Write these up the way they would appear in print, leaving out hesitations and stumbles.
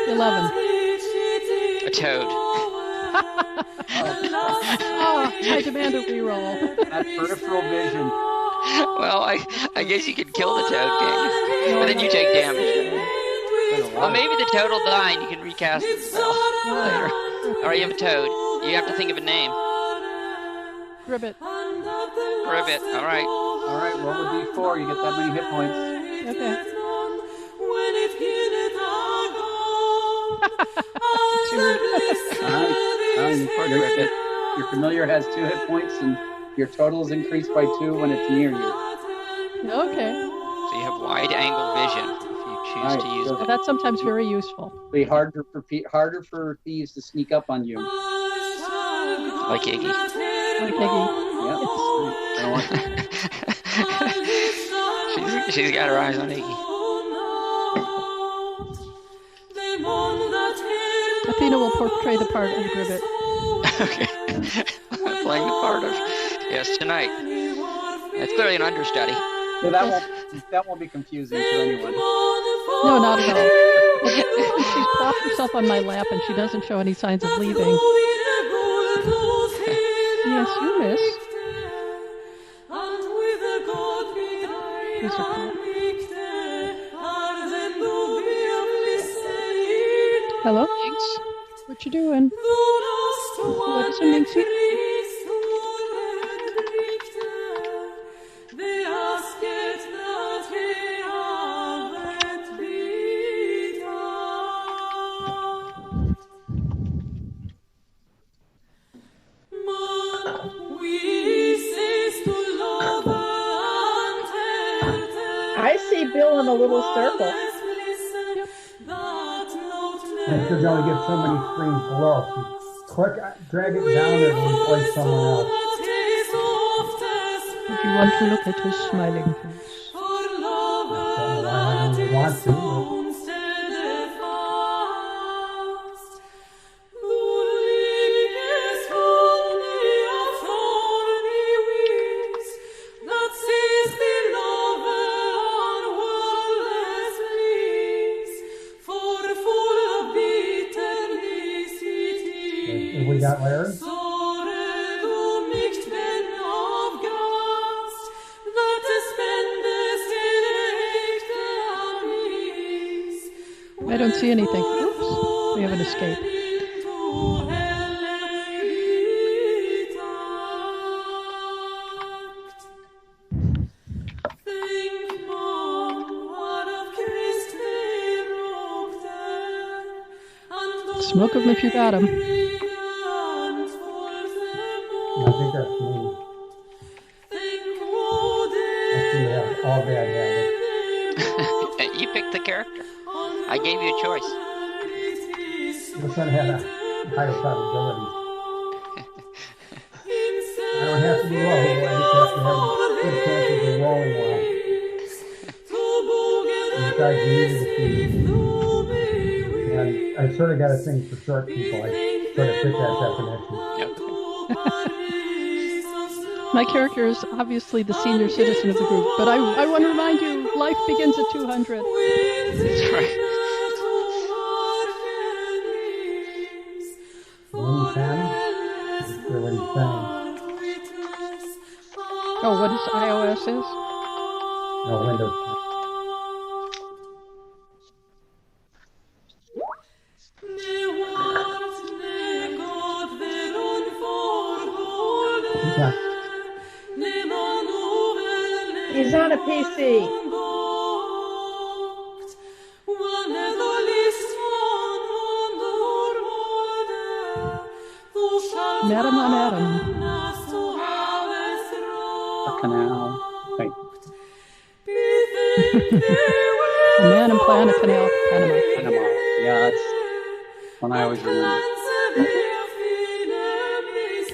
11. A toad. Oh, I demand a reroll. That peripheral vision. Well, I guess you could kill the toad, can't you? But then you take damage. Well, maybe the toad will die and you can recast the spell later. Or you have a toad. You have to think of a name. Ribbit. Ribbit. All right. All right, roll a d4. You get that many hit points. Okay. Your familiar has 2 hit points, and your total is increased by 2 when it's near you. Okay. So you have wide-angle vision if you choose to use it. Well, that's sometimes very useful. It'll be harder for thieves to sneak up on you. Like Iggy. Like Iggy. Yep. She's got her eyes on Iggy. Athena will portray the part of Gribbet. Okay. Playing the part of yes tonight. That's clearly an understudy. So that won't be confusing to anyone. No, not at all. She's plopped herself on my lap and she doesn't show any signs of leaving. Yes, you miss. Here's your call. Hello, Minx. What you doing? What is it, Minxie? I see Bill in a little circle. That's because you only get so many screens below. Drag it down and replace someone else. If you want to look at his smiling face. I don't want to. We got Larry. I don't see anything. Oops, we have an escape. Smoke them if you got them. I think that's me. I see have all bad habits. You picked the character. I gave you a choice. This one had a higher probability. I don't have to be low, I just have to have good chances of rolling well. Besides, you needed to see. And I sort of got a thing for short people. I sort of fit that definition. Yep. My character is obviously the senior citizen of the group, but I want to remind you, life begins at 200. That's right. Winnie Fan? That's what he's saying. Oh, what is iOS is? No, Windows 10. Yeah. He's on a PC. Madam on Adam. A canal. Right. A man and plan a canal, Panama. Panama. Yeah, that's one I always remember.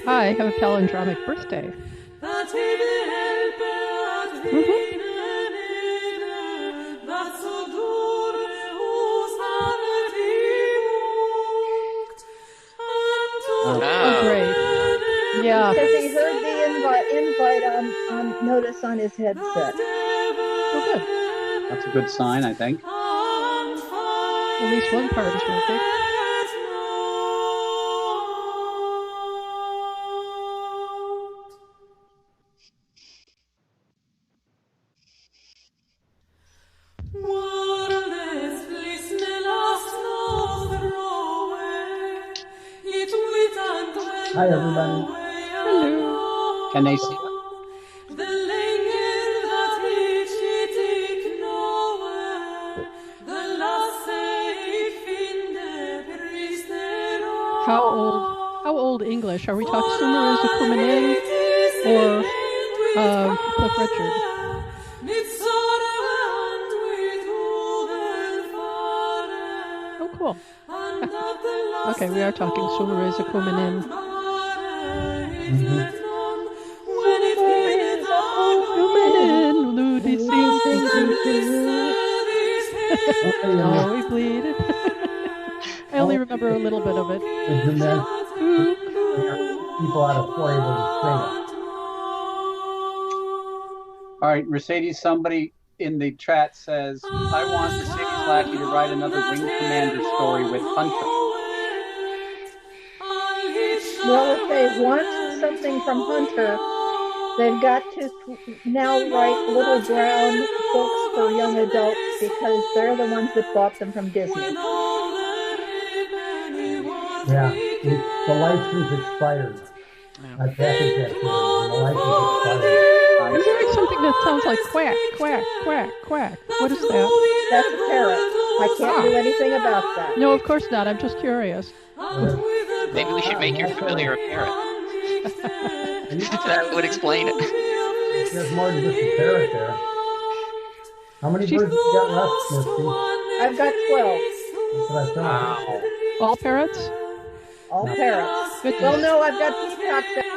I have a palindromic birthday. Oh, great. Yeah. Because he heard the invite on notice on his headset. Oh, good. That's a good sign, I think. At least one part is working. Hi, everybody. Hello. Can they see? How old English? Are we talking Sumer is a Kumanin or Cliff Richard? Oh, cool. Okay, we are talking Sumer is a Kumanin. Kumanin, Ludi Oh, we bleed. I only remember a little bit of it. Did you mention people out of 4 able to sing it? All right, Mercedes, somebody in the chat says, I want Mercedes Lackey to write another Wing Commander story with Hunter. Well, if they want something from Hunter, they've got to now write little brown books for young adults because they're the ones that bought them from Disney. Yeah, the license expired. I packaged that to them, and the license expired. I'm hearing something that sounds like quack, quack, quack, quack. What is that? That's a parrot. I can't do anything about that. No, of course not. I'm just curious. Maybe we should make your familiar a parrot. That would explain it. There's more than just a parrot there. How many birds have you got left, Misty? I've got 12. That's what I thought. All parrots? All parrots. Goodness. Well, no, I've got peacocks.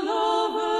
Lover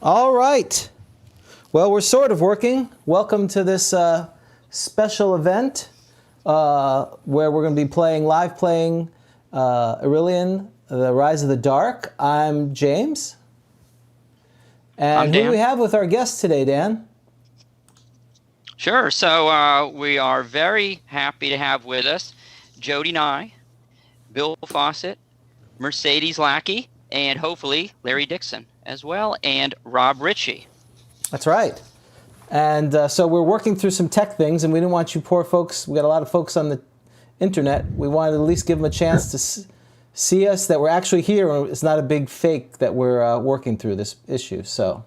All right. Well, we're sort of working. Welcome to this special event where we're going to be live playing Irilian The Rise of the Dark. I'm James. And I'm Dan. who do we have with our guest today, Dan? Sure. So we are very happy to have with us Jody Nye, Bill Fawcett, Mercedes Lackey, and hopefully Larry Dixon as well, and Rob Richie. That's right. And so we're working through some tech things, and we didn't want you poor folks, we got a lot of folks on the internet, we wanted to at least give them a chance to see us, that we're actually here, and it's not a big fake that we're working through this issue, so.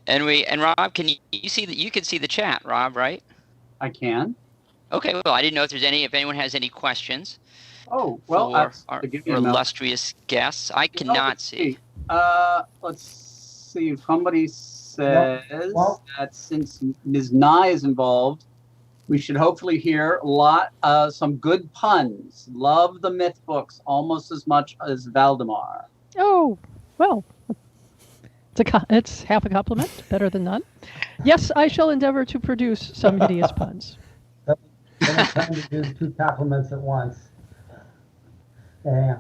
And Rob, can you see that? You can see the chat, Rob, right? I can. Okay. Well, I didn't know if anyone has any questions. Oh, well, for our illustrious guests. I cannot see. Let's see. Somebody says that since Ms. Nye is involved, we should hopefully hear some good puns. Love the myth books almost as much as Valdemar. Oh, well, it's half a compliment, better than none. Yes, I shall endeavor to produce some hideous puns. I'm trying to do 2 compliments at once. Yeah.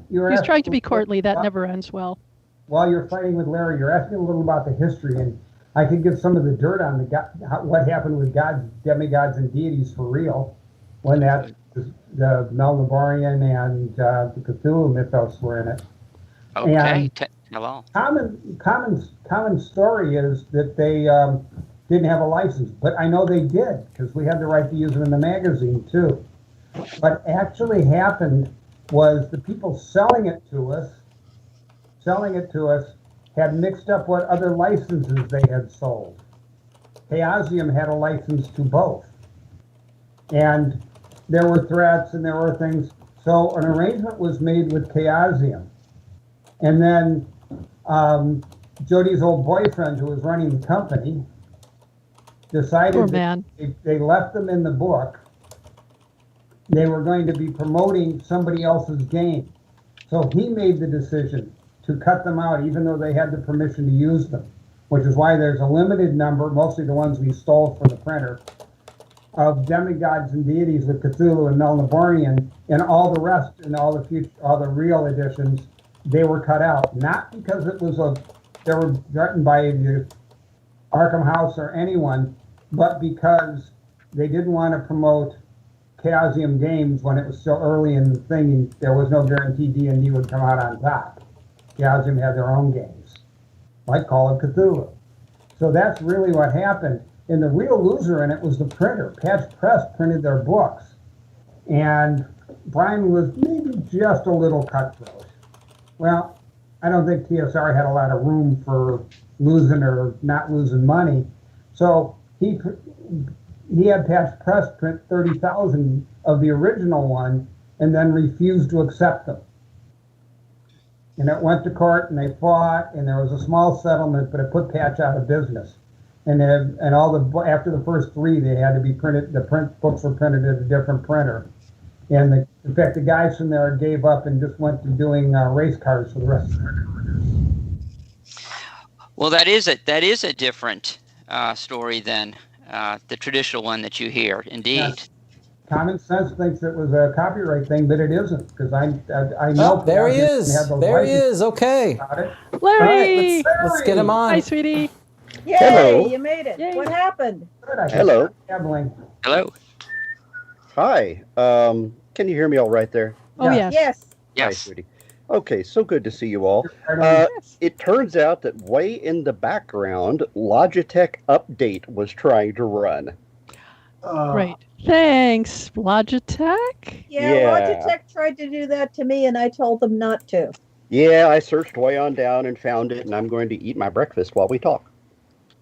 He's trying to be courtly. That never ends well. While you're fighting with Larry, you're asking a little about the history, and I could give some of the dirt on what happened with gods, demigods, and deities for real, when the Melniborian and the Cthulhu mythos were in it. Okay. Hello. Common story is that they didn't have a license, but I know they did because we had the right to use them in the magazine too. What actually happened was the people selling it to us had mixed up what other licenses they had sold. Chaosium had a license to both. And there were threats and there were things. So an arrangement was made with Chaosium. And then Jody's old boyfriend, who was running the company, decided that if they left them in the book, they were going to be promoting somebody else's game. So he made the decision to cut them out, even though they had the permission to use them, which is why there's a limited number, mostly the ones we stole from the printer, of demigods and deities with Cthulhu and Melniborian, and all the rest and all the real editions, they were cut out. Not because they were threatened by the Arkham House or anyone, but because they didn't want to promote Chaosium games when it was still early in the thing, and there was no guarantee D&D would come out on top. Chaosium had their own games, like Call of Cthulhu. So that's really what happened. And the real loser in it was the printer. Patch Press printed their books. And Brian was maybe just a little cutthroat. Well, I don't think TSR had a lot of room for losing or not losing money. So he had Patch Press print 30,000 of the original one and then refused to accept them. And it went to court and they fought and there was a small settlement, but it put Patch out of business. And after the first 3, they had to be printed. The books were printed at a different printer. And in fact, the guys from there gave up and just went to doing race cars for the rest of their careers. Well, that is a different story than the traditional one that you hear. Indeed. Yes. Common sense thinks it was a copyright thing, but it isn't, because I know. Oh, there he is. There he is. Okay. Larry! All right, let's get him on. Hi, sweetie. Yay! Hello. You made it. Yay. What happened? Hello. Hello. Hi. Can you hear me all right there? Oh, Yeah. yes. Hi, Yes. sweetie. Okay, so good to see you all. It turns out that way in the background, Logitech Update was trying to run. Great. Thanks, Logitech. Yeah, Yeah. Logitech tried to do that to me, and I told them not to. Yeah, I searched way on down and found it, and I'm going to eat my breakfast while we talk.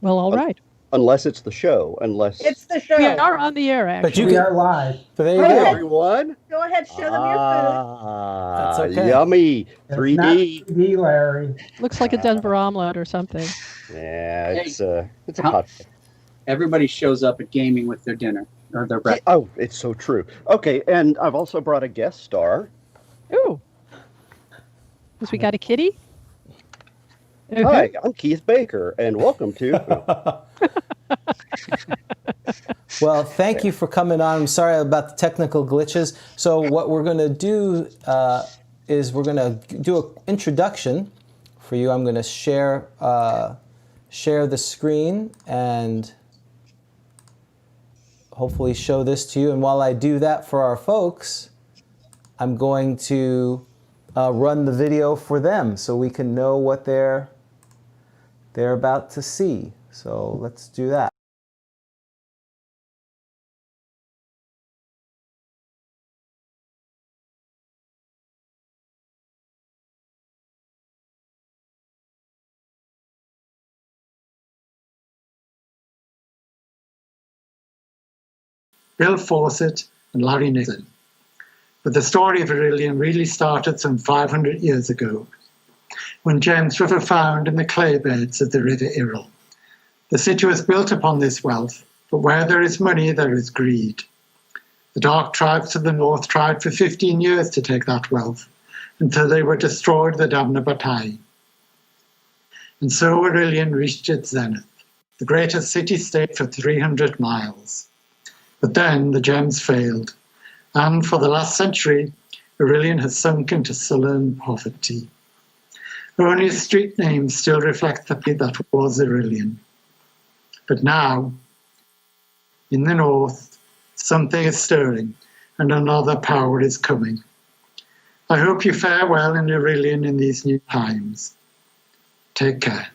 Well, all right. Unless it's the show, It's the show. We are on the air, actually. We are live. So there you Hey, go. everyone. Go ahead, show them your Ah, That's okay. yummy. It's 3D. not 3D, Larry. Looks like a Denver omelet or something. Yeah, it's a hot. Everybody shows up at gaming with their dinner or their breakfast. Oh, it's so true. Okay, and I've also brought a guest star. Ooh. Because we got a kitty. Hi, I'm Keith Baker, and welcome to... Well, thank you for coming on. I'm sorry about the technical glitches. So what we're going to do is we're going to do an introduction for you. I'm going to share the screen and hopefully show this to you. And while I do that for our folks, I'm going to run the video for them so we can know what they're about to see. So let's do that. Bill Fawcett and Larry Nixon. But the story of Irilian really started some 500 years ago, when gems were found in the clay beds of the River Iril. The city was built upon this wealth, but where there is money, there is greed. The dark tribes to the north tried for 15 years to take that wealth, until they were destroyed the Damna Batai. And so Irilian reached its zenith, the greatest city-state for 300 miles. But then the gems failed, and for the last century, Irilian has sunk into sullen poverty. Only its street names still reflect the place that was Irilian. But now, in the north, something is stirring, and another power is coming. I hope you fare well in Irilian in these new times. Take care.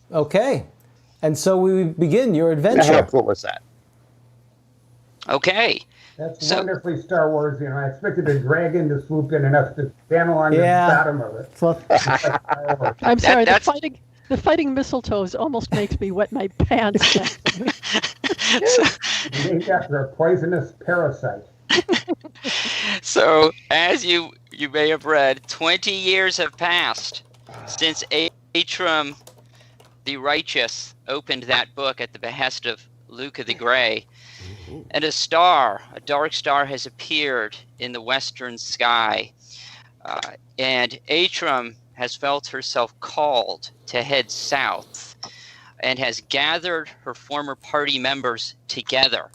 Okay, and so we begin your adventure. What was that? Okay. That's wonderfully Star Wars. You know, I expected a dragon to swoop in and us to stand along the bottom of it. I'm sorry, the fighting mistletoes almost makes me wet my pants. Named after a poisonous parasite. So, as you may have read, 20 years have passed since Atrum the Righteous opened that book at the behest of Luca the Grey, and a dark star, has appeared in the western sky, and Atrum has felt herself called to head south and has gathered her former party members together.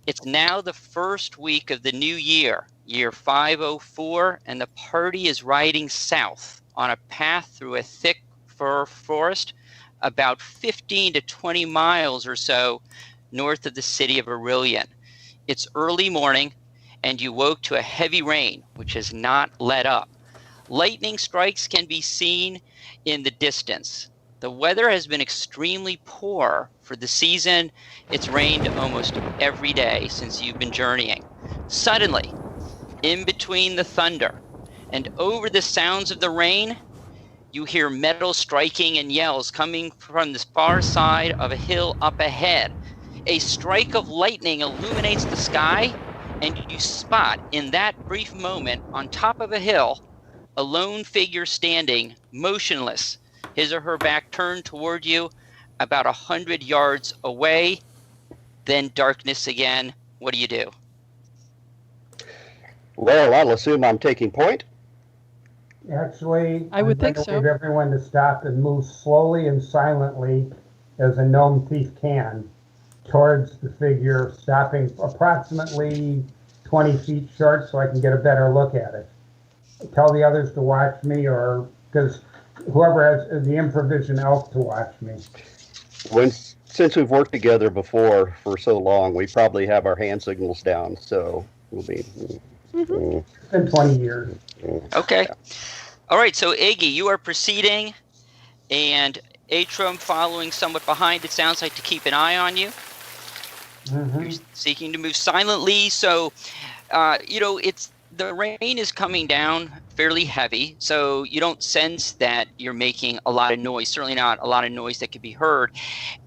It's now the first week of the new year, year 504, and the party is riding south on a path through a thick fir forest about 15 to 20 miles or so north of the city of Irilian. It's early morning, and you woke to a heavy rain, which has not let up. Lightning strikes can be seen in the distance. The weather has been extremely poor for the season. It's rained almost every day since you've been journeying. Suddenly, in between the thunder and over the sounds of the rain, you hear metal striking and yells coming from the far side of a hill up ahead. A strike of lightning illuminates the sky, and you spot in that brief moment on top of a hill a lone figure standing motionless, his or her back turned toward you about 100 yards away. Then darkness again. What do? Well, I'll assume I'm taking point. Actually, I would I'm think going to so. leave everyone to stop and move slowly and silently as a gnome thief can towards the figure, stopping approximately 20 feet short so I can get a better look at it. Tell the others to watch me, or because whoever has the improvision elf to watch me. Since we've worked together before for so long, we probably have our hand signals down, so we'll be... It's been 20 years. Okay. All right, so Iggy, you are proceeding, and Atrum following somewhat behind, it sounds like, to keep an eye on you. You're seeking to move silently, so, the rain is coming down fairly heavy, so you don't sense that you're making a lot of noise, certainly not a lot of noise that could be heard.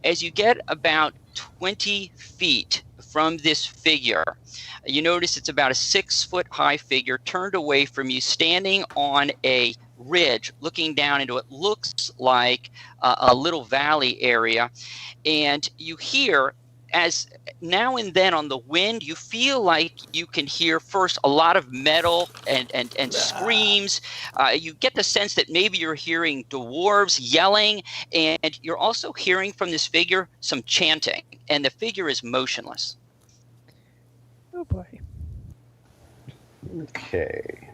As you get about 20 feet from this figure, you notice it's about a 6-foot high figure turned away from you, standing on a ridge, looking down into what looks like a little valley area. And you hear, as now and then on the wind, you feel like you can hear first a lot of metal and screams. You get the sense that maybe you're hearing dwarves yelling, and you're also hearing from this figure some chanting, and the figure is motionless. Oh boy. Okay.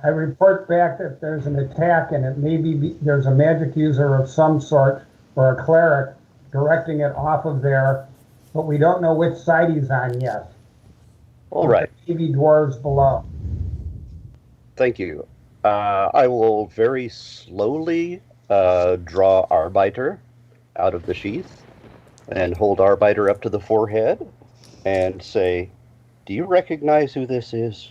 I report back that there's an attack, and it may be there's a magic user of some sort or a cleric directing it off of there, but we don't know which side he's on yet. All right. Maybe dwarves below. Thank you. I will very slowly draw Arbiter out of the sheath and hold Arbiter up to the forehead and say, "Do you recognize who this is?"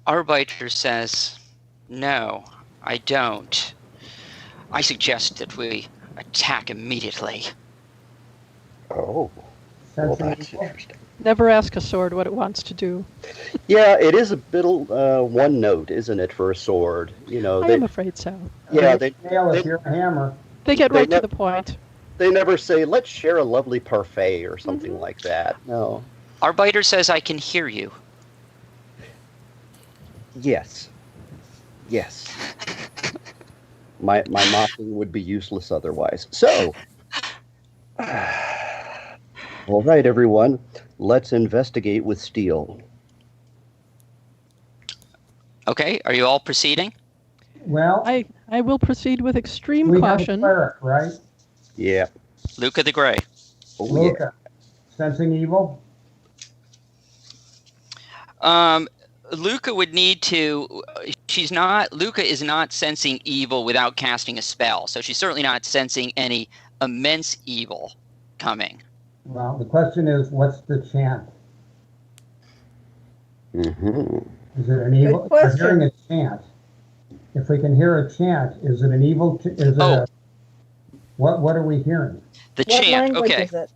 Arbiter says, "No, I don't. I suggest that we attack immediately." Oh, well, Sensing that's evil? interesting. Never ask a sword what it wants to do. Yeah, it is a bit one note, isn't it, for a sword? You know, I am afraid so. yeah, Nail if you're a hammer. They get right They to the point. They never say, "Let's share a lovely parfait" or something like that. No. Arbiter says, "I can hear you." Yes. Yes. My mocking would be useless otherwise. So, all right, everyone, let's investigate with steel. Okay, are you all proceeding? Well, I will proceed with extreme we have a caution. cleric, right? Yeah. Luca the Gray. Oh, Luca. Sensing evil? Luca would need to. Luca is not sensing evil without casting a spell, so she's certainly not sensing any immense evil coming. Well, the question is, what's the chant? Mm-hmm. Is it an evil? Good We're question. hearing a chant. If we can hear a chant, is it an evil? Is it Oh. What are we hearing? The What chant. language Okay. is it?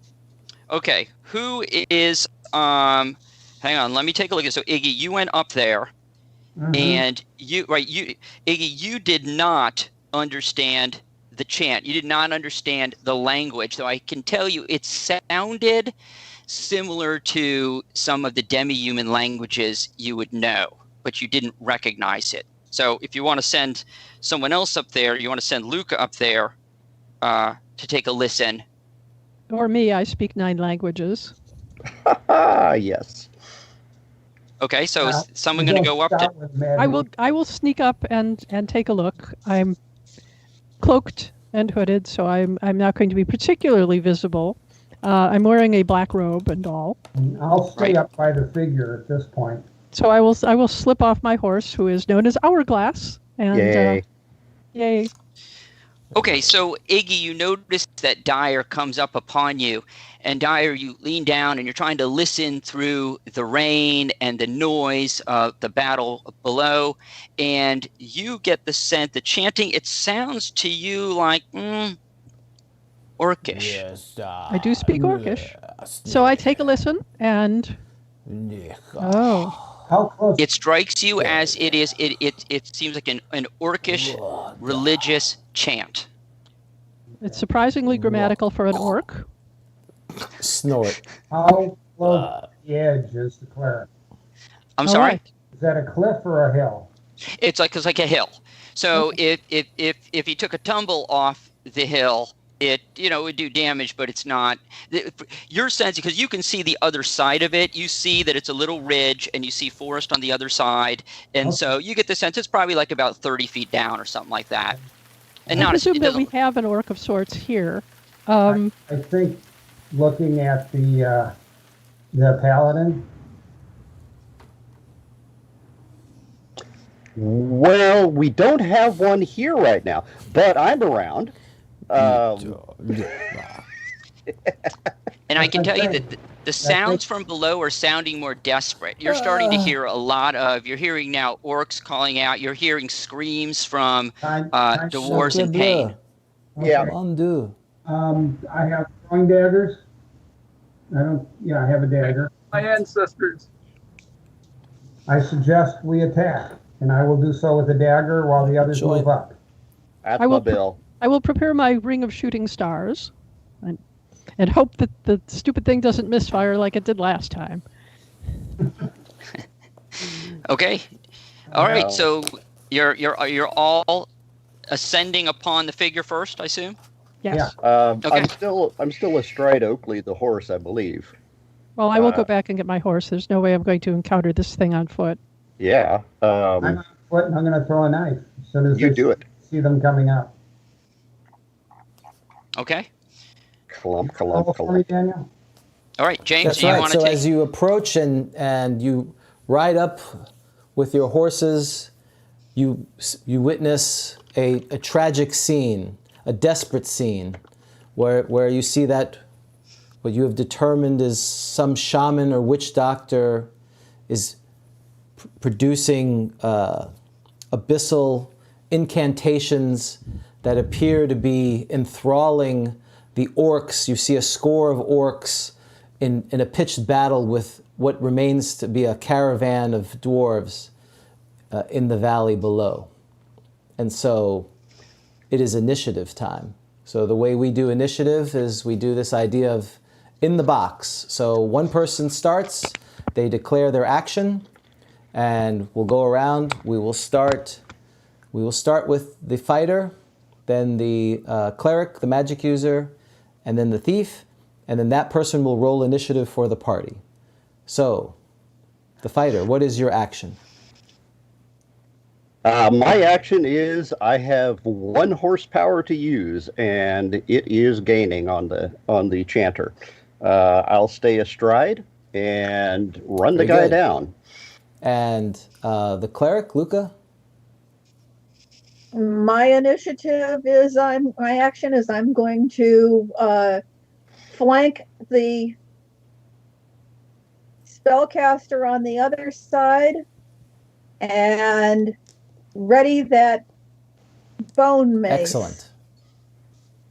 Okay. Who is? Hang on. Let me take a look at. So Iggy, you went up there, and Iggy, you did not understand the chant. You did not understand the language. So I can tell you, it sounded similar to some of the demi-human languages you would know, but you didn't recognize it. So if you want to send someone else up there, you want to send Luca up there to take a listen. Or me, I speak 9 languages. Yes. Okay, so is someone We going to don't go up to? start with magic. I will sneak up and take a look. I'm cloaked and hooded, so I'm not going to be particularly visible. I'm wearing a black robe and all. I'll stay Right. up by the figure at this point. So I will slip off my horse, who is known as Hourglass, and Yay. yay. Okay, so Iggy, you notice that Dyer comes up upon you, and Dyer, you lean down and you're trying to listen through the rain and the noise of the battle below, and you get the sense, the chanting, it sounds to you like Orcish. Yes, I do speak Orcish. So I take a listen, and oh, How close? It strikes you as it is. It seems like an Orcish religious chant. it's surprisingly grammatical for an orc. Snort. How close to the edge is the cleric? I'm All sorry. right. Is that a cliff or a hill? It's like a hill. So if you took a tumble off the hill, it would do damage, but it's not. Your sense, because you can see the other side of it, you see that it's a little ridge, and you see forest on the other side, and so you get the sense it's probably like about 30 feet down or something like that. And I not presume it that we doesn't. have an orc of sorts here. I think looking at the paladin, Well, we don't have one here right now, but I'm around. And I can tell you that the sounds from below are sounding more desperate. You're starting to hear you're hearing now orcs calling out. You're hearing screams from dwarves in pain. Yeah. Undo. I have throwing daggers. I have a dagger. My ancestors. I suggest we attack, and I will do so with a dagger while the others Join. move up. That's I will my bill. I will prepare my ring of shooting stars, and hope that the stupid thing doesn't misfire like it did last time. Okay. All right. Wow. So you're all ascending upon the figure first, I assume. Yes. Okay. I'm still astride Oakley, the horse, I believe. Well, I will go back and get my horse. There's no way I'm going to encounter this thing on foot. Yeah. I'm on foot, and I'm going to throw a knife as soon as You I do it. see them coming up. Okay. Clump, Roll clump, for me, clump. Daniel. All right, James. That's Do you right. want to So take? as you approach and you ride up with your horses, you witness a tragic scene, a desperate scene, where you see that what you have determined is some shaman or witch doctor is producing abyssal incantations that appear to be enthralling the orcs. You see a score of orcs in a pitched battle with what remains to be a caravan of dwarves in the valley below. And so it is initiative time. So the way we do initiative is we do this idea of in the box. So one person starts, they declare their action, and we'll go around. We will start with the fighter, then the cleric, the magic user, and then the thief, and then that person will roll initiative for the party. So, the fighter, what is your action? My action is I have 1 horsepower to use, and it is gaining on the chanter. I'll stay astride and run the Very guy good. down. And the cleric, Luca? My initiative is my action is I'm going to flank the spellcaster on the other side and ready that bone mace. Excellent.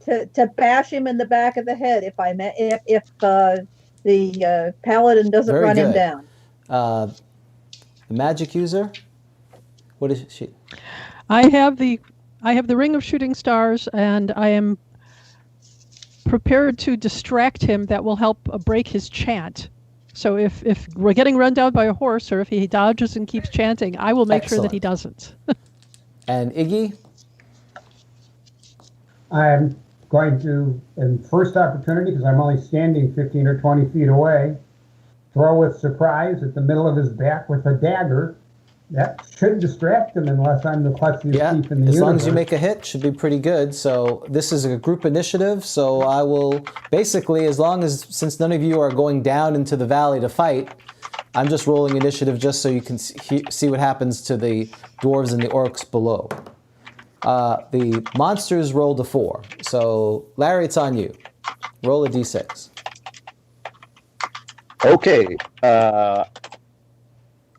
To bash him in the back of the head if the paladin doesn't Very run him good. down. The magic user, what is she? I have the ring of shooting stars, and I am prepared to distract him. That will help break his chant. So if we're getting run down by a horse, or if he dodges and keeps chanting, I will make sure that he doesn't. And Iggy? I'm going to, in first opportunity, because I'm only standing 15 or 20 feet away, throw with surprise at the middle of his back with a dagger That should distract them unless I'm the clutchiest thief in the universe. As long as you make a hit, should be pretty good. So this is a group initiative, so I will basically, since none of you are going down into the valley to fight, I'm just rolling initiative just so you can see what happens to the dwarves and the orcs below. The monsters rolled a 4. So Larry, it's on you. Roll a d6. Okay.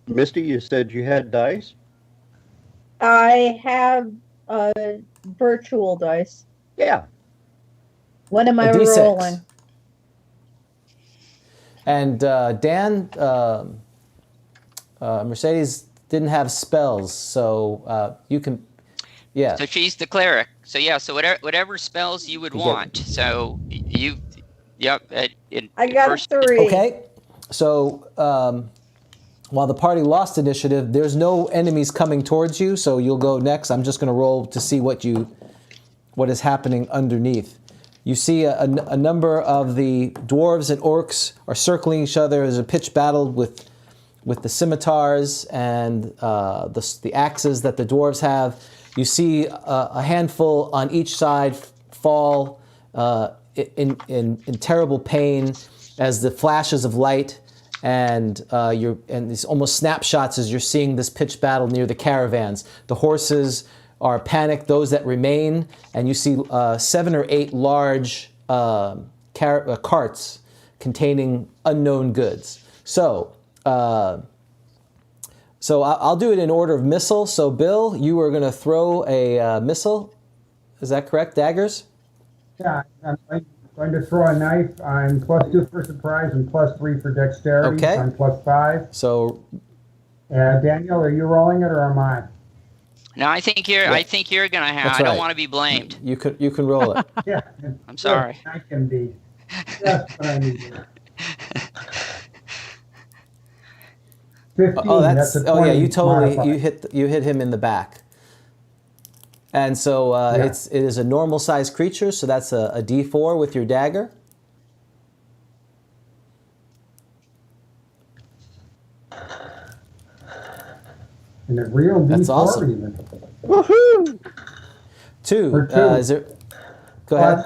Misty, you said you had dice? I have virtual dice. Yeah. What am I D6. rolling? And Dan, Mercedes didn't have spells, so you can, yeah. So she's the cleric. So yeah, so whatever spells you would want. So you, yep. I got a 3. Okay, so while the party lost initiative, there's no enemies coming towards you, so you'll go next. I'm just going to roll to see what is happening underneath. You see a number of the dwarves and orcs are circling each other. There's a pitched battle with the scimitars and the axes that the dwarves have. You see a handful on each side fall in terrible pain as the flashes of light and these almost snapshots as you're seeing this pitched battle near the caravans. The horses are panicked, those that remain, and you see 7 or 8 large carts containing unknown goods. So I'll do it in order of missile. So Bill, you are going to throw a missile. Is that correct? Daggers? Yeah, I'm going to throw a knife. I'm +2 for surprise and +3 for dexterity. Okay. I'm +5. So Daniel, are you rolling it or am I? No, I think you're gonna have. That's I don't right. want to be blamed. you can roll it. Yeah. I'm sorry. I can be. That's what I need. 15. Oh, that's a 20 yeah. You totally modifier. you hit him in the back. And so it is a normal sized creature. So that's a D4 with your dagger. And a real D4 That's awesome. even. Woohoo! 2. For 2. Is there? Go ahead.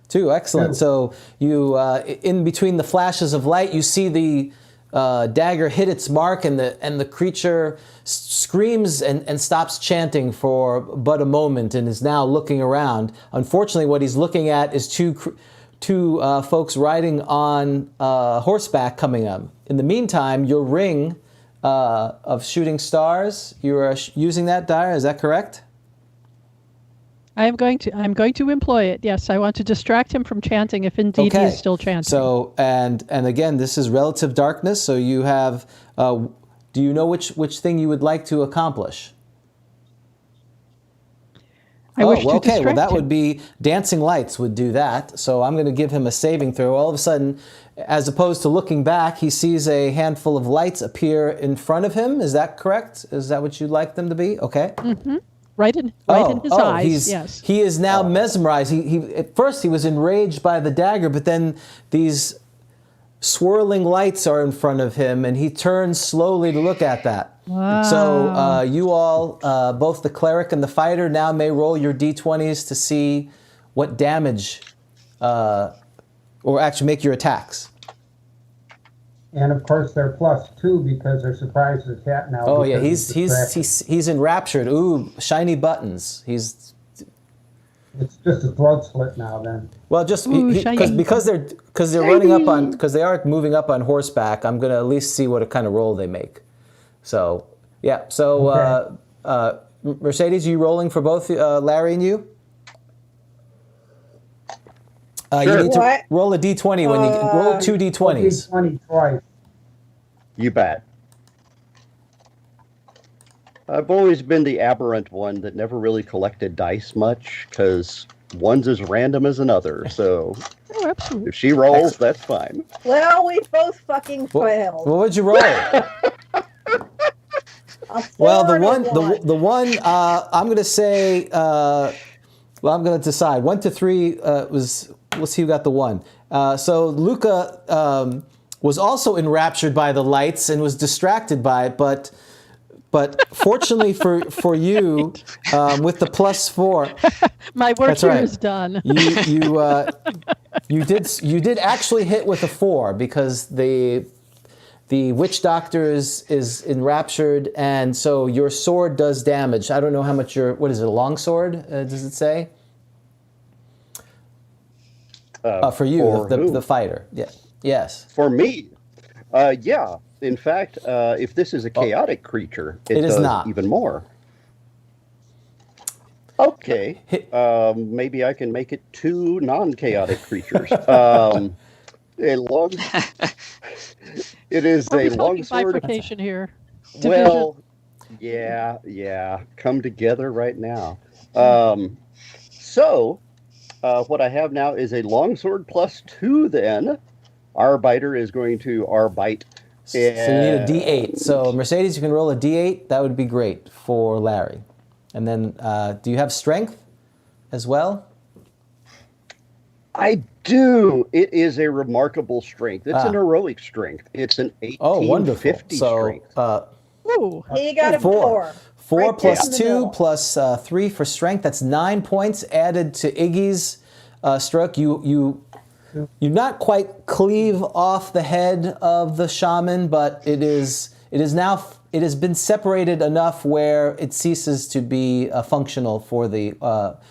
2. Excellent. 2. So you in between the flashes of light, you see the dagger hit its mark, and the creature screams and stops chanting for but a moment, and is now looking around. Unfortunately, what he's looking at is two folks riding on horseback coming up. In the meantime, your ring of shooting stars, you are using that, Dyer. Is that correct? I'm going to employ it. Yes, I want to distract him from chanting if indeed he is still chanting. So and again, this is relative darkness. So you have. Do you know which thing you would like to accomplish? I wish to okay. distract Well, that him. would be dancing lights would do that. So I'm going to give him a saving throw. All of a sudden, as opposed to looking back, he sees a handful of lights appear in front of him. Is that correct? Is that what you'd like them to be? Okay. Mm-hmm. Right in his eyes. Yes. He is now mesmerized. He at first he was enraged by the dagger, but then these swirling lights are in front of him, and he turns slowly to look at that. Wow. So you all, both the cleric and the fighter, now may roll your d20s to see what damage, or actually make your attacks. And of course they're +2 because they're surprised as cat now. Oh yeah, because he's enraptured. Ooh, shiny buttons. It's just a throat slit now then. Well, just shiny. because they're running up on, because they are moving up on horseback. I'm gonna at least see what kind of roll they make. So yeah. So Mercedes, you rolling for both Larry and you? Sure. You need to roll a d20 when you roll 2 d20s. D20 twice. You bet. I've always been the aberrant one that never really collected dice much, because one's as random as another. So Oh, absolutely. if she rolls, that's fine. Well, we both fucking failed. What would you roll? Well, the one I'm going to say. Well, I'm going to decide. 1 to 3 was. We'll see who got the 1. So Luca was also enraptured by the lights and was distracted by it, but fortunately for you, with the +4, my work here is done. You did actually hit with a 4 because the witch doctor is enraptured, and so your sword does damage. I don't know how much what is it, a long sword? Does it say? For you, the fighter. Yeah. Yes. For me, yeah. In fact, if this is a chaotic creature, it does not. Even more. Okay. Maybe I can make it 2 non-chaotic creatures. It is a long sword. Bifurcation here. Division. Well, yeah. Come together right now. So, what I have now is a longsword +2. Then, Arbiter is going to Arbite. So you need a D8. So Mercedes, you can roll a D8. That would be great for Larry. And then, do you have strength as well? I do. It is a remarkable strength. It's an heroic strength. It's an 1850 strength. He got a 4. 4 right plus 2 plus 3 for strength. That's 9 points added to Iggy's stroke. You not quite cleave off the head of the shaman, but it has been separated enough where it ceases to be functional for the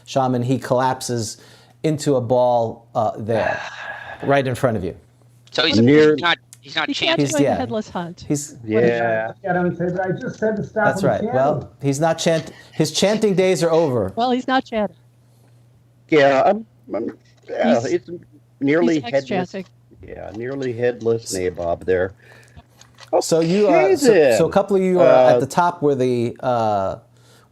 shaman. He collapses into a ball there, right in front of you. So he's not he chanting. He's a headless hunt. I just said to stop. That's right. Chanting. Well, he's not chanting. His chanting days are over. Well, he's not chanting. Yeah, it's nearly headless. Chanting. Yeah, nearly headless nabob there. So you are. So a couple of you are at the top where the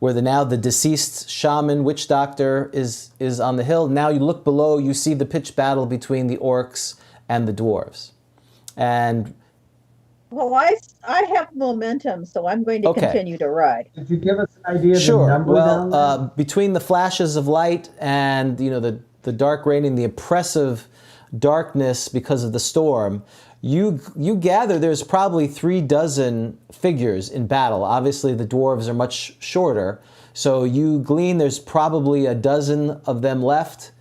now the deceased shaman witch doctor is on the hill. Now you look below. You see the pitched battle between the orcs and the dwarves. And well, I have momentum, so I'm going to continue to ride. Did you give us an idea of the number well, down there? Between the flashes of light and the dark rain and the oppressive darkness because of the storm, you gather there's probably 36 figures in battle. Obviously, the dwarves are much shorter, so you glean there's probably 12 of them left.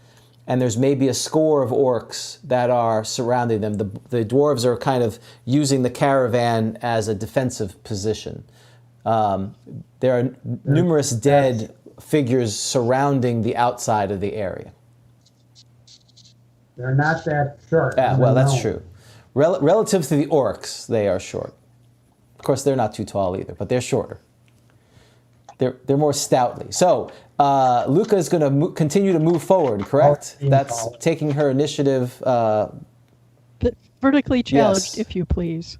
And there's maybe a score of orcs that are surrounding them. The dwarves are kind of using the caravan as a defensive position. There are numerous dead figures surrounding the outside of the area. They're not that short. Well, that's true. Relative to the orcs, they are short. Of course, they're not too tall either, but they're shorter. They're more stoutly. So Luca is going to continue to move forward, correct? That's taking her initiative. Vertically challenged, if you please.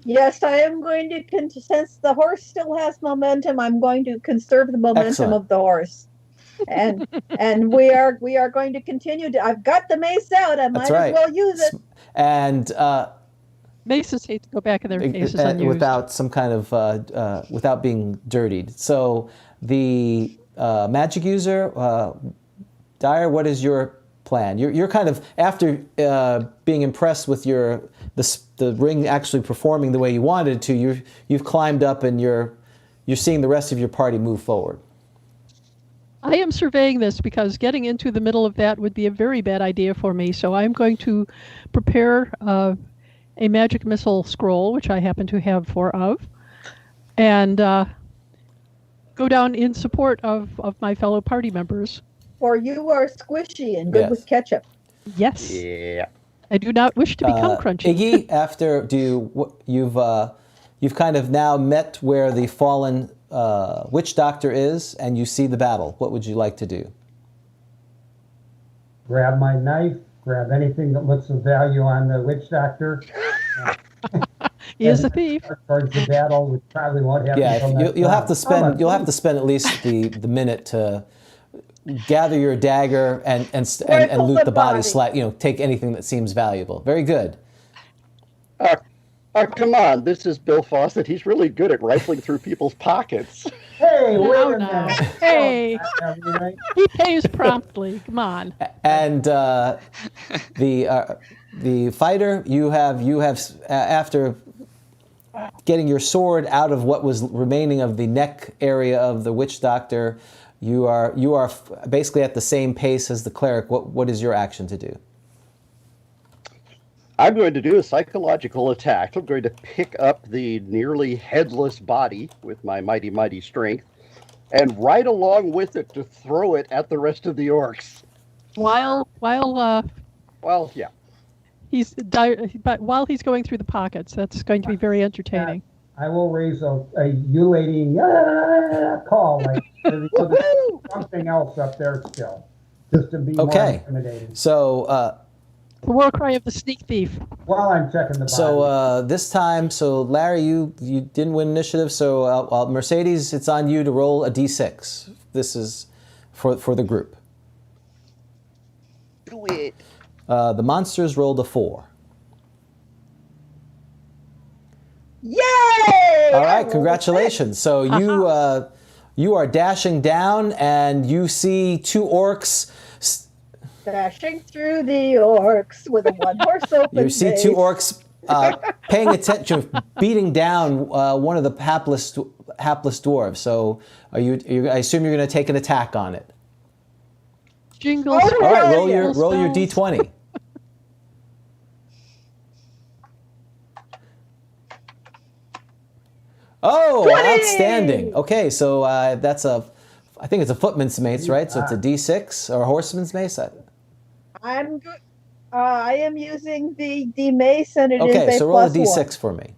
Yes, I am going to, since the horse still has momentum, I'm going to conserve the momentum of the horse. And we are going to continue to. I've got the mace out. I might as well use it. And maces hate to go back in their cases unused. Without some kind of without being dirtied. So the magic user, Dyer, what is your plan? You're kind of after being impressed with the ring actually performing the way you wanted it to. You've climbed up and you're seeing the rest of your party move forward. I am surveying this because getting into the middle of that would be a very bad idea for me. So I'm going to prepare a magic missile scroll, which I happen to have 4 of, and go down in support of my fellow party members. For you are squishy and good with ketchup. Yes. Yeah. I do not wish to become crunchy. Iggy, after you've kind of now met where the fallen witch doctor is, and you see the battle. What would you like to do? Grab my knife. Grab anything that looks of value on the witch doctor. He is a thief. Towards the battle, which probably won't happen. Yeah, you'll have to spend at least the minute to gather your dagger and loot the body. Take anything that seems valuable. Very good. Come on, this is Bill Fawcett. He's really good at rifling through people's pockets. Hey, wait a minute. Hey, he pays promptly. Come on. And the fighter, you have after getting your sword out of what was remaining of the neck area of the witch doctor, you are basically at the same pace as the cleric. What is your action to do? I'm going to do a psychological attack. I'm going to pick up the nearly headless body with my mighty strength and right along with it to throw it at the rest of the orcs. Well, yeah. But while he's going through the pockets, that's going to be very entertaining. I will raise a ululating call, like there's something else up there still, just to be more intimidating. So, the war cry of the sneak thief. While I'm checking the body. So this time, Larry, you didn't win initiative. So Mercedes, it's on you to roll a d6. This is for the group. Do it. The monsters rolled a 4. Yay! All right, congratulations. So you are dashing down, and you see 2 orcs. Dashing through the orcs with a one-horse open You see 2 orcs paying attention, beating down one of the hapless dwarves. So I assume you're going to take an attack on it. Jingles. All right, roll your d20. Oh, 20! Outstanding. Okay, so I think it's a footman's mace, right? So it's a d6 or a horseman's mace. I'm good. I am using the mace, and it is Okay, a so roll a +1. d6 for me.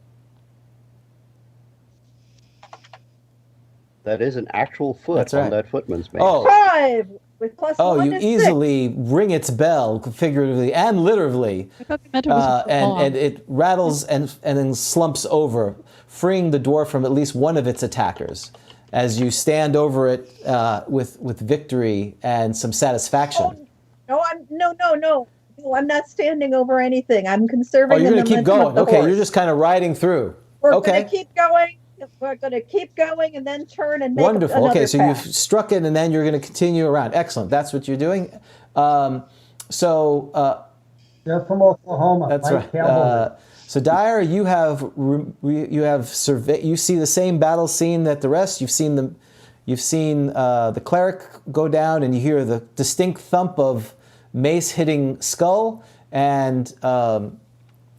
That is an actual foot That's right. on that footman's mace. Oh. 5 with +1 Oh, you is easily ring its bell, figuratively and literally, I thought they meant it was a and it rattles and then slumps over, freeing the dwarf from at least one of its attackers. As you stand over it with victory and some satisfaction. No, no, I'm not standing over anything. I'm conserving. Oh, you're going to keep going. Okay, horse. you're just kind of riding through. We're Okay. going to keep going. We're going to keep going and then turn and make Wonderful. another Okay, so path. you've struck it and then you're going to continue around. Excellent. That's what you're doing. They're from Oklahoma. That's Light right. cavalry. So Dyer, you see the same battle scene that the rest. You've seen the cleric go down, and you hear the distinct thump of mace hitting skull, and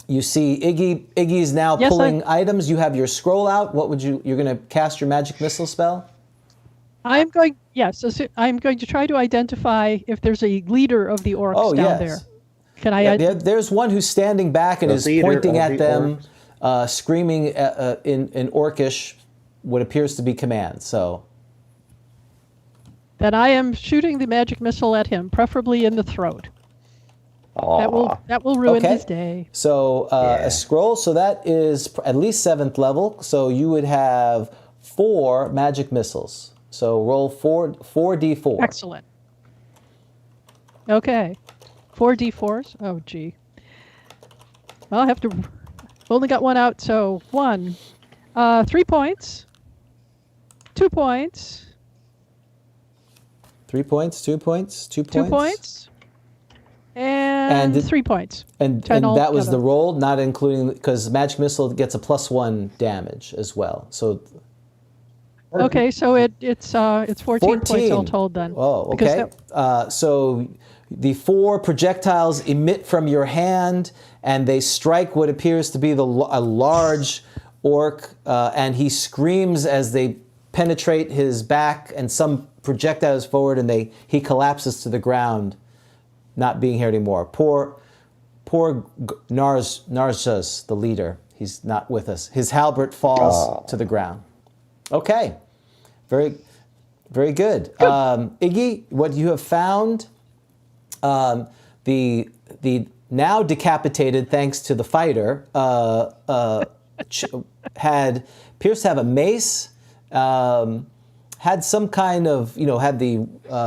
you see Iggy's now pulling items. You have your scroll out. You're going to cast your magic missile spell? I'm going to try to identify if there's a leader of the orcs down there. Can I? There's one who's standing back and is pointing at them, screaming in Orcish, what appears to be command. So. Then I am shooting the magic missile at him, preferably in the throat. That will ruin his day. So a scroll. So that is at least 7th level. So you would have 4 magic missiles. So roll 4d4. Excellent. Okay. 4 d4s. Oh, gee. I'll have to. Only got one out, so 1. 3 points. 2 points. 3 points. 2 points. 2 points. 2 points. And 3 points. And that was the roll, not including because magic missile gets a +1 damage as well. So. Okay, so it's 14 points all told then. Oh, okay. So the 4 projectiles emit from your hand, and they strike what appears to be a large orc, and he screams as they penetrate his back, and some projectiles forward, and he collapses to the ground, not being here anymore. Poor Narjas, the leader. He's not with us. His halberd falls to the ground. Okay. Very, very good. Iggy, what you have found, the now decapitated, thanks to the fighter, appears to have a mace, had some kind of, had the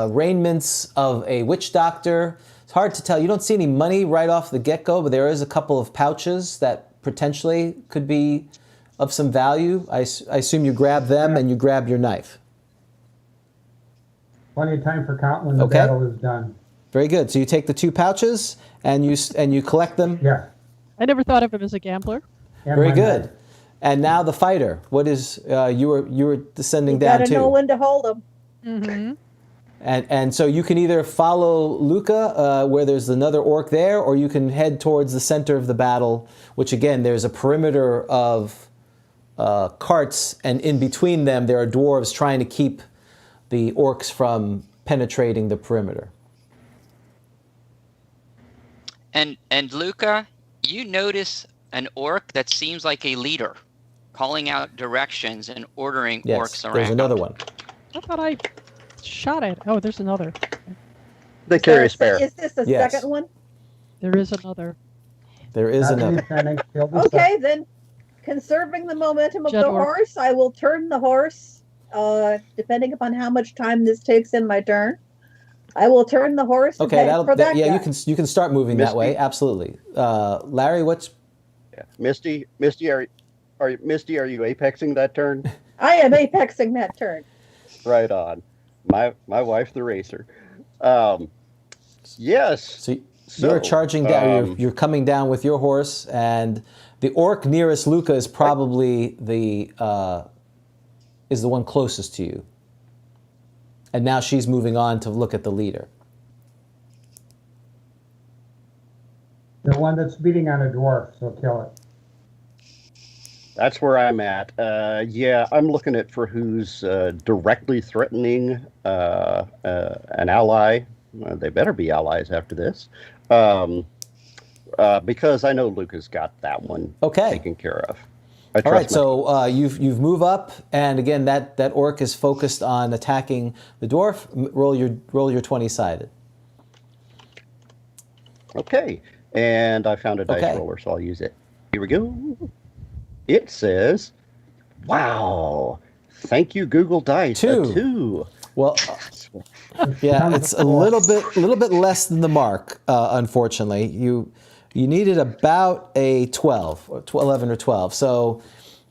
raiments of a witch doctor. It's hard to tell. You don't see any money right off the get-go, but there is a couple of pouches that potentially could be of some value. I assume you grab them and you grab your knife. Plenty of time for counting when the battle is done. Very good. So you take the 2 pouches and you collect them. Yeah. I never thought of him as a gambler. And Very my good. knife. And now the fighter. What is you were descending You down gotta know too. when to hold them. Mm-hmm. And so you can either follow Luca, where there's another orc there, or you can head towards the center of the battle, which again, there's a perimeter of carts, and in between them there are dwarves trying to keep the orcs from penetrating the perimeter. And Luca, you notice an orc that seems like a leader, calling out directions and ordering Yes, orcs around. there's another one. I thought I shot it. Oh, there's another. They carry a spare. Is this the Yes. second one? There is another. There is Not another. trying to kill the Okay, then, conserving the momentum of Jet the orc. horse, I will turn the horse, depending upon how much time this takes in my turn. I will turn the horse and Okay, head for that yeah, guy. you can start moving that Misty. way. Absolutely. Larry, what's Yeah. Misty, are you apexing that turn? I am apexing that turn. Right on. My wife, the racer. Yes. so you're charging down. You're coming down with your horse, and the orc nearest Luca is probably the one closest to you. And now she's moving on to look at the leader. The one that's beating on a dwarf, so kill it. That's where I'm at. Yeah, I'm looking at for who's directly threatening an ally. They better be allies after this. Because I know Luca's got that one taken care of. All right, so you've move up, and again that orc is focused on attacking the dwarf. Roll your 20-sided. Okay, and I found a dice roller, so I'll use it. Here we go. It says, "Wow, thank you, Google Dice." A 2. Well, yeah, it's a little bit less than the mark. Unfortunately, you needed about a 12, or 11 or 12. So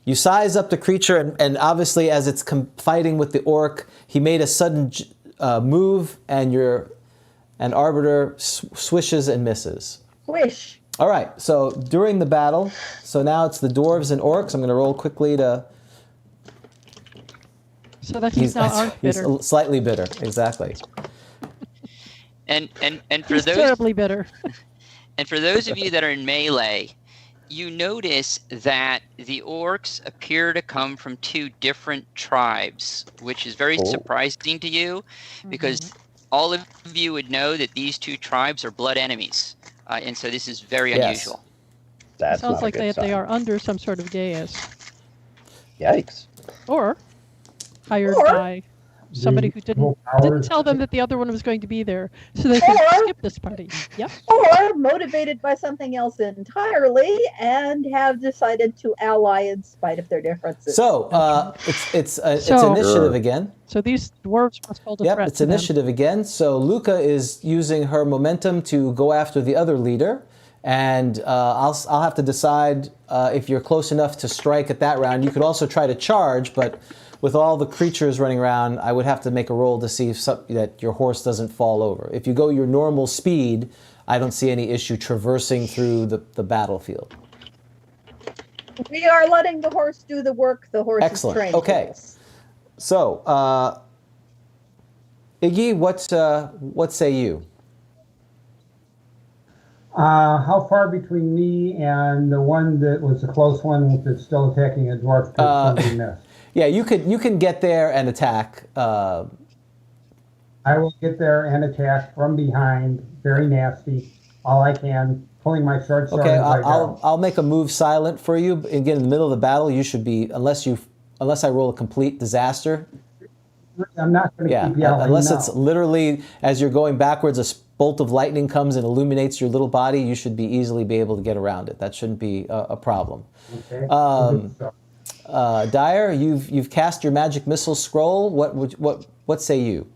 you size up the creature, and obviously, as it's fighting with the orc, he made a sudden move, and Arbiter swishes and misses. Swish. All right, so during the battle, so now it's the dwarves and orcs. I'm going to roll quickly to... So that he's now bitter. He's slightly bitter, exactly. And for He's those terribly bitter. And for those of you that are in melee, you notice that the orcs appear to come from 2 different tribes, which is very surprising to you, because all of you would know that these 2 tribes are blood enemies. And so this is very unusual. It sounds like they are under some sort of dais. Yikes. Or hired by somebody who didn't tell them that the other one was going to be there, so they could skip this party. Yep. Or motivated by something else entirely and have decided to ally in spite of their differences. So it's initiative again. So these dwarves must hold a threat. It's initiative again. So Luca is using her momentum to go after the other leader, and I'll have to decide if you're close enough to strike at that round. You could also try to charge, but with all the creatures running around, I would have to make a roll to see if that your horse doesn't fall over. If you go your normal speed, I don't see any issue traversing through the battlefield. We are letting the horse do the work the horse is trained to do. So, Iggy, what say you? How far between me and the one that was the close one that's still attacking a dwarf? Somebody missed? Yeah, you can get there and attack. I will get there and attack from behind, very nasty, all I can, pulling my short sword. Okay, I'll make a move silent for you. Again, in the middle of the battle, you should be, unless I roll a complete disaster. I'm not going to keep yelling. Unless it's literally as you're going backwards, a bolt of lightning comes and illuminates your little body. You should be able to get around it. That shouldn't be a problem. Okay. Dyer, you've cast your magic missile scroll. What say you?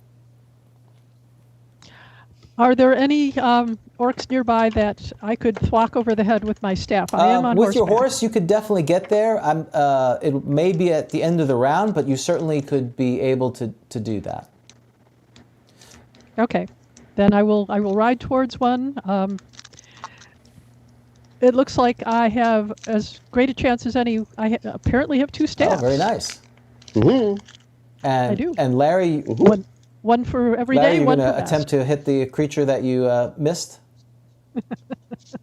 Are there any orcs nearby that I could thwack over the head with my staff? I am on with your horseback. horse, you could definitely get there. It may be at the end of the round, but you certainly could be able to do that. Okay. then I will ride towards one. It looks like I have as great a chance as any. I apparently have 2 staffs. Oh, very nice. Mm-hmm. And I do. And Larry, One for every Larry, day. you're One going for to attempt to hit the creature that you missed. That's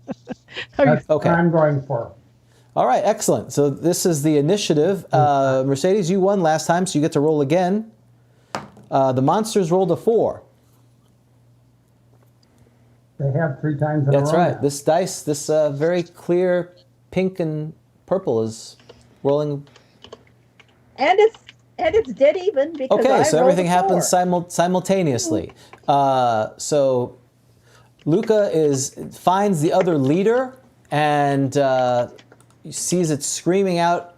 Okay. what I'm going for. All right, excellent. So this is the initiative. Mercedes, you won last time, so you get to roll again. The monsters rolled a 4. They have 3 times in a row. That's right. now. This dice, this very clear pink and purple is rolling. And it's dead even because Okay, I so rolled everything a happens 4. simultaneously. So Luca finds the other leader and sees it screaming out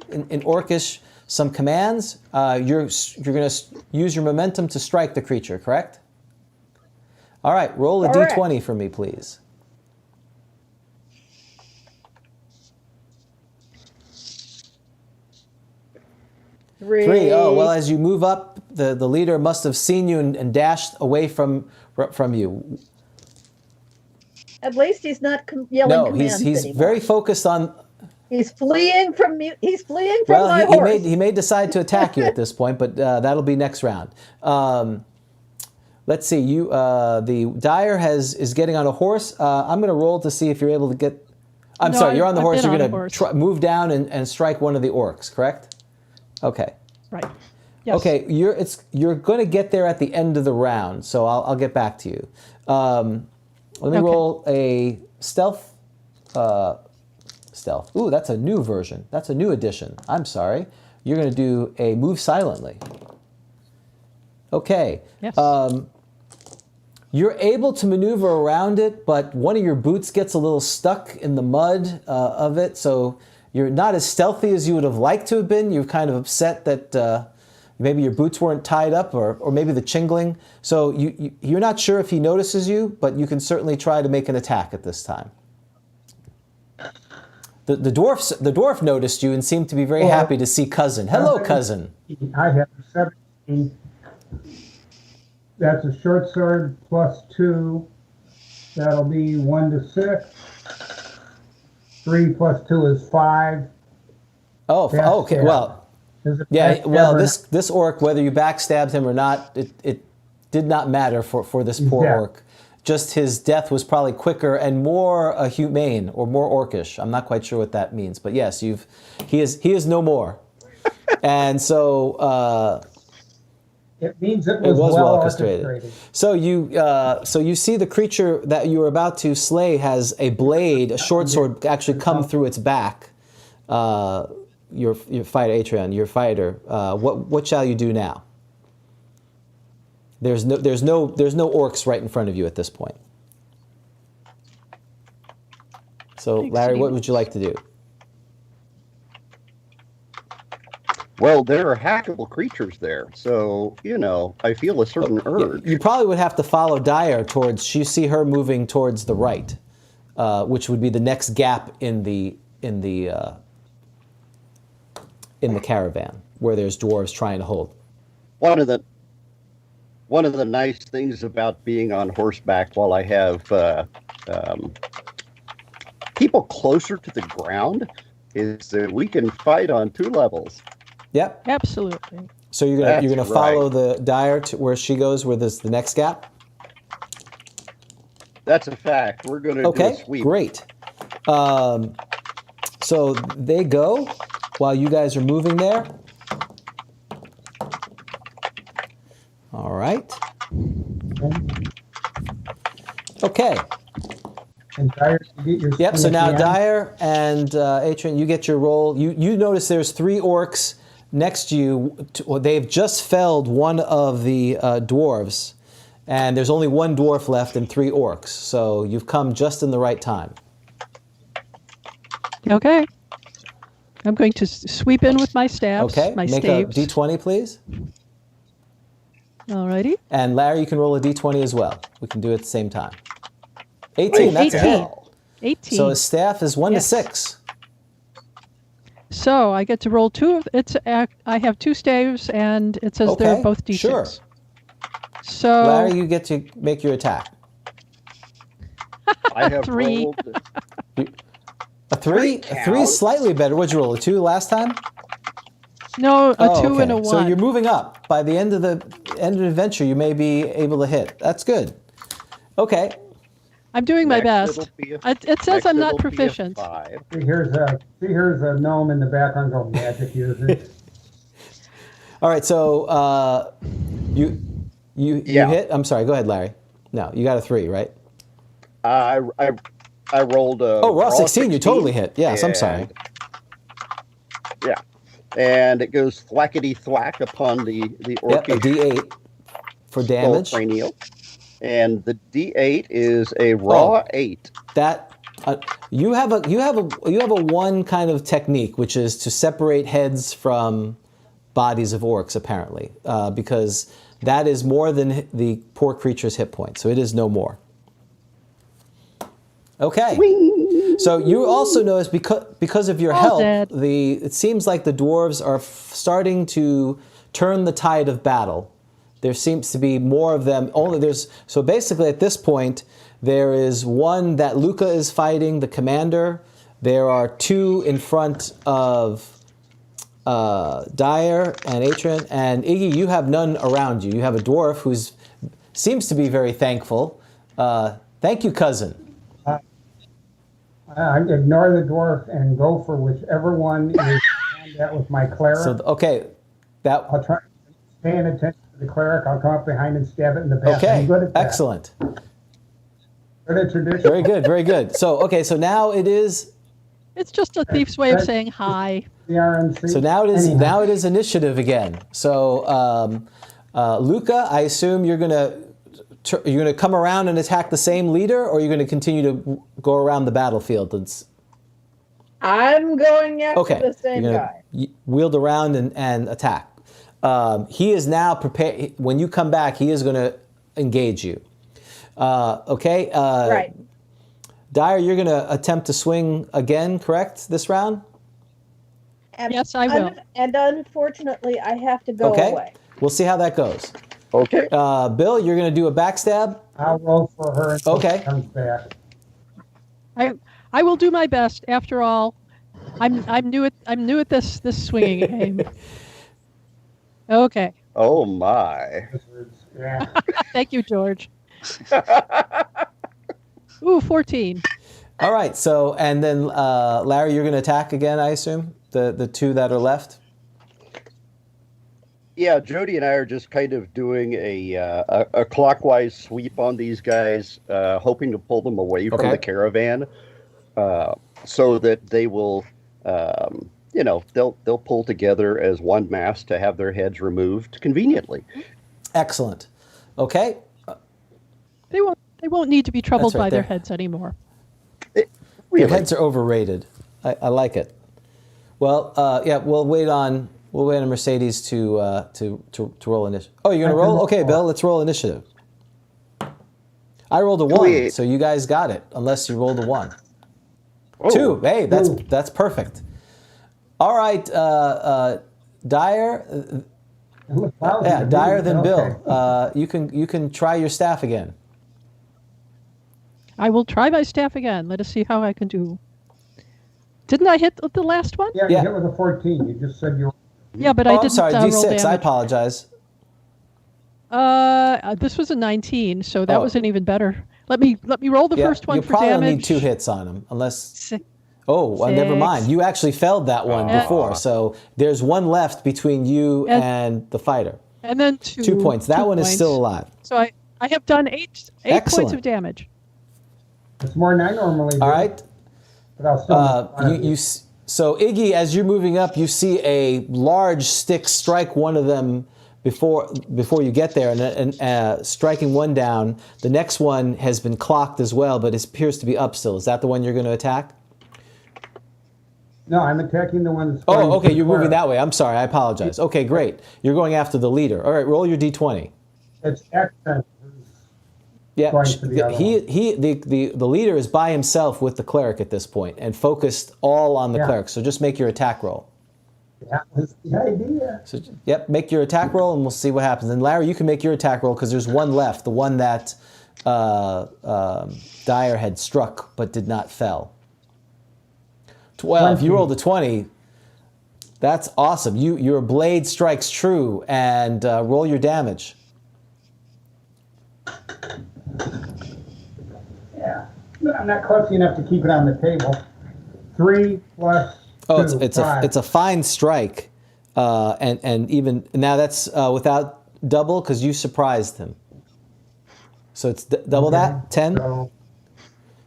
in Orcish some commands. You're going to use your momentum to strike the creature, correct? All right, roll a Correct. d20 for me, please. 3. Oh, well, as you move up, the leader must have seen you and dashed away from you. At least he's not yelling No, commands he's anymore. very focused on. He's fleeing from me. He's fleeing from Well, my he horse. may decide to attack you at this point, but that'll be next round. Let's see. The Dyer is getting on a horse. I'm going to roll to see if you're able to get. I'm No, sorry, you're on the I've horse. been You're on a going to horse. move down and strike one of the orcs, correct? Okay. Right. Yes. Okay, you're going to get there at the end of the round, so I'll get back to you. Let me roll a stealth. Stealth. Ooh, that's a new version. That's a new edition. I'm sorry. You're going to do a move silently. Okay. Yes. You're able to maneuver around it, but one of your boots gets a little stuck in the mud of it, so you're not as stealthy as you would have liked to have been. You're kind of upset that maybe your boots weren't tied up, or maybe the chingling. So you're not sure if he notices you, but you can certainly try to make an attack at this time. The dwarf noticed you and seemed to be very happy to see cousin. Hello, cousin. I have 17. That's a short sword plus 2. That'll be 1 to 6. 3 plus 2 is 5. Oh, That's okay. fair. Well, yeah. That's Well, fair. this orc, whether you backstabbed him or not, it did not matter for this poor Yeah. orc. Just his death was probably quicker and more humane or more orcish. I'm not quite sure what that means, but yes, he is no more. And so It means it it was was well orchestrated. orchestrated. So you see the creature that you were about to slay has a blade, a short sword, actually come through its back. Your fighter, Atreon, your fighter. What shall you do now? There's no orcs right in front of you at this point. So Larry, what would you like to do? Well, there are hackable creatures there, so, I feel a certain urge. You probably would have to follow Dyer towards. You see her moving towards the right, which would be the next gap in the caravan where there's dwarves trying to hold. One of the nice things about being on horseback while I have people closer to the ground is that we can fight on 2 levels. Yep. Absolutely. So you're gonna follow the Dyer to where she goes, where there's the next gap. That's a fact. We're going to do a sweep. Great. So they go while you guys are moving there. All right. Okay. And Dyer, you get your Yep. So swing at now the end. Dyer and Atreon, you get your roll. You notice there's 3 orcs next to you. They've just felled one of the dwarves, and there's only 1 dwarf left and 3 orcs. So you've come just in the right time. Okay. I'm going to sweep in with my staves. Okay. My Make staves. a d20, please. Alrighty. And Larry, you can roll a d20 as well. We can do it at the same time. 18. That's a 18. hit. 18. So his staff is 1 Yes. to 6. So I get to roll 2 of it's. I have 2 staves, and it says Okay, they're both d6. sure. So Larry, you get to make your attack. I have 3. rolled. A 3? A 3 is slightly better. What'd you roll? A 2 last time? no, a 2 okay. and a 1. So you're moving up. By the end of the adventure, you may be able to hit. That's good. Okay. I'm doing my Next best. it'll be a- It says next I'm not it'll be a proficient. 5. Here's a gnome in the background going magic users. All right. So you Yeah. hit. I'm sorry. Go ahead, Larry. No, you got a 3, right? I rolled a Raw 16. You totally hit. Yes. I'm sorry. and- Yeah. And it goes thwackety thwack upon the Yep. A orcish D8 for skull damage. cranial. And the D8 is a raw 8. That you have a 1 kind of technique, which is to separate heads from bodies of orcs, apparently, because that is more than the poor creature's hit points. So it is no more. Okay. So you also notice because of your help, dead. it seems like the dwarves are starting to turn the tide of battle. There seems to be more of them. So basically at this point, there is one that Luca is fighting, the commander. There are 2 in front of Dyer and Atron, and Iggy, you have none around you. You have a dwarf who seems to be very thankful. Thank you, cousin. I ignore the dwarf and go for whichever one is that with my cleric. So okay, I'll try paying attention to the cleric. I'll come up behind and stab it in the back. okay, I'm good at that. excellent. Good at tradition. Very good, very good. So now it is. It's just a thief's way of saying hi. The RNC. So now it is. Anyhow. Now it is initiative again. So Luca, I assume you're gonna come around and attack the same leader, or you're gonna continue to go around the battlefield and. I'm going after the same you're guy. gonna wield around and attack. He is now prepared. When you come back, he is going to engage you. Okay. Right. Dyer, you're going to attempt to swing again, correct, this round? And Yes, I will. And unfortunately, I have to go Okay. away. We'll see how that goes. Okay. Bill, you're going to do a backstab? I'll roll for her until Okay. she comes back. I will do my best. After all, I'm new at this swinging game. Okay. Oh my. Yeah. Thank you, George. Ooh, 14. All right. So, and then Larry, you're going to attack again, I assume? The 2 that are left? Yeah, Jody and I are just kind of doing a clockwise sweep on these guys, hoping to pull them away from the caravan, so that they will, they'll pull together as one mass to have their heads removed conveniently. Excellent. Okay. They won't need to be troubled That's right by their there. heads anymore. Your heads are overrated. I like it. Well, yeah, we'll wait on Mercedes to roll initiative. Oh, you're gonna roll? Okay, Bill, let's roll initiative. I rolled a 1, so you guys got it, unless you rolled a 1. Oh. 2. Hey, that's perfect. All right, Dyer. Yeah, Dyer then Bill. You can try your staff again. I will try my staff again. Let us see how I can do. Didn't I hit the last one? Yeah, you hit with a 14. You just said you were... Yeah, but I I'm didn't sorry, roll D6. damage. I apologize. This was a 19, so that was an even better. Let me roll the first one you for probably damage. need 2 hits on him, unless. Six. Oh, well, never 6. mind. You actually failed that one before, so there's 1 left between you and the fighter. And then 2. 2 points. That 2 one is points. still alive. So I have done 8 points Excellent. of damage. It's more than I normally do. All right. But I'll still So Iggy, as you're moving up, you see a large stick strike one of them before you get there, and striking one down. The next one has been clocked as well, but it appears to be up still. Is that the one you're going to attack? No, I'm attacking the one that's... Oh, okay, you're moving that way. I'm sorry, I apologize. Okay, great. You're going after the leader. All right, roll your D20. It's accent. Yeah, Going for the other the leader is by himself with the cleric at this point and focused all on the cleric. So just make your attack roll. That was the idea. So, yep, make your attack roll and we'll see what happens. And Larry, you can make your attack roll because there's one left, the one that Dyer had struck but did not fell. 12. 20. You rolled a 20. That's awesome. Your blade strikes true, and roll your damage. Yeah, but I'm not clumsy enough to keep it on the table. 3 plus 2, it's a fine strike, and even now that's without double because you surprised him. So it's double that 10. So,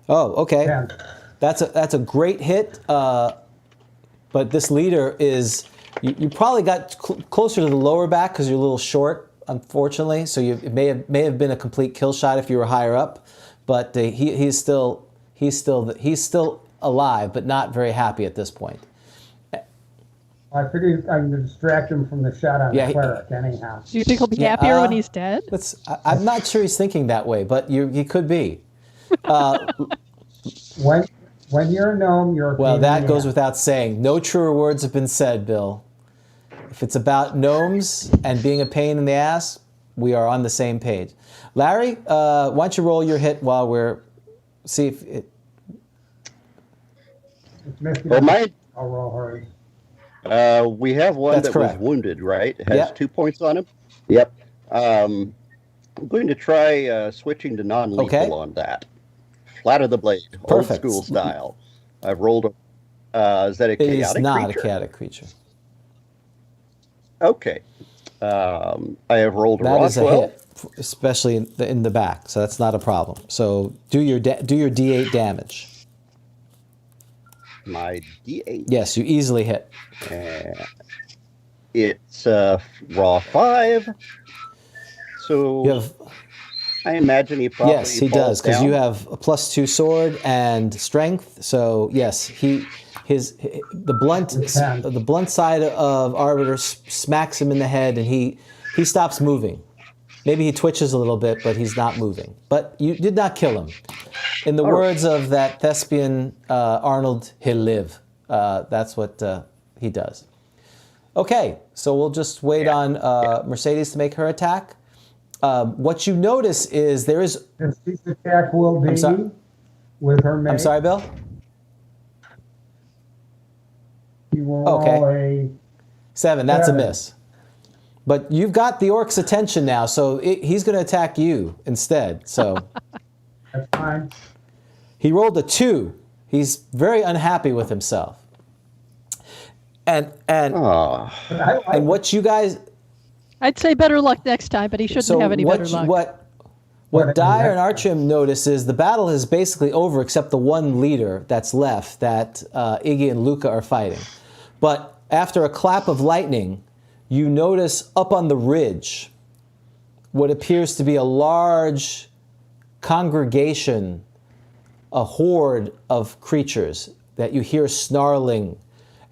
oh, okay. 10. That's a great hit. But this leader is you probably got closer to the lower back because you're a little short, unfortunately. So it may have been a complete kill shot if you were higher up. But he's still alive, but not very happy at this point. I figured I can distract him from the shot on the cleric anyhow. Do you think he'll be happier when he's dead? I'm not sure he's thinking that way, but he could be. When you're a gnome, you're a well, pain that in the goes ass. without saying. No truer words have been said, Bill. If it's about gnomes and being a pain in the ass, we are on the same page. Larry, why don't you roll your hit while we're see if it. Well, I'll roll hers. we have one That's that correct. was wounded, right? It has Yep. 2 points on him. Yep. I'm going to try switching to non-lethal Okay. on that. Flat of the blade, Perfect. old school style. I've rolled is that a It chaotic is not creature? a chaotic creature. Okay. I have rolled a That is a Roswell. hit, especially in the back. So that's not a problem. So do your D8 damage. My D8. Yes, you easily hit. It's raw 5. So You have I imagine he probably yes, he falls does because down. you have a +2 sword and strength. So yes, the blunt side of Arbiter smacks him in the head, and he stops moving. Maybe he twitches a little bit, but he's not moving. But you did not kill him. In the words of that thespian Arnold, he'll live. That's what he does. Okay, so we'll just wait on Mercedes to make her attack. What you notice is there is. This attack will be with her mate. I'm sorry, Bill? He will roll a 7. That's 7. a miss. But you've got the orc's attention now, so he's going to attack you instead. So That's fine. he rolled a 2. He's very unhappy with himself. And what you guys. I'd say better luck next time, but he shouldn't have any better luck. What Dyer and Archim notice is the battle is basically over except the one leader that's left that Iggy and Luca are fighting. But after a clap of lightning, you notice up on the ridge what appears to be a large congregation, a horde of creatures that you hear snarling.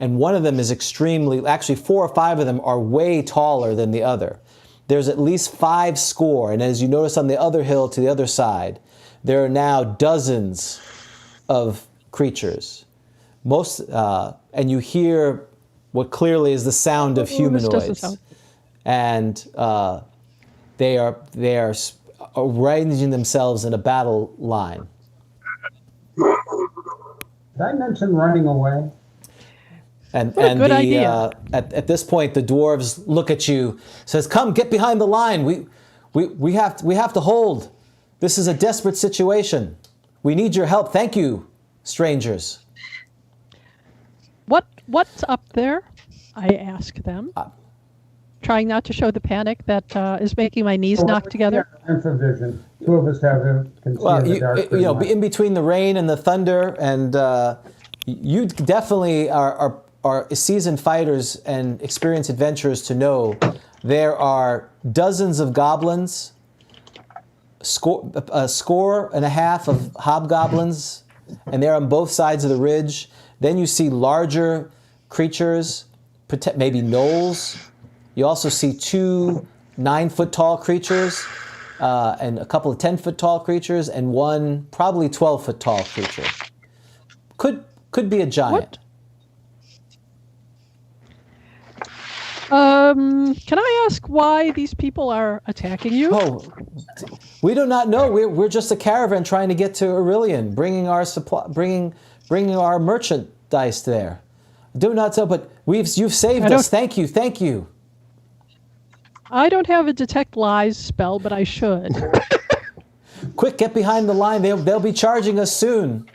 And one of them is actually 4 or 5 of them are way taller than the other. There's at least 5 score, and as you notice on the other hill to the other side, there are now dozens of creatures. And you hear what clearly is the sound of humanoids. And they are arranging themselves in a battle line. Did I mention running away? And good idea. At this point, the dwarves look at you, says, "Come, get behind the line. We have to hold. This is a desperate situation. We need your help. Thank you, strangers." What's up there? I ask them, trying not to show the panic that is making my knees knock together. Vision. 2 of us can see in the dark. In between the rain and the thunder, and you definitely are seasoned fighters and experienced adventurers to know there are dozens of goblins, a score and a half of hobgoblins, and they're on both sides of the ridge. Then you see larger creatures, maybe gnolls. You also see 2 9-foot-tall creatures, and a couple of 10-foot-tall creatures, and one probably 12-foot-tall creature. Could be a giant. Can I ask why these people are attacking you? Oh, we do not know. We're just a caravan trying to get to Irilian, bringing our bringing our merchandise there. Do not know, but you've saved us. Thank you. I don't have a detect lies spell, but I should. Quick, get behind the line. They'll be charging us soon.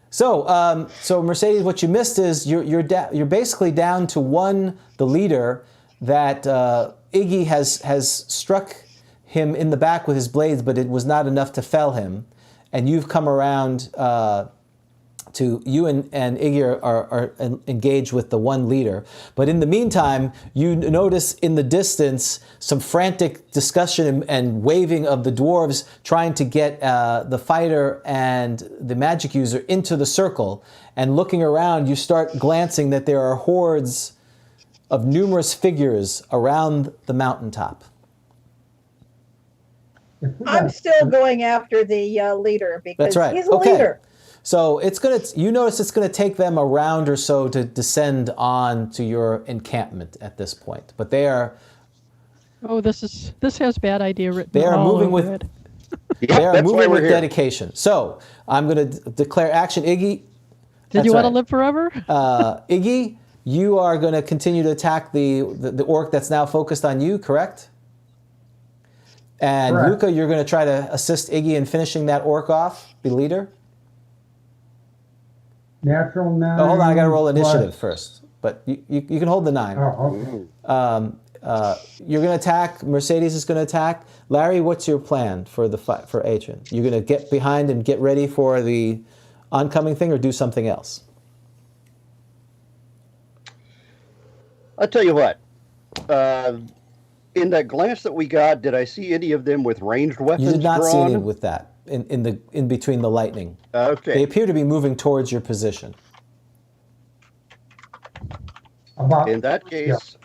So Mercedes, what you missed is you're basically down to the leader that Iggy has struck him in the back with his blades, but it was not enough to fell him, and you've come around to you and Iggy are engaged with the one leader. But in the meantime, you notice in the distance some frantic discussion and waving of the dwarves trying to get the fighter and the magic user into the circle. And looking around, you start glancing that there are hordes of numerous figures around the mountaintop. I'm still going after the leader because That's right. he's a leader. So you notice it's gonna take them a round or so to descend on to your encampment at this point. But they are. Oh, this has bad idea written. They are moving with. It. They are moving with here. dedication. So I'm gonna declare action, Iggy. Did you want to live forever? Iggy, you are gonna continue to attack the orc that's now focused on you, correct? And Correct. Luca, you're gonna try to assist Iggy in finishing that orc off, the leader. Natural 9. Oh, hold on, I gotta roll initiative first. But you can hold the 9. Oh, okay. You're gonna attack. Mercedes is gonna attack. Larry, what's your plan for the fight for Adrian? You're gonna get behind and get ready for the oncoming thing, or do something else? I'll tell you what. In that glance that we got, did I see any of them with ranged weapons? You did not drawn? see any with that in between the lightning. Okay. They appear to be moving towards your position. In that case,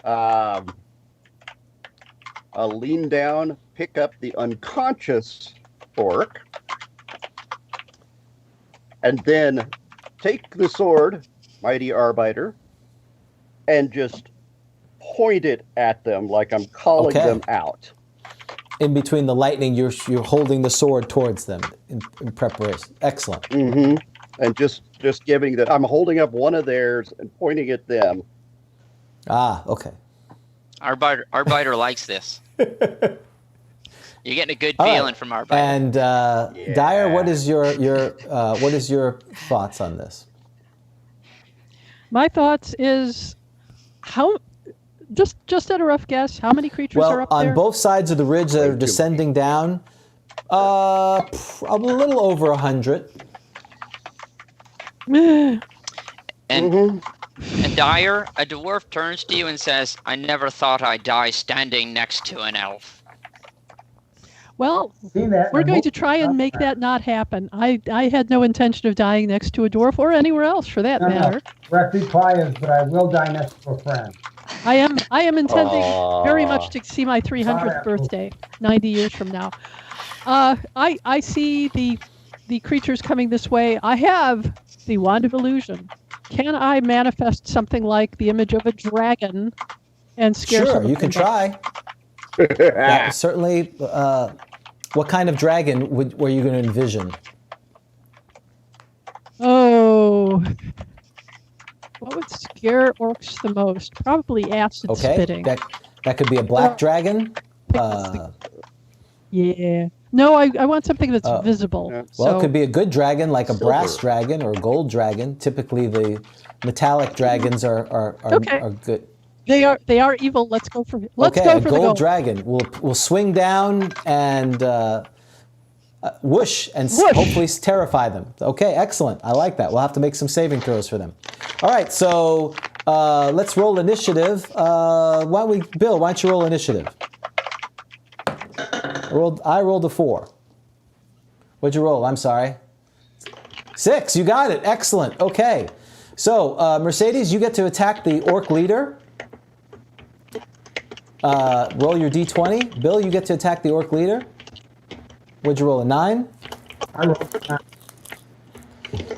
I'll lean down, pick up the unconscious orc, and then take the sword, Mighty Arbiter, and just point it at them like I'm calling them out. In between the lightning, you're holding the sword towards them in preparation. Excellent. Mm-hmm. And just giving that, I'm holding up one of theirs and pointing at them. Ah, okay. Arbiter likes this. You're getting a good feeling from Arbiter. And Dyer, what is your thoughts on this? My thoughts is just at a rough guess, how many creatures are up on there? both sides of the ridge that are descending down, a little over 100. And Dyer, a dwarf turns to you and says, "I never thought I'd die standing next to an elf." Well, we're going to try and make that not happen. I had no intention of dying next to a dwarf or anywhere else for that matter. Direct reply is, but I will die next to a friend. I am intending very much to see my 300th birthday, 90 years from now. I see the creatures coming this way. I have the Wand of Illusion. Can I manifest something like the image of a dragon and scare Sure, someone? you can try. Certainly. What kind of dragon were you going to envision? Oh, what would scare orcs the most? Probably acid spitting. That could be a black dragon. Yeah. No, I want something that's visible. Yeah. Well, it could be a good dragon, like a brass dragon or a gold dragon. Typically, the metallic dragons are good. They are evil. Let's go for a gold dragon. We'll swing down and whoosh and hopefully terrify them. Okay, excellent. I like that. We'll have to make some saving throws for them. All right, so let's roll initiative. Bill, why don't you roll initiative? I rolled a 4. What'd you roll? I'm sorry. 6. You got it. Excellent. Okay. So Mercedes, you get to attack the orc leader. Roll your d20. Bill, you get to attack the orc leader. What'd you roll, a 9? I rolled a 9.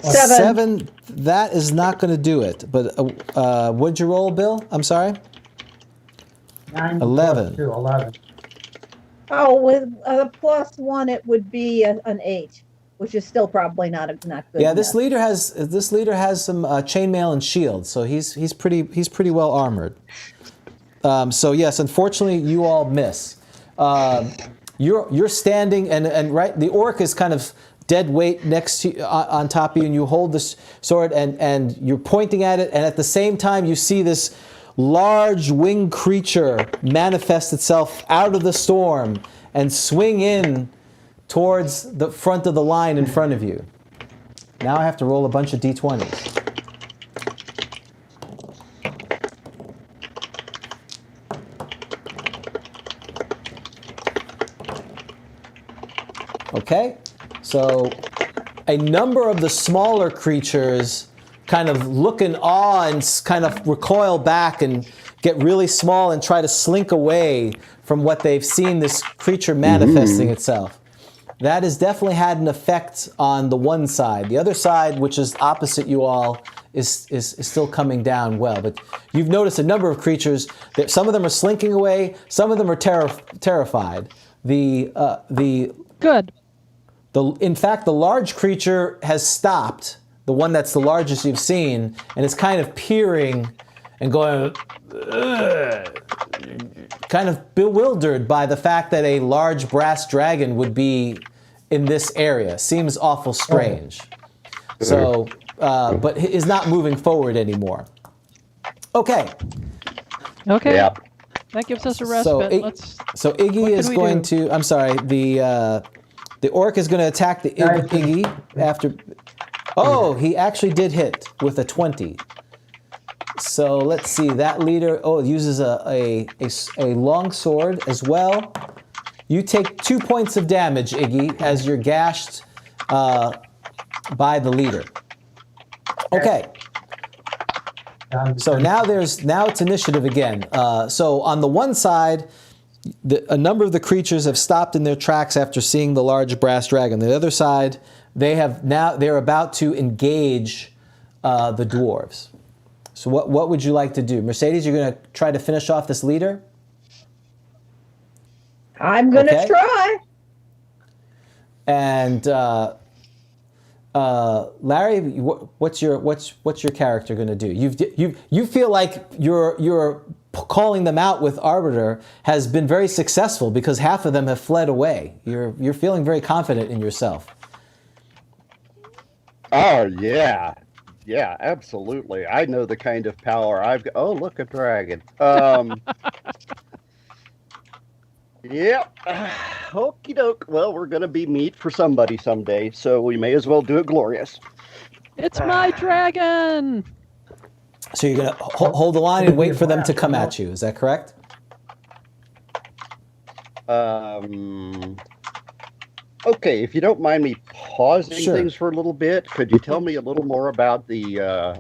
7. That is not going to do it. But what'd you roll, Bill? I'm sorry. 9 11. plus 2, 11. Oh, with a +1, it would be an 8, which is still probably not good. Yeah, this enough. leader has some chainmail and shield, so he's pretty well armored. So yes, unfortunately, you all miss. You're standing and right, the orc is kind of dead weight next to on top of you, and you hold this sword and you're pointing at it, and at the same time you see this large winged creature manifest itself out of the storm and swing in towards the front of the line in front of you. Now I have to roll a bunch of d20s. Okay, so a number of the smaller creatures kind of look in awe and kind of recoil back and get really small and try to slink away from what they've seen this creature manifesting itself. That has definitely had an effect on the one side. The other side, which is opposite you all, is still coming down well. But you've noticed a number of creatures that some of them are slinking away, some of them are terrified. Good. In fact, the large creature has stopped, the one that's the largest you've seen, and is kind of peering and going, ugh, kind of bewildered by the fact that a large brass dragon would be in this area. Seems awful strange. So, but is not moving forward anymore. Okay. Okay. Yeah. That gives us a respite. So Iggy is going to. I'm sorry. The orc is going to attack the Iggy after. Oh, he actually did hit with a 20. So let's see. That leader. Oh, uses a long sword as well. You take 2 points of damage, Iggy, as you're gashed by the leader. Okay. So now it's initiative again. So on the one side, a number of the creatures have stopped in their tracks after seeing the large brass dragon. The other side, they're about to engage the dwarves. So what would you like to do? Mercedes, you're going to try to finish off this leader? I'm going to try. And Larry, what's your character going to do? You feel like your calling them out with Arbiter has been very successful because half of them have fled away. You're feeling very confident in yourself. Oh yeah, absolutely. I know the kind of power I've got. Oh, look, a dragon. Yep. Okie doke. Well, we're going to be meat for somebody someday, so we may as well do it glorious. It's my dragon! So you're going to hold the line and wait for them to come at you. Is that correct? Okay, if you don't mind me pausing Sure. things for a little bit, could you tell me a little more about the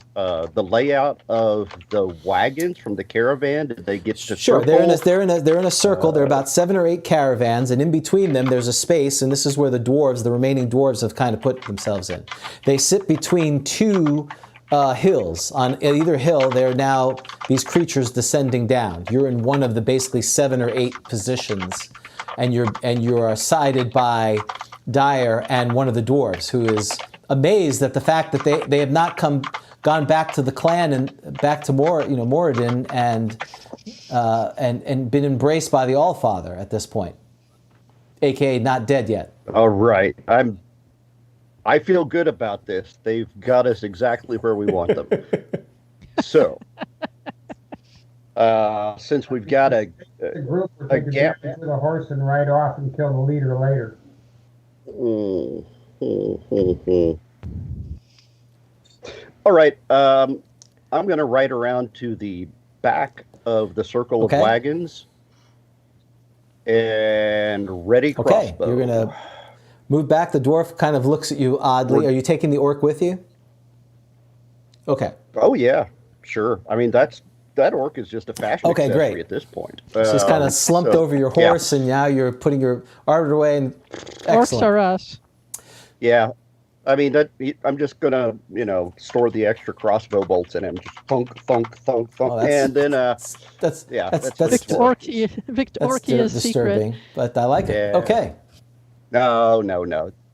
layout of the wagons from the caravan? Did they get to Sure, circle? they're in a circle. There are about 7 or 8 caravans, and in between them there's a space, and this is where the remaining dwarves have kind of put themselves in. They sit between 2 hills. On either hill, there are now these creatures descending down. You're in one of the basically 7 or 8 positions, and you are sided by Dyer and one of the dwarves, who is amazed at the fact that they have not gone back to the clan and back to Moradin and been embraced by the Allfather at this point, aka not dead yet. All right, I feel good about this. They've got us exactly where we want them. So, since we've got The group will take gap. advantage of the horse and ride off and kill the leader later. All right, I'm going to ride around to the back of the circle of wagons and ready crossbow. You're going to move back. The dwarf kind of looks at you oddly. Are you taking the orc with you? Okay. Oh, yeah, sure. I mean, that orc is just a fashion accessory great. at this point. So he's kind of slumped over your horse, and now you're putting your arbiter away. And excellent. Orcs are us. Yeah. I mean, I'm just gonna, store the extra crossbow bolts in him. Just thunk, thunk, thunk, thunk, and then that's what it's for. Victoria's disturbing, secret. but I like it. Yeah. Okay.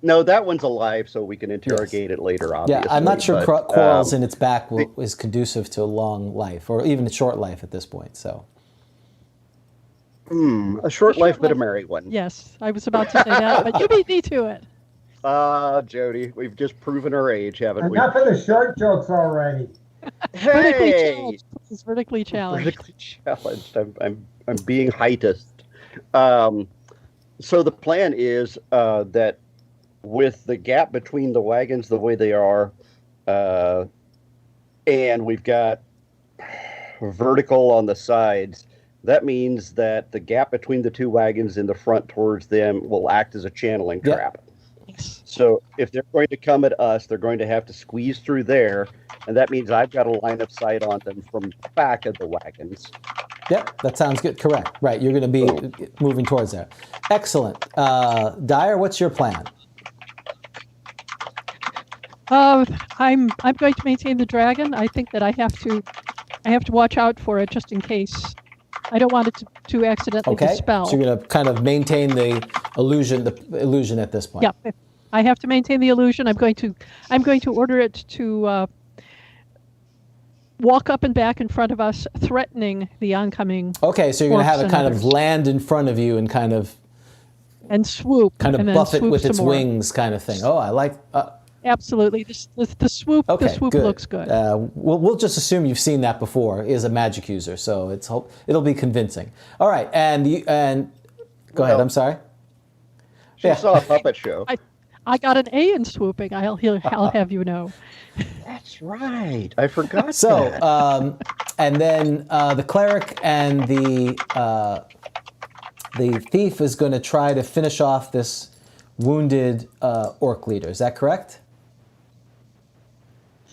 No, that one's alive, so we can interrogate it later, obviously. Yeah, I'm not sure but, quarrels in its back is conducive to a long life, or even a short life at this point, so. A short life, but a merry one. Yes, I was about to say that, but you beat me to it. Jody, we've just proven our age, haven't we? Enough of the short jokes already. Hey! Vertically challenged. Vertically challenged. I'm being heightest. So the plan is that with the gap between the wagons the way they are, and we've got vertical on the sides, that means that the gap between the two wagons in the front towards them will act as a channeling trap. So if they're going to come at us, they're going to have to squeeze through there, and that means I've got a line of sight on them from the back of the wagons. Yep, that sounds good. Correct. Right, you're going to be moving towards there. Excellent. Dyer, what's your plan? I'm going to maintain the dragon. I think that I have to watch out for it just in case. I don't want it to accidentally dispel. So you're going to kind of maintain the illusion at this point. Yeah, I have to maintain the illusion. I'm going to order it to walk up and back in front of us, threatening the oncoming. Okay, so you're going to have it kind of land in front of you and kind of swoop, kind of buff it with its wings, kind of thing. Oh, I like. Absolutely, the swoop. Okay, the swoop good. looks good. We'll just assume you've seen that before. Is a magic user, so it'll be convincing. All right, and go ahead. I'm sorry. She saw a puppet show. I got an A in swooping. I'll have you know. That's right. I forgot. So, and then the cleric and the thief is going to try to finish off this wounded orc leader. Is that correct?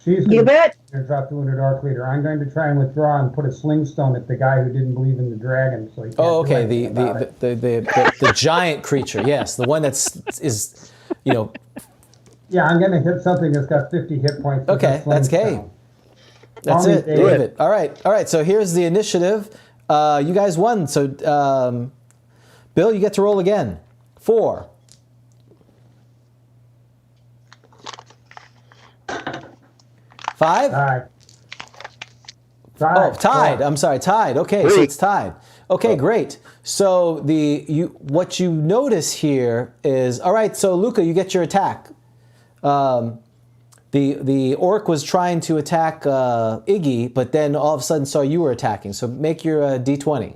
You bet. Drop the wounded orc leader. I'm going to try and withdraw and put a sling stone at the guy who didn't believe in the dragon. So he can't do anything about it. The giant creature. Yes, the one is. Yeah, I'm going to hit something that's got 50 hit points. Okay, that's K. That's it. David. All right. So here's the initiative. You guys won. So, Bill, you get to roll again. 4. 5? Tied. Oh, tied. I'm sorry, tied. Okay, so it's tied. Okay, great. So what you notice here is, all right, so Luca, you get your attack. The orc was trying to attack Iggy, but then all of a sudden saw you were attacking. So make your D20.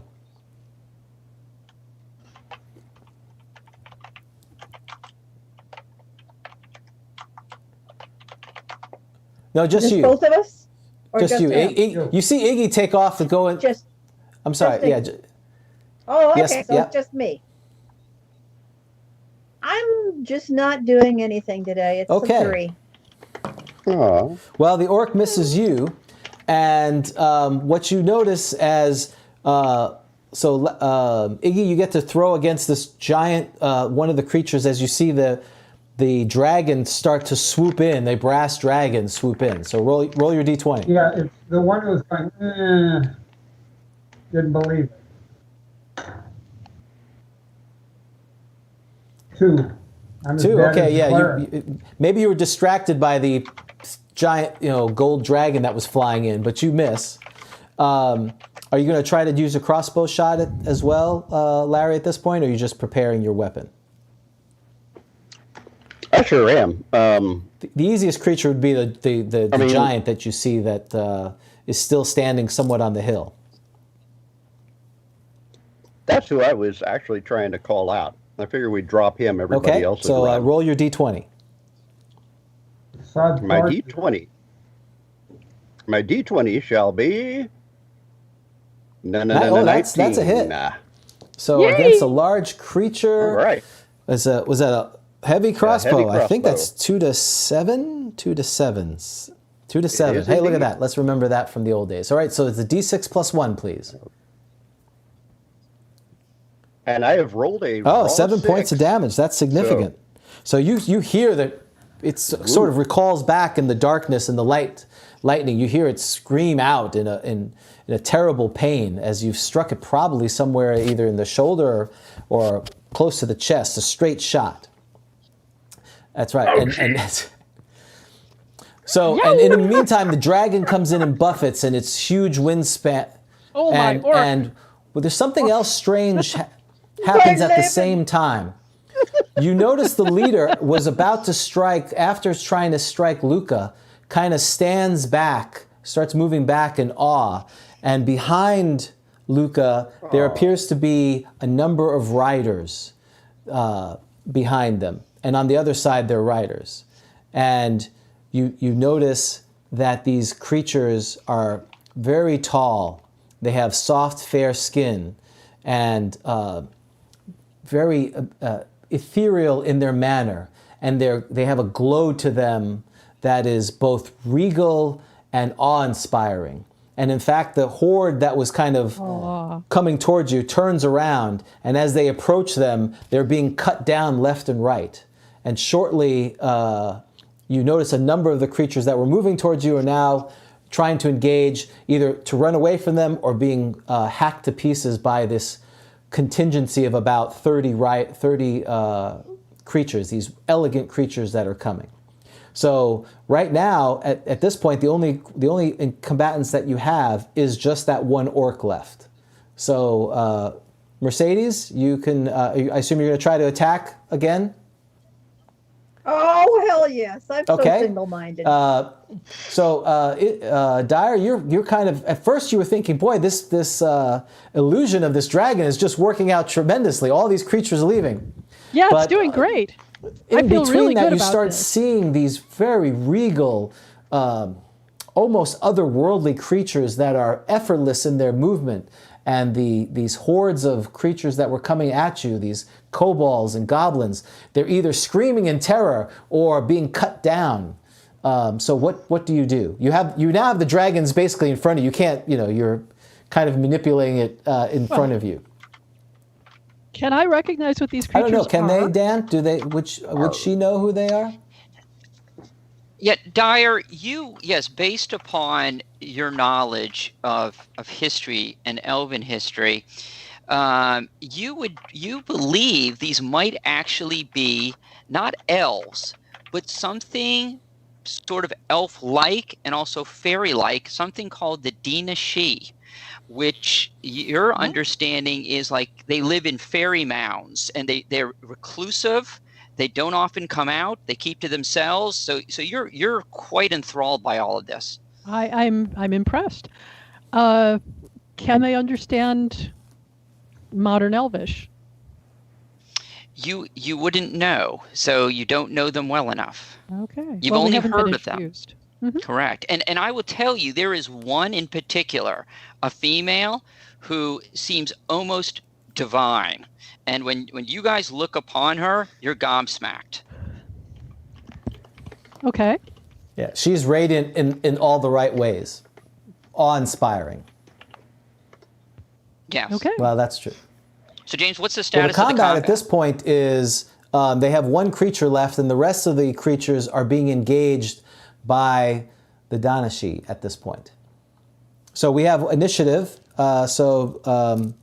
No, just you. Both of us? Or just you. You see Iggy take off and go and... I'm sorry, yeah. Oh, okay, yes, so yeah. it's just me. I'm just not doing anything today. It's a 3. Oh. Well, the orc misses you, and what you notice as... Iggy, you get to throw against this giant, one of the creatures as you see the dragons start to swoop in. The brass dragons swoop in. So roll your D20. Yeah, it's the one who was going, didn't believe it. 2. 2, okay, yeah. Maybe you were distracted by the giant, gold dragon that was flying in, but you miss. Are you going to try to use a crossbow shot as well, Larry, at this point, or are you just preparing your weapon? I sure am. The easiest creature would be the giant that you see that is still standing somewhat on the hill. That's who I was actually trying to call out. I figured we'd drop him. Everybody else is around. So roll your D20. My D20 shall be... That's a hit. So Yay! against a large creature... All right. Was that a heavy crossbow? Heavy crossbow. I think that's 2 to 7. 2 to 7. 2 to 7. Hey, look at that. Let's remember that from the old days. All right, so it's a D6 plus 1, please. And I have rolled a 7 points of damage. That's significant. So you hear the sort of recalls back in the darkness and the lightning. You hear it scream out in a terrible pain as you've struck it probably somewhere either in the shoulder or close to the chest, a straight shot. That's right. Oh, and in the meantime, the dragon comes in and buffets, and its huge wingspan. Oh my! And well, there's something else strange happens at the same time. You notice the leader was about to strike, after trying to strike Luca, kind of stands back, starts moving back in awe, and behind Luca, there appears to be a number of riders behind them, and on the other side, there are riders, and you notice that these creatures are very tall. They have soft, fair skin, and very ethereal in their manner, and they have a glow to them that is both regal and awe-inspiring. And in fact, the horde that was kind of coming towards you turns around, and as they approach them, they're being cut down left and right. And shortly, you notice a number of the creatures that were moving towards you are now trying to engage, either to run away from them or being hacked to pieces by this contingency of about 30 creatures, these elegant creatures that are coming. So right now, at this point, the only combatants that you have is just that one orc left. So Mercedes, you can. I assume you're going to try to attack again. Oh hell yes! I'm so single-minded. Dyer, you're kind of, at first you were thinking, boy, this illusion of this dragon is just working out tremendously. All these creatures are leaving. Yeah, it's doing great. In between that, you start seeing these very regal, almost otherworldly creatures that are effortless in their movement. And these hordes of creatures that were coming at you, these kobolds and goblins, they're either screaming in terror or being cut down. So what do? You now have the dragons basically in front of you. You can't, you're kind of manipulating it in front of you. Can I recognize what these creatures are? I don't know. Can they, Dan? Do they? Would she know who they are? Yeah, Dyer, based upon your knowledge of history and elven history, you believe these might actually be not elves, but something sort of elf-like and also fairy-like, something called the Dinashi, which your understanding is like they live in fairy mounds and they're reclusive. They don't often come out. They keep to themselves. So you're quite enthralled by all of this. I'm impressed. Can they understand modern Elvish? You wouldn't know, so you don't know them well enough. Okay. You've only heard of them. Mm-hmm. Correct. And I will tell you, there is one in particular, a female, who seems almost divine. And when you guys look upon her, you're gobsmacked. Okay. Yeah, she's radiant in all the right ways. Awe-inspiring. Yes. Okay. Well, that's true. So, James, what's the status of the combat? at At this point is they have one creature left, and the rest of the creatures are being engaged by the Danashi at this point. So we have initiative. Bill,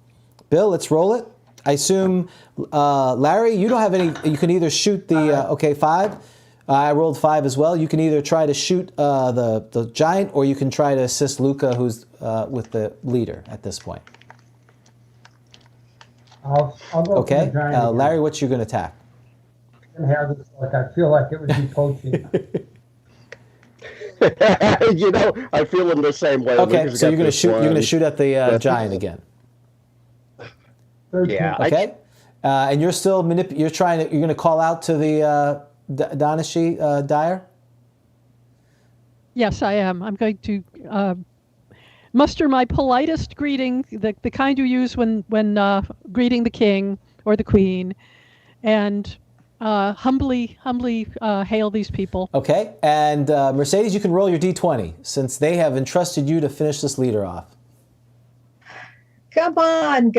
let's roll it. I assume, Larry, you don't have any. You can either shoot the 5. I rolled 5 as well. You can either try to shoot the giant, or you can try to assist Luca, who's with the leader at this point. I'll go for the giant. Larry, what you going to attack? I can have this. I feel like it would be poaching. I feel in the same way. Okay, so you're going to shoot. You're going to shoot at the giant again. 13. Yeah. Okay, and you're still You're going to call out to the Danashi, Dyer. Yes, I am. I'm going to muster my politest greeting, the kind you use when greeting the king or the queen, and humbly hail these people. Okay, and Mercedes, you can roll your d20 since they have entrusted you to finish this leader off. Come on,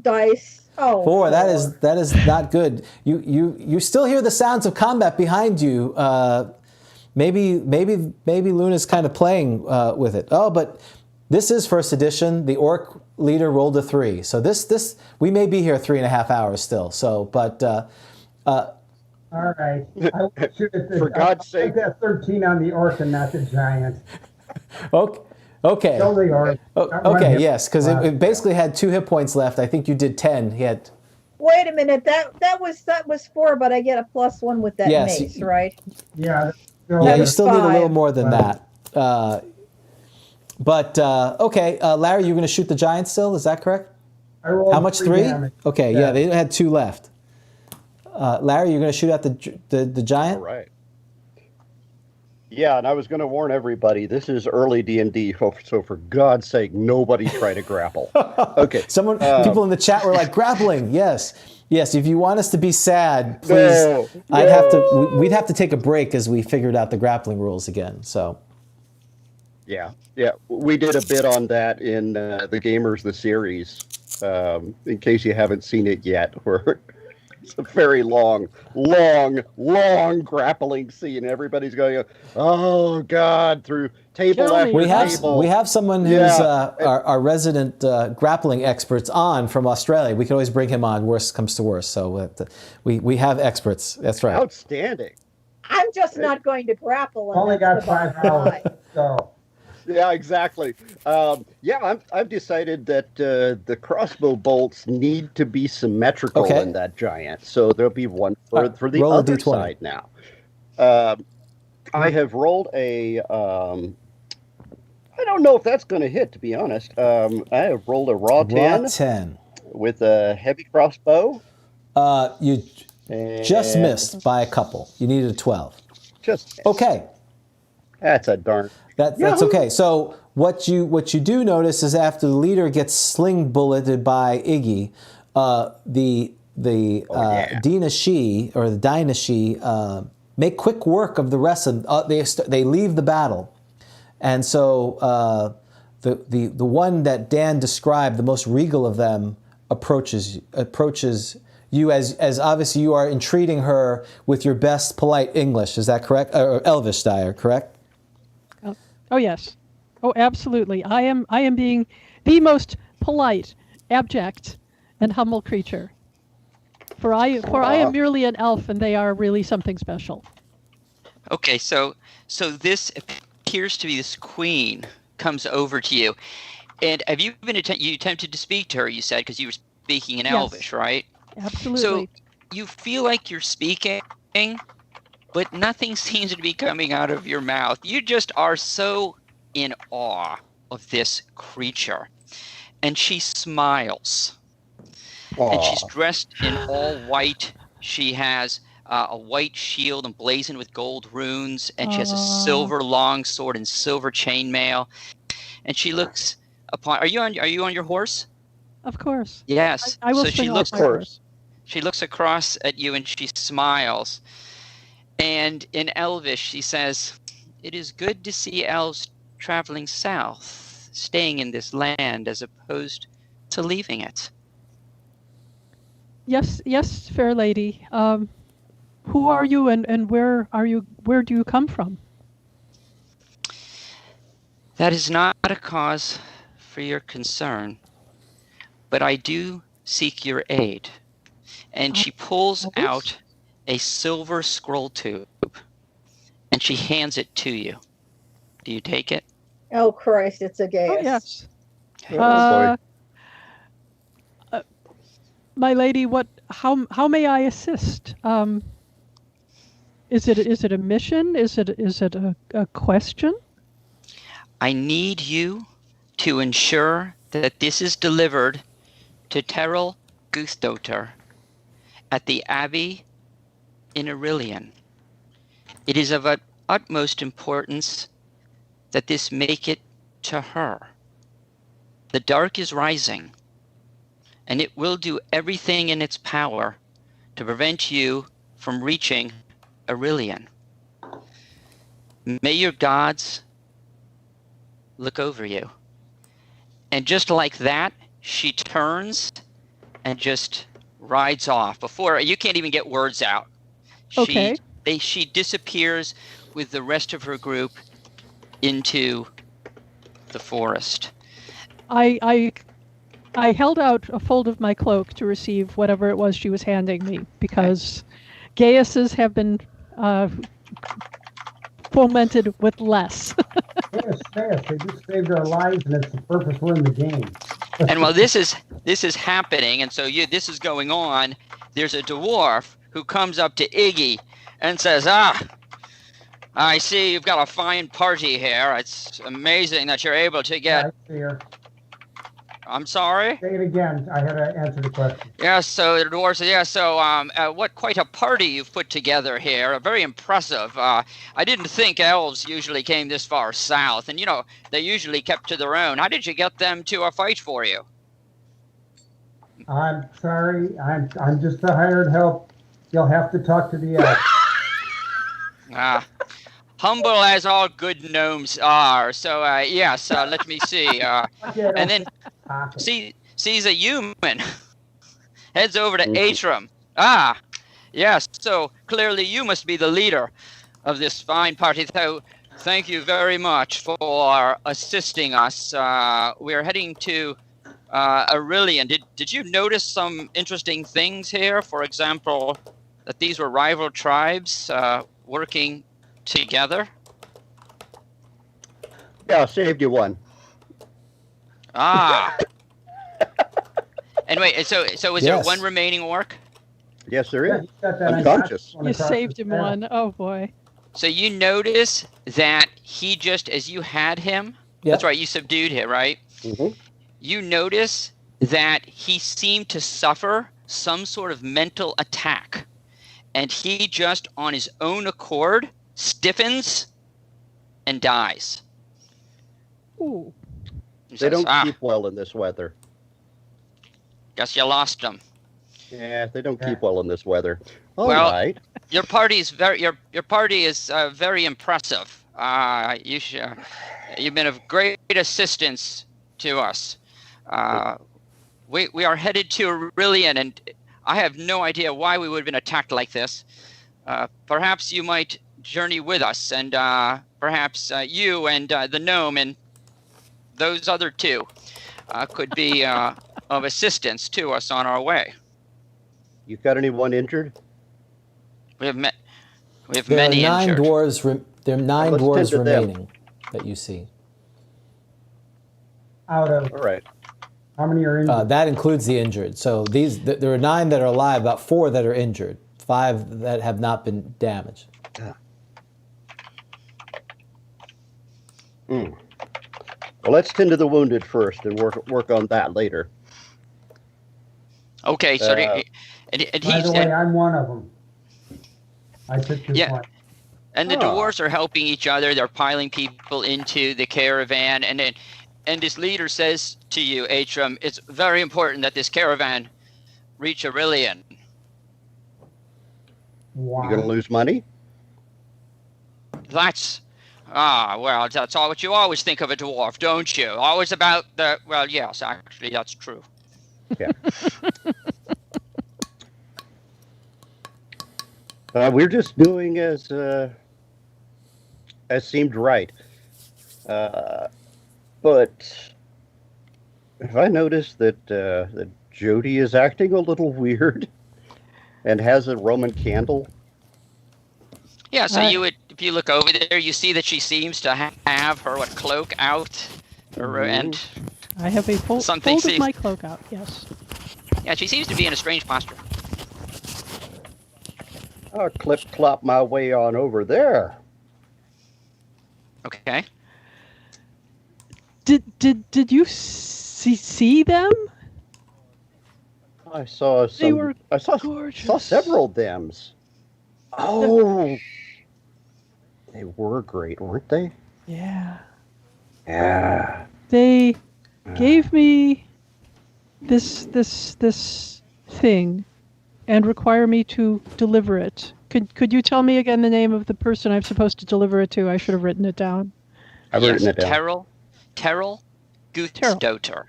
dice. Oh, 4. That is not good. You still hear the sounds of combat behind you. Maybe Luna's kind of playing with it. Oh, but this is first edition. The orc leader rolled a 3. So this we may be here 3.5 hours still. So, but All right. I will shoot at the, For God's I sake. got 13 on the orc and not the giant. okay. Kill the orc. Okay, yes, because it basically had 2 hit points left. I think you did 10. He had. Wait a minute. That was 4, but I get a +1 with that Yes. mace, right? Yeah. Yeah, you still need a little 5. more than that. But okay, Larry, you're going to shoot the giant still. Is that correct? I rolled How much? 3? damage. Okay, yeah, they had 2 left. Larry, you're going to shoot at the giant. All right. Yeah, and I was going to warn everybody, this is early D&D, so for God's sake, nobody try to grapple. Okay. People in the chat were like, grappling, yes. Yes, if you want us to be sad, please. No, We'd have to take a break as we figured out the grappling rules again, so. Yeah, we did a bit on that in the Gamers, the series, in case you haven't seen it yet, where it's a very long grappling scene. Everybody's going, oh God, through table after table. We have someone who's our resident grappling experts on from Australia. We can always bring him on, worst comes to worst. So we have experts. That's right. Outstanding. I'm just not going to grapple. and Only that's got the 5 bottom hours. line. So. Yeah, exactly. I've decided that the crossbow bolts need to be symmetrical in that giant. So there'll be one for the other side now. I have rolled a. I don't know if that's going to hit, to be honest. I have rolled a raw 10 with a heavy crossbow. You just missed by a couple. You needed a 12. Okay. That's a darn. That's okay. So what you do notice is after the leader gets sling bulleted by Iggy, the Dinashi or the Dynashi make quick work of the rest of they leave the battle, and so the one that Dan described, the most regal of them, approaches you as obviously you are entreating her with your best polite English. Is that correct? Or Elvish Dyer, correct? Oh yes. Oh, absolutely. I am being the most polite, abject, and humble creature. For I am merely an elf, and they are really something special. Okay, so this appears to be this queen comes over to you, and have you been you attempted to speak to her? You said because you were speaking in Elvish, right? Absolutely. So you feel like you're speaking, but nothing seems to be coming out of your mouth. You just are so in awe of this creature. And she smiles. Aww. And she's dressed in all white. She has a white shield emblazoned with gold runes. And she has a silver long sword and silver chainmail. And she looks upon... Are you on your horse? Of course. Yes. I will so swing off my horse. She looks across at you and she smiles. And in Elvish, she says, "It is good to see elves traveling south, staying in this land as opposed to leaving it." Yes, fair lady. Who are you and where are you? Where do you come from? That is not a cause for your concern, but I do seek your aid. And she pulls out a silver scroll tube, and she hands it to you. Do you take it? Oh Christ, it's a gas. Oh yes. Oh, my lady, how may I assist? Is it a mission? Is it a question? I need you to ensure that this is delivered to Terrell Guthdotter at the Abbey in Irilian. It is of utmost importance that this make it to her. The dark is rising, and it will do everything in its power to prevent you from reaching Irilian. May your gods look over you. And just like that, she turns and just rides off. Before you can't even get words out. Okay. She disappears with the rest of her group into the forest. I held out a fold of my cloak to receive whatever it was she was handing me, because Gaiuses have been fomented with less. Yes, they just saved our lives, and it's the purpose we're in the game. And while this is happening, and so this is going on, there's a dwarf who comes up to Iggy and says, I see you've got a fine party here. It's amazing that you're able to get... Yeah, I see her. I'm sorry? Say it again. I had to answer the question. Yes, so the dwarf says, what quite a party you've put together here. Very impressive. I didn't think elves usually came this far south, and they usually kept to their own. How did you get them to fight for you? I'm sorry. I'm just a hired help. You'll have to talk to the elf. Humble as all good gnomes are. So, yes, let me see. And then sees a human. Heads over to Atrum. Yes, so clearly you must be the leader of this fine party. So thank you very much for assisting us. We're heading to Irilian. Did you notice some interesting things here? For example, that these were rival tribes working together? Yeah, saved you one. And wait, so is there one remaining orc? Yes, there is. Yeah, unconscious. You saved him one. Oh, boy. So you notice that he just, as you had him, that's right, you subdued him, right? Mm-hmm. You notice that he seemed to suffer some sort of mental attack. And he just, on his own accord, stiffens and dies. Ooh. They don't keep well in this weather. Guess you lost them. Yeah, they don't keep well in this weather. All well, right. Your party is very impressive. You've been of great assistance to us. We are headed to Irilian, and I have no idea why we would have been attacked like this. Perhaps you might journey with us, and perhaps you and the gnome and those other two could be of assistance to us on our way. You got anyone injured? We have There many are nine injured. dwarves. There are nine Let's dwarves tend to them. remaining that you see. Out of All right. how many are injured? That includes the injured. So there are 9 that are alive, about 4 that are injured, 5 that have not been damaged. Well, let's tend to the wounded first and work on that later. Okay, so By the way, I'm one of them. I took this one. And the dwarves are helping each other. They're piling people into the caravan, and this leader says to you, Atrum, it's very important that this caravan reach Irilian. Wow. You gonna lose money? That's that's all what you always think of a dwarf, don't you? Always about the yes, actually that's true. Yeah. We're just doing as seemed right. But have I noticed that Jody is acting a little weird and has a Roman candle? Yeah, so you would, if you look over there, you see that she seems to have her cloak out, and I have a fold Something of my cloak out. Yes. yeah, she seems to be in a strange posture. I'll clip-clop my way on over there. Okay. Did you see them? I saw some. They were I saw gorgeous. several thems. Oh, they were great, weren't they? Yeah. Yeah. They gave me this thing and require me to deliver it. Could you tell me again the name of the person I'm supposed to deliver it to? I should have written it down. I've written it down. Terrell Gutsdotter.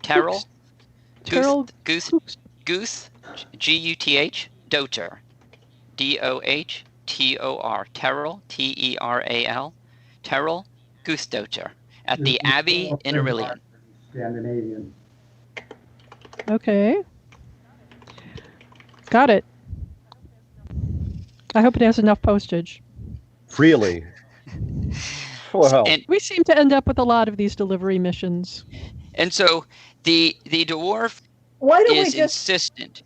Terrell Terrell Guth, Guth, Doter, Dohtor, Terrell, Teral, Terrell Guthdoter, at the Abbey in Irilian. Scandinavian. Okay. Got it. I hope it has enough postage. Really? Well, And We seem to end up with a lot of these delivery missions. so the dwarf Why don't is we just insistent.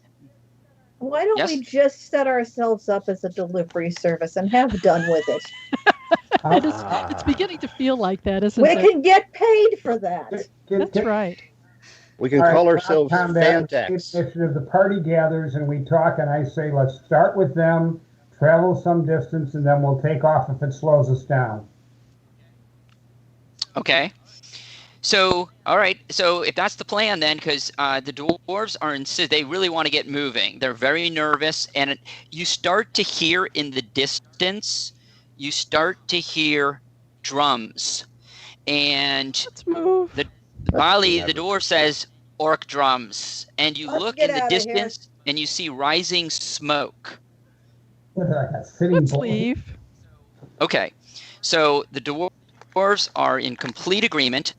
Why don't Yes? we just set ourselves up as a delivery service and have done with it? It's beginning to feel like that, isn't We it? can get paid for that. That's right. we can All right, call ourselves combat Fantex. initiative. The party gathers and we talk, and I say, let's start with them, travel some distance, and then we'll take off if it slows us down. Okay. So, all right. So if that's the plan, then, because the dwarves they really want to get moving. They're very nervous, and you start to hear in the distance, you start to hear drums, and Let's move. Bali, the dwarf, says orc drums, and you Let's look get in the outta here. distance, and you see rising smoke. Like a sitting Let's bull. leave. Okay, so the dwarves are in complete agreement.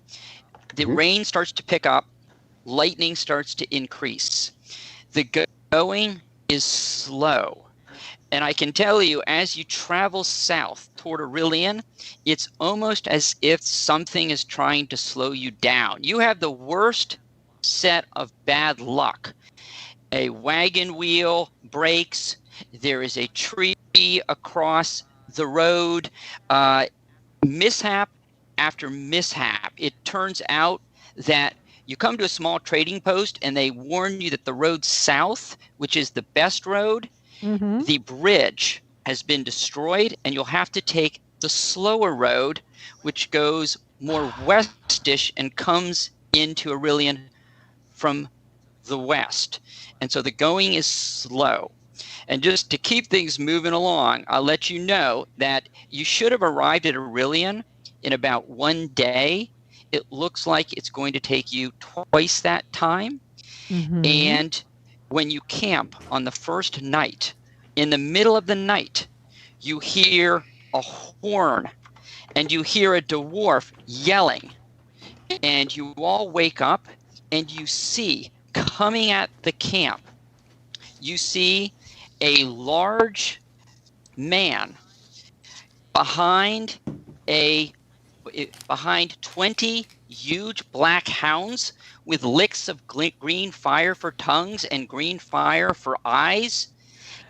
The rain starts to pick up. Lightning starts to increase. The going is slow. And I can tell you, as you travel south toward Irilian, it's almost as if something is trying to slow you down. You have the worst set of bad luck. A wagon wheel breaks. There is a tree across the road. Mishap after mishap. It turns out that you come to a small trading post and they warn you that the road south, which is the best road, Mm-hmm. the bridge has been destroyed, and you'll have to take the slower road, which goes more westish and comes into Irilian from the west. And so the going is slow. And just to keep things moving along, I'll let you know that you should have arrived at Irilian in about 1 day. It looks like it's going to take you twice that time. Mm-hmm. And when you camp on the first night, in the middle of the night, you hear a horn and you hear a dwarf yelling. And you all wake up and you see coming at the camp, you see a large man behind 20 huge black hounds with licks of green fire for tongues and green fire for eyes,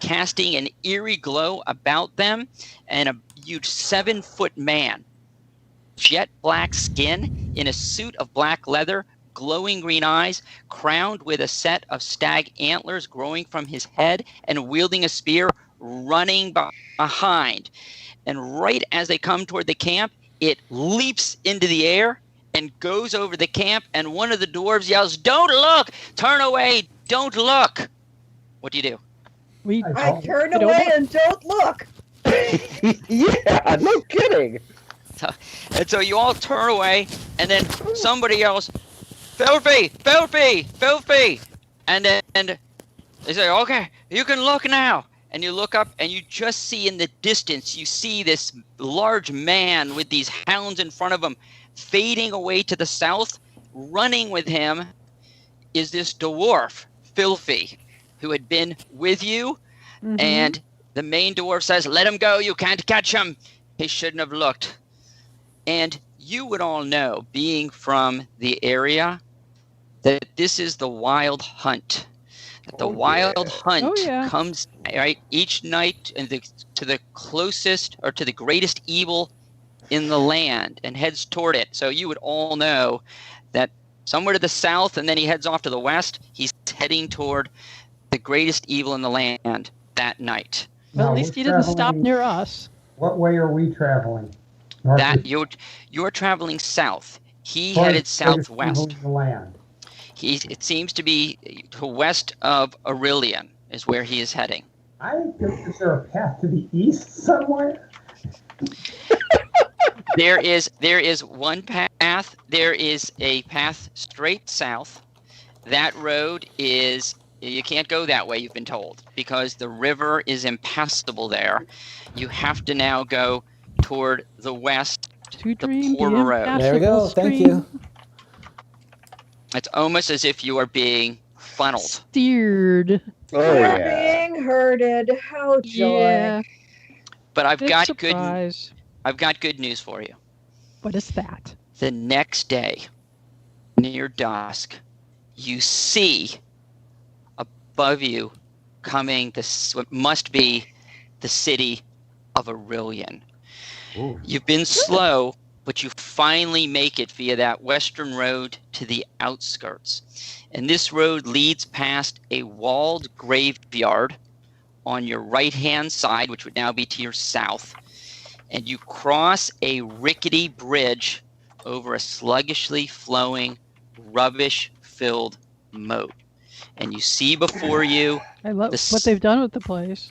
casting an eerie glow about them, and a huge 7-foot man, jet black skin, in a suit of black leather, glowing green eyes, crowned with a set of stag antlers growing from his head, and wielding a spear, running behind. And right as they come toward the camp, it leaps into the air and goes over the camp, and one of the dwarves yells, "Don't look! Turn away! Don't look!" What do you do? I turn You don't away look. and don't look. Yeah, no kidding. And so you all turn away, and then somebody yells, "Filthy! Filthy! Filthy!" And then they say, "Okay, you can look now." And you look up, and you just see in the distance, you see this large man with these hounds in front of him, fading away to the south. Running with him is this dwarf, Filthy, who had been with you. Mm-hmm. And the main dwarf says, "Let him go. You can't catch him. He shouldn't have looked." And you would all know, being from the area, that this is the wild hunt. That the wild hunt comes right each night and to the closest or to the greatest evil in the land and heads toward it. So you would all know that somewhere to the south, and then he heads off to the west, he's heading toward the greatest evil in the land that night. Well, Now, at least we're he didn't stop traveling- near us. What way are we traveling? North That or you're traveling south. He south? headed Greatest southwest. evil in the land. It seems to be to west of Irilian is where he is heading. Is there a path to the east somewhere? There is one path. There is a path straight south, that road is, you can't go that way, you've been told, because the river is impassable there. You have to now go toward the west, To the dream the Porter Road. There we go. impassable Thank stream. you. It's almost as if you are being funneled. Steered. Oh, We're yeah. being herded. Oh, joy. Yeah. But I've Big got surprise. good news for you. What is that? The next day, near dusk, you see above you coming this, what must be the city of Irilian. Ooh. You've been slow, but you finally make it via that western road to the outskirts. And this road leads past a walled graveyard on your right-hand side, which would now be to your south. And you cross a rickety bridge over a sluggishly flowing, rubbish-filled moat. And you see before you... I love This- what they've done with the place.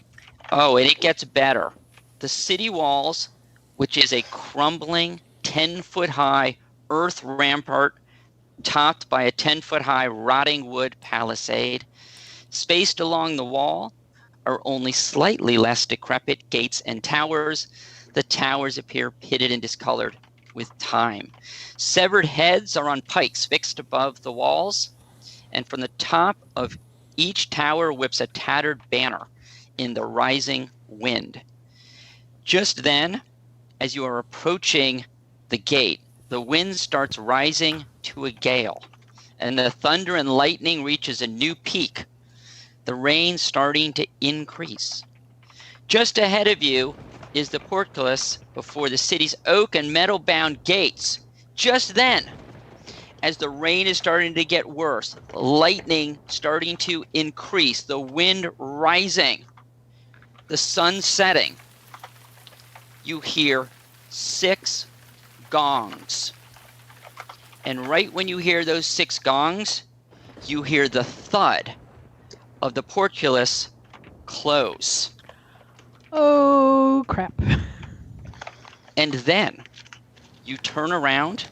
Oh, and it gets better. The city walls, which is a crumbling 10-foot-high earth rampart topped by a 10-foot-high rotting wood palisade. Spaced along the wall are only slightly less decrepit gates and towers. The towers appear pitted and discolored with time. Severed heads are on pikes fixed above the walls, and from the top of each tower whips a tattered banner in the rising wind. Just then, as you are approaching the gate, the wind starts rising to a gale, and the thunder and lightning reaches a new peak, the rain starting to increase. Just ahead of you is the portcullis before the city's oak and metal-bound gates. Just then, as the rain is starting to get worse, lightning starting to increase, the wind rising, the sun setting, you hear 6 gongs. And right when you hear those 6 gongs, you hear the thud of the portcullis close. Oh, crap. And then you turn around,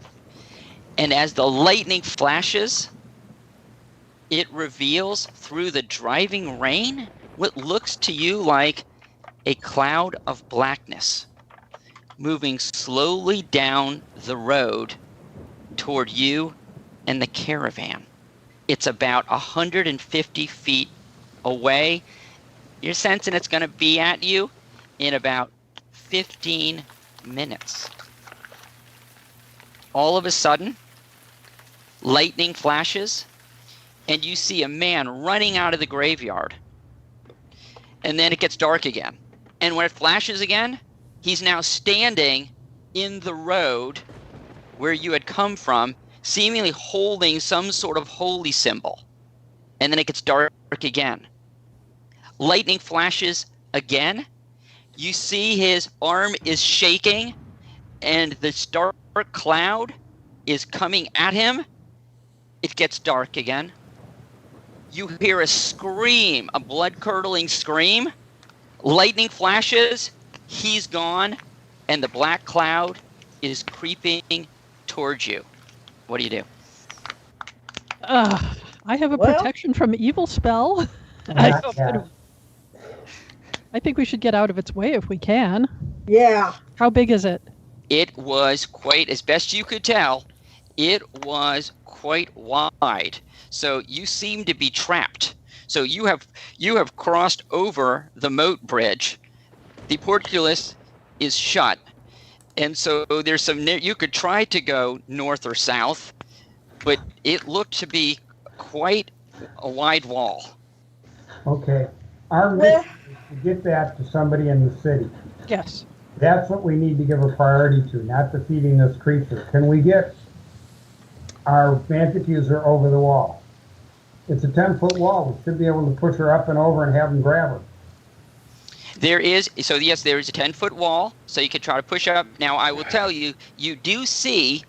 and as the lightning flashes, it reveals through the driving rain what looks to you like a cloud of blackness moving slowly down the road toward you and the caravan. It's about 150 feet away. You're sensing it's going to be at you in about 15 minutes. All of a sudden, lightning flashes, and you see a man running out of the graveyard. And then it gets dark again. And when it flashes again, he's now standing in the road where you had come from, seemingly holding some sort of holy symbol. And then it gets dark again. Lightning flashes again. You see his arm is shaking, and this dark cloud is coming at him. It gets dark again. You hear a scream, a blood-curdling scream. Lightning flashes. He's gone, and the black cloud is creeping towards you. What do you do? I have a Well- protection from evil spell. Yeah. I think we should get out of its way if we can. Yeah. How big is it? It was quite, as best you could tell, it was quite wide. So you seem to be trapped. So you have crossed over the moat bridge. The portcullis is shut. And so there's some, you could try to go north or south, but it looked to be quite a wide wall. Okay. Our Well- mission is to get that to somebody in the city. Yes. That's what we need to give a priority to, not defeating this creature. Can we get our magic user over the wall? It's a 10-foot wall. We should be able to push her up and over and have him grab her. There is, so yes, there is a 10-foot wall, so you can try to push up. Now, I will tell you, you do see,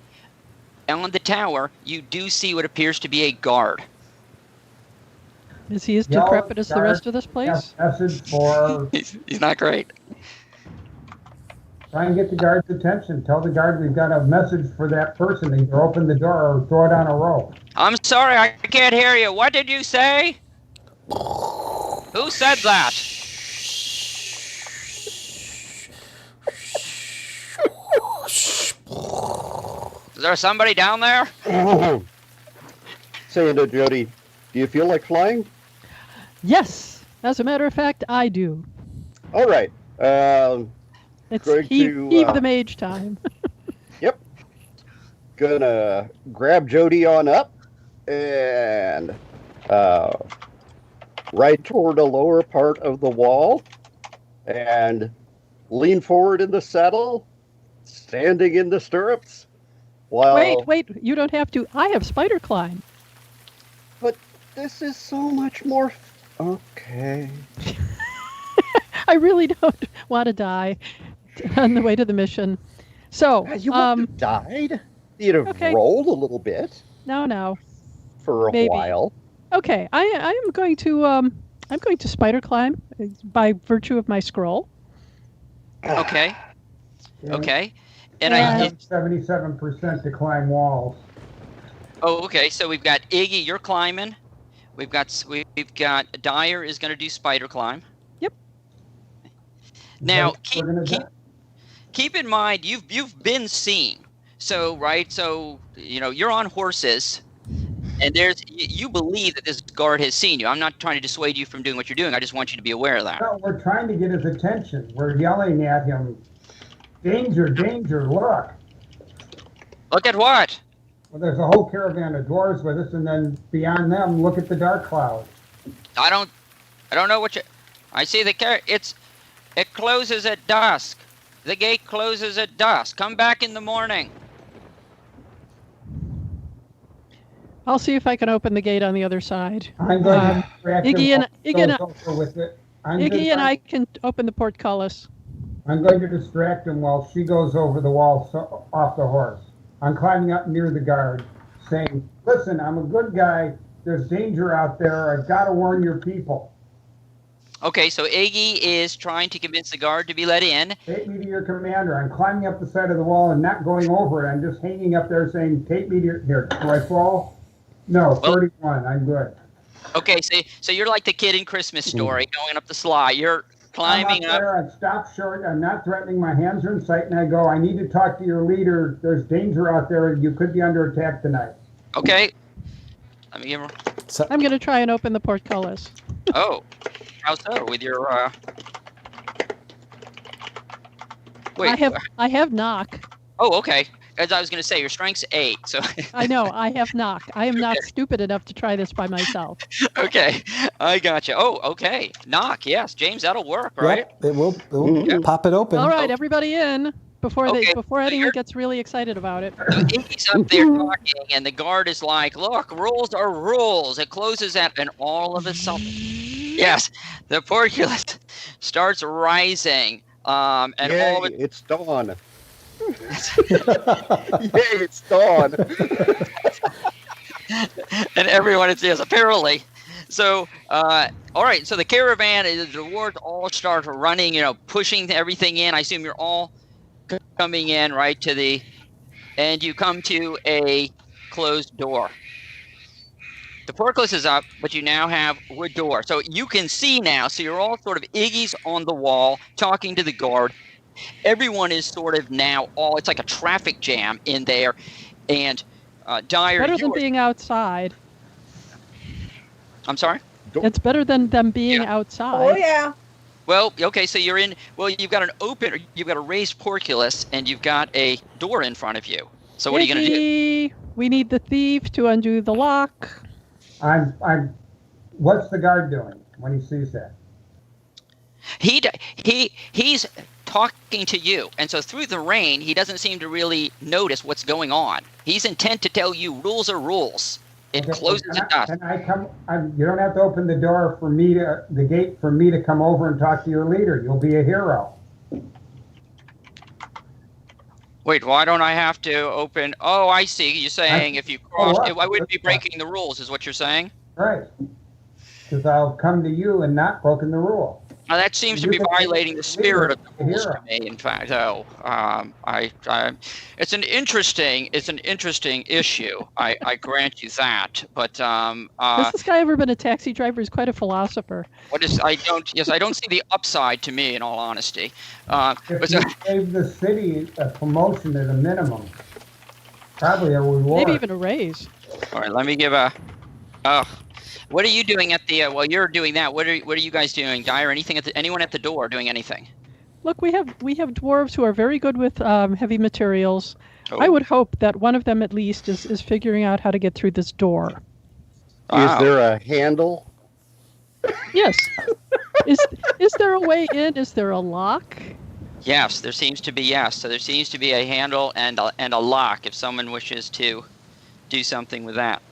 on the tower, you do see what appears to be a guard. Is he as Yellow decrepit as the guard. rest of this place? Yes, message for He's not great. Try and get the guard's attention. Tell the guard we've got a message for that person. Either open the door or throw it on a rope. I'm sorry, I can't hear you. What did you say? Who said that? Is there somebody down there? Saying to Jody, do you feel like flying? Yes, as a matter of fact, I do. All right. It's Going heave to, the mage time. Yep. Gonna grab Jody on up and right toward the lower part of the wall and lean forward in the saddle, standing in the stirrups. While... Wait, you don't have to. I have spider climb. But this is so much more... Okay. I really don't want to die on the way to the mission. So, You wouldn't have died. You'd have rolled a little bit. No. For a while. Okay, I am going to spider climb by virtue of my scroll. Okay. Okay. And I I have 77% to climb walls. Oh, okay. So we've got Iggy, you're climbing. We've got Dyer is going to do spider climb. Yep. Now keep in mind you've been seen. So you're on horses, and you believe that this guard has seen you. I'm not trying to dissuade you from doing what you're doing. I just want you to be aware of that. No, we're trying to get his attention. We're yelling at him. Danger, danger, look. Look at what? Well, there's a whole caravan of dwarves with us, and then beyond them, look at the dark cloud. I don't know what you... I see it closes at dusk. The gate closes at dusk. Come back in the morning. I'll see if I can open the gate on the other side. I'm going to Iggy and I can open the portcullis. I'm going to distract him while she goes over the wall off the horse. I'm climbing up near the guard, saying, listen, I'm a good guy. There's danger out there. I've got to warn your people. Okay, so Iggy is trying to convince the guard to be let in. Take me to your commander. I'm climbing up the side of the wall and not going over it. I'm just hanging up there saying, take me to your... Here, do I fall? No, 31. I'm good. Okay, so you're like the kid in Christmas Story going up the slide. You're climbing up. I stop short. I'm not threatening. My hands are in sight, and I go, I need to talk to your leader. There's danger out there. You could be under attack tonight. Okay. Let me give her... I'm going to try and open the portcullis. Oh. How so? With your, Wait. I have knock. Oh, okay. As I was going to say, your strength's 8, so... I know, I have knock. I am not stupid enough to try this by myself. Okay, I gotcha. Oh, okay. Knock, yes. James, that'll work, right? Yep, it will pop it open. All right, everybody in before anyone gets really excited about it. So Iggy's up there talking, and the guard is like, look, rules are rules. It closes at... And all of a sudden... Yes, the portcullis starts rising. And Yay, all of it... It's dawn. Yay, it's dawn. And everyone is, yes, apparently. So, all right, so the caravan, the dwarves all start running, pushing everything in. I assume you're all coming in, right, and you come to a closed door. The portcullis is up, but you now have a door. So you can see now, so you're all sort of Iggy's on the wall, talking to the guard. Everyone is sort of now it's like a traffic jam in there. And Dyer... Better than being outside. I'm sorry? It's better than them being outside. Oh, yeah. Well, okay, so you're in... Well, you've got you've got a raised portcullis, and you've got a door in front of you. So what are you going to do? We need the thief to undo the lock. What's the guard doing when he sees that? He's talking to you, and so through the rain, he doesn't seem to really notice what's going on. He's intent to tell you rules are rules. It closes at dusk. Can I come? You don't have to open the door for me the gate for me to come over and talk to your leader. You'll be a hero. Wait, why don't I have to open? Oh, I see. You're saying if you cross, I wouldn't be breaking the rules, is what you're saying? Right. Because I'll come to you and not broken the rule. That seems to be violating the spirit of the rules to me. In fact, though, it's an interesting issue. I grant you that. But has this guy ever been a taxi driver? He's quite a philosopher. I don't see the upside to me, in all honesty. If you gave the city a promotion at a minimum, probably a reward. Maybe even a raise. All right, let me give a. What are you doing at the? While you're doing that, what are you guys doing, Guy, or anything anyone at the door doing anything? Look, we have dwarves who are very good with heavy materials. Oh. I would hope that one of them at least is figuring out how to get through this door. Is there a handle? Yes. Is there a way in? Is there a lock? Yes, there seems to be. Yes, so there seems to be a handle and a lock if someone wishes to do something with that.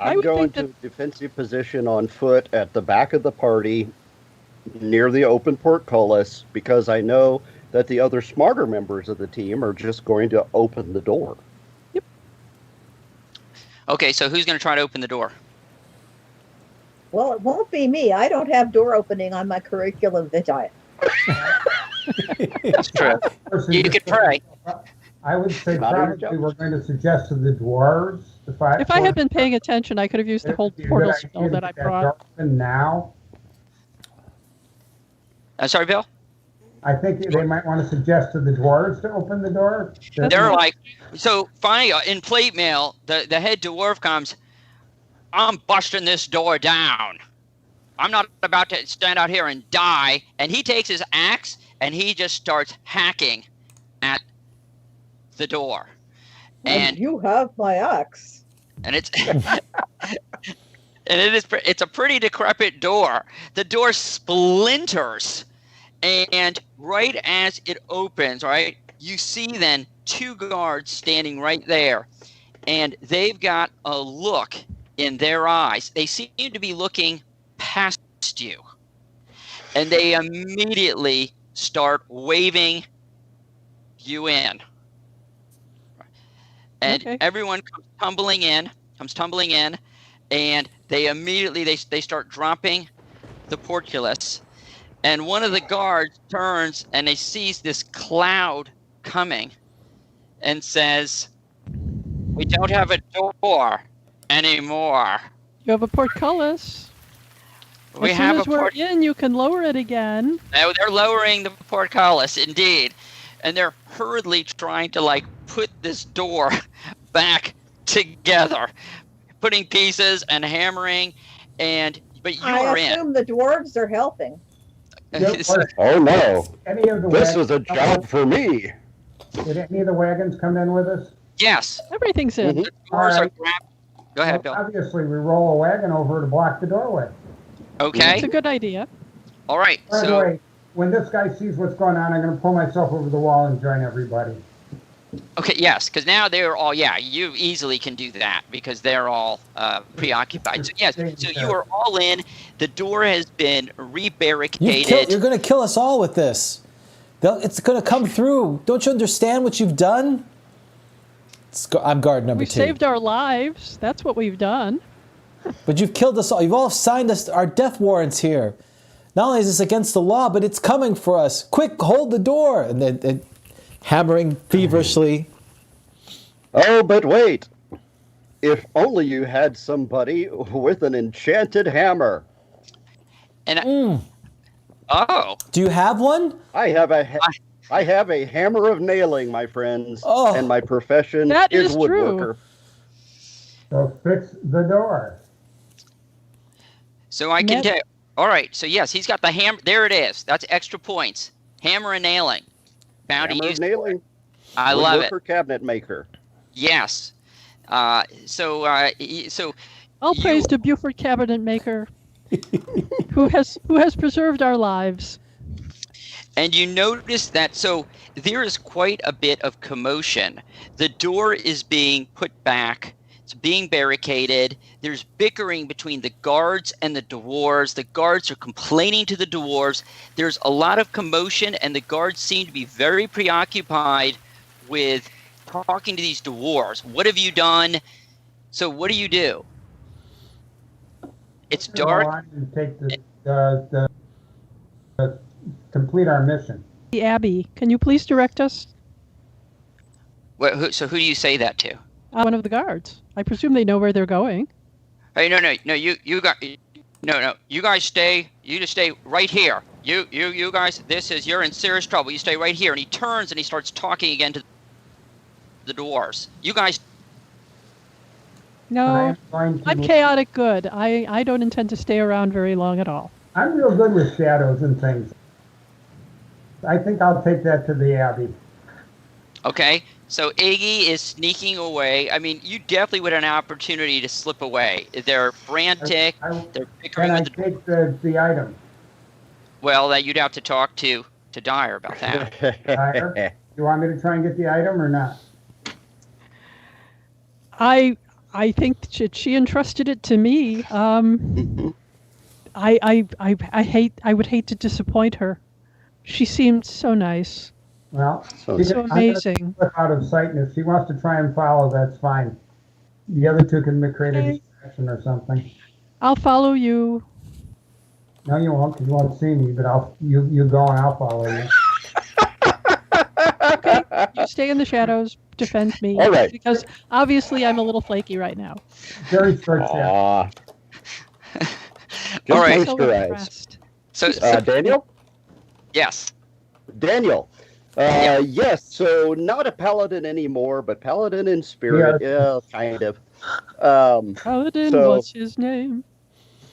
I'm going to defensive position on foot at the back of the party near the open portcullis because I know that the other smarter members of the team are just going to open the door. Yep. Okay, so who's going to try to open the door? Well, it won't be me. I don't have door opening on my curriculum vitae. That's true. You could pray. I would say probably we're going to suggest to the dwarves. If I had been paying attention, I could have used the whole portal spell that I brought. Now. Sorry, Bill? I think they might want to suggest to the dwarves to open the door. They're like, so finally in plate mail, the head dwarf comes, I'm busting this door down. I'm not about to stand out here and die. And he takes his axe and he just starts hacking at the door. And you have my axe. And it's it's a pretty decrepit door. The door splinters, and right as it opens, right, you see then two guards standing right there, and they've got a look in their eyes. They seem to be looking past you, and they immediately start waving you in. And okay. Everyone comes tumbling in, and they immediately they start dropping the portcullis. And one of the guards turns and he sees this cloud coming and says, "We don't have a door anymore. You have a portcullis. We have a we're in, you can lower it again." Oh, they're lowering the portcullis, indeed. And they're hurriedly trying to put this door back together, putting pieces and hammering, but you are in. I assume the dwarves are helping. Oh no! This was a job for me. Did any of the wagons come in with us? Yes. Everything's in. The doors are grabbed. Go ahead, Bill. Obviously, we roll a wagon over to block the doorway. Okay. It's a good idea. All right. By the way, when this guy sees what's going on, I'm going to pull myself over the wall and join everybody. Okay, yes, because now they're all, you easily can do that because they're all preoccupied. So, yes, so you are all in. The door has been re-barricaded. You're going to kill us all with this. It's going to come through. Don't you understand what you've done? I'm guard number 2. We've saved our lives. That's what we've done. But you've killed us all. You've all signed us our death warrants here. Not only is this against the law, but it's coming for us. Quick, hold the door. And they're hammering feverishly. Oh, but wait. If only you had somebody with an enchanted hammer. And oh. Do you have one? I have a hammer of nailing, my friends. Oh. And my profession is woodworker. So fix the door. So I can tell. All right, so yes, he's got the hammer. There it is. That's extra points. Hammer and nailing. Bound to use nailing. I love it. Cabinet maker. Yes. So all praise to Buford Cabinet Maker, who has preserved our lives. And you notice that so there is quite a bit of commotion. The door is being put back. It's being barricaded. There's bickering between the guards and the dwarves. The guards are complaining to the dwarves. There's a lot of commotion, and the guards seem to be very preoccupied with talking to these dwarves. What have you done? So what do you do? It's dark. Take the complete our mission. The Abbey. Can you please direct us? So who do you say that to? One of the guards. I presume they know where they're going. Hey, no, you guys stay. You just stay right here. You guys, you're in serious trouble. You stay right here. And he turns and he starts talking again to the dwarves. You guys. No, I'm chaotic good. I don't intend to stay around very long at all. I'm real good with shadows and things. I think I'll take that to the Abbey. Okay, so Iggy is sneaking away. I mean, you definitely would have an opportunity to slip away. They're frantic. They're bickering with the... take the item? Well, that you'd have to talk to Dyer about that. Dyer, you want me to try and get the item or not? I think she entrusted it to me. I would hate to disappoint her. She seemed so nice. Well, so amazing. Out of sight, and if she wants to try and follow, that's fine. The other two can create a distraction or something. I'll follow you. No, you won't, because you won't see me. But you go and I'll follow you. Okay, you stay in the shadows. Defend me. All right. Because obviously I'm a little flaky right now. Very short shadow. All right. So Daniel? Yes. Daniel. Yes, so not a paladin anymore, but paladin in spirit. Yeah, kind of. Paladin, what's his name?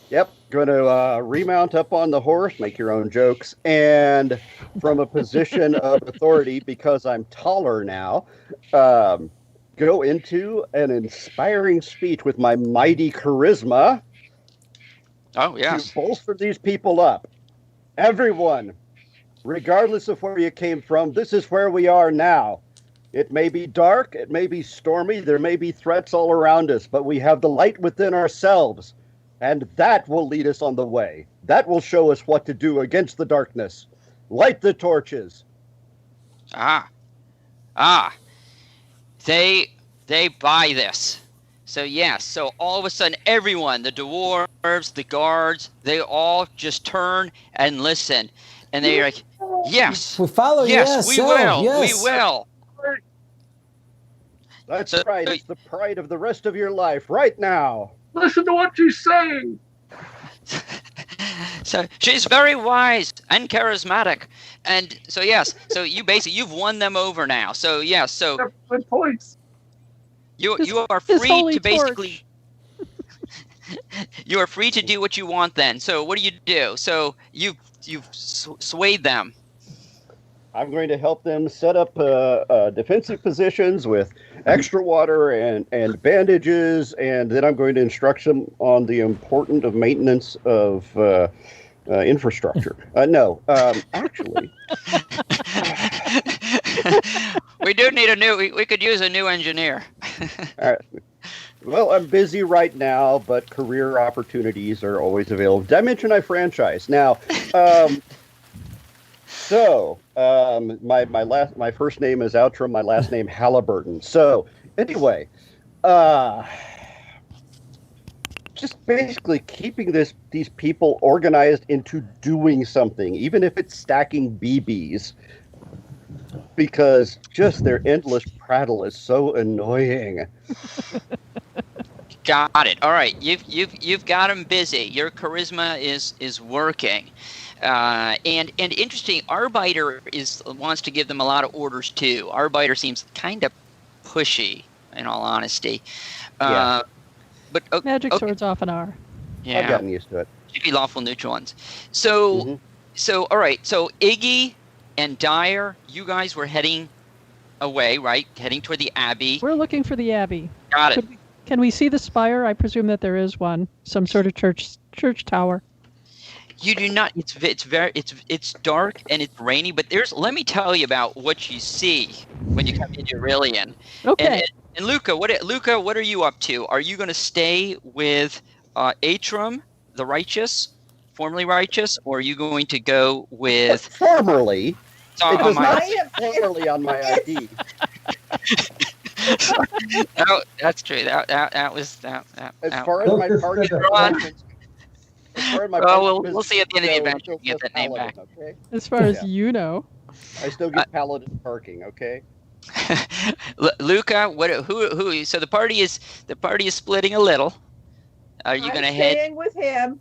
Yep, going to remount up on the horse, make your own jokes, and from a position of authority, because I'm taller now, go into an inspiring speech with my mighty charisma. Oh, yes. To bolster these people up. Everyone, regardless of where you came from, this is where we are now. It may be dark, it may be stormy, there may be threats all around us, but we have the light within ourselves, and that will lead us on the way. That will show us what to do against the darkness. Light the torches. They buy this. So yes, so all of a sudden everyone, the dwarves, the guards, they all just turn and listen. And they're like, yes, we follow. Yes, we will. Yes. We will. That's right. It's the pride of the rest of your life right now. Listen to what she's saying. So she's very wise and charismatic. And so, yes, so you've won them over now. So, yes, so good points. You are free to basically you are free to do what you want then. So what do? So you've swayed them. I'm going to help them set up defensive positions with extra water and bandages, and then I'm going to instruct them on the importance of maintenance of infrastructure. Actually. We do need we could use a new engineer. All right. Well, I'm busy right now, but career opportunities are always available. Did I mention I franchise? Now, my first name is Outram, my last name Halliburton. So anyway, just basically keeping these people organized into doing something, even if it's stacking BBs, because just their endless prattle is so annoying. Got it. All right, you've got them busy. Your charisma is working. And interesting, Arbiter wants to give them a lot of orders too. Arbiter seems kind of pushy, in all honesty. Yeah. But magic swords often are. Yeah, I've gotten used to it. Particularly lawful neutral ones. So, all right. So Iggy and Dyer, you guys were heading away, right? Heading toward the Abbey. We're looking for the Abbey. Got it. Can we see the spire? I presume that there is one, some sort of church tower. You do not. It's dark and it's rainy. But let me tell you about what you see when you come into Irilian. Okay. And Luca, what are you up to? Are you going to stay with Atram, the righteous, formerly righteous, or are you going to go with formerly? It does not formerly on my ID. No, that's true. That was that. As far as my target We'll see at the end of the adventure if you get that name back. Okay? As far as you know. I still get paladin parking, okay? Luca, who? So the party is splitting a little. Are you going to head? Staying with him.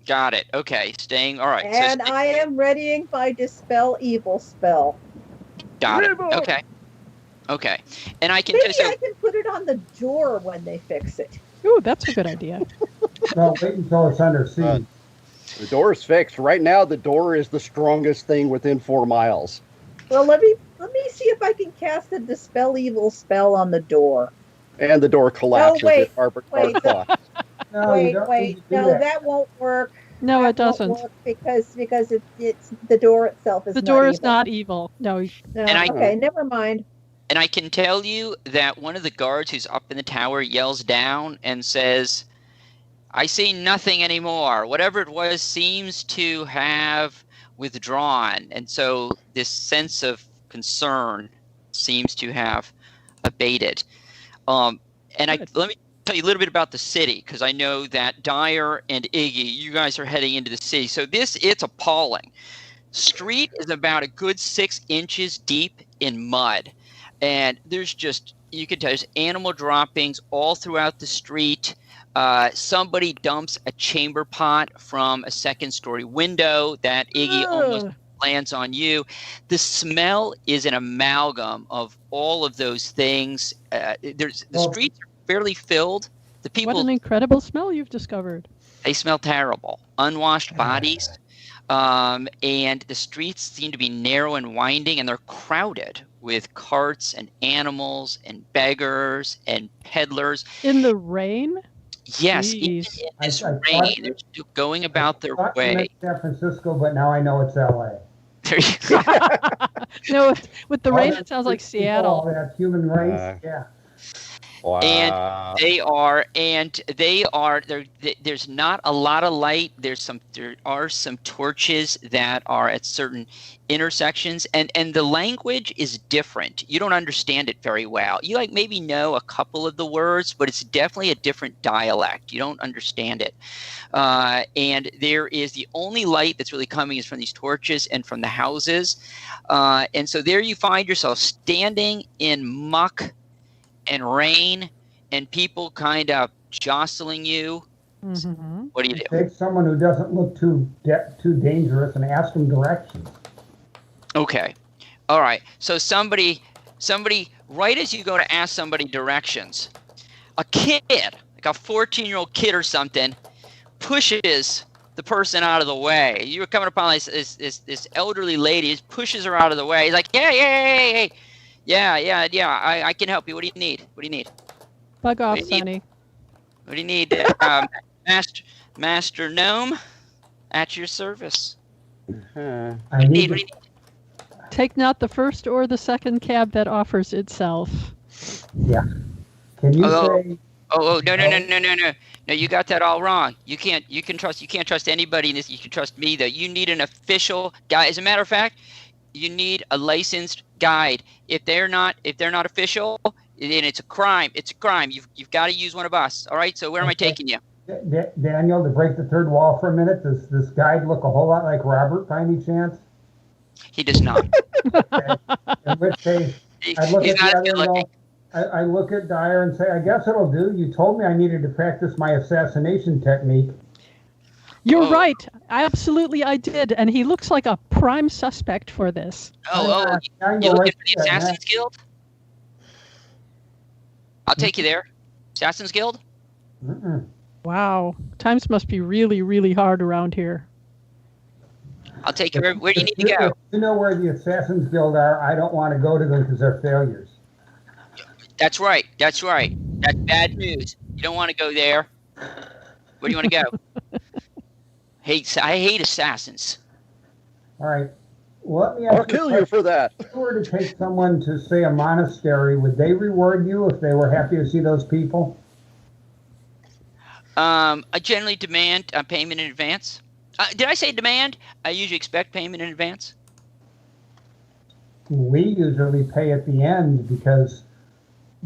Got it. Okay, staying. All right. And I am readying my dispel evil spell. Got it. Okay. Okay. And I can Maybe I can put it on the door when they fix it. Ooh, that's a good idea. No, wait until it's under siege. The door is fixed. Right now, the door is the strongest thing within 4 miles. Well, let me see if I can cast a dispel evil spell on the door. And the door collapses. Wait. No, that won't work. No, that it doesn't. Won't work because it's the door itself is. The door is not evil. No. Okay, never mind. And I can tell you that one of the guards who's up in the tower yells down and says, "I see nothing anymore. Whatever it was seems to have withdrawn." And so this sense of concern seems to have abated. Let me tell you a little bit about the city, because I know that Dyer and Iggy, you guys are heading into the city. So it's appalling. Street is about a good 6 inches deep in mud. And there's you can tell there's animal droppings all throughout the street. Somebody dumps a chamber pot from a 2nd-story window that Iggy almost lands on you. The smell is an amalgam of all of those things. The streets are fairly filled. The people. What an incredible smell you've discovered. They smell terrible. Unwashed bodies. And the streets seem to be narrow and winding, and they're crowded with carts and animals and beggars and peddlers. In the rain? Yes, even in this rain, they're still going about their way. San Francisco, but now I know it's LA. There you go. No, with the rain, it sounds like Seattle. All that human race, yeah. Wow. And there's not a lot of light. There are some torches that are at certain intersections, and the language is different. You don't understand it very well. You maybe know a couple of the words, but it's definitely a different dialect. You don't understand it. And there is the only light that's really coming is from these torches and from the houses. And so there you find yourself standing in muck and rain, and people kind of jostling you. Mm-hmm. What do you do? Take someone who doesn't look too dangerous and ask them directions. Okay. All right. So somebody, right as you go to ask somebody directions, a kid, like a 14-year-old kid or something, pushes the person out of the way. You were coming upon this elderly lady, pushes her out of the way. He's like, hey. Yeah, I can help you. What do you need? Bug off, Sonny. What do you need? Master Gnome, at your service. I need. What do you need? Take not the first or the second cab that offers itself. Yeah. Can you say? Oh, no. No, you got that all wrong. You can't trust anybody in this. You can trust me, though. You need an official guy. As a matter of fact, you need a licensed guide. If they're not official, then it's a crime. It's a crime. You've got to use one of us. All right. So where am I taking you? Daniel, to break the third wall for a minute, does this guide look a whole lot like Robert by any chance? He does not. Okay. In which case, I look at Dyer and say, I guess it'll do. You told me I needed to practice my assassination technique. You're right. Absolutely, I did. And he looks like a prime suspect for this. You looking for the Assassin's Guild? I'll take you there. Assassin's Guild? Mm-mm. Wow. Times must be really, really hard around here. I'll take you. Where do you need to go? You know where the Assassin's Guild are. I don't want to go to them because they're failures. That's right. That's bad news. You don't want to go there. Where do you want to go? I hate assassins. All right. Well, let me ask I'll kill you for that. If you were to take someone to, say, a monastery, would they reward you if they were happy to see those people? I generally demand payment in advance. Did I say demand? I usually expect payment in advance. We usually pay at the end because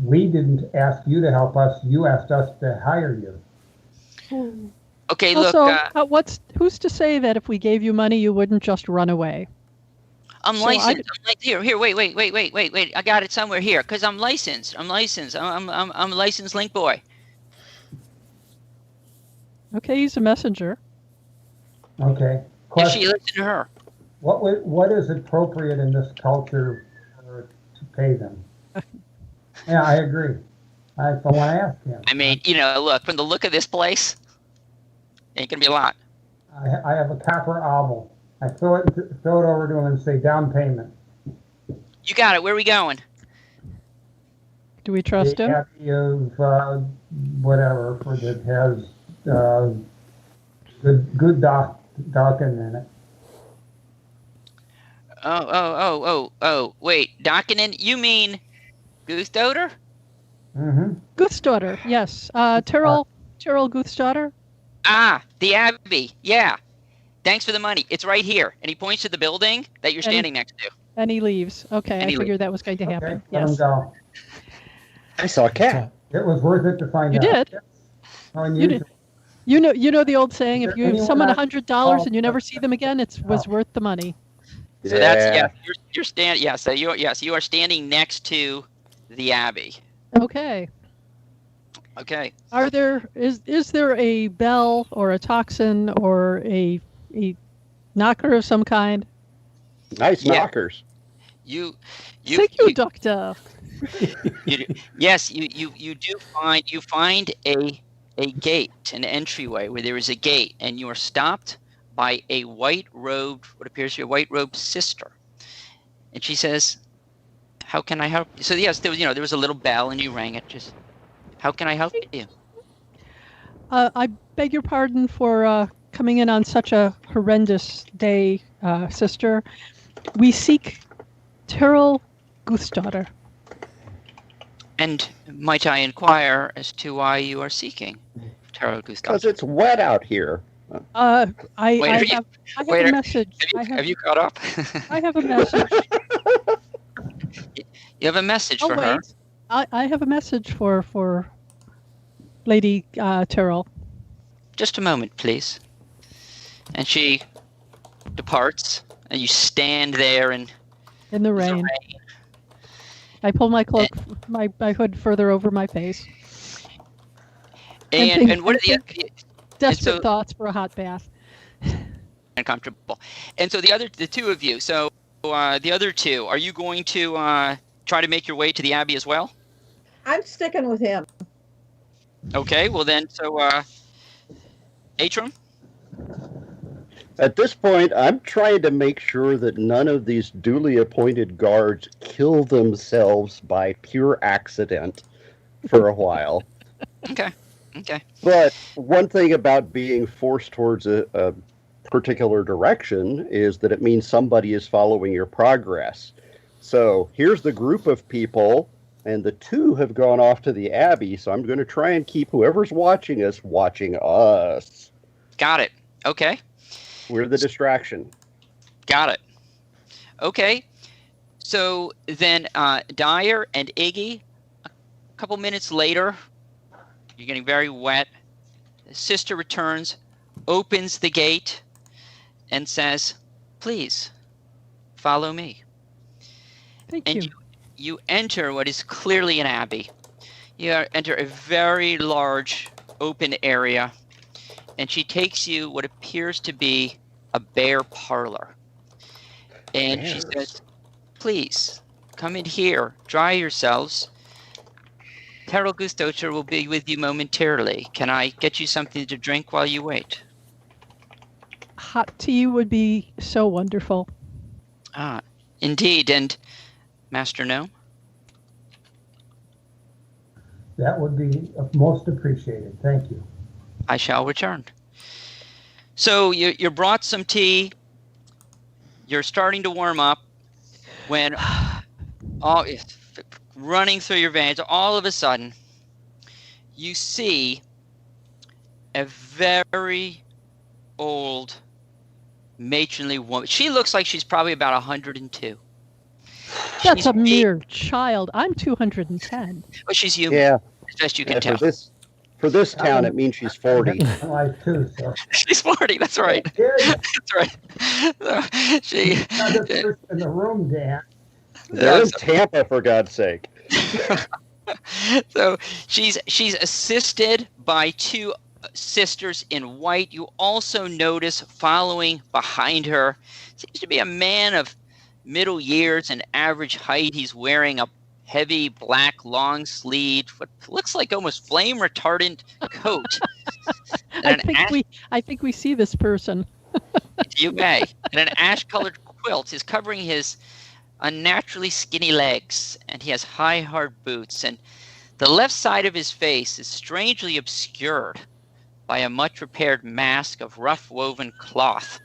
we didn't ask you to help us. You asked us to hire you. Okay, Also, look. who's to say that if we gave you money, you wouldn't just run away? I'm So licensed. Here. Wait. I got it somewhere here because I'm licensed. I'm a licensed Linkboy. Okay, he's a messenger. Okay. If she listen to her. What is appropriate in this culture to pay them? Yeah, I agree. I want to ask him. I mean, look, from the look of this place, ain't gonna be a lot. I have a copper obol. I throw it over to him and say down payment. You got it. Where are we going? Do we trust him? Happy of whatever that has good docking in it. Oh, wait, Dockenin? You mean Goose Daughter? Mm-hmm. Goose Daughter, yes. Tyrrell Goose Daughter? Ah, the Abbey, yeah. Thanks for the money. It's right here. And he points to the building that you're standing next to. And he leaves. Okay, I figured that was going to happen. Okay, let him go. I saw a cat. It was worth it to find out. You did? You did. You know the old saying, if you give someone $100 and you never see them again, it was worth the money. So that's you're standing. Yeah, so you are standing next to the Abbey. Okay. Okay. Is there a bell or a toxin or a knocker of some kind? Nice knockers. You Thank you, Doctor. Yes, you do find a gate, an entryway where there is a gate, and you are stopped by a white-robed, what appears to be a white-robed sister, and she says, "How can I help you?" So yes, there was a little bell, and you rang it. Just, how can I help you? I beg your pardon for coming in on such a horrendous day, sister. We seek Tyrrell Goose Daughter. And might I inquire as to why you are seeking Tyrrell Goose Daughter? Because it's wet out here. I have a message. Have you caught up? I have a message. You have a message for her? I have a message for Lady Tyrrell. Just a moment, please. And she departs, and you stand there in the rain. I pull my cloak, my hood further over my face. And what are the desperate thoughts for a hot bath? Uncomfortable. And so the two of you. So the other two, are you going to try to make your way to the Abbey as well? I'm sticking with him. Okay. Well then, so Atrum. At this point, I'm trying to make sure that none of these duly appointed guards kill themselves by pure accident for a while. Okay. But one thing about being forced towards a particular direction is that it means somebody is following your progress. So here's the group of people, and the two have gone off to the Abbey, so I'm going to try and keep whoever's watching us. Got it. Okay. We're the distraction. Got it. Okay. So then Dyer and Iggy, a couple minutes later, you're getting very wet. The sister returns, opens the gate, and says, "Please, follow me." Thank you. And you enter what is clearly an abbey. You enter a very large open area, and she takes you what appears to be a bear parlor. And she says, "Please, come in here, dry yourselves. Tyrrell Goose Daughter will be with you momentarily. Can I get you something to drink while you wait?" Hot tea would be so wonderful. Ah, indeed. And Master Gnome? That would be most appreciated. Thank you. I shall return. So you brought some tea. You're starting to warm up when it's running through your veins. All of a sudden, you see a very old matronly woman. She looks like she's probably about 102. That's a mere child. I'm 210. But she's human. Yeah. As best you can tell. For this town, it means she's 40. Life too, so. She's 40. That's right. That's right. So she. Not the first in the room, Dan. They're in Tampa, for God's sake. So she's assisted by two sisters in white. You also notice following behind her seems to be a man of middle years and average height. He's wearing a heavy black long sleeved, what looks like almost flame retardant coat. I think we see this person. You may. And an ash colored quilt is covering his unnaturally skinny legs, and he has high hard boots, and the left side of his face is strangely obscured by a much repaired mask of rough woven cloth.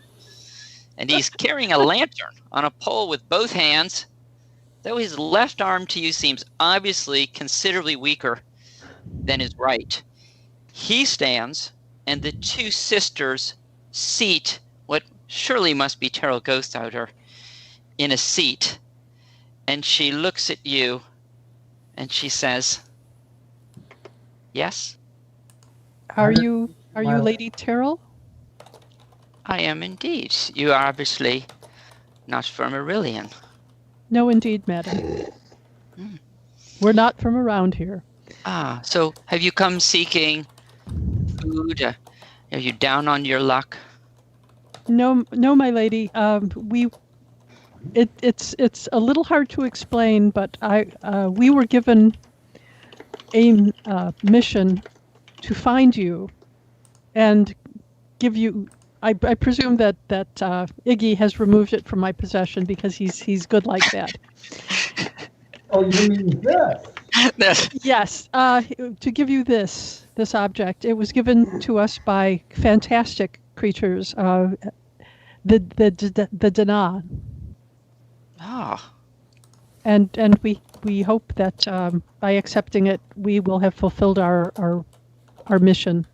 And he's carrying a lantern on a pole with both hands, though his left arm to you seems obviously considerably weaker than his right. He stands, and the two sisters seat what surely must be Terrell Ghostouter in a seat. And she looks at you, and she says, "Yes?" Are you Lady Terrell? "I am indeed. You are obviously not from Irilian." No, indeed, madam. We're not from around here. Ah, so have you come seeking food? Are you down on your luck? No, my lady. It's a little hard to explain, but we were given a mission to find you and give you. I presume that Iggy has removed it from my possession because he's good like that. Oh, you mean this? Yes, to give you this object. It was given to us by fantastic creatures, the Dana. Ah. And we hope that by accepting it, we will have fulfilled our mission.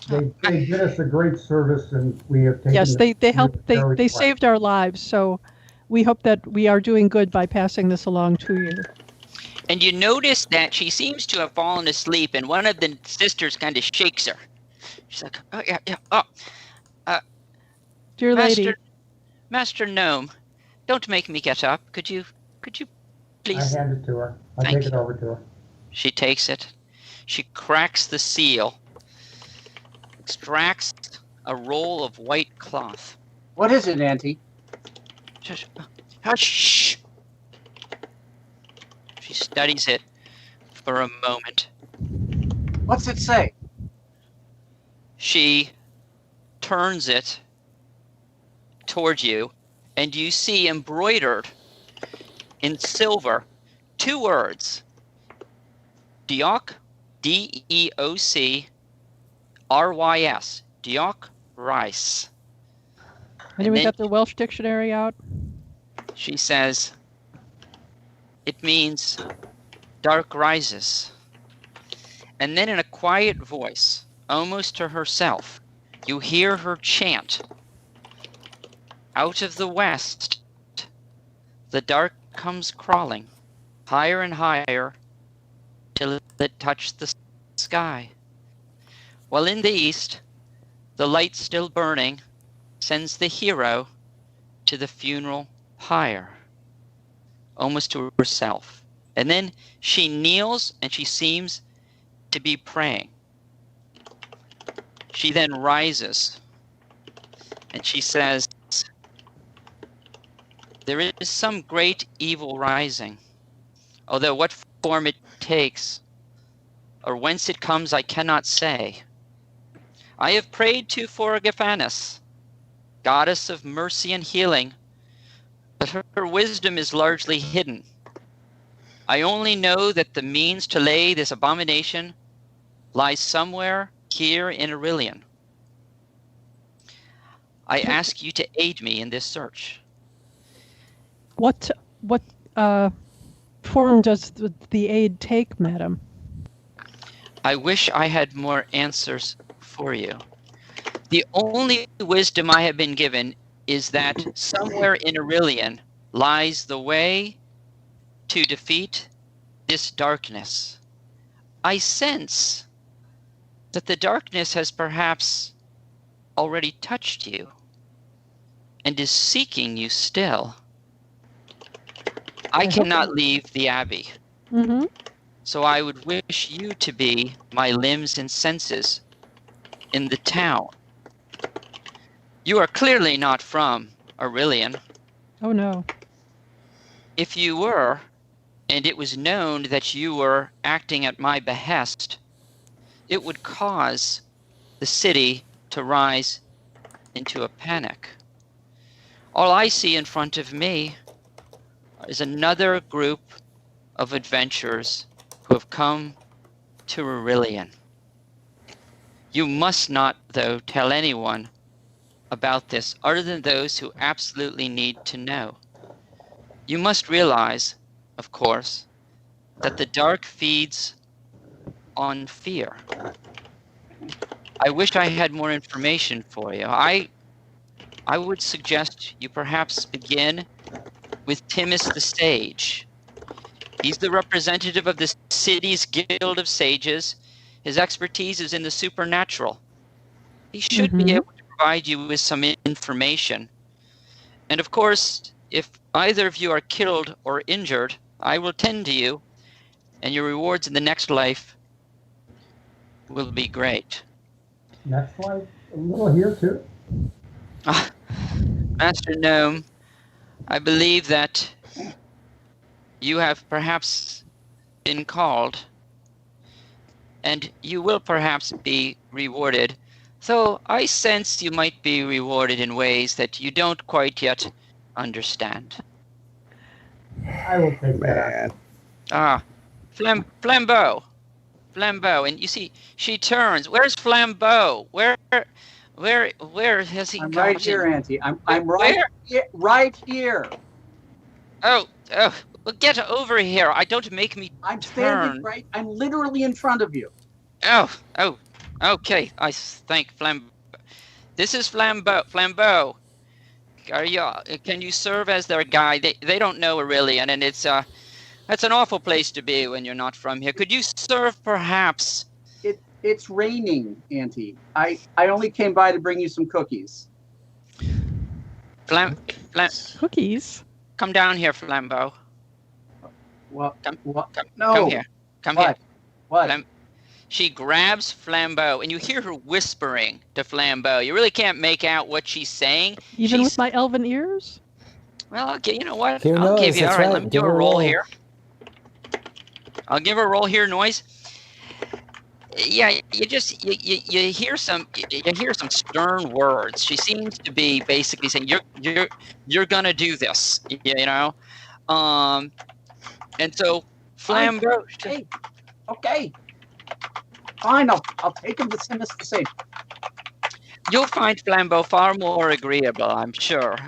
They did us a great service, and we have taken. Yes, they helped. They saved our lives. So we hope that we are doing good by passing this along to you. And you notice that she seems to have fallen asleep, and one of the sisters kind of shakes her. She's like, "Oh yeah. Oh, dear lady, Master Gnome, don't make me get up. Could you please?" I hand it to her. I take it over to her. She takes it. She cracks the seal, extracts a roll of white cloth. What is it, Auntie? Shh. She studies it for a moment. What's it say? She turns it toward you, and you see embroidered in silver 2 words: Deoc, Deoc Rys, Deoc Rice. Anyone got their Welsh dictionary out? She says, "It means dark rises." And then in a quiet voice, almost to herself, you hear her chant, "Out of the west, the dark comes crawling, higher and higher, till it touched the sky. While in the east, the light still burning sends the hero to the funeral pyre," almost to herself. And then she kneels, and she seems to be praying. She then rises, and she says, "There is some great evil rising, although what form it takes, or whence it comes, I cannot say. I have prayed to Forgifanis, goddess of mercy and healing, but her wisdom is largely hidden. I only know that the means to lay this abomination lies somewhere here in Irilian. I ask you to aid me in this search." What form does the aid take, madam? I wish I had more answers for you. The only wisdom I have been given is that somewhere in Irilian lies the way to defeat this darkness. I sense that the darkness has perhaps already touched you and is seeking you still. I cannot leave the Abbey, so I would wish you to be my limbs and senses in the town. You are clearly not from Irilian. Oh, no. If you were, and it was known that you were acting at my behest, it would cause the city to rise into a panic. All I see in front of me is another group of adventurers who have come to Irilian. You must not, though, tell anyone about this other than those who absolutely need to know. You must realize, of course, that the dark feeds on fear. I wish I had more information for you. I would suggest you perhaps begin with Timus the Sage. He's the representative of the city's Guild of Sages. His expertise is in the supernatural. He should be able to provide you with some information. And of course, if either of you are killed or injured, I will tend to you, and your rewards in the next life will be great. Next life? A little here, too? Master Gnome, I believe that you have perhaps been called, and you will perhaps be rewarded, though I sense you might be rewarded in ways that you don't quite yet understand. I will take that. Flambeau, and you see, she turns. Where's Flambeau? Where has he I'm gone? right here, Auntie. I'm right here. Oh, well, get over here. Don't make me I'm turn. standing right. I'm literally in front of you. Oh, okay. I thank Flambeau. This is Flambeau. Can you serve as their guide? They don't know Irilian, and that's an awful place to be when you're not from here. Could you serve, perhaps? It's raining, Auntie. I only came by to bring you some cookies. Cookies? Come down here, Flambeau. What? Come here. Come what? here. What? She grabs Flambeau, and you hear her whispering to Flambeau. You really can't make out what she's saying. Even with my elven ears? Well, okay, you know what? Here, I'll Noise, give you. All that's right, right. let me Give do a her a roll roll. here. I'll give her a roll here, Noise. Yeah, you hear some stern words. She seems to be basically saying you're gonna do this, you know, and so Flambeau. Okay. Fine, I'll take him to Timus the Sage. You'll find Flambeau far more agreeable, I'm sure,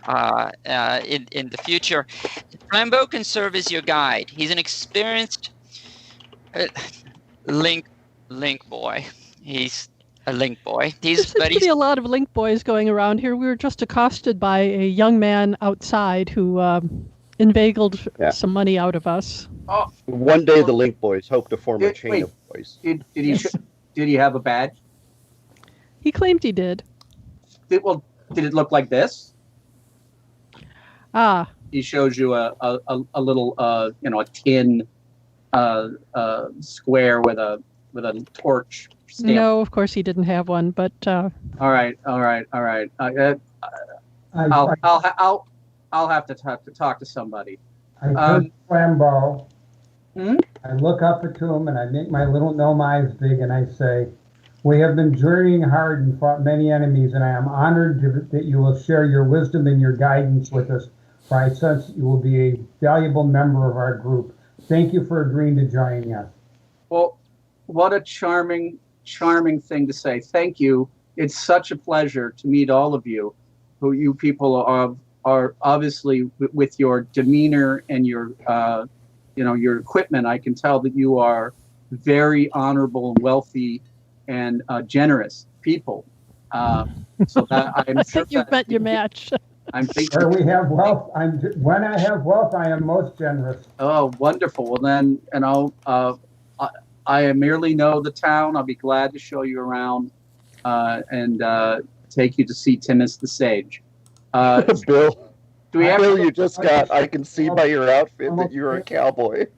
in the future. Flambeau can serve as your guide. He's an experienced link boy. He's a link boy. There seems to be a lot of link boys going around here. We were just accosted by a young man outside who inveigled some money out of us. Oh, one day the Link Boys hope to form a chain of boys. Did he have a badge? He claimed he did. Did it look like this? Ah. He shows you a little a tin square with a torch stamp. No, of course he didn't have one, but All right. I'll have to talk to somebody. I turn to Flambeau. I look up to him and I make my little gnome eyes big and I say, "We have been journeying hard and fought many enemies, and I am honored that you will share your wisdom and your guidance with us, for I sense you will be a valuable member of our group. Thank you for agreeing to join us." Well, what a charming thing to say. Thank you. It's such a pleasure to meet all of you, who you people are obviously, with your demeanor and your your equipment. I can tell that you are very honorable and wealthy and generous people. So that I'm I sure think you've met your match. I'm thinking. Where we have wealth, when I have wealth, I am most generous. Oh, wonderful. Well, then, I merely know the town. I'll be glad to show you around and take you to see Timus the Sage. Bill, Do we have Bill, you just got, I can see by your outfit that you're a cowboy.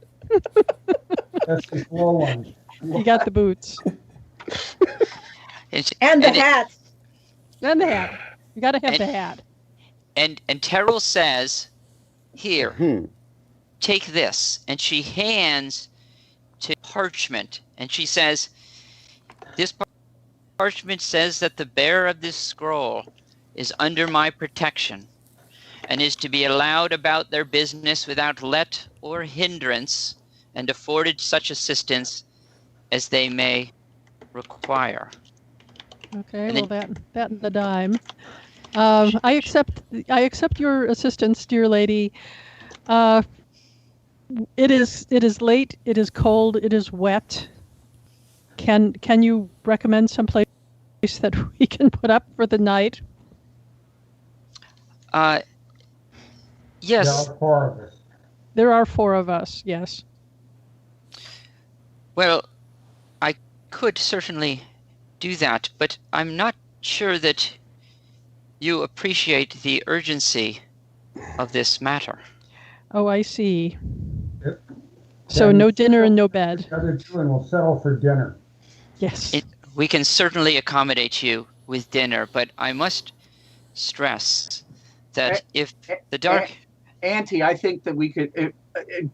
That's the slow one. You got the boots. And the hats. And the hat. You got to have the hat. And Terrell says, "Here, take this." And she hands to parchment, and she says, "This parchment says that the bearer of this scroll is under my protection and is to be allowed about their business without let or hindrance and afforded such assistance as they may require." Okay, And well that and the dime. I accept your assistance, dear lady. It is late. It is cold. It is wet. Can you recommend some place that we can put up for the night? There Yes. are 4 of us. There are 4 of us. Yes. Well, I could certainly do that, but I'm not sure that you appreciate the urgency of this matter. Oh, I see. Yep. So Then no dinner and no bed. The other 2, and we'll settle for dinner. Yes. We can certainly accommodate you with dinner, but I must stress that if the dark... Auntie, I think that we could...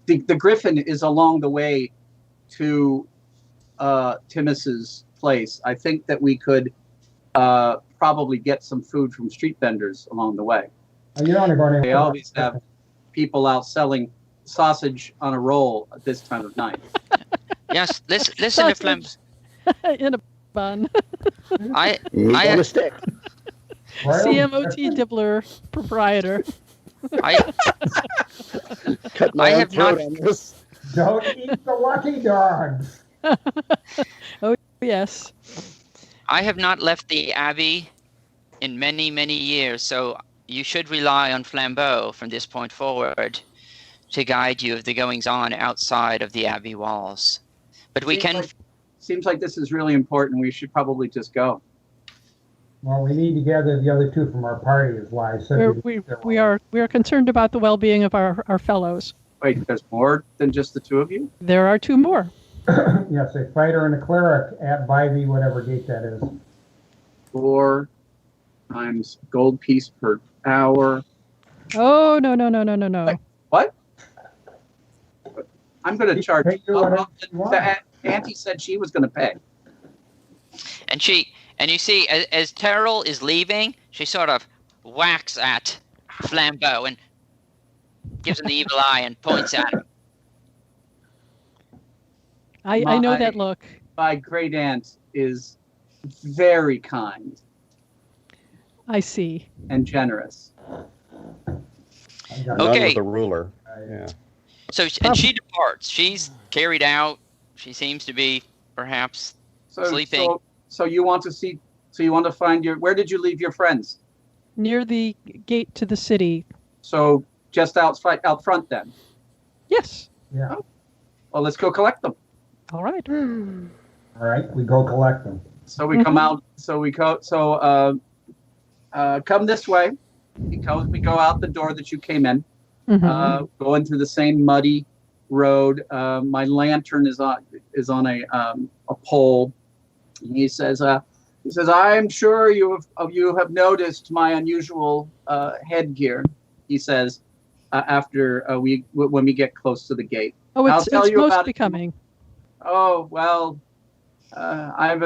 the Griffin is along the way to Timus's place. I think that we could probably get some food from street vendors along the way. You don't want to go anywhere. They always have people out selling sausage on a roll at this time of night. Yes, listen to Flem. In a bun. I On a stick. CMOT Dibbler proprietor. Cut my I own have not- throat on this. Don't eat the lucky dogs. Oh, yes. I have not left the Abbey in many, many years, so you should rely on Flambeau from this point forward to guide you of the goings-on outside of the Abbey walls. But we can... Seems like this is really important. We should probably just go. Well, we need to gather the other 2 from our party, is why I said We are concerned about the well-being of our fellows. Wait, there's more than just the 2 of you? There are 2 more. Yes, a fighter and a cleric at by the whatever gate that is. 4 times gold piece per hour. Oh, no. Wait, what? I'm going to charge. Pay you whatever you want. Auntie said she was going to pay. And you see, as Terrell is leaving, she sort of whacks at Flambeau and gives him the evil eye and points at him. I know that look. My great aunt is very kind I see. and generous. None Okay. with a ruler. Yeah. So, and she departs. She's carried out. She seems to be perhaps sleeping. So you want to see? So you want to find your? Where did you leave your friends? Near the gate to the city. So just out front then. Yes. Yeah. Well, let's go collect them. All right. All right, we go collect them. So we come out. So we go. So come this way. We go out the door that you came in. Go into the same muddy road. My lantern is on a pole. And he says, "I'm sure you have noticed my unusual headgear." He says, after when we get close to the gate. Oh, I'll it's tell you most about it. becoming. Oh well, I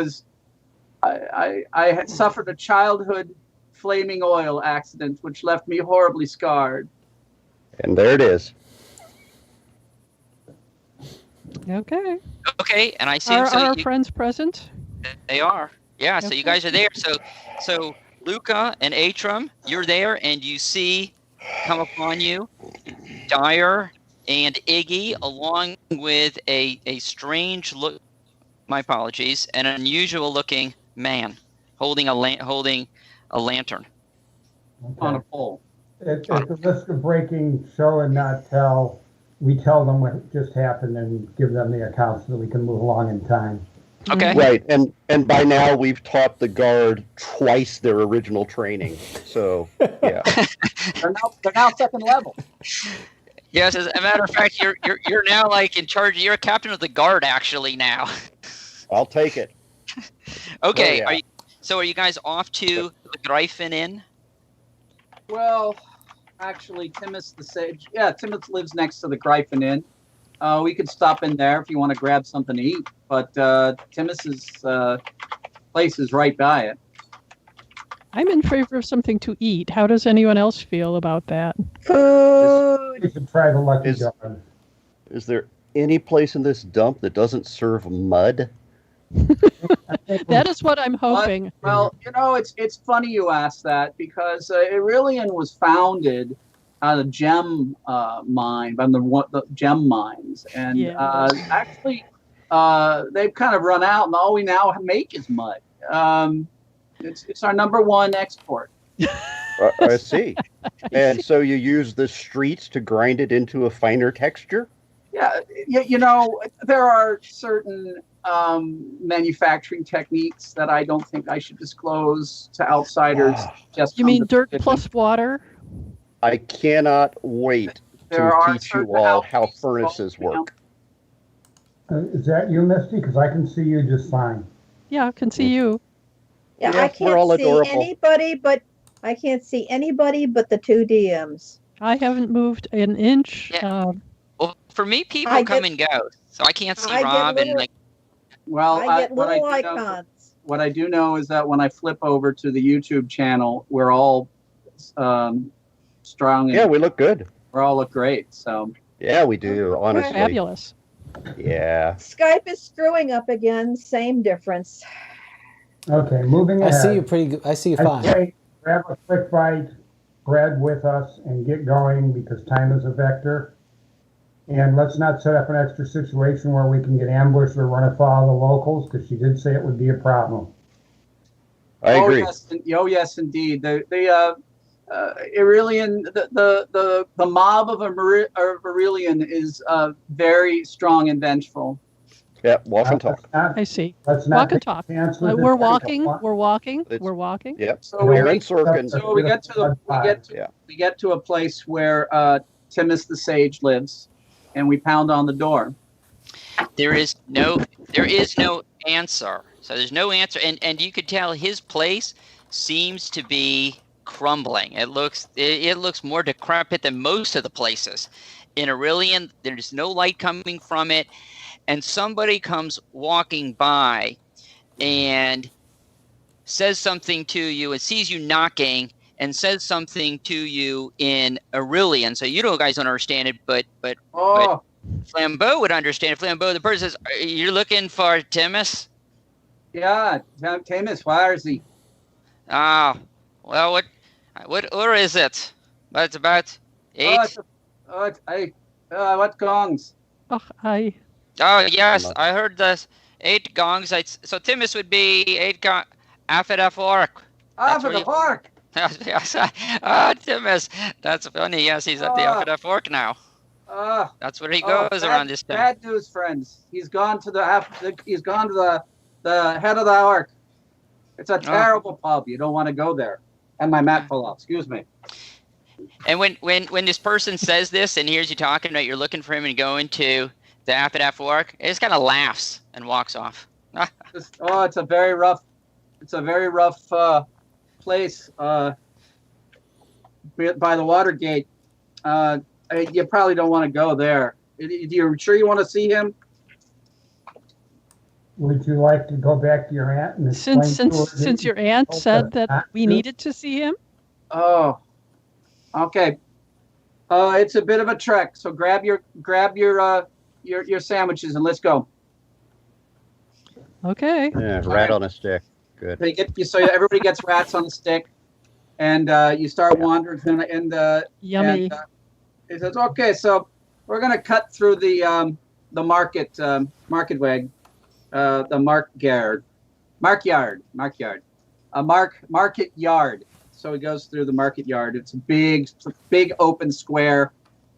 had suffered a childhood flaming oil accident which left me horribly scarred. And there it is. Okay. Okay, and I see. Are our friends present? They are. Yeah. So you guys are there. So Luca and Atrum, you're there, and you see come upon you Dyer and Iggy, along with a strange look. My apologies, an unusual looking man holding a lantern. Okay. On a pole. At the risk of breaking show and not tell, we tell them what just happened and give them the account so that we can move along in time. Okay. Right, and by now we've taught the guard twice their original training. So yeah, they're now second level. Yes, as a matter of fact, you're now like in charge. You're a captain of the guard actually now. I'll take it. Okay. Oh, yeah. Are you guys off to the Gryphon Inn? Well, actually, Timus the Sage. Yeah, Timus lives next to the Gryphon Inn. We could stop in there if you want to grab something to eat. But Timus's place is right by it. I'm in favor of something to eat. How does anyone else feel about that? Food. We should try the Lucky Dog. Is there any place in this dump that doesn't serve mud? That is what I'm hoping. Well, it's funny you ask that because Irilian was founded on a gem mine, on the gem mines, and actually they've kind of run out, and all we now make is mud. It's our #1 export. I see. And so you use the streets to grind it into a finer texture? Yeah, there are certain manufacturing techniques that I don't think I should disclose to outsiders. You mean dirt plus water? I cannot wait to teach you all how furnaces work. Is that you, Misty? Because I can see you just fine. Yeah, I can see you. Yeah, Yeah, I can't see anybody but the 2 DMs. I haven't moved an inch. Yeah. Well, for me, people come and go, so I can't see Rob and like. Well, I get little icons. What I do know is that when I flip over to the YouTube channel, we're all strong. Yeah, we look good. We all look great. So. Yeah, we do. Honestly. Fabulous. Yeah. Skype is screwing up again. Same difference. Okay, moving ahead. I see you pretty good. I see you fine. Say, grab a quick bite, bread with us, and get going because time is a vector. And let's not set up an extra situation where we can get ambushed or run afoul of the locals, because she did say it would be a problem. I agree. Yes, indeed. The Irilian, the mob of Irilian is very strong and vengeful. Yeah, walk and talk. I see. Let's Walk not and take a talk. chance with We're this. walking. We're walking. We're walking. Yep. So we get to a place where Timus the Sage lives, and we pound on the door. There is no answer. So there's no answer, and you could tell his place seems to be crumbling. It looks more decrepit than most of the places. In Irilian, there's no light coming from it, and somebody comes walking by and says something to you and sees you knocking and says something to you in Irilian. So you guys don't understand it, but Flambeau would understand it. Flambeau, the person says, "You're looking for Timus?" Yeah, Timus, where is he? Ah, well, where is it? But it's about 8. What gongs? Oh, Oh yes, I heard this 8 gongs. So Timus would be 8 gongs after the fork. After the fork. Yes. Timus, that's funny. Yes, he's at the after the fork now. That's where he goes around this time. Bad news, friends. He's gone to the head of the arc. It's a terrible pub. You don't want to go there. And my mat fell off. Excuse me. And when this person says this and hears you talking about you're looking for him and going to the after that fork, it just kind of laughs and walks off. It's a very rough place by the Watergate. You probably don't want to go there. You sure you want to see him? Would you like to go back to your aunt and explain since your aunt said that we needed to see him? Oh, okay. It's a bit of a trek, so grab your sandwiches and let's go. Okay. Yeah, rat on a stick. Good. So everybody gets rats on a stick, and you start wandering, and yummy. And, it says, okay, so we're gonna cut through the market way, the market yard. So he goes through the market yard. It's a big open square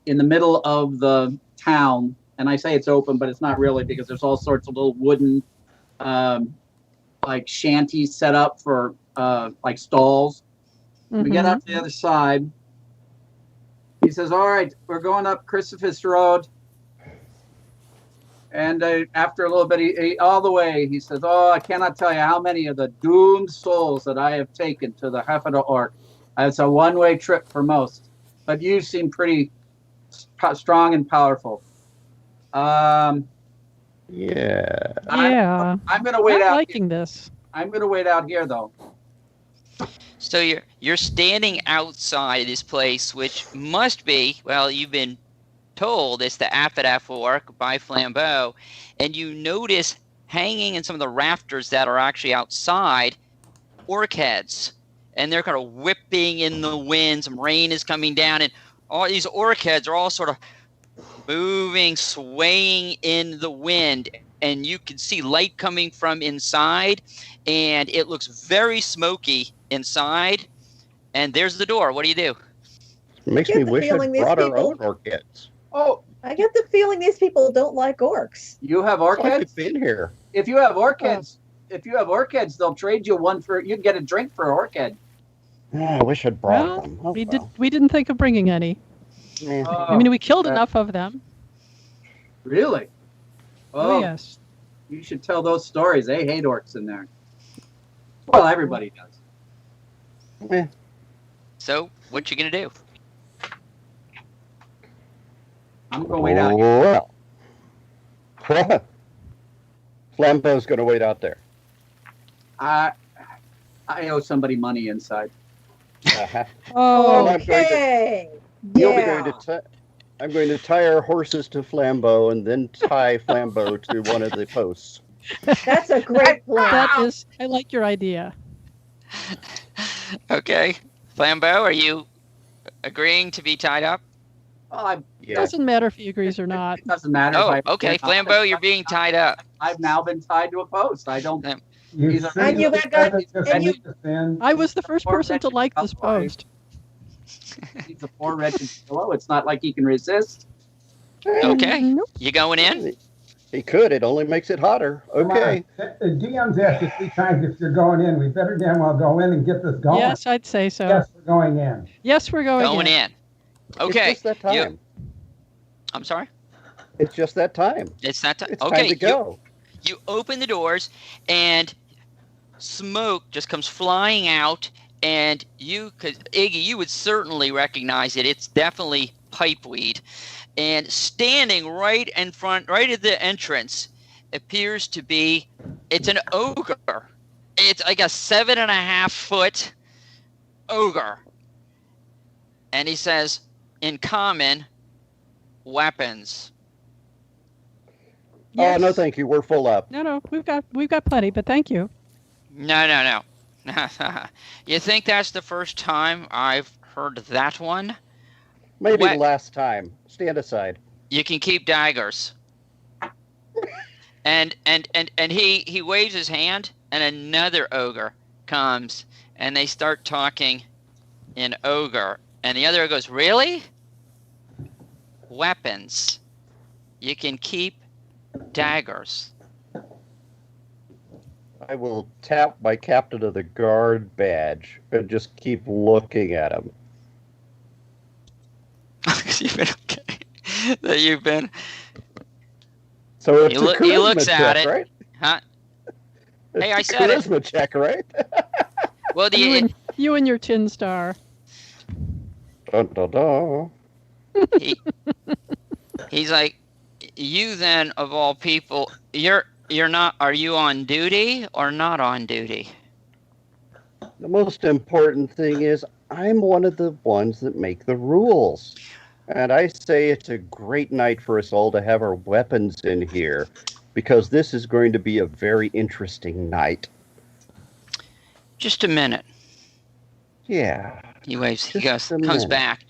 in the middle of the town, and I say it's open, but it's not really because there's all sorts of little wooden like shanties set up for like stalls. We get out to the other side. He says, all right, we're going up Crucifix Road. And after a little bit, he all the way, he says, oh, I cannot tell you how many of the doomed souls that I have taken to the Half of the Orc. It's a one-way trip for most. But you seem pretty strong and powerful. Yeah. I'm going to wait out. Liking this. I'm going to wait out here, though. So you're standing outside this place, which must be, well, you've been told it's the Apodaf Orc by Flambeau, and you notice hanging in some of the rafters that are actually outside orc heads, and they're kind of whipping in the wind. Some rain is coming down, and all these orc heads are all sort of moving, swaying in the wind, and you can see light coming from inside, and it looks very smoky inside. And there's the door. What do you do? It makes me wish I'd brought our own orchids. Oh, I get the feeling these people don't like orcs. You have orchids? I've been here. If you have orchids, they'll trade you one for. You can get a drink for an orchid. Oh, I wish I'd brought them. Oh, we didn't think of bringing any. I mean, we killed enough of them. Really? Oh, yes. You should tell those stories. They hate orcs in there. Well, everybody does. So, what you gonna do? I'm going to wait out here. Well, Flambeau's going to wait out there. I owe somebody money inside. Okay. I'm going to tie our horses to Flambeau and then tie Flambeau to one of the posts. That's a great plan. I like your idea. Okay. Flambeau, are you agreeing to be tied up? It doesn't matter if he agrees or not. It doesn't matter. Oh, okay. Flambeau, you're being tied up. I've now been tied to a post. I don't. I was the first person to like this post. He's a poor wretched fellow. It's not like he can resist. Okay. Nope. You going in? He could. It only makes it hotter. Okay. The DM's asked you 3 times if you're going in. We better damn well go in and get this going. Yes, I'd say so. Yes, we're going in. Yes, we're going in. Okay. It's just that time. I'm sorry? It's just that time. It's that time. It's okay. time to go. You open the doors, and smoke just comes flying out, and Iggy, you would certainly recognize it. It's definitely pipeweed. And standing right in front, right at the entrance, appears to be, it's an ogre. It's like a 7.5 foot ogre. And he says, in common, weapons. Yes. No, thank you. We're full up. No, we've got plenty, but thank you. No. You think that's the first time I've heard that one? Maybe the last time. Stand aside. You can keep daggers. and he waves his hand, and another ogre comes, and they start talking in ogre. And the other goes, really? Weapons. You can keep daggers. I will tap my captain of the guard badge and just keep looking at him. You've been. So it's he looks check, at it, right? Huh? It's hey, I said charisma it. Check, right? Well, you and your tin star. Dun, dun, dun. He's like, you then of all people, you're not. Are you on duty or not on duty? The most important thing is I'm one of the ones that make the rules. And I say it's a great night for us all to have our weapons in here, because this is going to be a very interesting night. Just a minute. Yeah. He waves. He comes back.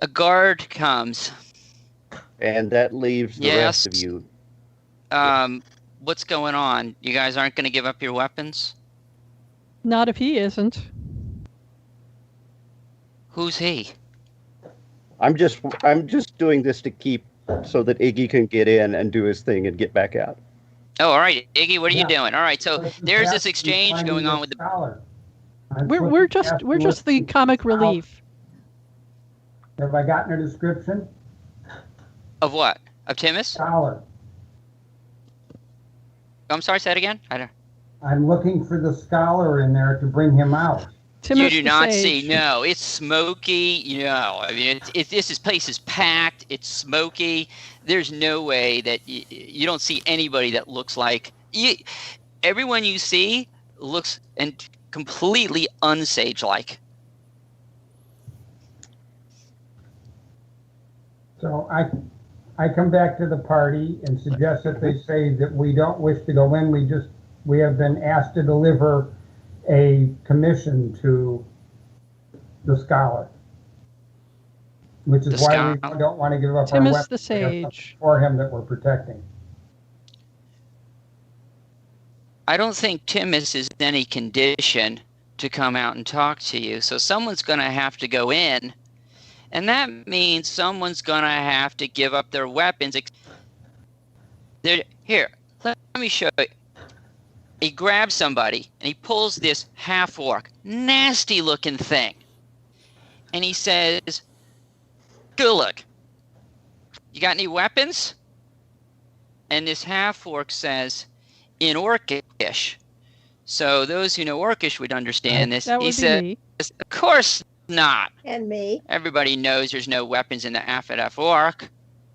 A guard comes. And that leaves the rest of you. What's going on? You guys aren't going to give up your weapons? Not if he isn't. Who's he? I'm just doing this to keep so that Iggy can get in and do his thing and get back out. Oh, all right, Iggy, what are Yeah. you doing? All right, so there's this exchange going on with the. Scholar. We're just the comic relief. Have I gotten a description? Of what? Of Timus? Scholar. I'm sorry, say it again. I don't. I'm looking for the scholar in there to bring him out. You do not see. No, it's smoky. I mean, this place is packed. It's smoky. There's no way that you don't see anybody that looks like you. Everyone you see looks and completely unsage-like. So I come back to the party and suggest that they say that we don't wish to go in. We have been asked to deliver a commission to the scholar, which is why we don't want to give up our Timus weapons the Sage for him that we're protecting. I don't think Timus is in any condition to come out and talk to you. So someone's going to have to go in, and that means someone's going to have to give up their weapons. Here, let me show you. He grabs somebody, and he pulls this half-orc, nasty-looking thing. And he says, "Gulag, you got any weapons?" And this half-orc says, in Orcish. So those who know Orcish would understand this. That would he be says, me. "Of course not. And me. Everybody knows there's no weapons in the Affidaf Orc."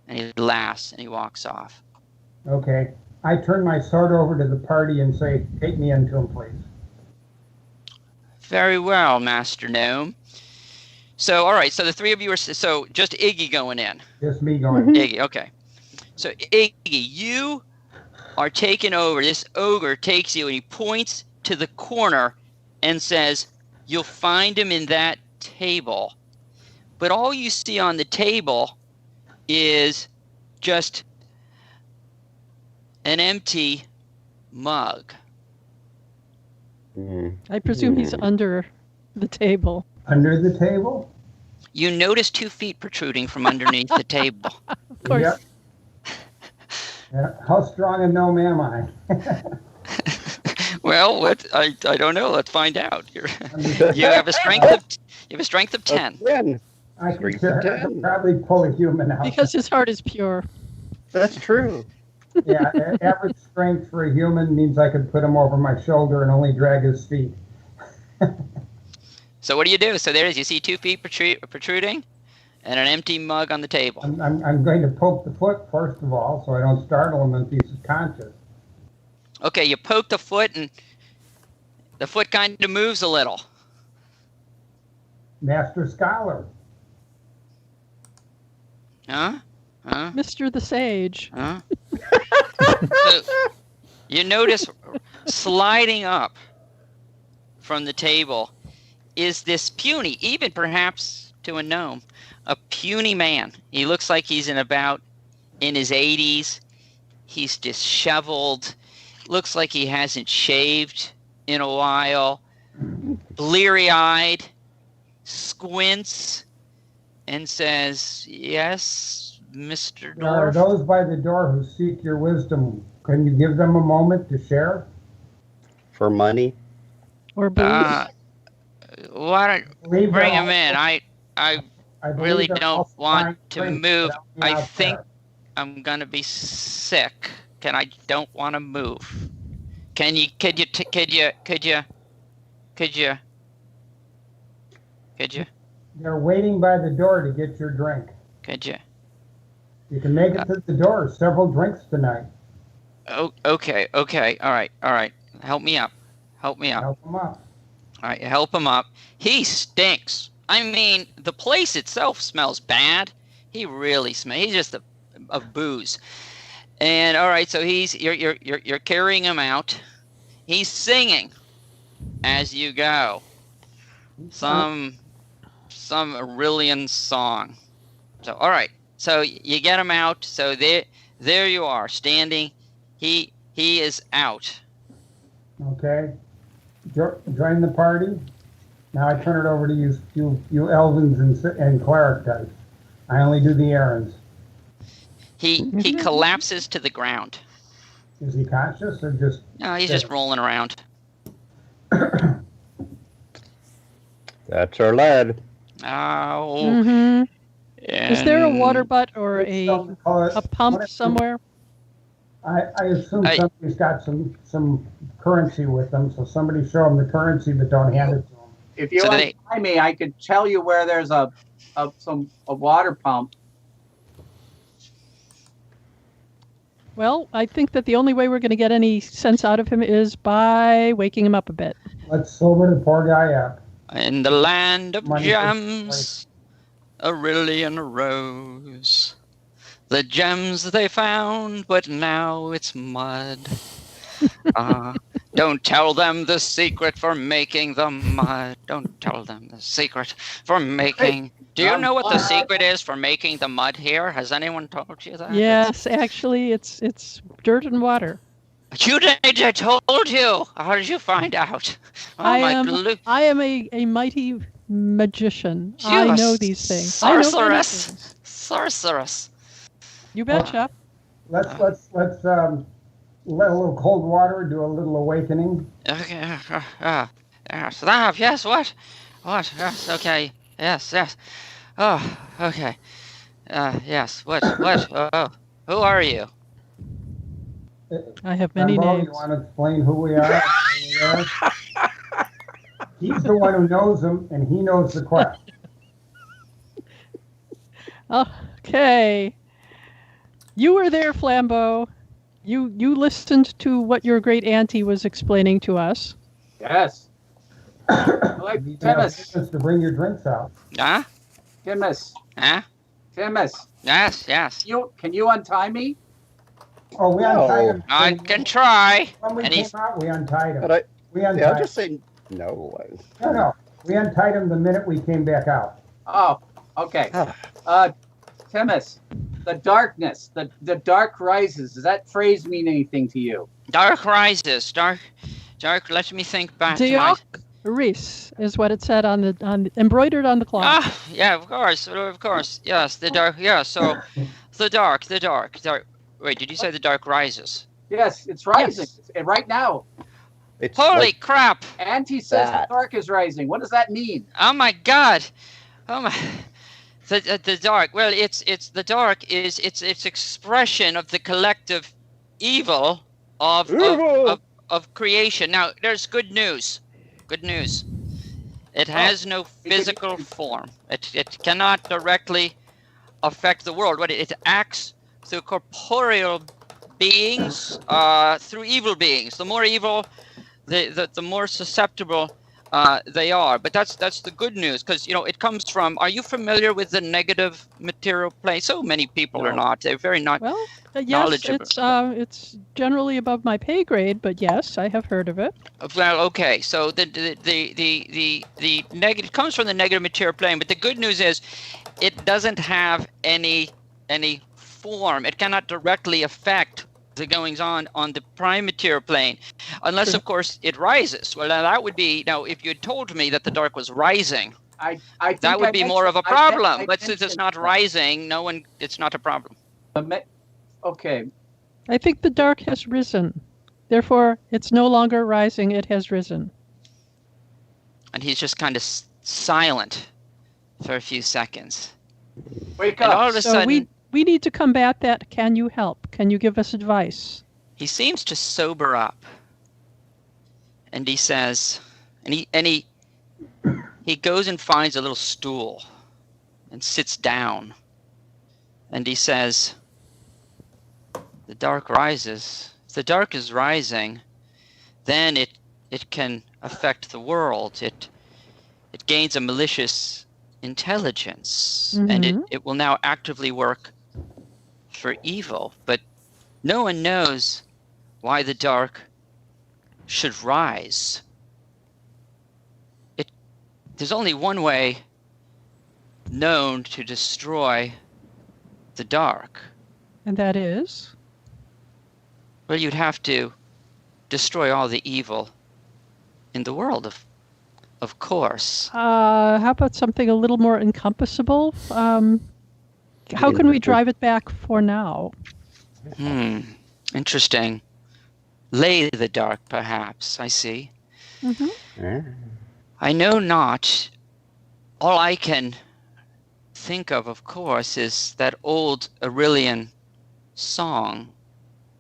And he laughs, and he walks off. Okay. I turn my sword over to the party and say, take me into him, please. Very well, Master Gnome. So, all right, so the three of you are, so just Iggy going in. Just me going. Iggy, okay. So, Iggy, you are taken over. This ogre takes you and he points to the corner and says, "You'll find him in that table." But all you see on the table is just an empty mug. I presume he's under the table. Under the table? You notice 2 feet protruding from underneath the table. Of course. Yep. Yeah. How strong a gnome am I? Well, I don't know. Let's find out. You have a strength of 10. I could probably pull a human out. Because his heart is pure. That's true. Yeah, average strength for a human means I could put him over my shoulder and only drag his feet. So what do you do? So there it is. You see 2 feet protruding and an empty mug on the table. I'm going to poke the foot, first of all, so I don't startle him if he's conscious. Okay, you poke the foot and the foot kind of moves a little. Master Scholar. Huh? Mr. the Sage. Huh? So you notice sliding up from the table is this puny, even perhaps to a gnome, a puny man. He looks like he's in his 80s. He's disheveled. Looks like he hasn't shaved in a while. Bleary-eyed, squints, and says, "Yes, Mr. There are Dwarf." those by the door who seek your wisdom. Can you give them a moment to share? For money? Or booze. Why don't bring him in? I really don't want to move. I think I'm gonna be sick. I don't want to move. Could you? They're waiting by the door to get your drink. Could you? You can make it to the door. Several drinks tonight. Oh, okay. All right. Help me up. Help him up. All right, help him up. He stinks. I mean, the place itself smells bad. He really smells. He's just a booze. And all right, so you're carrying him out. He's singing as you go. Some Irilian song. So all right. So you get him out. So there you are, standing. He is out. Okay. Join the party. Now I turn it over to you elvins and cleric types. I only do the errands. He collapses to the ground. Is he conscious or just? No, he's just rolling around. That's our lad. Oh. Mm-hmm. Is there a water butt or a pump somewhere? I assume somebody's got some currency with them, so somebody show them the currency, but don't hand it to them. If you untie me, I could tell you where there's a water pump. Well, I think that the only way we're going to get any sense out of him is by waking him up a bit. Let's sober the poor guy up. In the land of gems, Irilian arose. The gems they found, but now it's mud. Don't tell them the secret for making the mud. Don't tell them the secret for making... Do you know what the secret is for making the mud here? Has anyone told you that? Yes, actually, it's dirt and water. I told you. How did you find out? Oh, I am a mighty magician. I know these things. Sorceress. You betcha. Let's let a little cold water do a little awakening. Okay. Yes. What? Yes. Okay. Yes. Oh. Okay. Yes. What? Oh. Who are you? I have many names. You want to explain who we are? He's the one who knows them, and he knows the quest. Okay. You were there, Flambeau. You listened to what your great auntie was explaining to us. Yes. Like Timus. To bring your drinks out. Huh? Timus. Huh? Timus. Yes. Can you untie me? Oh, we untied him. I can try. When we came out, we untied him. But I'm just saying no. No. We untied him the minute we came back out. Oh, okay. Timus, the darkness, the dark rises. Does that phrase mean anything to you? Dark rises. Dark. Let me think back. Ris is what it said on embroidered on the cloth. Yeah, of course. Yes, the dark. Yeah, so the dark. Wait, did you say the dark rises? Yes, it's rising. Yes. Right now. Holy crap! Auntie says the dark is rising. What does that mean? Oh my God! Oh my. The dark. Well, it's the dark is its expression of the collective evil of creation. Now, there's good news. Good news. It has no physical form. It cannot directly affect the world. But it acts through corporeal beings, through evil beings. The more evil, the more susceptible they are. But that's the good news, because it comes from. Are you familiar with the negative material plane? So many people are not. They're very not knowledgeable. Yes, it's generally above my pay grade, but yes, I have heard of it. Well, okay. So the negative comes from the negative material plane, but the good news is, it doesn't have any form. It cannot directly affect the goings on the prime material plane, unless of course it rises. Well, now that would be, if you had told me that the dark was rising, I think that would be more of a problem. But since it's not rising, it's not a problem. Okay. I think the dark has risen. Therefore, it's no longer rising, it has risen. And he's just kind of silent for a few seconds. Wake up. And all of a sudden, we need to combat that. Can you help? Can you give us advice? He seems to sober up. And he says, and he goes and finds a little stool and sits down. And he says, the dark rises. If the dark is rising, then it can affect the world. It gains a malicious intelligence, and it will now actively work for evil. But no one knows why the dark should rise. There's only one way known to destroy the dark. And that is? Well, you'd have to destroy all the evil in the world, of course. How about something a little more encompassable? how can we drive it back for now? Interesting. Lay the dark, perhaps. I see. I know not. All I can think of course, is that old Irilian song.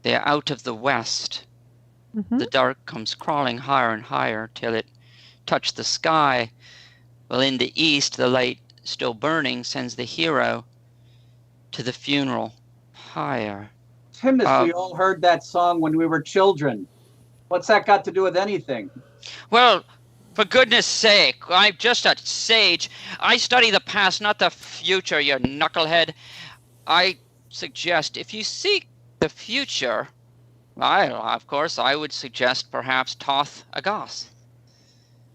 They're out of the west. The dark comes crawling higher and higher till it touched the sky. Well, in the east, the light still burning sends the hero to the funeral higher. Timothy, we all heard that song when we were children. What's that got to do with anything? Well, for goodness sake, I'm just a sage. I study the past, not the future, you knucklehead. I suggest if you seek the future, of course, I would suggest perhaps Toth Agoth.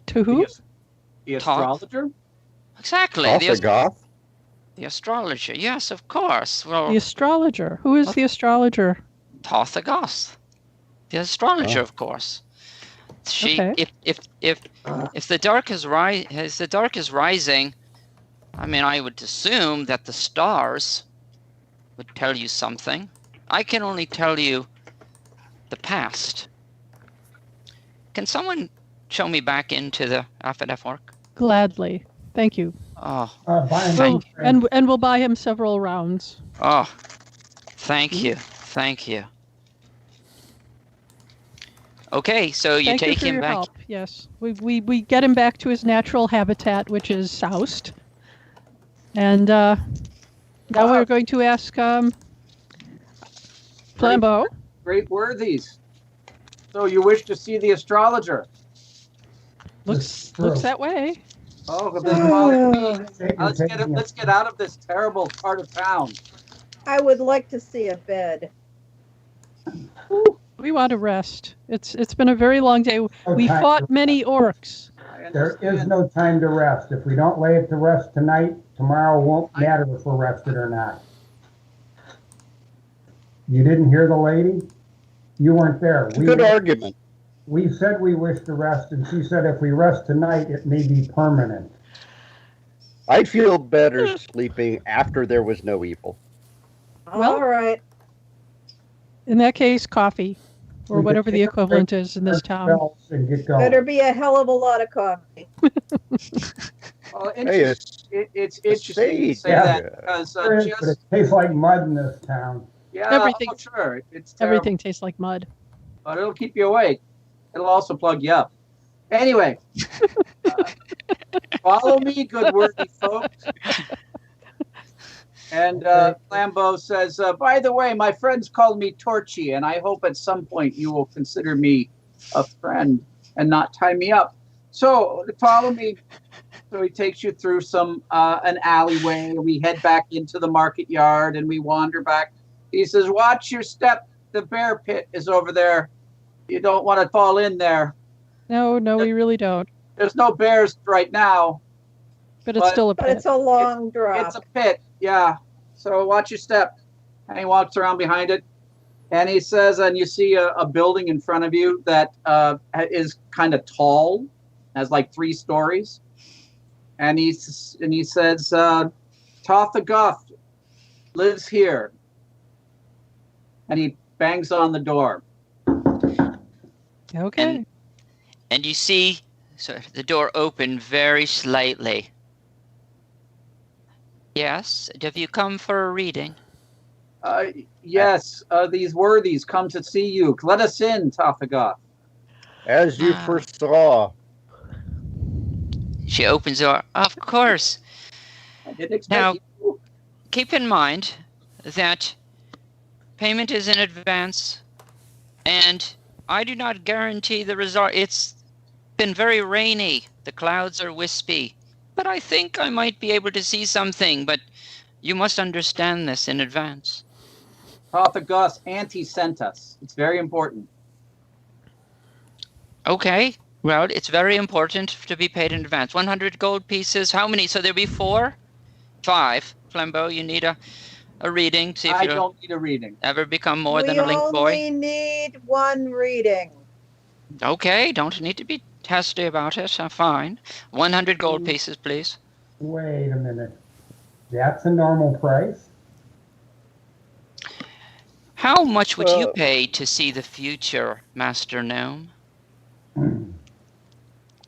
To who? The astrologer? Exactly. Toth Agoth? The astrologer, yes, of course. Well, the astrologer. Who is the astrologer? Toth Agoth. The astrologer, of course. She, Okay. if the dark is rising, I mean, I would assume that the stars would tell you something. I can only tell you the past. Can someone show me back into the Afadef work? Gladly. Thank you. Oh, Thank you. And we'll buy him several rounds. oh, thank you, thank you. Okay, so you Thank take you for him your back. help. Yes, we get him back to his natural habitat, which is soused. And now we're going to ask Flambeau. Great worthies. So you wish to see the astrologer? Looks that way. Oh, then follow me. Let's get out of this terrible part of town. I would like to see a bed. We want to rest. It's been a very long day. We fought many orcs. There is no time to rest. If we don't lay it to rest tonight, tomorrow won't matter if we're rested or not. You didn't hear the lady? You weren't there. Good argument. We said we wish to rest, and she said if we rest tonight, it may be permanent. I'd feel better sleeping after there was no evil. Well, All right. In that case, coffee, or We could whatever the take our equivalent break, is in this town. bells, and get going. Better be a hell of a lot of coffee. Well, Hey, it's interesting to say yeah. that because There is, but it tastes like mud in this town. Everything- sure, it's terrible, Everything tastes like mud. but it'll keep you awake. It'll also plug you up. Anyway, follow me, good worthy folks. And Flambeau says, by the way, my friends call me Torchy, and I hope at some point you will consider me a friend and not tie me up. So follow me. So he takes you through an alleyway. We head back into the market yard and we wander back. He says, watch your step. The bear pit is over there. You don't want to fall in there. No, we really don't. There's no bears right now. But it's still a But pit. it's a long drop. It's a pit, yeah. So watch your step. And he walks around behind it. And he says, and you see a building in front of you that is kind of tall, has like 3 stories. And he says, Toth Agoth lives here. And he bangs on the door. Okay. And you see the door open very slightly. Yes, have you come for a reading? Yes, these worthies come to see you. Let us in, Toth Agoth. As you foresaw. She opens the door. Of course. I didn't expect Now, you. keep in mind that payment is in advance, and I do not guarantee the result. It's been very rainy. The clouds are wispy. But I think I might be able to see something, but you must understand this in advance. Toth Agoth's auntie sent us. It's very important. Okay. Well, it's very important to be paid in advance. 100 gold pieces. How many? So there'll be 4? 5. Flambeau, you need a reading. See if I you don't need a reading. ever become more than a link We boy. only need 1 reading. Okay, don't need to be testy about it. Fine. 100 gold pieces, please. Wait a minute. That's a normal price? How much would you Well- pay to see the future, Master Gnome?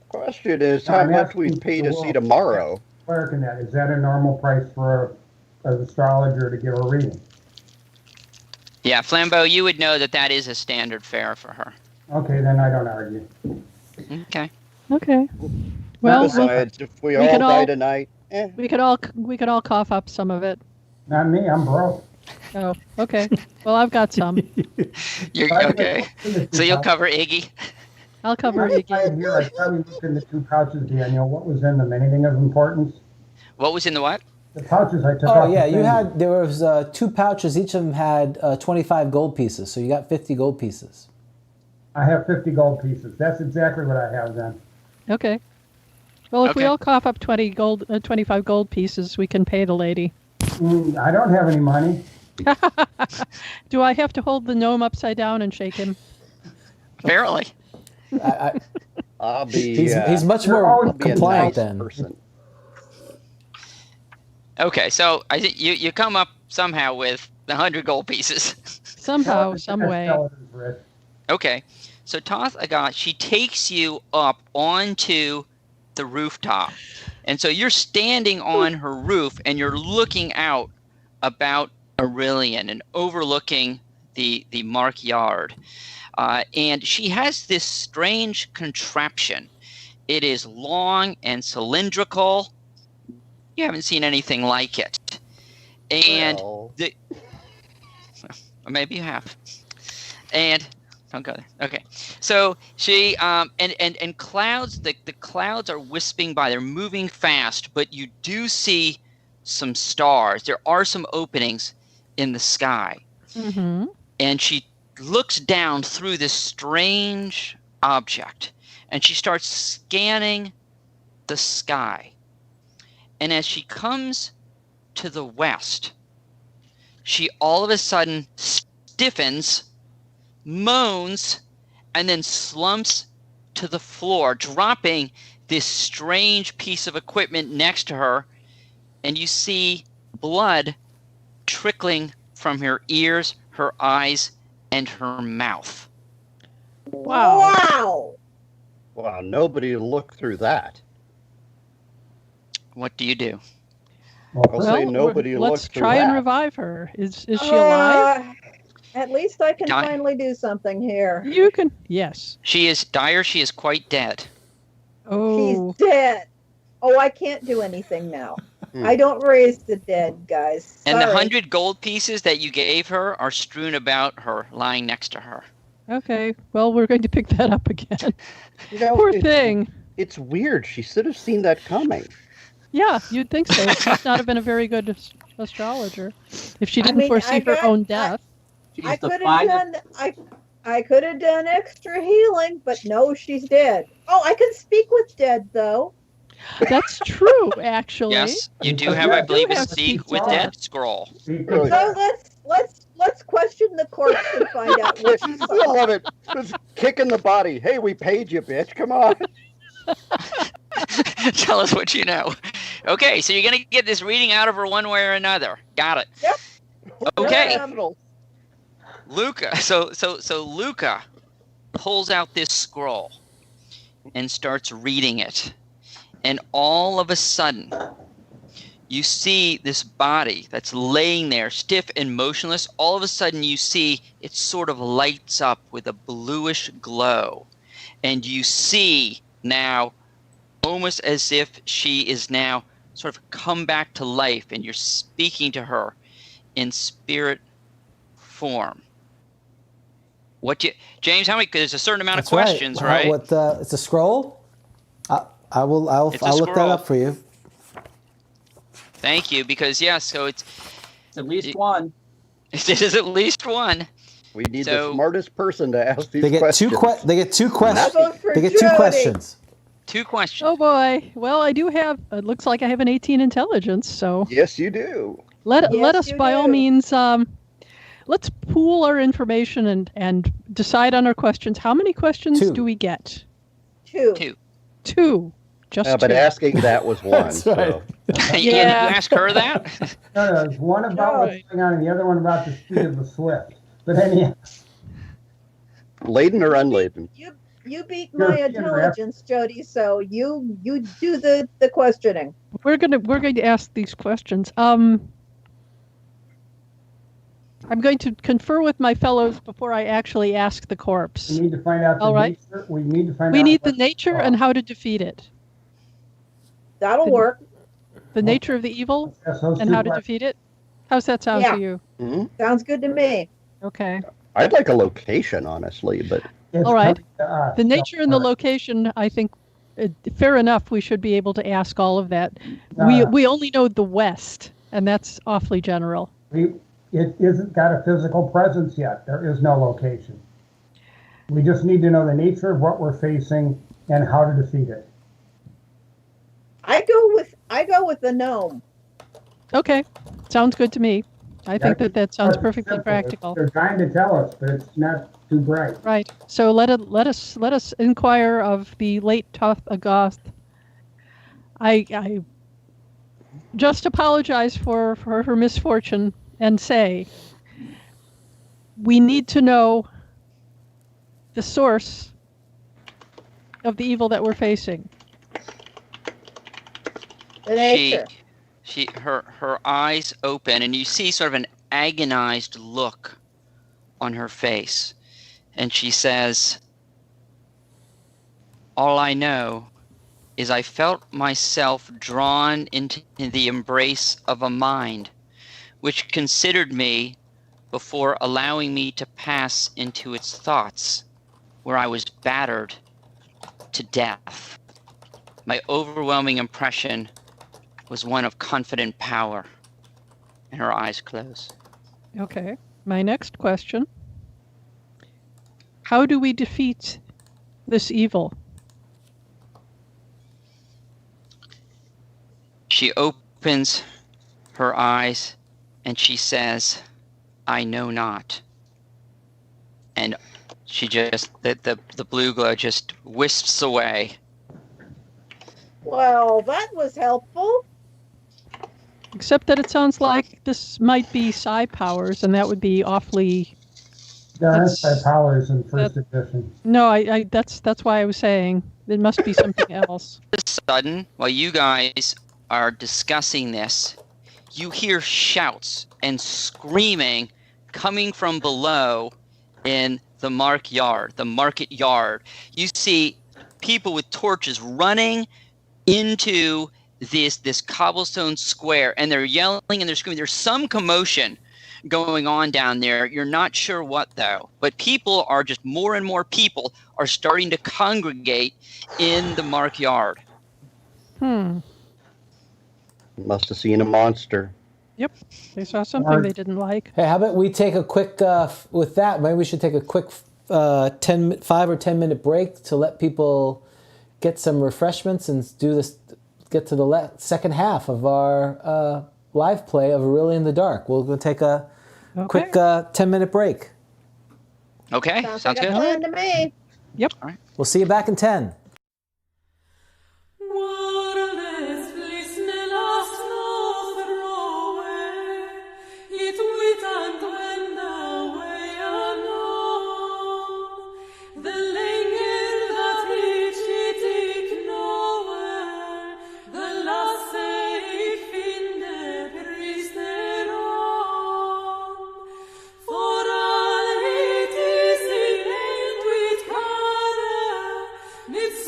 Question is, how I'm much asking we'd pay the to see world. tomorrow? Clerk in that, is that a normal price for an astrologer to give a reading? Yeah, Flambeau, you would know that is a standard fare for her. Okay, then I don't argue. Okay. Okay. Well, Besides, if we we all could die all- tonight, we could all cough up some of it. Not me, I'm broke. Oh, okay. Well, I've got some. You're okay. So you'll cover Iggy. I'll cover If it I again. here, I probably looked in the 2 pouches, Daniel. What was in them? Anything of importance? What was in the what? The pouches I took Oh off. yeah, the you thing. had there was 2 pouches. Each of them had 25 gold pieces, so you got 50 gold pieces. I have 50 gold pieces. That's exactly what I have then. Okay. Well, if we Okay. all cough up 25 gold pieces, we can pay the lady. I don't have any money. Do I have to hold the gnome upside down and shake him? Apparently. I'll be. He's much You're more always be a compliant nice then. person. Okay, so I think you come up somehow with 100 gold pieces. Somehow, some way. Skeletons, Rich. Okay, so Toth Agat, she takes you up onto the rooftop. And so you're standing on her roof and you're looking out about Irilian and overlooking the Mark Yard. And she has this strange contraption. It is long and cylindrical. You haven't seen anything like it. And Well, or maybe you have. And don't go there. Okay. So she and clouds, the clouds are wisping by. They're moving fast, but you do see some stars. There are some openings in the sky. Mm-hmm. And she looks down through this strange object and she starts scanning the sky. And as she comes to the west, she all of a sudden stiffens, moans, and then slumps to the floor, dropping this strange piece of equipment next to her. And you see blood trickling from her ears, her eyes, and her mouth. Wow. Wow. wow, nobody looked through that. What do you do? I'll say nobody let's looked through try and that. revive her. Is she alive? At least I can Di- finally do something here. You can. Yes. She is dire. She is quite dead. Oh. She's dead. Oh, I can't do anything now. Hmm. I don't raise the dead, guys. And the Sorry. 100 gold pieces that you gave her are strewn about her, lying next to her. Okay. Well, we're going to pick that up again. You know, Poor it's- thing. It's weird. She should have seen that coming. Yeah, you'd think so. She must not have been a very good astrologer if she I didn't mean, foresee I her got- own death. She's I the could have finest. done. I could have done extra healing, but no, she's dead. Oh, I can speak with dead though. That's true, actually. Yes, you do You have, I do believe, a have Seek speech with on. Dead scroll. Oh, yeah. So let's question the corpse and find out what she I saw. love it. Just kicking the body. Hey, we paid you, bitch. Come on. Tell us what you know. Okay, so you're going to get this reading out of her one way or another. Got it. Yep. Okay. Um, Luca. So Luca pulls out this scroll and starts reading it. And all of a sudden, you see this body that's laying there, stiff and motionless. All of a sudden, you see it sort of lights up with a bluish glow. And you see now, almost as if she is now sort of come back to life, and you're speaking to her in spirit form. James? How many? There's a certain amount of That's questions, right? It's a scroll. I'll It's a look that scroll. up for you. Thank you, because so it's At least one. it is at least one. We need So- the smartest person to ask these They get questions. They get two questions. vote for They get two Jody. questions. 2 questions. Oh boy. Well, I do have. It looks like I have an 18 intelligence. So Yes, you do. let Yes, us you by all do. means. Let's pool our information and decide on our questions. How many questions Two. do we get? Two. 2. 2. Just But 2. asking that was one. That's right. So. Ian, did you ask her that? No, there's one about No. what's going on and the other one about the speed of the Swift. But anyhow. Laden or unladen? You beat my intelligence, Jody. So you do the questioning. We're going to ask these questions. I'm going to confer with my fellows before I actually ask the corpse. We need to find out the nature. We need to find out. We need the nature and how to defeat it. That'll work. The nature of the evil and how to defeat it. How's that sound to you? Mm-hmm. Sounds good to me. Okay. I'd like a location, honestly, but... All right. The nature and the location, I think, fair enough. We should be able to ask all of that. We only know the West, and that's awfully general. It isn't got a physical presence yet. There is no location. We just need to know the nature of what we're facing and how to defeat it. I go with the gnome. Okay, sounds good to me. I think that sounds perfectly simple. practical. They're trying to tell us, but it's not too bright. Right. So let us inquire of the late Toth Agoth. I just apologize for her misfortune and say we need to know the source of the evil that we're facing. Her eyes open, and you see sort of an agonized look on her face, and she says, "All I know is I felt myself drawn into the embrace of a mind which considered me before allowing me to pass into its thoughts, where I was battered to death. My overwhelming impression was one of confident power." And her eyes close. Okay. My next question. How do we defeat this evil? She opens her eyes and she says, "I know not." And she just, the blue glow just wisps away. Well, that was helpful. Except that it sounds like this might be psi powers, and that would be awfully... There aren't psi powers in first edition. No, that's why I was saying it must be something else. All of a sudden, while you guys are discussing this, you hear shouts and screaming coming from below in the market yard. You see people with torches running into this cobblestone square, and they're yelling and they're screaming. There's some commotion going on down there. You're not sure what, though. But people are just, more and more people are starting to congregate in the market yard. Must have seen a monster. Yep, they saw something they didn't like. Hey, how about we take a quick, with that, maybe we should take a quick 5 or 10 minute break to let people get some refreshments and get to the second half of our live play of Irilian the Dark. We'll go take a quick 10-minute break. Okay, sounds like good. A plan to me. Yep. All right. We'll see you back in 10. It's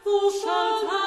Unto heaven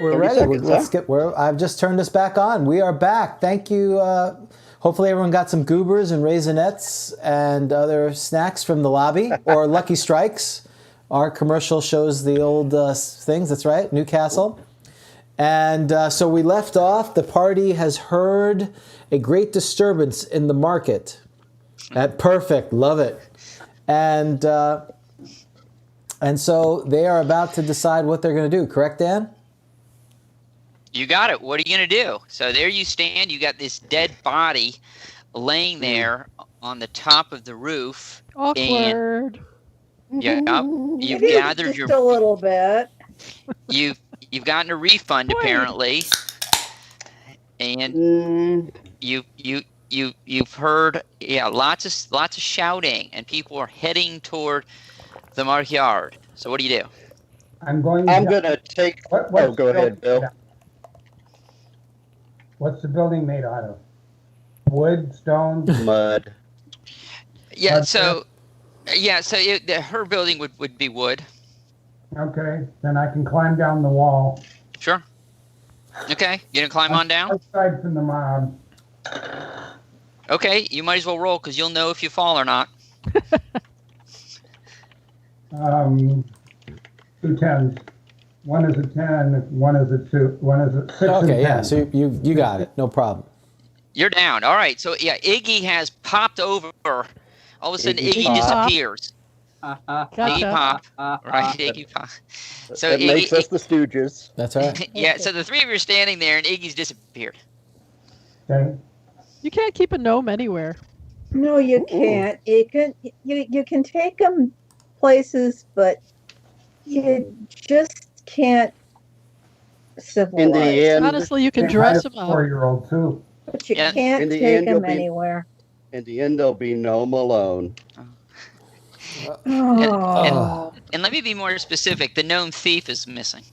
We're ready. Let's get. I've just turned us back on. We are back. Thank you. Hopefully everyone got some goobers and raisinets and other snacks from the lobby or Lucky Strikes. Our commercial shows the old things. That's right, Newcastle. And so we left off. The party has heard a great disturbance in the market. Perfect. Love it. And so they are about to decide what they're going to do. Correct, Dan? You got it. What are you going to do? So there you stand. You got this dead body laying there on the top of the roof. Awkward. And, yeah, you've gathered just a little bit. You've you've gotten a refund apparently, and you've heard lots of shouting, and people are heading toward the Mark Yard. So what do you do? I'm going to take. Go ahead, Bill. What's the building made out of? Wood, stone, mud. Yeah. So her building would be wood. Okay, then I can climb down the wall. Sure. Okay, you gonna climb on down? Outside from the mob. Okay, you might as well roll because you'll know if you fall or not. 2 10s. One is a 10, one is a 2, one is a 6 and 10. Okay, yeah, so you got it. No problem. You're down. All right, so yeah, Iggy has popped over. All of a sudden, Iggy disappears. Iggy Pop. Right, Iggy Pop. So it makes us the Stooges. That's right. Yeah, so the three of you are standing there, and Iggy's disappeared. Okay. You can't keep a gnome anywhere. No, you can't. You can take them places, but you just can't civilize. In the end, honestly, you can dress them up. 4-year-old too. But you can't take them anywhere. In the end, there'll be no Malone. And let me be more specific. The gnome thief is missing.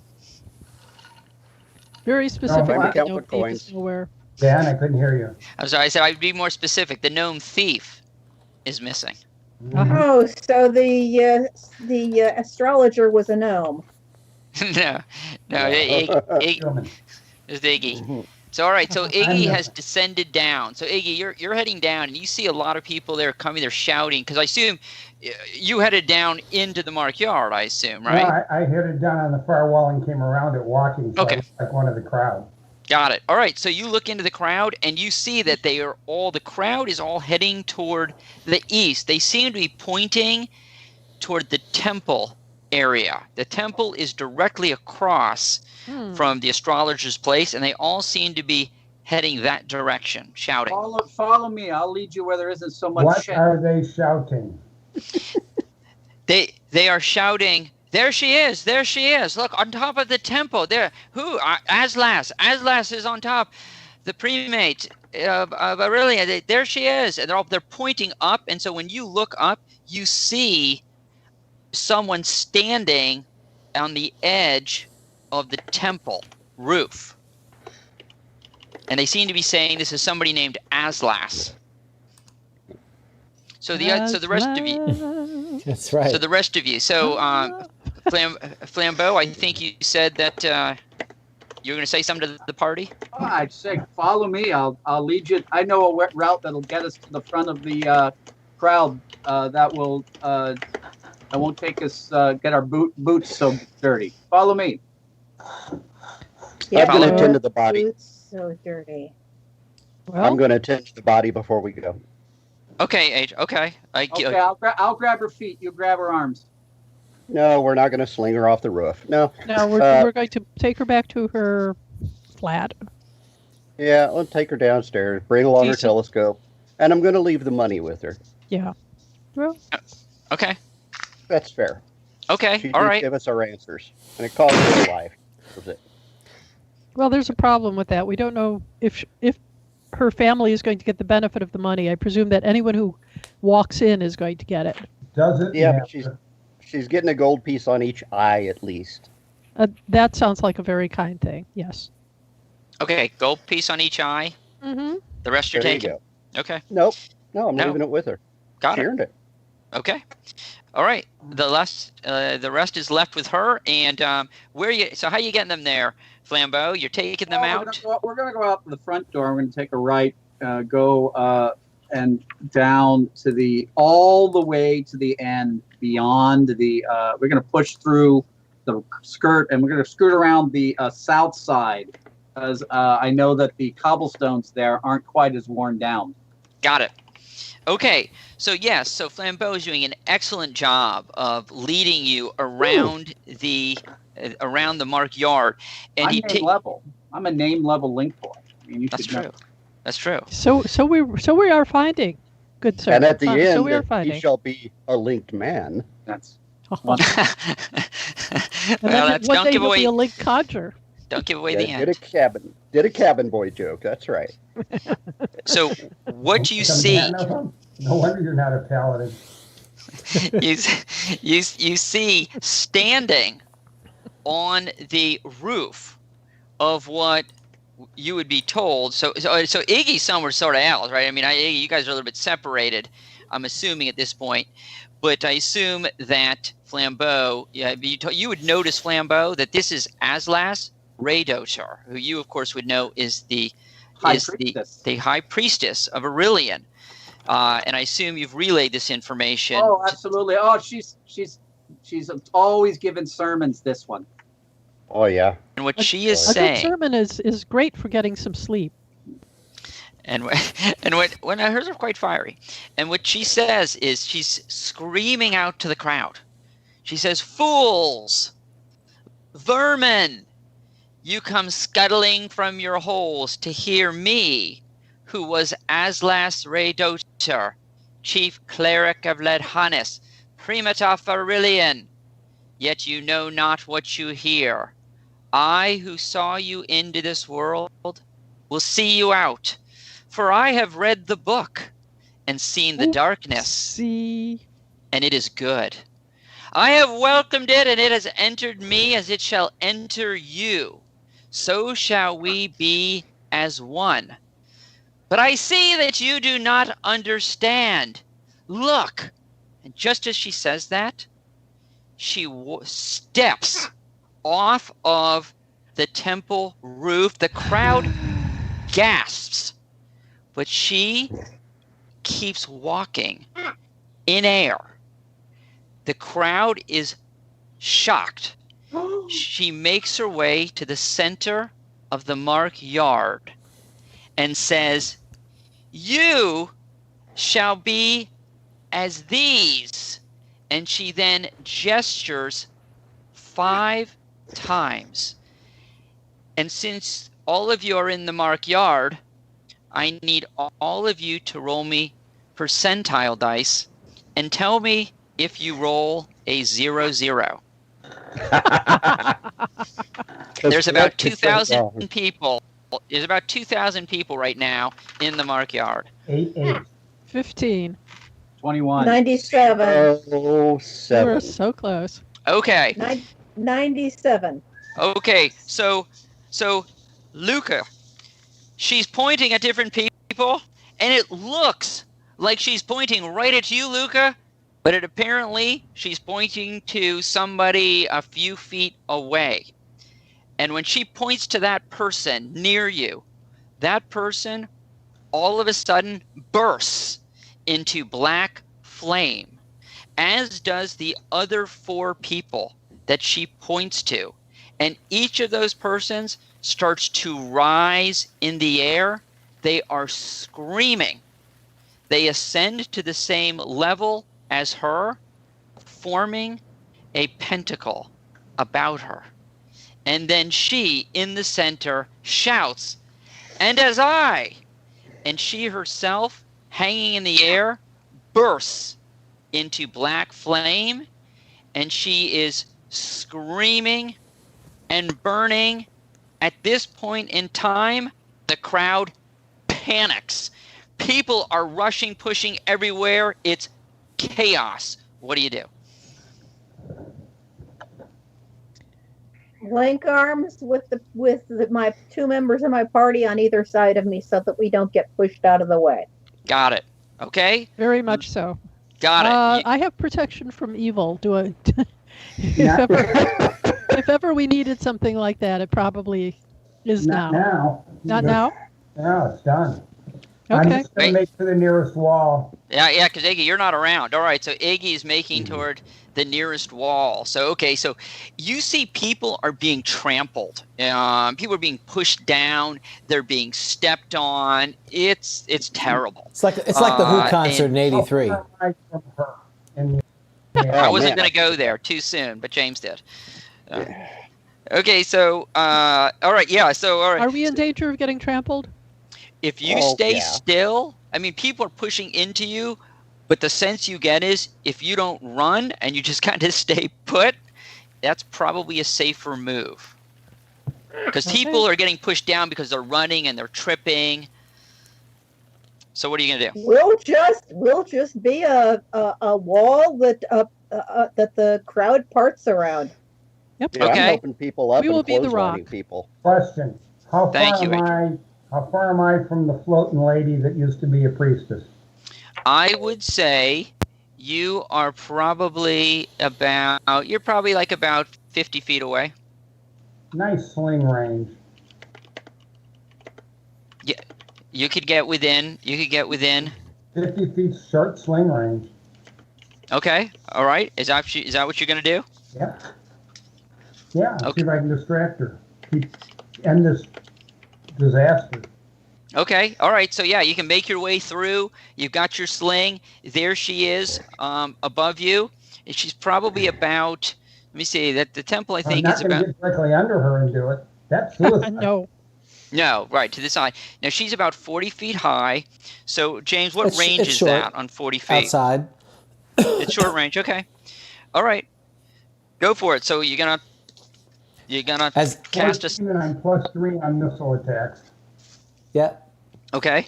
Very specific. The gnome thief is nowhere. Dan, I couldn't hear you. I'm sorry. I said I'd be more specific. The gnome thief is missing. Oh, so the astrologer was a gnome. no, Iggy. It's Iggy. So all right, so Iggy has descended down. So Iggy, you're heading down, and you see a lot of people there coming. They're shouting because I assume you headed down into the Mark Yard. I assume, right? No, I headed down on the far wall and came around it walking. So okay. I was like one of the crowd. Got it. All right. So you look into the crowd, and you see that the crowd is all heading toward the east. They seem to be pointing toward the temple area. The temple is directly across from the astrologer's place, and they all seem to be heading that direction, shouting. Follow me. I'll lead you where there isn't so much What shit. are they shouting? They are shouting, "There she is! There she is! Look, on top of the temple! There, who? Aslas! Aslas is on top. The primate of Irilian. There she is!" And they're pointing up. And so when you look up, you see someone standing on the edge of the temple roof, and they seem to be saying this is somebody named Aslas. So the rest of you. That's right. So the rest of you. So Flambeau, I think you said that you were going to say something to the party. Oh, I'd say follow me. I'll lead you. I know a route that'll get us to the front of the crowd. That won't take us get our boots so dirty. Follow me. I'm going to attend to the body. Boots so dirty. Well, I'm going to attend to the body before we go. Okay, okay. Okay, I'll grab her feet. You grab her arms. No, we're not going to sling her off the roof. No. No, we're going to take her back to her flat. Yeah, I'll take her downstairs, bring along her telescope, and I'm going to leave the money with her. Yeah. Well. Okay. That's fair. Okay. She all did right. give us our answers, and it cost her life. That was it. Well, there's a problem with that. We don't know if her family is going to get the benefit of the money. I presume that anyone who walks in is going to get it. Does it? Yeah, but she's getting a gold piece on each eye at least. That sounds like a very kind thing. Yes. Okay, gold piece on each eye. Mm-hmm. The rest you're There taking. you go. Okay. Nope. No, I'm leaving it with her. Got she it. earned it. Okay. All right. The rest is left with her. And so how are you getting them there, Flambeau? You're taking them out? We're going to go out the front door. We're going to take a right, go and down to all the way to the end beyond we're going to push through the skirt, and we're going to skirt around the south side, because I know that the cobblestones there aren't quite as worn down. Got it. Okay, so yes, so Flambeau is doing an excellent job of leading you around the Mark Yard, and I'm a name level link boy. I mean, that's true. That's true. So we are finding, good sir. And at the so we are end, finding. he shall be a linked man. That's Well, one day he'll be a Link Conjure. Don't give away the Did end. a cabin boy joke. That's right. So what you Some see, man of them? No wonder you're not a paladin. you see standing on the roof of what you would be told. So Iggy's somewhere sort of else, right? I mean, Iggy, you guys are a little bit separated, I'm assuming at this point. But I assume that Flambeau, you would notice, Flambeau, that this is Aslas Raydotar, who you, of course, would know is the high priestess of Irilian. And I assume you've relayed this information. Oh, absolutely. Oh, she's always given sermons, this one. Oh, yeah. And what she is A saying, good sermon is great for getting some sleep. and when hers are quite fiery, and what she says is she's screaming out to the crowd. She says, "Fools, vermin, you come scuttling from your holes to hear me, who was Aslas Raydotar, chief cleric of Ledhanis, primate of Irilian. Yet you know not what you hear. I, who saw you into this world, will see you out. For I have read the book and seen the darkness, and it is good. I have welcomed it, and it has entered me as it shall enter you. So shall we be as one. But I see that you do not understand. Look." And just as she says that, she steps off of the temple roof. The crowd gasps, but she keeps walking in air. The crowd is shocked. She makes her way to the center of the mark yard and says, "You shall be as these." And she then gestures 5 times. And since all of you are in the mark yard, I need all of you to roll me percentile dice and tell me if you roll a 0-0. There's about 2,000 people. There's about 2,000 people right now in the mark yard. 8. 15. 21. 97. Oh, You were so close. Okay. 97. Okay. So Luca, she's pointing at different people, and it looks like she's pointing right at you, Luca, but apparently she's pointing to somebody a few feet away. And when she points to that person near you, that person all of a sudden bursts into black flame, as does the other 4 people that she points to. And each of those persons starts to rise in the air. They are screaming. They ascend to the same level as her, forming a pentacle about her. And then she, in the center, shouts, "And as I!" And she herself, hanging in the air, bursts into black flame, and she is screaming and burning. At this point in time, the crowd panics. People are rushing, pushing everywhere. It's chaos. What do you do? Link arms with my 2 members of my party on either side of me so that we don't get pushed out of the way. Got it. Okay. Very much so. Got it. I have protection from evil. Do I? If ever we needed something like that, it probably is Not now. Not now? No, it's done. Okay. I'm just going to make for the nearest wall. Yeah, because Iggy, you're not around. All right, so Iggy is making toward the nearest wall. So, okay, so you see people are being trampled. People are being pushed down. They're being stepped on. It's terrible. It's like the Who concert in '83. I wasn't going to go there too soon, but James did. Okay, so all right, yeah. So all right. Are we in danger of getting trampled? If you stay still, I mean, people are pushing into you, but the sense you get is if you don't run and you just kind of stay put, that's probably a safer move. Because people are getting pushed down because they're running and they're tripping. So what are you gonna do? We'll just be a wall that the crowd parts around. Yep. Yeah, Okay. I'm helping people up We will and be the clotheslining rock. people. Question. How Thank you, far am I from the floating lady that used to be a priestess? I would say you are probably you're probably like about 50 feet away. Nice sling range. Yeah, you could get within. 50 feet short sling range. Okay, all right. Is that what you're gonna do? Yeah. Yeah, Okay. see if I can distract her. End this disaster. Okay, all right. So yeah, you can make your way through. You've got your sling. There she is, above you. And she's probably about. Let me see. That the temple I think I'm is not going about. to get directly under her and do it. That's suicide. No. No, right to the side. Now she's about 40 feet high. So James, what It's range is short. that on 40 feet? Outside. It's short range. Okay. All right. Go for it. So you're gonna As cast a. 14 and I'm +3 on missile attacks. Yeah. Okay.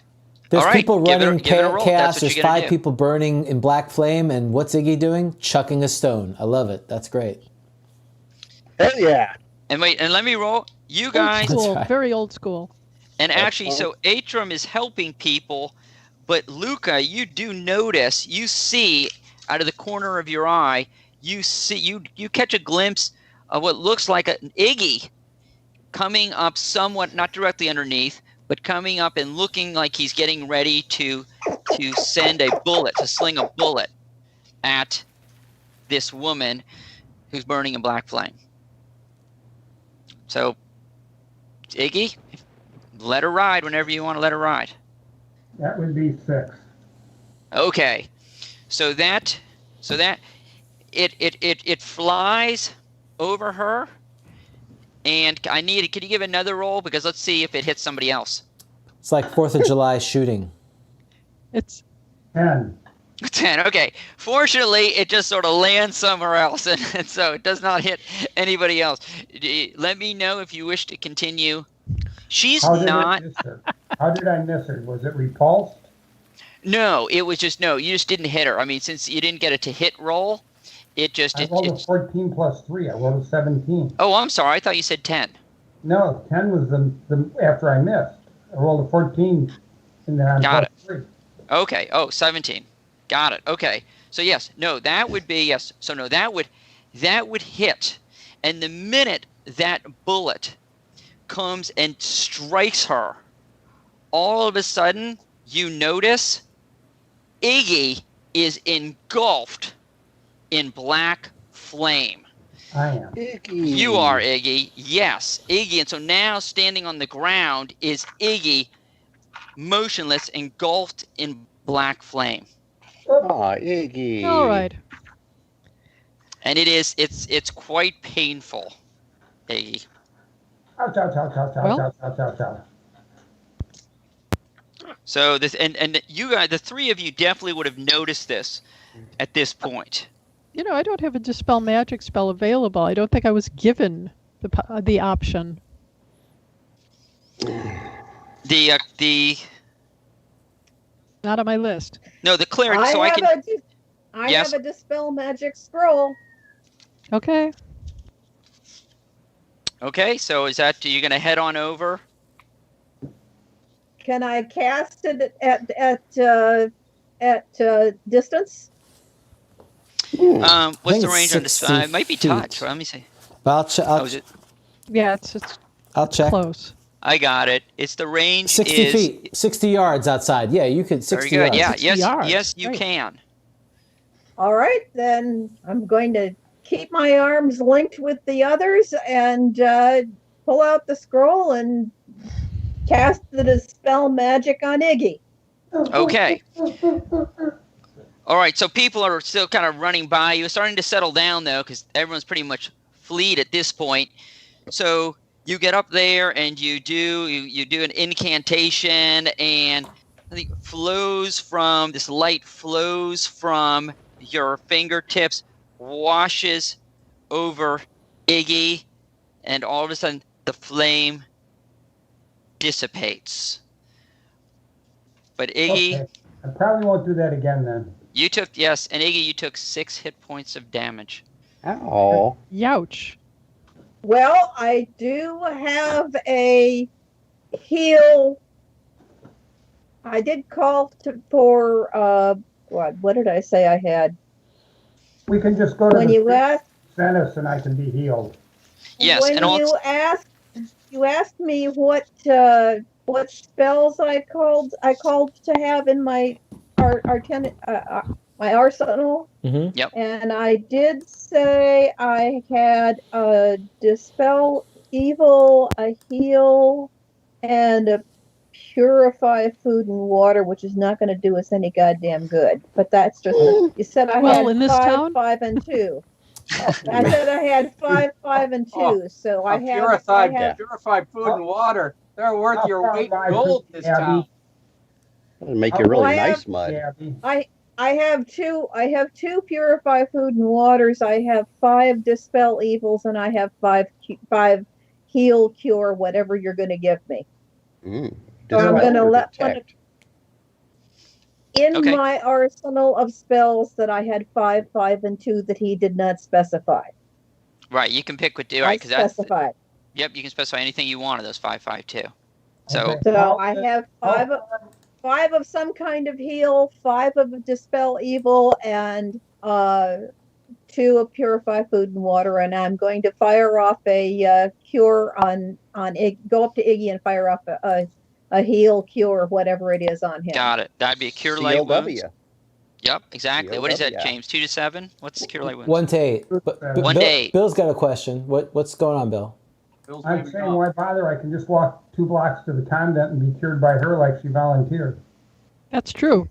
There's All right, people give it a- running give it a roll. That's chaos. what There's you're gonna 5 do. people burning in black flame, and what's Iggy doing? Chucking a stone. I love it. That's great. Hell yeah. And wait, and let me roll. You Old guys, school, right. very old school. and actually, so Atrum is helping people, but Luca, you do notice, you see out of the corner of your eye, you catch a glimpse of what looks like an Iggy coming up somewhat, not directly underneath, but coming up and looking like he's getting ready to send a bullet, to sling a bullet at this woman who's burning in black flame. So, Iggy, let her ride whenever you want to let her ride. That would be 6. Okay, so that it flies over her, and could you give another roll, because let's see if it hits somebody else. It's like 4th of July shooting. It's 10. 10. Okay. Fortunately, it just sort of lands somewhere else, and so it does not hit anybody else. Let me know if you wish to continue. She's not. How did I miss her? Was it repulsed? No, it was just no. You just didn't hit her. I mean, since you didn't get a to hit roll, it just. I rolled a 14 +3. I rolled a 17. Oh, I'm sorry. I thought you said 10. No, 10 was the after I missed. I rolled a 14, and then I'm Got it. +3. Okay. Oh, 17. Got it. Okay. So yes, no, that would be yes. So no, that would hit, and the minute that bullet comes and strikes her, all of a sudden you notice Iggy is engulfed in black flame. I am. Iggy. You are Iggy, yes, Iggy, and so now standing on the ground is Iggy, motionless, engulfed in black flame. Ah, Iggy. all right. And it's quite painful, Iggy. Ouch, ouch, ouch, ouch, Well- ouch, ouch, ouch, ouch. So this and you guys, the three of you definitely would have noticed this at this point. You know, I don't have a Dispel Magic spell available. I don't think I was given the option. The Not on my list. no, the cleric. So I can. I Yes. have a Dispel Magic scroll. Okay. Okay, so is that you're gonna head on over? Can I cast it at distance? What's think the it's range on this? 60 It might be feet. touch. Let me see. But Oh, is it? Yeah, it's I'll check. close. I got it. It's the range 60 is feet, 60 yards outside. Yeah, you could 60 very good. yards. Yeah, 60 yes, yards. yes, you Great. can. All right, then I'm going to keep my arms linked with the others and pull out the scroll and cast the Dispel Magic on Iggy. Okay. All right, so people are still kind of running by you. It's starting to settle down, though, because everyone's pretty much fleed at this point. So you get up there and you do an incantation, and I think this light flows from your fingertips, washes over Iggy, and all of a sudden the flame dissipates. But Iggy, Okay. I probably won't do that again then. you took, yes, and Iggy, you took 6 hit points of damage. Ow. Youch. Well, I do have a heal. I did call for what did I say I had? We can just go to When the you asked, Venice and I can be healed. Yes, when and also, you asked me what spells I called to have in my my arsenal. Mm-hmm. Yep. And I did say I had a Dispel Evil, a Heal, and a Purify Food and Water, which is not going to do us any goddamn good. But that's just, you said I Well, had in this 5, town? 5, and 2. I said I had 5, 5, and 2. So I have Purified food and water. They're worth How your far weight by in gold from this Abby? town. That'll make you really I have- nice mud. Abby. I have two Purify Food and Waters. I have 5 Dispel Evils, and I have 5 Heal, Cure, whatever you're going to give me. Mm. So I'm Dispel gonna or let detect? in Okay. my arsenal of spells that I had 5, 5, and 2 that he did not specify. right, you can pick what, I right, because that's, specified. yep, you can specify anything you want of those 5, 5, 2. So, Okay. So I have 5 of some kind of heal, 5 of a Dispel Evil, and 2 of Purify Food and Water. And I'm going to fire off a cure on go up to Iggy and fire off a heal, cure, whatever it is on him. got it. That'd be a cure light wounds. CLW. Yep, exactly. What is that, CLW. James? 2 to 7? What's cure light wounds? 1 to 8. But 1 to 8. Bill's got a question. What's going on, Bill? Bill's I'm maybe saying, gone. why bother? I can just walk 2 blocks to the convent and be cured by her like she volunteered. That's true.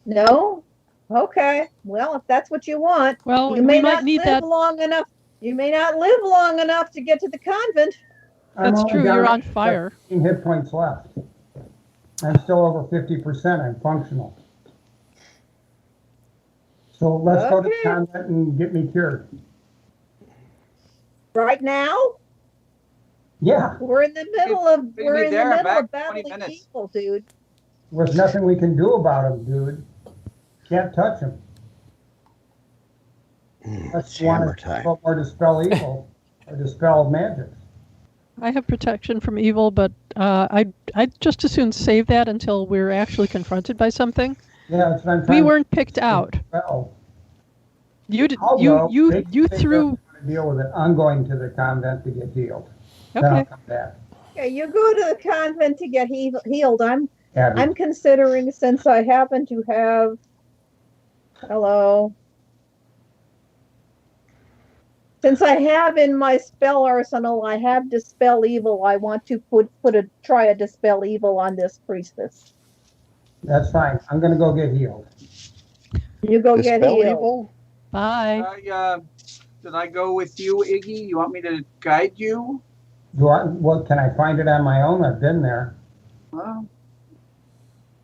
No? Okay. Well, if that's what you want, Well, you may we might not need live that. long enough. You may not live long enough to get to the convent. I'm That's only true. down You're to on fire. 15 hit points left. I'm still over 50%. I'm functional. So let's go to the Okay. convent and get me cured. Right now, Yeah, we're in the middle of Be there, back in 20 battling minutes. people, dude. there's nothing we can do about him, dude. Can't touch him. Let's Hammer want time. to or dispel evil or dispel magic. I have protection from evil, but I'd just as soon save that until we're actually confronted by something. Yeah, that's what I'm trying We weren't picked out. Well, You did, I'll go. you They threw. can deal with it. I'm going to the convent to get healed. Then I'll Okay. come back. Okay, you go to the convent to get healed. Abby. I'm considering, since I happen to have, since I have in my spell arsenal, I have Dispel Evil. I want to try a Dispel Evil on this priestess. That's fine. I'm going to go get healed. You go get Dispel healed. evil? Bye. Did I go with you, Iggy? You want me to guide you? Can I find it on my own? I've been there. Well,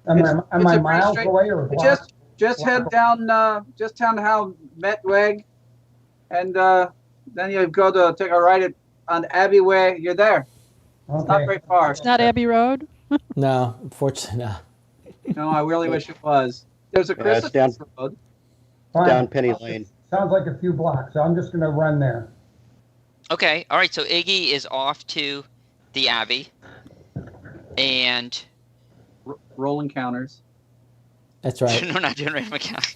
Am It's- I it's a pretty miles straight- away or blocks? just head down how Metweg, and then you go to take a right on Abbey Way. You're there. It's not Okay. very far. It's not Abbey Road. No, unfortunately not. No, I really wish it was. There's a Yeah, it's Christmas road. Fine. Down Penny Lane. Sounds like a few blocks. So I'm just going to run there. Okay, all right, so Iggy is off to the Abbey. And Rolling counters. That's right. no, not doing random account.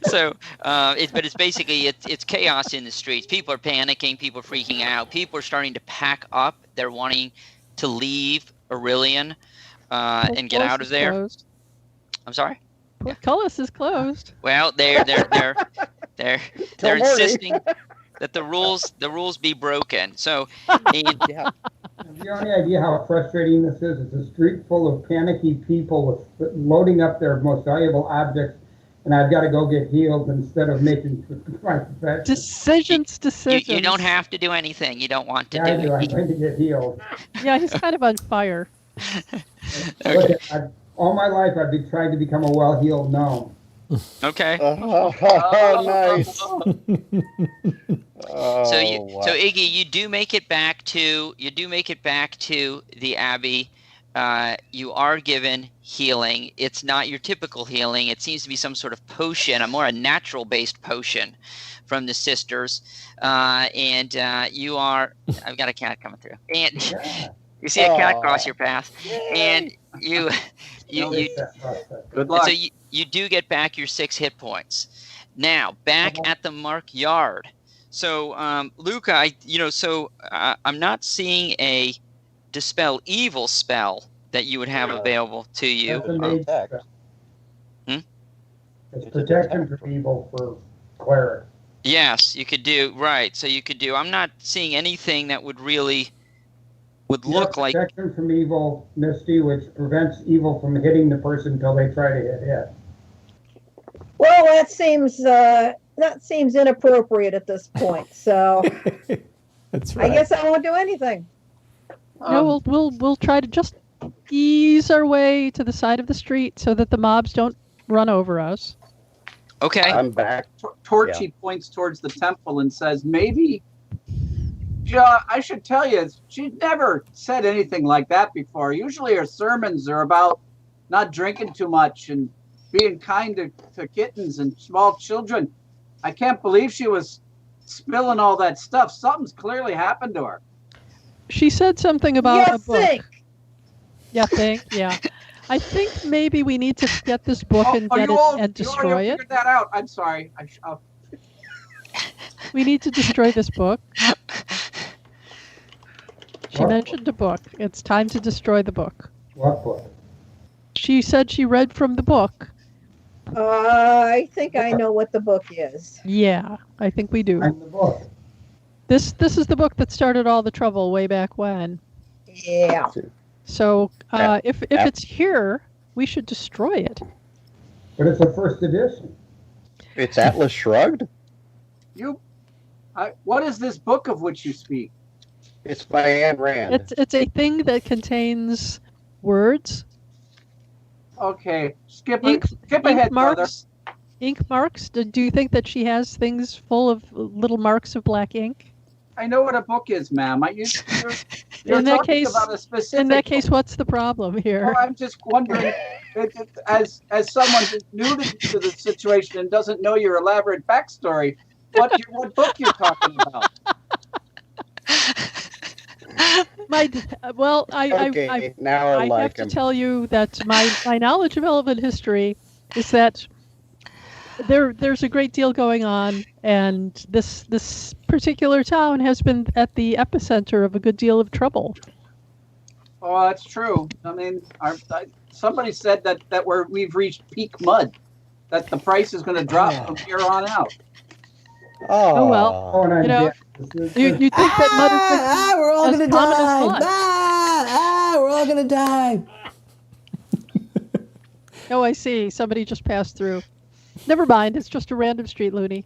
So, but it's basically it's chaos in the streets. People are panicking. People are freaking out. People are starting to pack up. They're wanting to leave Irilian and get out of there. Closed. I'm sorry. Portcullis is closed. Well, they're Don't worry. insisting that the rules be broken. So, and, Yeah. Have you any idea how frustrating this is? It's a street full of panicky people with loading up their most valuable objects, and I've got to go get healed instead of making my profession. Decisions. you don't have to do anything you don't want to Yeah, I do. do. I'm going to get healed. Yeah, he's kind of on fire. Look, all my life I've been trying to become a well-heeled gnome. Okay. Nice. So Wow. Iggy, you do make it back to the Abbey. You are given healing. It's not your typical healing. It seems to be some sort of potion, a natural-based potion from the sisters. And you are. I've got a cat coming through, and you see a cat cross your path, and you Good luck. So you do get back your 6 hit points. Now back at the Mark Yard. So Luca, I'm not seeing a dispel evil spell that you would have available to you. That's a mage spell. It's It's a protection detect. from evil for cleric. Yes, you could do right. So you could do. I'm not seeing anything that would look like. Protection from evil, Misty, which prevents evil from hitting the person until they try to hit. Well, that seems inappropriate at this point. So That's I right. guess I won't do anything. No, we'll try to just ease our way to the side of the street so that the mobs don't run over us. Okay. I'm back. Torchy points towards the temple and says, maybe, I should tell you, she's never said anything like that before. Usually her sermons are about not drinking too much and being kind to kittens and small children. I can't believe she was spilling all that stuff. Something's clearly happened to her. She said something about You a book. think? Yeah. I think maybe we need to get this book and get you it all, and you already destroy it. figured that out. I'm sorry. We need to destroy this book. She mentioned a book. It's time to destroy the book. What book? She said she read from the book. I think I know what the book is. Yeah, I think we do. I'm the book. This is the book that started all the trouble way back when. Yeah. So if it's here, we should destroy it. But it's a first edition. It's Atlas Shrugged. What is this book of which you speak? It's by Ayn Rand. It's a thing that contains words, Okay, skip ink ahead, brother. marks. Ink marks. Do you think that she has things full of little marks of black ink? I know what a book is, ma'am. You're In that talking case- about a specific. In that case, what's the problem here? Well, I'm just wondering, as someone who's new to the situation and doesn't know your elaborate backstory, what book you're talking about? Okay, now I I like have to him. tell you that my knowledge of Elven history is that there's a great deal going on, and this particular town has been at the epicenter of a good deal of trouble. Oh, that's true. I mean, somebody said that we've reached peak mud, that the price is going to drop from here on out. Oh, well. Oh, and I'm You know, dead. You think that mud is we're all as gonna common as die. blood. We're all gonna die. Oh, I see. Somebody just passed through. Never mind. It's just a random street loony.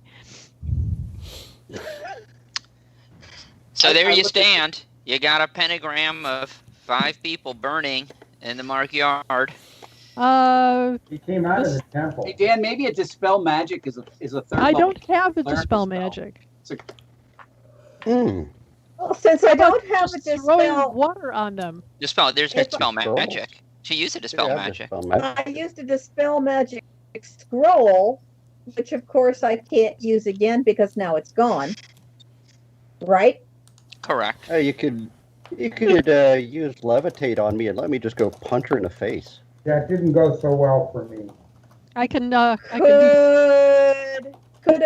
So there you stand. You got a pentagram of 5 people burning in the Mark Yard. He came out of the temple. Hey, Dan, maybe a dispel magic is a third. I level don't have a cleric dispel spell. magic. Well, since I don't have a Just throwing dispel, water on them. There's dispel Scroll. magic. To use a dispel magic. I used a dispel magic scroll, which of course I can't use again because now it's gone. Right? Correct. You could use levitate on me and let me just go punch her in the face. That didn't go so well for me. I can do.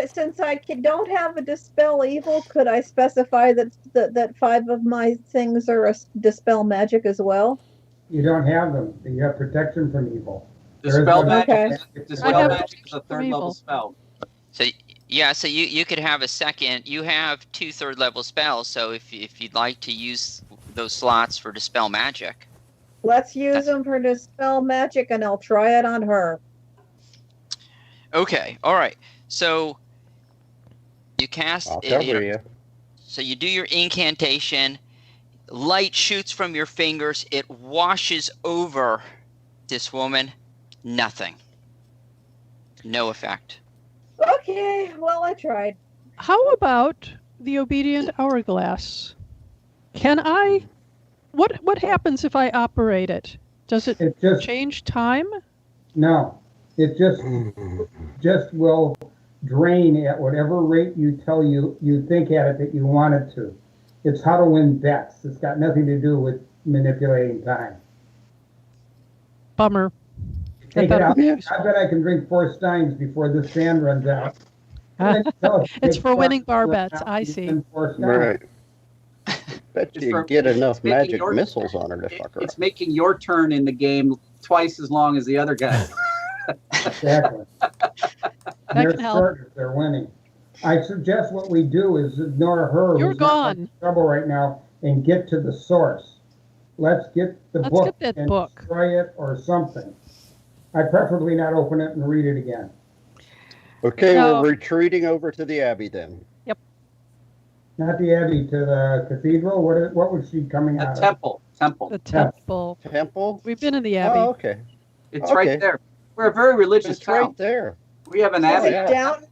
Since I don't have a dispel evil, could I specify that 5 of my things are a dispel magic as well? You don't have them. You have protection from evil. Dispel magic. Okay. Dispel I have magic is a third evil. level spell. So you could have a second. You have 2 third-level spells. So if you'd like to use those slots for dispel magic. Let's use them for dispel magic, and I'll try it on her. Okay. All right. So you cast. I'll cover you. So you do your incantation. Light shoots from your fingers. It washes over this woman. Nothing. No effect. Okay, well, I tried. How about the obedient hourglass? Can I? What happens if I operate it? Does it just change time? No, it just will drain at whatever rate you think at it that you want it to. It's how to win bets. It's got nothing to do with manipulating time. Bummer. Take it out. I bet I can drink 4 steins before this sand runs out. It's for winning bar bets. I see. Right. Bet you get enough magic missiles on her to fuck her. It's making your turn in the game twice as long as the other guy. Exactly. They're short if they're winning. I suggest what we do is ignore her. You're gone. In trouble right now, and get to the source. Let's get the book get that and book. destroy it or something. I preferably not open it and read it again. Okay, we're retreating over to the Abbey then. Yep. Not the Abbey, to the cathedral. What was she coming out The temple. The temple. Temple? We've been in the Abbey. Oh, okay. It's right there. We're a very religious It's town. right there. We have an Is abbey. it Downton?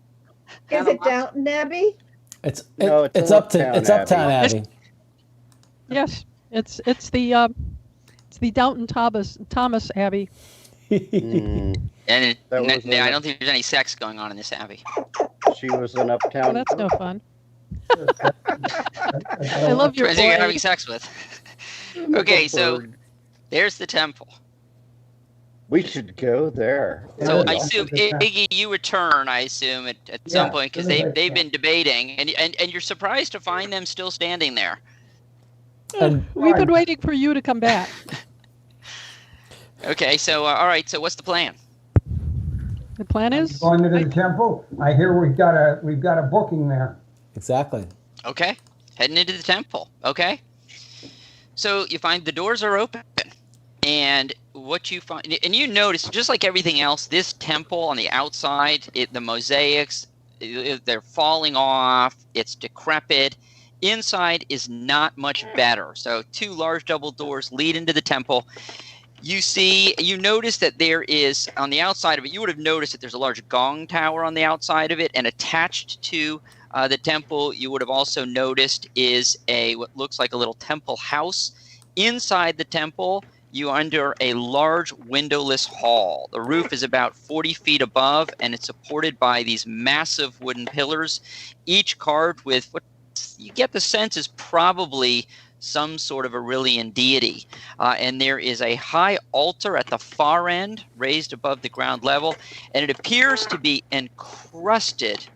Is it Downton Abbey? It's Uptown Abbey. Yes, it's the Downton Thomas Abbey. And I don't was think there's any sex going on in this Abbey. She was an uptown. Well, that's no fun. I love your Depends who you're boy. having sex with. Okay, so there's the temple. We should go there. So I assume, Iggy, you return, I assume, at some point, because they've been debating, and you're surprised to find them still standing there. We've been waiting for you to come back. Okay, so, all right, so what's the plan? The plan is? Going to the temple. I hear we've got a booking there. Exactly. Okay, heading into the temple, okay? So you find the doors are open, and what you find, and you notice, just like everything else, this temple on the outside, the mosaics, they're falling off, it's decrepit. Inside is not much better. So 2 large double doors lead into the temple. You notice that there is, on the outside of it, you would have noticed that there's a large gong tower on the outside of it, and attached to the temple, you would have also noticed is what looks like a little temple house. Inside the temple, you are under a large windowless hall. The roof is about 40 feet above, and it's supported by these massive wooden pillars, each carved with what you get the sense is probably some sort of Irilian deity. And there is a high altar at the far end, raised above the ground level, and it appears to be encrusted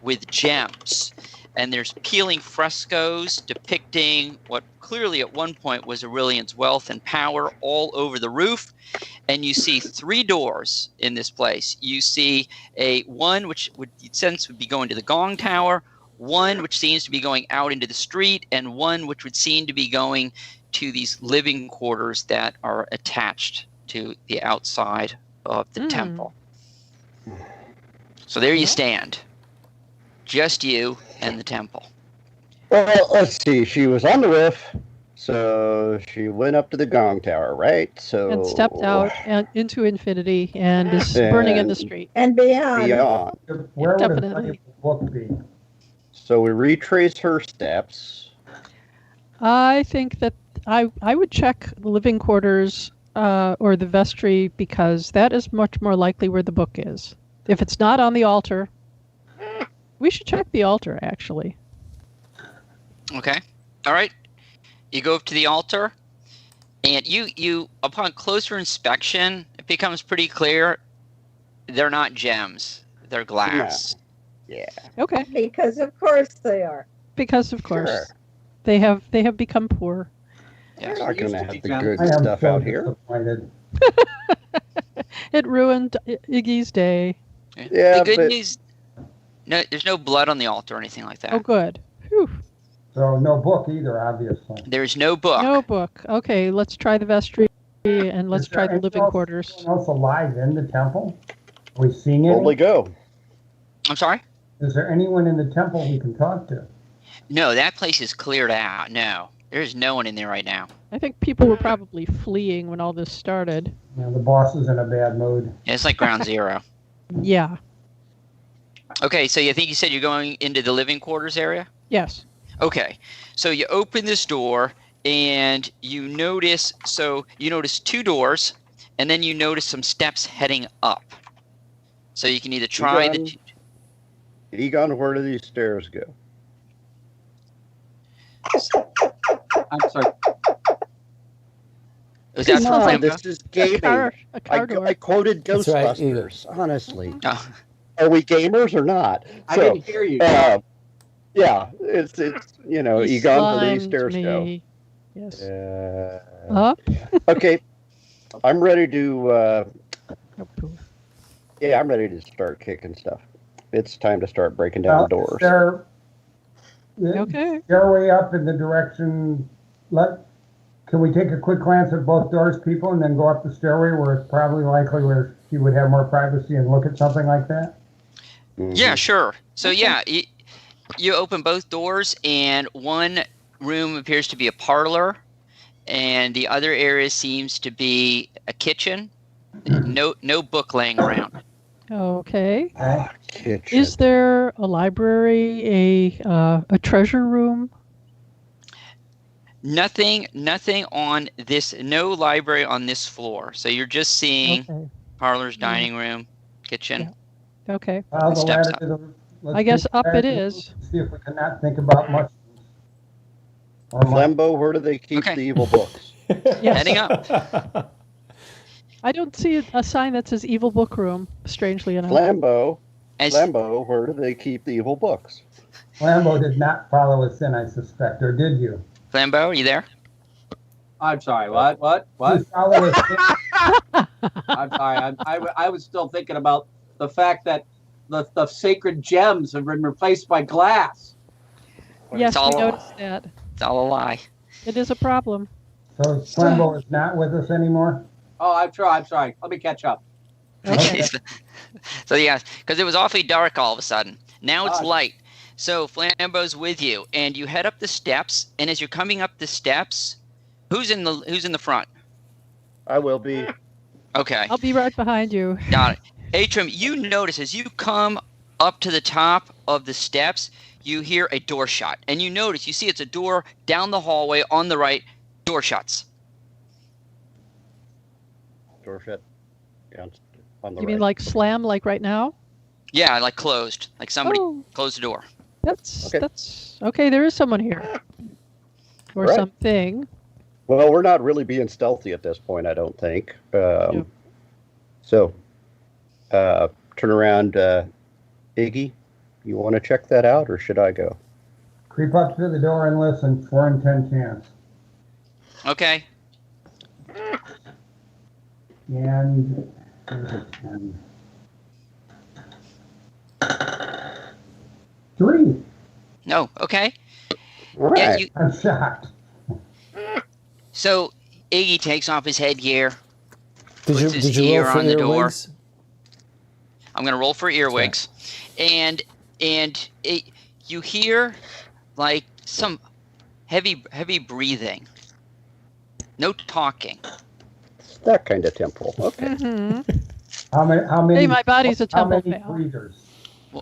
with gems. And there's peeling frescoes depicting what clearly at one point was Irilian's wealth and power all over the roof. And you see 3 doors in this place. You see one which would be going to the gong tower, one which seems to be going out into the street, and one which would seem to be going to these living quarters that are attached to the outside of the temple. So there you stand. Just you and the temple. Well, let's see. She was on the roof, so she went up to the gong tower, right? So And stepped out and into infinity and is burning in the street. And beyond. Where would Definitely. a book be? So we retrace her steps. I think that I would check the living quarters or the vestry, because that is much more likely where the book is. If it's not on the altar, we should check the altar, actually. Okay. All right. You go up to the altar, and you upon closer inspection, it becomes pretty clear they're not gems. They're glass. Yeah. Okay. Because of course they are. Because of course Sure. they have become poor. Yes. Not going to have the Yeah. good I am stuff so out here. disappointed. It ruined Iggy's day. Yeah, The good but- news, no, there's no blood on the altar or anything like that. Oh, good. Whew. So no book either, obviously. There's no book. No book. Okay, let's try the vestry and let's Is there try the living anyone quarters. else alive in the temple? Are we seeing it? Only go. I'm sorry? Is there anyone in the temple we can talk to? No, that place is cleared out. No, there's no one in there right now. I think people were probably fleeing when all this started. You know, the boss is in a bad mood. Yeah, it's like ground zero. Yeah. Okay, so you think you said you're going into the living quarters area? Yes. Okay, so you open this door and you notice two doors, and then you notice some steps heading up. So you can either try Egon, where do these stairs go? I'm sorry. Is that Come on, This is gaming. A car door. I quoted That's right, Ghostbusters, honestly. Oh. Are we gamers or not? I didn't hear you. Yeah, it's He Egon, where do these slimed stairs me. go? Yes. Up. Okay, I'm ready to. I'm ready to start kicking stuff. It's time to start breaking down doors. Okay. Stairway up in the direction. Can we take a quick glance at both doors, people, and then go up the stairway where it's probably likely where you would have more privacy and look at something like that? Mm-hmm. Yeah, sure. So you open both doors, and one room appears to be a parlor, and the other area seems to be a kitchen. No book laying around. Okay. Kitchen. Is there a library, a treasure room? Nothing on this. No library on this floor. So you're just seeing parlors, dining room, kitchen. Yeah. Okay. The Steps ladder I guess up it is. See if we cannot think about much. Flambeau, where do they keep the evil books? Yes. Heading up. I don't see a sign that says evil book room, strangely enough. Flambeau, where do they keep the evil books? Flambeau did not follow us in, I suspect, or did you? Flambeau, are you there? I'm sorry. What? You follow us in? I'm sorry. I was still thinking about the fact that the sacred gems have been replaced by glass. Yes, we noticed that. It's all a lie. It is a problem. So Flambeau is not with us anymore? Oh, I'm sorry. Let me catch up. Okay. So yeah, because it was awfully dark all of a sudden. Now it's light. So Flambeau's with you, and you head up the steps. And as you're coming up the steps, who's in the front? I will be. Okay. I'll be right behind you. Got it. Atrim, you notice as you come up to the top of the steps, you hear a door shut, and you see it's a door down the hallway on the right. Door shuts. Door shut. Down on the You right. mean like slam, like right now? Yeah, like closed. Like somebody closed the door. That's okay. There is someone here, or Right. something. Well, we're not really being stealthy at this point, I don't think. So, turn around, Iggy. You want to check that out, or should I go? Creep up to the door and listen. 4 in 10 chance. Okay. And 3. No. Okay. Right. Yeah, I'm shocked. So Iggy takes off his headgear. Did you roll for earwigs? I'm going to roll for earwigs, and you hear like some heavy breathing. No talking. That kind of temple. Okay. Mm-hmm. How many? Hey, my body's a How temple many fail. breathers?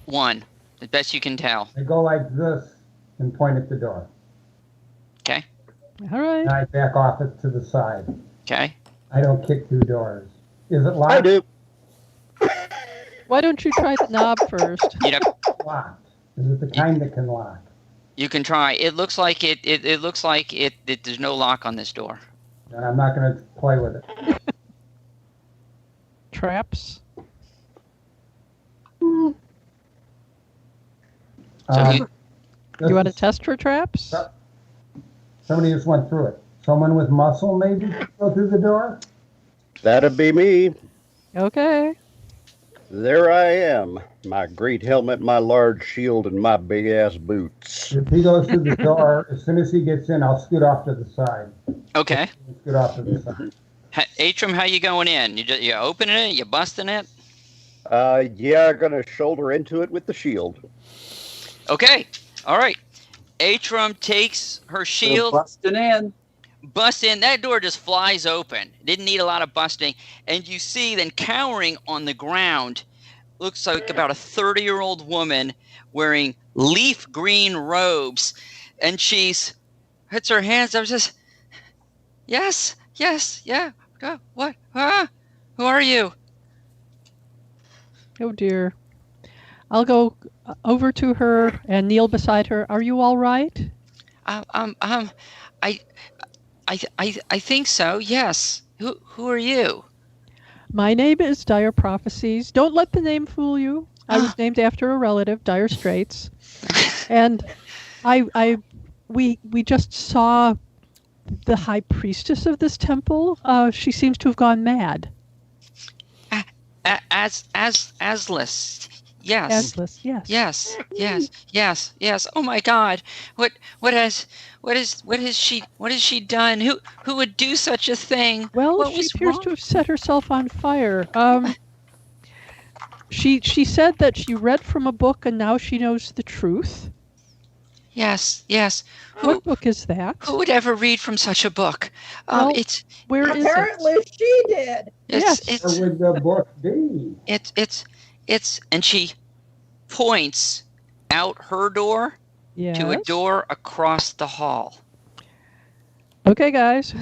One, as best you can tell. They go like this and point at the door. Okay. All right. And I back off it to the side. Okay. I don't kick through doors. Is it locked? I do. Why don't you try the knob first? You know, Locked. Is it the kind that can lock? you can try. It looks like it looks like it. There's no lock on this door. And I'm not going to play with it. Traps. So Um, You want to test for traps? Somebody just went through it. Someone with muscle maybe go through the door? That'd be me. Okay. There I am. My great helmet, my large shield, and my big-ass boots. If he goes through the door, as soon as he gets in, I'll scoot off to the side. okay. Scoot off to the side. Atrim, how you going in? You opening it? You busting it? Yeah, I'm gonna shoulder into it with the shield. Okay. All right. Atrim takes her shield. Busting in. Bust in. That door just flies open. Didn't need a lot of busting. And you see then cowering on the ground looks like about a 30-year-old woman wearing leaf green robes, and she's puts her hands up and says, yes, yeah, what? Who are you? Oh dear. I'll go over to her and kneel beside her. Are you all right? I think so. Yes. Who are you? My name is Dire Prophecies. Don't let the name fool you. I was named after a relative, Dire Straits, and we just saw the high priestess of this temple. She seems to have gone mad. Aslis. Yes. Aslis, yes. Yes. Oh my God. What has she done? Who would do such a thing? Well, what she was appears wrong? to have set herself on fire. She said that she read from a book and now she knows the truth. Yes. What book is that? Who would ever read from such a book? Well, It's where is Apparently it? she did. Yes. Where would the book be? It's and she points out her door Yes. to a door across the hall. Okay, guys.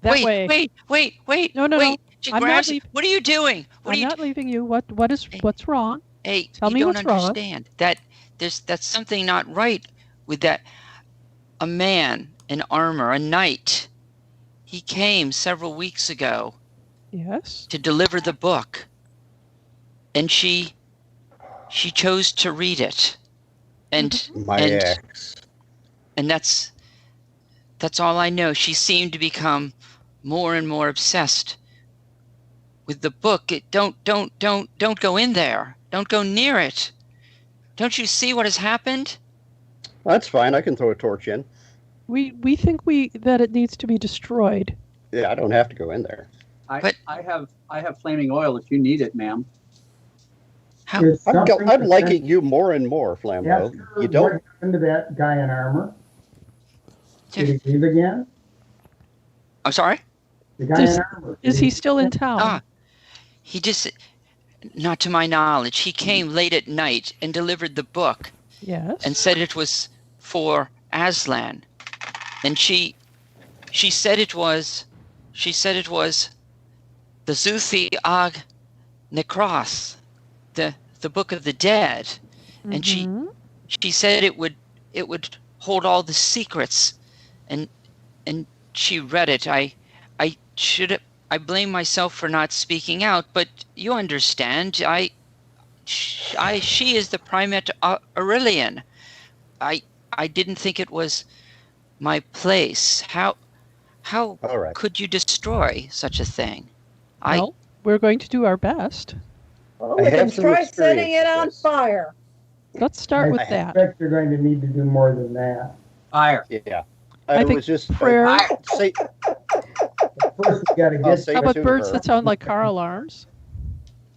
That way. Wait. No. She I'm grabs not it. What are you doing? I'm not leaving you. What's wrong? Hey, Tell me you what's don't wrong. understand that that's something not right with that. A man in armor, a knight. He came several weeks ago Yes. to deliver the book, and she chose to read it, and My ex. and that's all I know. She seemed to become more and more obsessed with the book. Don't go in there. Don't go near it. Don't you see what has happened? That's fine. I can throw a torch in. We think that it needs to be destroyed. Yeah, I don't have to go in there. I have flaming oil if you need it, ma'am. How? I'm liking you more and more, Flambeau. You don't. What happened to that guy in armor? Did he leave again? I'm sorry? The guy in armor. Is he still in town? He just, not to my knowledge, he came late at night and delivered the book. Yes. And said it was for Aslan. And she said it was the Zuthi Ag Necros, the book of the dead. And she said it would hold all the secrets, and she read it. I blame myself for not speaking out, but you understand. She is the primate Irilian. I didn't think it was my place. How could you destroy such a thing? Well, we're going to do our best. Well, we can try setting it on fire. Let's start with that. I expect you're going to need to do more than that. Fire. Yeah. I think was just prayer. say, First, we got to get. How about birds that sound like car alarms?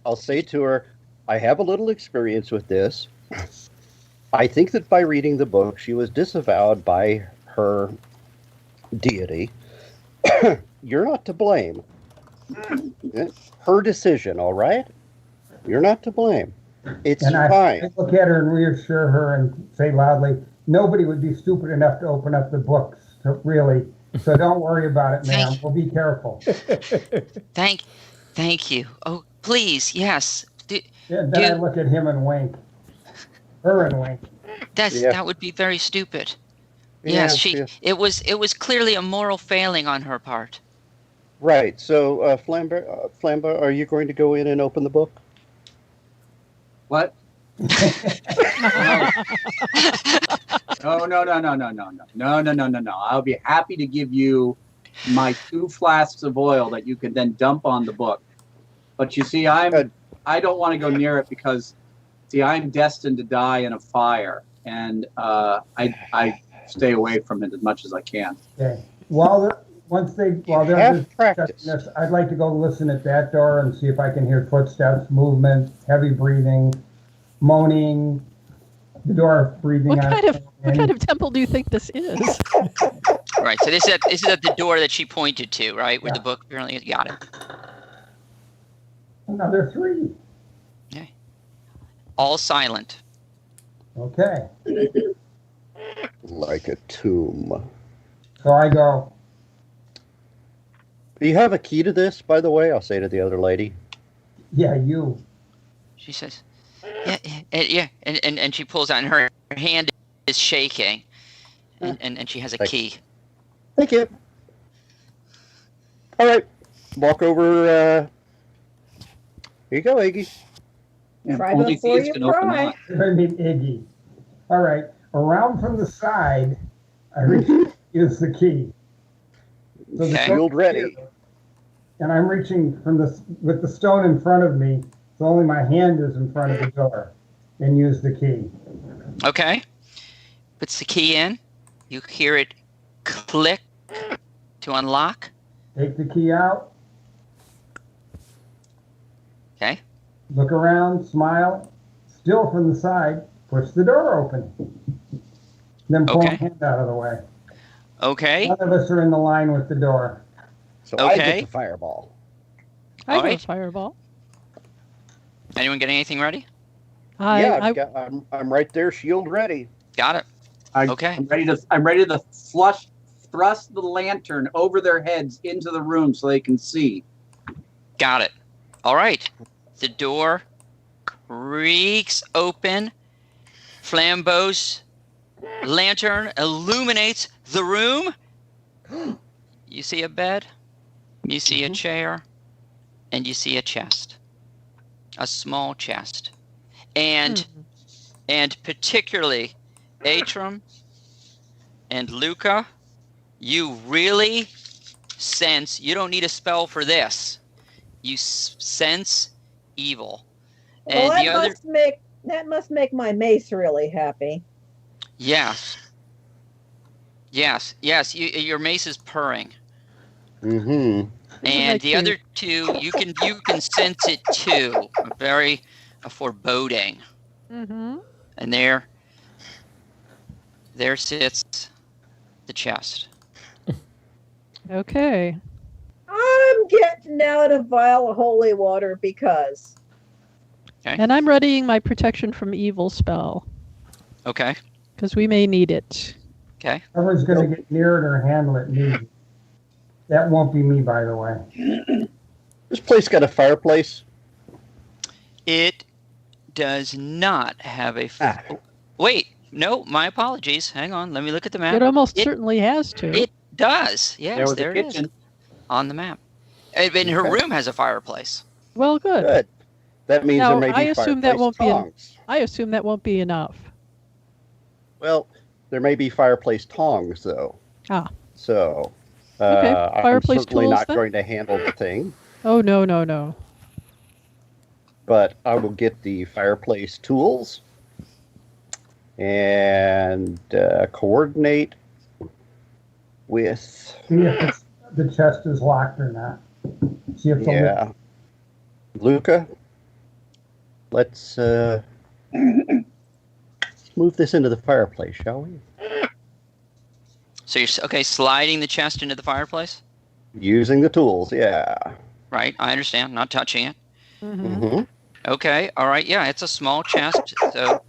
I'll say to her, I have a little experience with this. I think that by reading the book, she was disavowed by her deity. You're not to blame. Her decision, all right? You're not to blame. It's and fine. I look at her and reassure her and say loudly, nobody would be stupid enough to open up the books, really. So don't worry about it, ma'am. We'll be careful. Thank you. Oh, please, yes. Then I look at him and wink. Her and wink. That would be very stupid. Yes, it was clearly a moral failing on her part. Right. So, Flambeau, are you going to go in and open the book? What? No. I'll be happy to give you my 2 flasks of oil that you can then dump on the book. But you see, I don't want to go near it because, see, I'm destined to die in a fire, and I stay away from it as much as I can. Okay. While they're discussing this, I'd like to go listen at that door and see if I can hear footsteps, movement, heavy breathing, moaning, the Dwarf breathing. What kind of temple do you think this is? Right. So this is at the door that she pointed to, right, where the book apparently got it. Another 3. Okay. All silent. Okay. Like a tomb. So I go, Do you have a key to this, by the way? I'll say to the other lady. yeah, you. She says, yeah, and she pulls out, and her hand is shaking, and she has a key. Thank you. All right. Walk over. Here you go, Iggy. Try Only before thieves you can open cry. that. I mean, Iggy. All right. Around from the side, I use the key. So the Okay. Shield ready. And I'm reaching with the stone in front of me, so only my hand is in front of the door, and use the key. Okay. Puts the key in. You hear it click to unlock. Take the key out, Okay. look around, smile, still from the side, push the door open. Then pull Okay. my hand out of the way. Okay. None of us are in the line with the door. So I Okay. get the fireball. I All have right. a fireball. Anyone get anything ready? I'm right there, shield ready. Got it. Okay. I'm ready to thrust the lantern over their heads into the room so they can see. Got it. All right. The door creaks open. Flambeau's lantern illuminates the room. You see a bed, you see a chair, and you see a chest. A small chest. And particularly Atrum and Luca, you really sense, you don't need a spell for this. You sense evil. Well, And the other, that must make my mace really happy. yes, your mace is purring. Mm-hmm. And the other two, you can sense it too. Very foreboding. Mm-hmm. And there sits the chest. Okay. I'm getting out a vial of holy water because. Okay. And I'm readying my protection from evil spell, Okay. because we may need it. Okay. Whoever's going to get near it or handle it needs. That won't be me, by the way. This place got a fireplace. It does not have a... Wait, no, my apologies. Hang on, let me look at the map. It almost certainly has to. It does. Yes, There was a kitchen. it is. On the map. And her room has a fireplace. Well, good. Good. That means Now, there may be I assume that won't be tongs. I assume that won't be enough. Well, there may be fireplace tongs, though. Ah. So, Okay, I'm fireplace certainly tools, not then? going to handle the thing, Oh, no. but I will get the fireplace tools and coordinate with... See if the chest is locked or not. See if the Yeah. Luca, let's move this into the fireplace, shall we? So you're sliding the chest into the fireplace? Using the tools, yeah. Right, I understand. Not touching it. Mm-hmm. Mm-hmm. Okay, all right. Yeah, it's a small chest. So,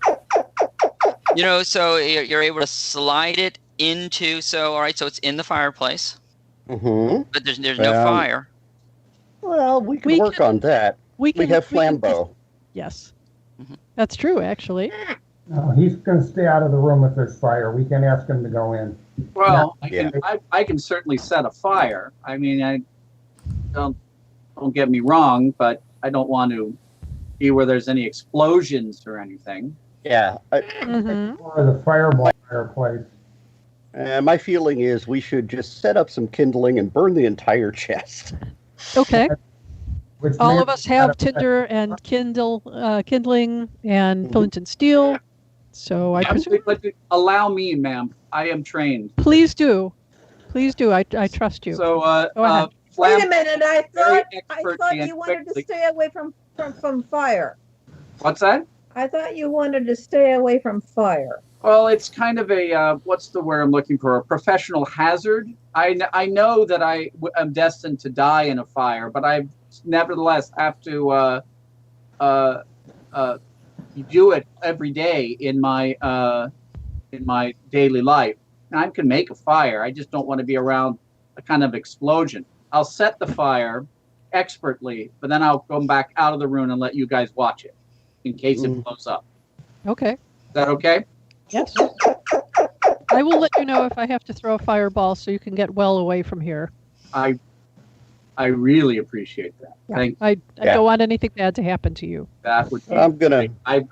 so you're able to slide it into. So, all right. So it's in the fireplace, Mm-hmm. but there's no fire. Well, we can work on that. We have flambeau. Yes. That's true, actually. No, he's going to stay out of the room if there's fire. We can ask him to go in. Well, Yeah. I can certainly set a fire. I mean, I don't get me wrong, but I don't want to be where there's any explosions or anything. Yeah. Mm-hmm. Or the fireplace. My feeling is we should just set up some kindling and burn the entire chest. Okay. Which All may of us not have affect- tinder and kindling and flint and steel. So I presume. But allow me, ma'am. I am trained. Please do. I trust you. So, Go ahead. Wait a minute! I very thought expertly you and wanted to quickly. stay away from fire. What's that? I thought you wanted to stay away from fire. Well, it's kind of a what's the word I'm looking for? A professional hazard. I know that I am destined to die in a fire, but I nevertheless have to do it every day in my daily life. And I can make a fire. I just don't want to be around a kind of explosion. I'll set the fire expertly, but then I'll come back out of the room and let you guys watch it in case it blows up. Okay. Is that okay? Yes. I will let you know if I have to throw a fireball so you can get well away from here. I really appreciate that. Yeah. Thank you. I don't want anything bad to happen to you. That would be, I'm gonna. I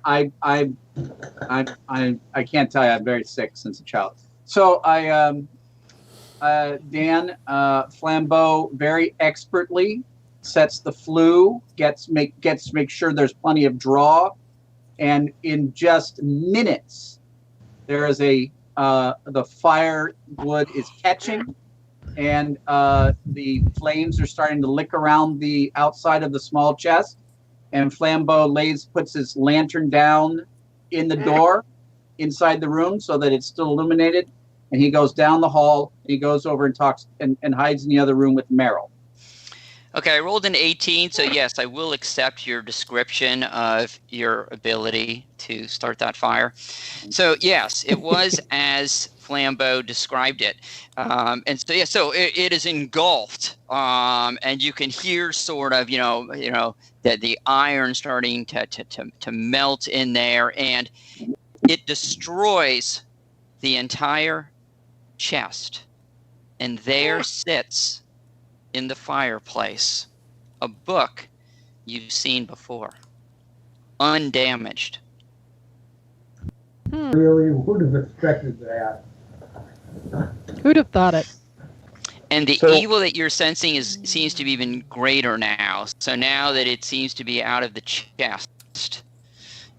can't tell you, I'm very sick since a child. So Dan Flambeau very expertly sets the flue, make sure there's plenty of draw, and in just minutes there is the firewood is catching, and the flames are starting to lick around the outside of the small chest, and Flambeau puts his lantern down in the door inside the room so that it's still illuminated, and he goes down the hall, and he goes over and talks and hides in the other room with Meryl. Okay, I rolled an 18, so yes, I will accept your description of your ability to start that fire. So yes, it was as Flambeau described it, and so yeah, so it is engulfed, and you can hear sort of that the iron starting to melt in there, and it destroys the entire chest, and there sits in the fireplace a book you've seen before, undamaged. Really would have expected that. Who'd have thought it? And the evil that you're sensing seems to be even greater now. So now that it seems to be out of the chest,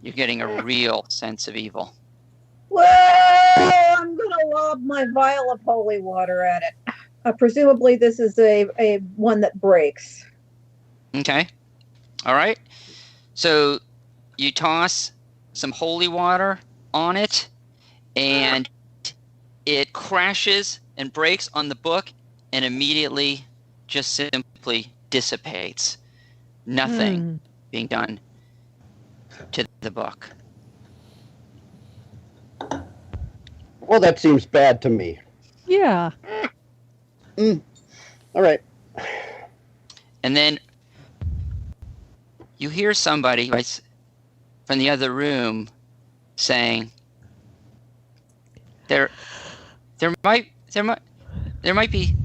you're getting a real sense of evil. Well, I'm going to lob my vial of holy water at it. Presumably this is a one that breaks. Okay. All right. So you toss some holy water on it, and it crashes and breaks on the book and immediately just simply dissipates. Nothing being done to the book. Well, that seems bad to me. Yeah. All right. And then you hear somebody from the other room saying, "There might be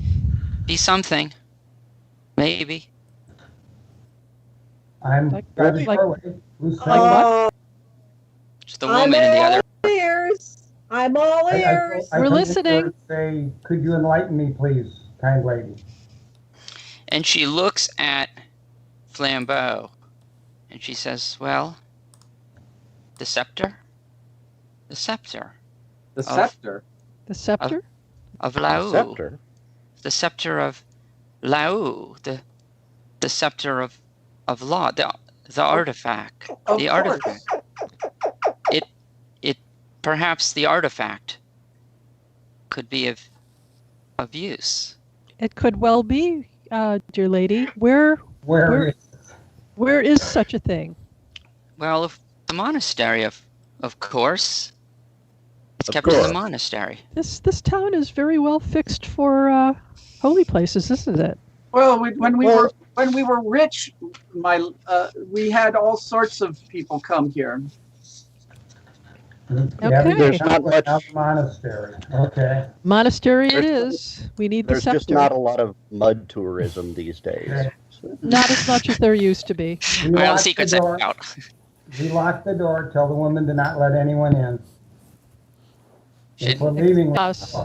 something, maybe." I'm Like Who's saying what? It's the woman in the other. I'm all ears. We're listening. Say, could you enlighten me, please, kind lady? And she looks at Flambeau, and she says, "Well, the scepter? The scepter. The scepter? The scepter? Of Lau. Scepter? The scepter of Lau. The scepter of law. The artifact. The artifact. Perhaps the artifact could be of use." It could well be, dear lady. Where is such a thing? Well, the monastery, of course. It's kept in the monastery. This town is very well fixed for holy places, isn't it? Well, when we were rich, we had all sorts of people come here. Okay. There's not much monastery. Okay. Monastery it is. We need the There's scepter. just not a lot of mud tourism these days. Not as much as there used to be. Well, secret's out. We lock the door, tell the woman to not let anyone in. If we're leaving Us.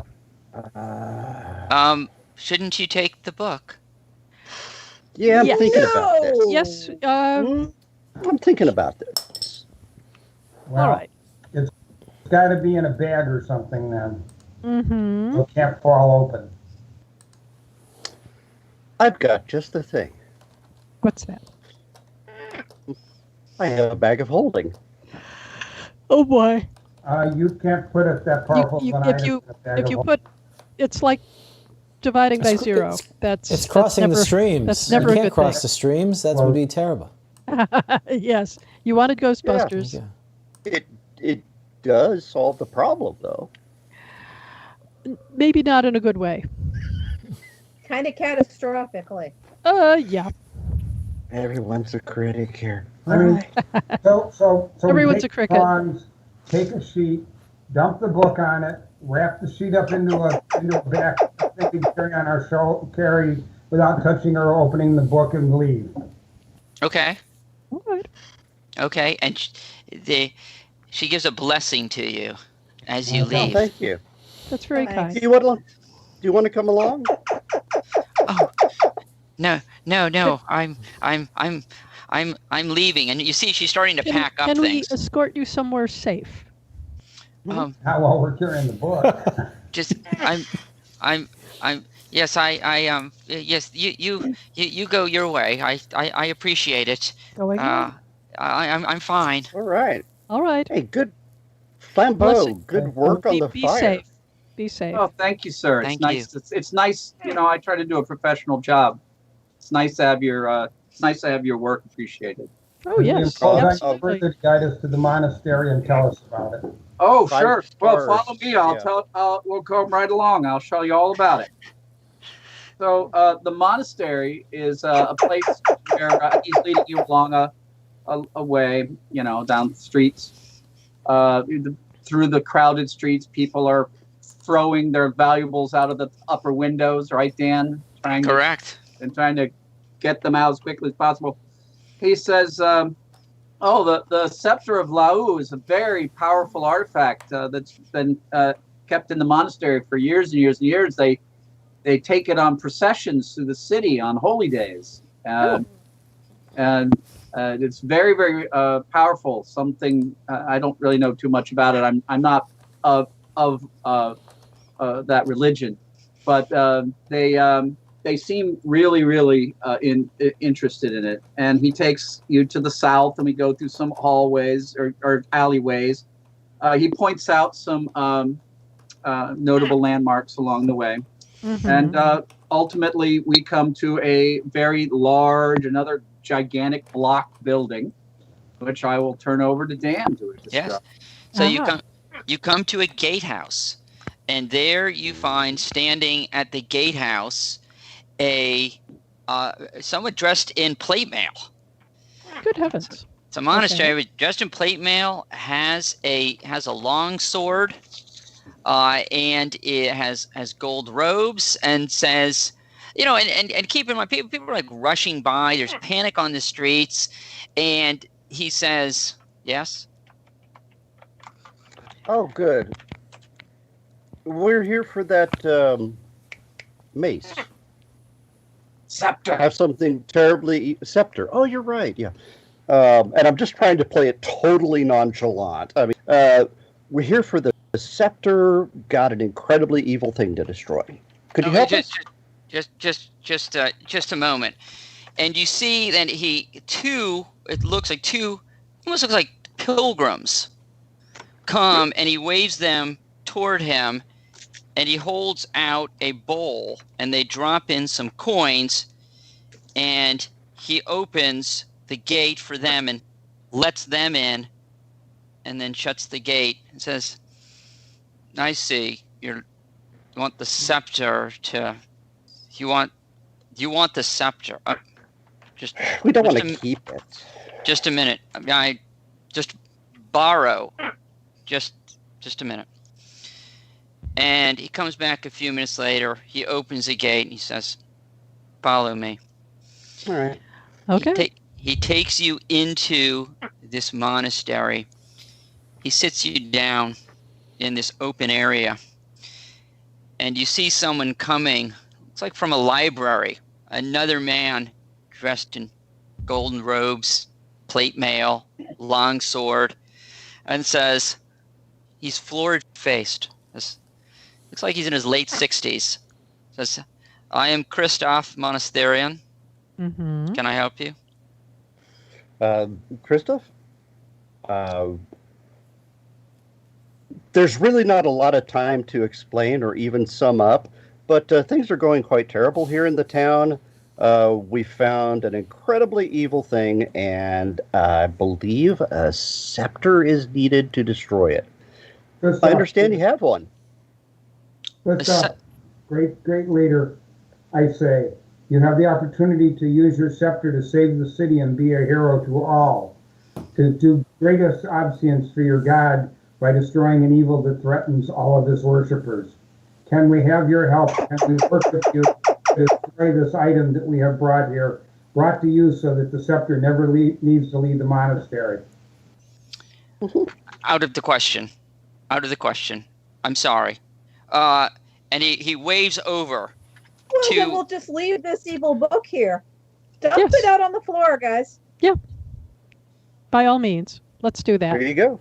Shouldn't you take the book? Yeah, I'm Yes. thinking about this. Yes. I'm thinking about this. Well, All right. It's got to be in a bag or something then. Mm-hmm. So it can't fall open. I've got just the thing. What's that? I have a bag of holding. Oh boy. You can't put it that powerful. If you put, it's like dividing by zero. It's crossing the streams. That's never you a can't good cross thing. the streams. That would be terrible. Yes, you wanted Ghostbusters. Yeah. It does solve the problem, though. Maybe not in a good way. Kind of catastrophically. Yeah. Everyone's a critic here. I mean, so we Everyone's take a cricket. prongs, take a sheet, dump the book on it, wrap the sheet up into a back thing we carry on our carry without touching or opening the book and leave. Okay. All right. Okay. And she gives a blessing to you as you Oh, leave. thank you. That's very Bye. kind. Do you want to come along? Oh, no. I'm leaving, and you see, she's starting to pack up Can we things. escort you somewhere safe? Um, Not while we're carrying the book. just yes, yes, you go your way. I appreciate it. Go ahead. I'm fine. All right. All right. Hey, good flambeau. Blessing. Good work on the Be fire. safe. Be safe. Oh, thank you, sir. It's Thank nice. It's nice. You know, I try to do a professional job. It's nice to have your work appreciated. Oh, yes. Oh, Absolutely. Further guide us to the monastery and tell us about it. Oh, 5 sure. Well, stars. follow me. Yeah. We'll go right along. I'll show you all about it. So the monastery is a place where he's leading you along a way, you know, down the streets. Through the crowded streets, people are throwing their valuables out of the upper windows, right, Dan? Correct. Trying to get them out as quickly as possible. He says, the scepter of Lau is a very powerful artifact that's been kept in the monastery for years and years and years. They take it on processions through the city on holy days. And it's very, very powerful. Something I don't really know too much about it. I'm not of that religion, but they seem really, really interested in it. And he takes you to the south, and we go through some hallways or alleyways. He points out some notable landmarks along the way. Mhm. And ultimately, we come to a very large, another gigantic block building, which I will turn over to Dan to describe. Yes. So Uh-huh. you come to a gatehouse, and there you find standing at the gatehouse a someone dressed in plate mail. Good heavens. It's a monastery dressed in plate mail, has a long sword, and it has gold robes, and says, you know, and keep in mind, people are like rushing by. There's panic on the streets, and he says, "Yes." Oh, good. We're here for that mace. Scepter. I have something terribly scepter. Oh, you're right. Yeah. And I'm just trying to play it totally nonchalant. I mean, we're here for the scepter. Got an incredibly evil thing to destroy. Could you help us? Just a moment. And you see that it looks like almost looks like pilgrims come, and he waves them toward him, and he holds out a bowl, and they drop in some coins, and he opens the gate for them and lets them in, and then shuts the gate and says, "I see. You want the scepter to. You want the scepter. We don't want to keep it. Just a minute. I just borrow. Just a minute." And he comes back a few minutes later. He opens the gate and he says, "Follow me." All right. Okay. He takes you into this monastery. He sits you down in this open area, and you see someone coming. It's like from a library. Another man dressed in golden robes, plate mail, long sword, and says, he's florid-faced. Looks like he's in his late 60s. Says, "I am Christoph Monasterian. Mm-hmm. Can I help you?" Christoph? There's really not a lot of time to explain or even sum up, but things are going quite terrible here in the town. We found an incredibly evil thing, and I believe a scepter is needed to destroy it. I understand you have one. Good stuff. Great leader, I say. You have the opportunity to use your scepter to save the city and be a hero to all. To do greatest obedience for your God by destroying an evil that threatens all of his worshippers. Can we have your help? Can we work with you to destroy this item that we have brought to you so that the scepter never needs to leave the monastery? Out of the question. Out of the question. I'm sorry. And he waves over. Well, to... then we'll just leave this evil book here. Dump it out on the floor, guys. Yeah. By all means. Let's do that. Here you go.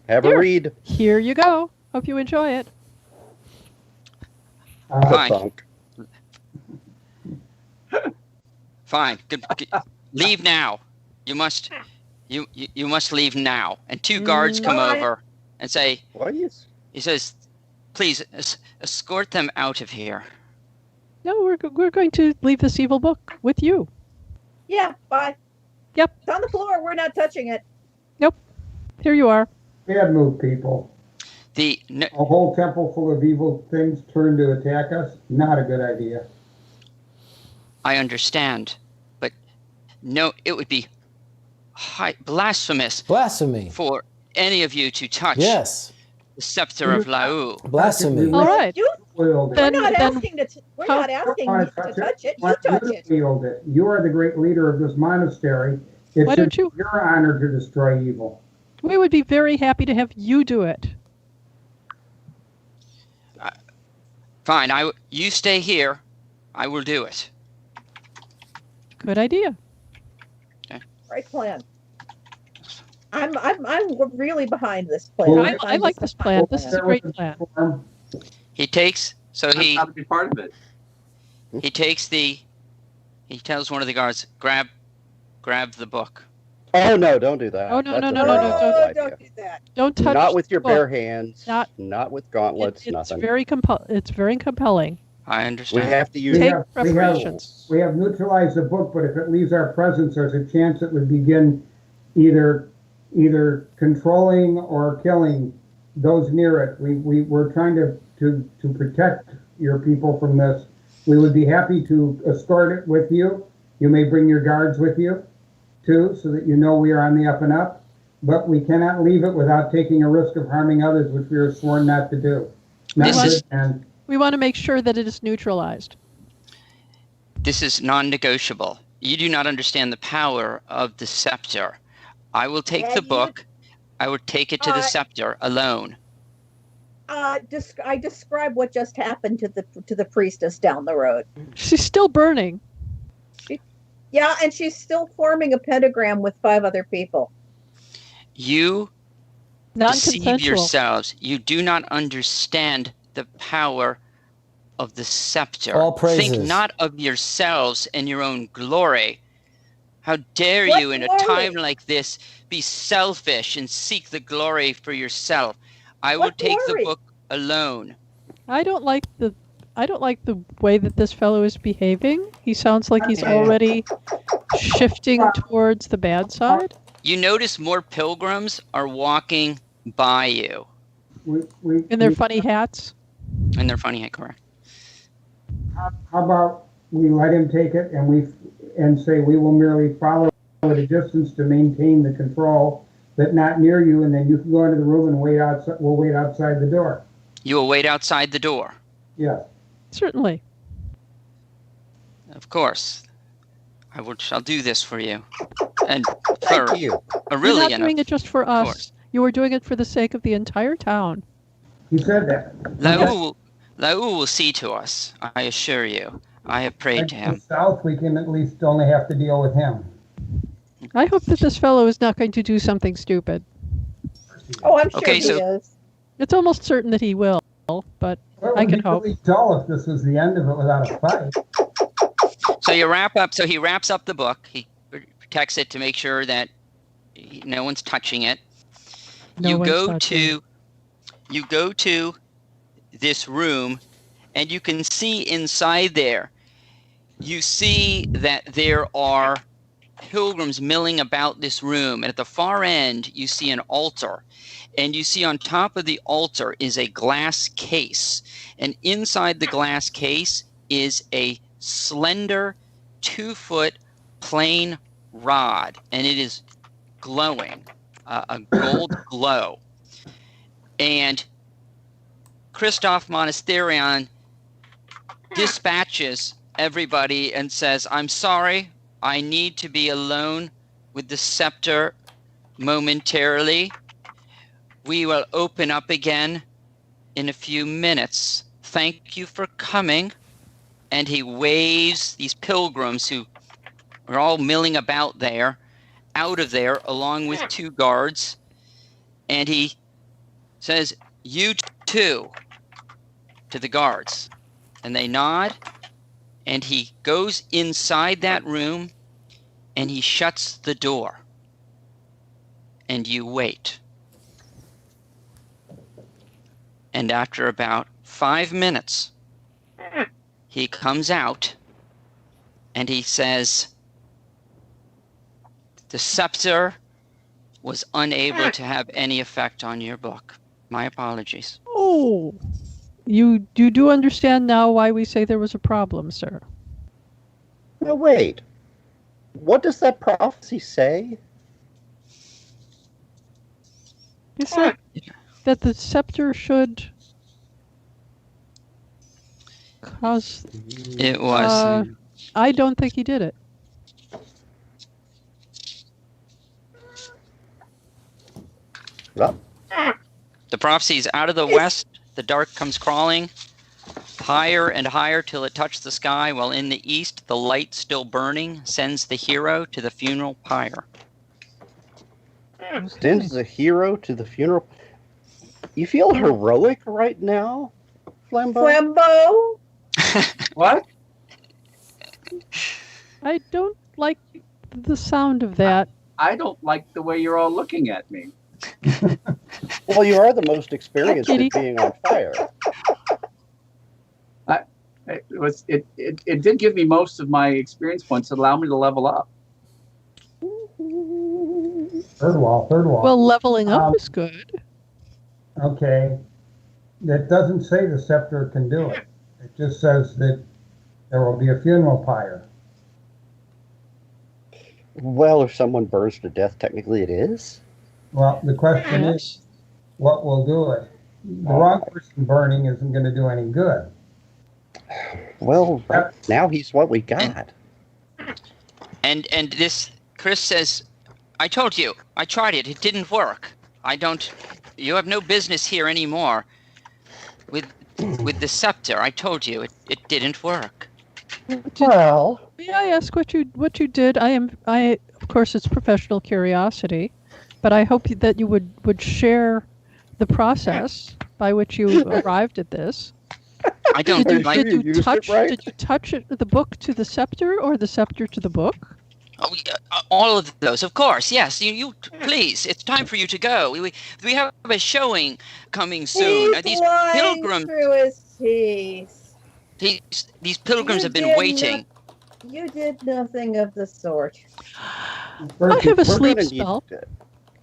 Have a read. Here you go. Hope you enjoy it. Fine. Fine. Good. Leave now. You must leave now. And two guards come over and say, "What is?" He says, "Please escort them out of here." No, we're going to leave this evil book with you. Yeah. Bye. Yep. It's on the floor. We're not touching it. Nope. Here you are. Bad move, people. A whole temple full of evil things turned to attack us? Not a good idea. I understand, but no, it would be blasphemous. Blasphemy. For any of you to touch the scepter of Lau. Blasphemy. All right. We're not asking you to touch it. You touch it. Wield it. You are the great leader of this monastery. Why don't you? Your honor to destroy evil. We would be very happy to have you do it. Fine. You stay here. I will do it. Good idea. Okay. Right plan. I'm really behind this plan. I like this plan. This is a great plan. He takes. So he. Got to be part of it. He takes the. He tells one of the guards, grab the book. Oh no! Don't do that. Oh no! That's Don't do that. Don't touch. Not with your the book. bare hands. Not with gauntlets. It's nothing. It's very compelling. I understand. We have to use. preparations. We have neutralized the book, but if it leaves our presence, there's a chance it would begin either controlling or killing those near it. We're trying to protect your people from this. We would be happy to escort it with you. You may bring your guards with you, too, so that you know we are on the up and up. But we cannot leave it without taking a risk of harming others, which we are sworn not to do. We want to make sure that it is neutralized. This is non-negotiable. You do not understand the power of the scepter. I will take the book. I will take it to the scepter alone. I describe what just happened to the priestess down the road. She's still burning. And she's still forming a pentagram with 5 other people. You deceive yourselves. You do not understand the power of the scepter. All praises. Think not of yourselves and your own glory. How dare you in a time like this be selfish and seek the glory for yourself? I will take the book alone. I don't like the way that this fellow is behaving. He sounds like he's already shifting towards the bad side. You notice more pilgrims are walking by you. In their funny hats? And their funny hat, correct. How about we let him take it and say we will merely follow at a distance to maintain the control, but not near you, and then you can go into the room and wait outside. We'll wait outside the door. You will wait outside the door. Yes. Certainly. Of course. Shall do this for you. And Thank you. You're not doing it just for us. You are doing it for the sake of the entire town. He said that. Lau will see to us, I assure you. I have prayed to him. South, we can at least only have to deal with him. I hope that this fellow is not going to do something stupid. Oh, I'm sure he is. It's almost certain that he will, but I can hope. It would be really dull if this was the end of it without a fight. So he wraps up the book. He protects it to make sure that no one's touching it. You go to this room, and you can see inside there you see that there are pilgrims milling about this room. And at the far end, you see an altar. And you see on top of the altar is a glass case. And inside the glass case is a slender 2-foot plain rod. And it is glowing, a gold glow. And Christoph Monasterian dispatches everybody and says, I'm sorry, I need to be alone with the scepter momentarily. We will open up again in a few minutes. Thank you for coming. And he waves these pilgrims who are all milling about there, out of there, along with 2 guards. And he says, you too, to the guards. And they nod. And he goes inside that room and he shuts the door. And you wait. And after about 5 minutes, he comes out and he says, the scepter was unable to have any effect on your book. My apologies. Oh, you do understand now why we say there was a problem, sir? No, wait. What does that prophecy say? It said that the scepter should cause... It was... I don't think he did it. Well, the prophecy is out of the west. The dark comes crawling higher and higher till it touched the sky, while in the east, the light still burning sends the hero to the funeral pyre. sends the hero to the funeral. You feel heroic right now, Flambeau? Flambeau? What? I don't like the sound of that. I don't like the way you're all looking at me. Well, you are the most experienced at being on fire. It did give me most of my experience points that allow me to level up. Third wall. Well, leveling up is good. Okay. That doesn't say the scepter can do it. It just says that there will be a funeral pyre. Well, if someone burns to death, technically it is. Well, the question is, what will do it? The wrong person burning isn't going to do any good. Well, right now he's what we got. And this, Chris says, I told you, I tried it, it didn't work. You have no business here anymore with the scepter. I told you, it didn't work. Well, may I ask what you did? I of course it's professional curiosity, but I hope that you would share the process by which you arrived at this. I don't like. Did you touch the book to the scepter, or the scepter to the book? Oh, all of those, of course. Yes, you please. It's time for you to go. We have a showing coming soon. He's These pilgrims through his teeth. These pilgrims have been waiting. You did nothing of the sort. I have a sleep spell.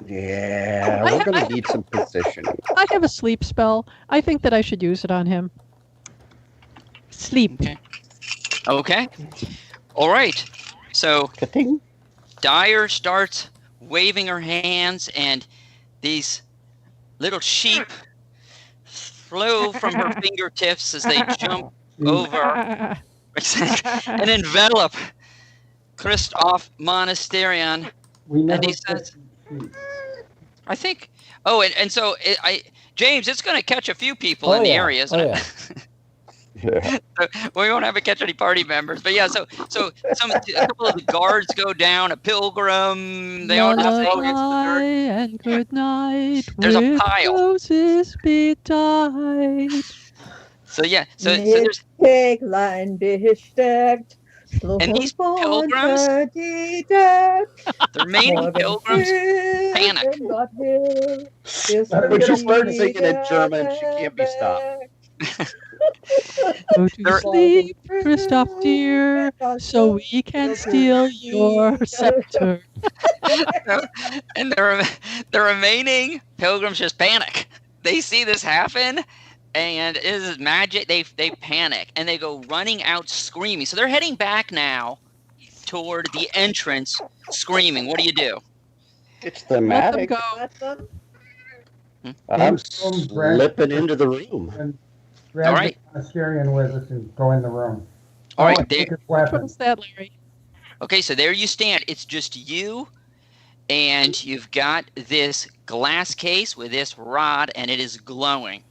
Yeah, we're going to need some positioning. I have a sleep spell. I think that I should use it on him. Sleep. Okay. All right. So Ka-ting. Dyer starts waving her hands, and these little sheep flow from her fingertips as they jump over and envelop Christoph Monasterian. And he says, I think, so James, it's going to catch a few people in the area, isn't it? Yeah. We won't have to catch any party members, but yeah. So a couple of the guards go down. A pilgrim. They all just go against the dirt. And good night. There's a pile. Roses bedight. So yeah. So there's. Tagline besteckt. And these pilgrims, the remaining pilgrims, panic. When she starts singing in German, she can't be stopped. Go to sleep, Kristoff dear, so we can steal your scepter. And the remaining pilgrims just panic. They see this happen, and it is magic. They panic, and they go running out screaming. So they're heading back now toward the entrance, screaming. What do you do? It's thematic. Let them go. I'm slipping into the room. And grab All right. the Assyrian with us and go in the room. All right, and take his Which weapon. one's that, Larry? Okay, so there you stand. It's just you, and you've got this glass case with this rod, and it is glowing.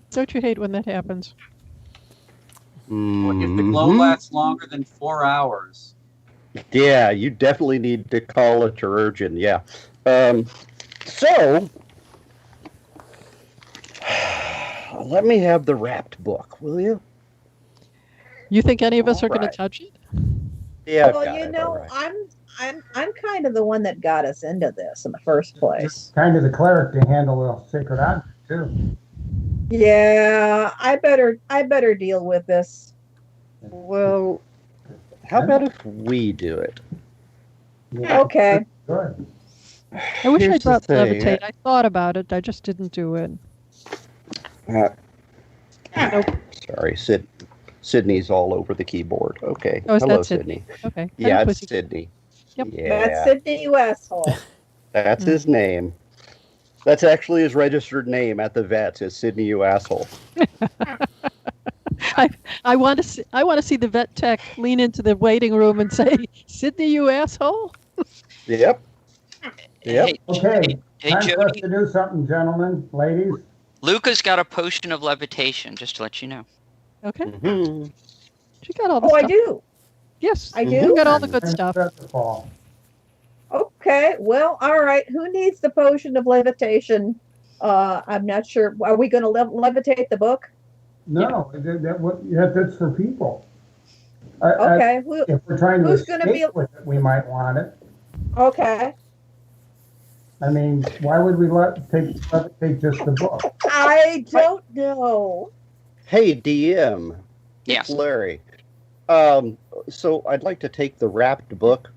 Don't you hate when that happens? If the glow lasts longer than 4 hours. Yeah, you definitely need to call a chirurgeon. Yeah. So, let me have the wrapped book, will you? You think any of us are going to Alright. touch it? Yeah. I've Well, got you it, know, all right. I'm kind of the one that got us into this in the first place. Kind of the cleric to handle a sacred object too. Yeah, I better deal with this. Well, how about if we do it? Yeah. Okay. Good. I wish Here's I the brought thing. levitate. I thought about it. I just didn't do it. Sorry, Sydney's all over the keyboard. Okay. Oh, is Hello, that Sydney? Sydney. Okay. Yeah, I'm it's with you. Sydney. Yep. Yeah, That's Sydney, you asshole. that's his name. That's actually his registered name at the vets. Is Sydney, you asshole. I want to see the vet tech lean into the waiting room and say, "Sydney, you asshole." Yep. Yep. Okay. Hey, Time for us Jody, to do something, gentlemen, ladies. Luca's got a potion of levitation, just to let you know. Okay. Mhm. She got all the Oh, I stuff. do. Yes. I You do. got all the good And stuff. set the fall. Okay. Well, all right. Who needs the potion of levitation? I'm not sure. Are we going to levitate the book? No, that's for people. Okay. If we're trying to Who's gonna escape be- with it, we might want it. Okay. I mean, why would we take just the book? I don't know. Hey, DM. Yes. It's Larry. So I'd like to take the wrapped book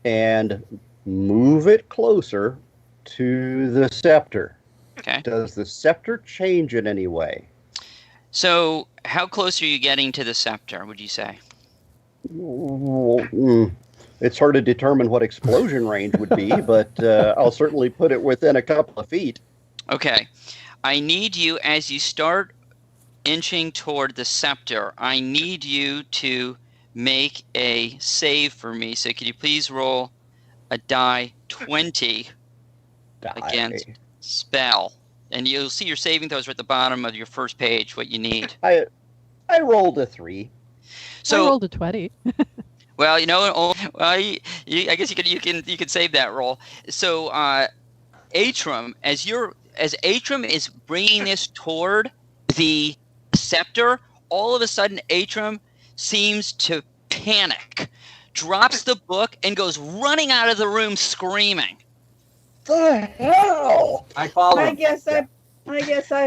and move it closer to the scepter. Okay. Does the scepter change in any way? So, how close are you getting to the scepter, would you say? It's hard to determine what explosion range would be, but I'll certainly put it within a couple of feet. Okay. I need you, as you start inching toward the scepter, I need you to make a save for me. So, could you please roll a die 20 against spell? And you'll see your saving throws are at the bottom of your first page, what you need. I rolled a 3. So, I rolled a 20. well, you know, I guess you can save that roll. So, Atrum, as Atrum is bringing this toward the scepter, all of a sudden Atrum seems to panic, drops the book, and goes running out of the room screaming. The hell? I follow. I guess I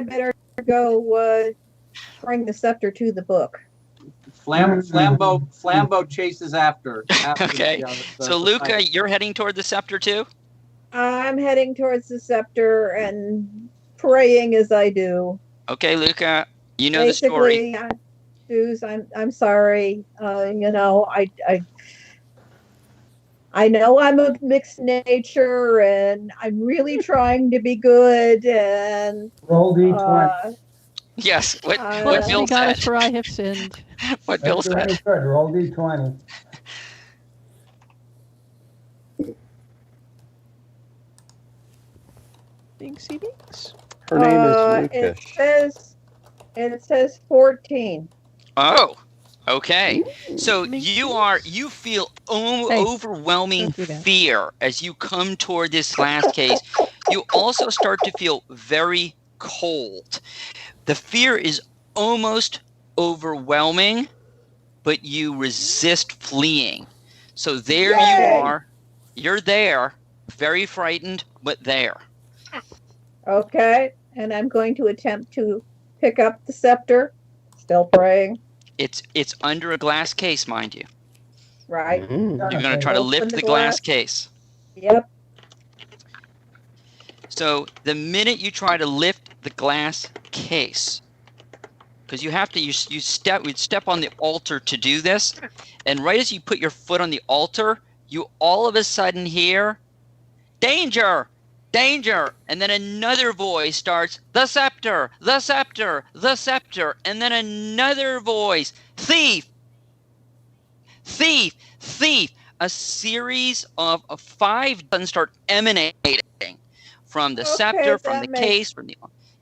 better go bring the scepter to the book. Flambeau chases after. Okay. So, Luca, you're heading toward the scepter too? I'm heading towards the scepter and praying as I do. Okay, Luca, you know the story. Basically, Suze, I'm sorry. You know, I know I'm of mixed nature, and I'm really trying to be good. And Roll D20. Yes, what Bless Bill me, God, said. for I have sinned. What Bill That's very said. good. Roll D20. Binksy binks. Her name is Lucas. It says 14. Oh, okay. So Makes you feel Hey, overwhelming don't do that. fear as you come toward this glass case. You also start to feel very cold. The fear is almost overwhelming, but you resist fleeing. So there you Yay! are. You're there, very frightened, but there. Okay, and I'm going to attempt to pick up the scepter. Still praying. It's under a glass case, mind you. Right. You're going to try to Open lift the the glass glass. case. Yep. So the minute you try to lift the glass case, because you have to, we'd step on the altar to do this, and right as you put your foot on the altar, you all of a sudden hear, danger, danger, and then another voice starts, the scepter, the scepter, the scepter, and then another voice, thief, thief, thief. A series of 5 guns start emanating from the scepter, from the case, from the.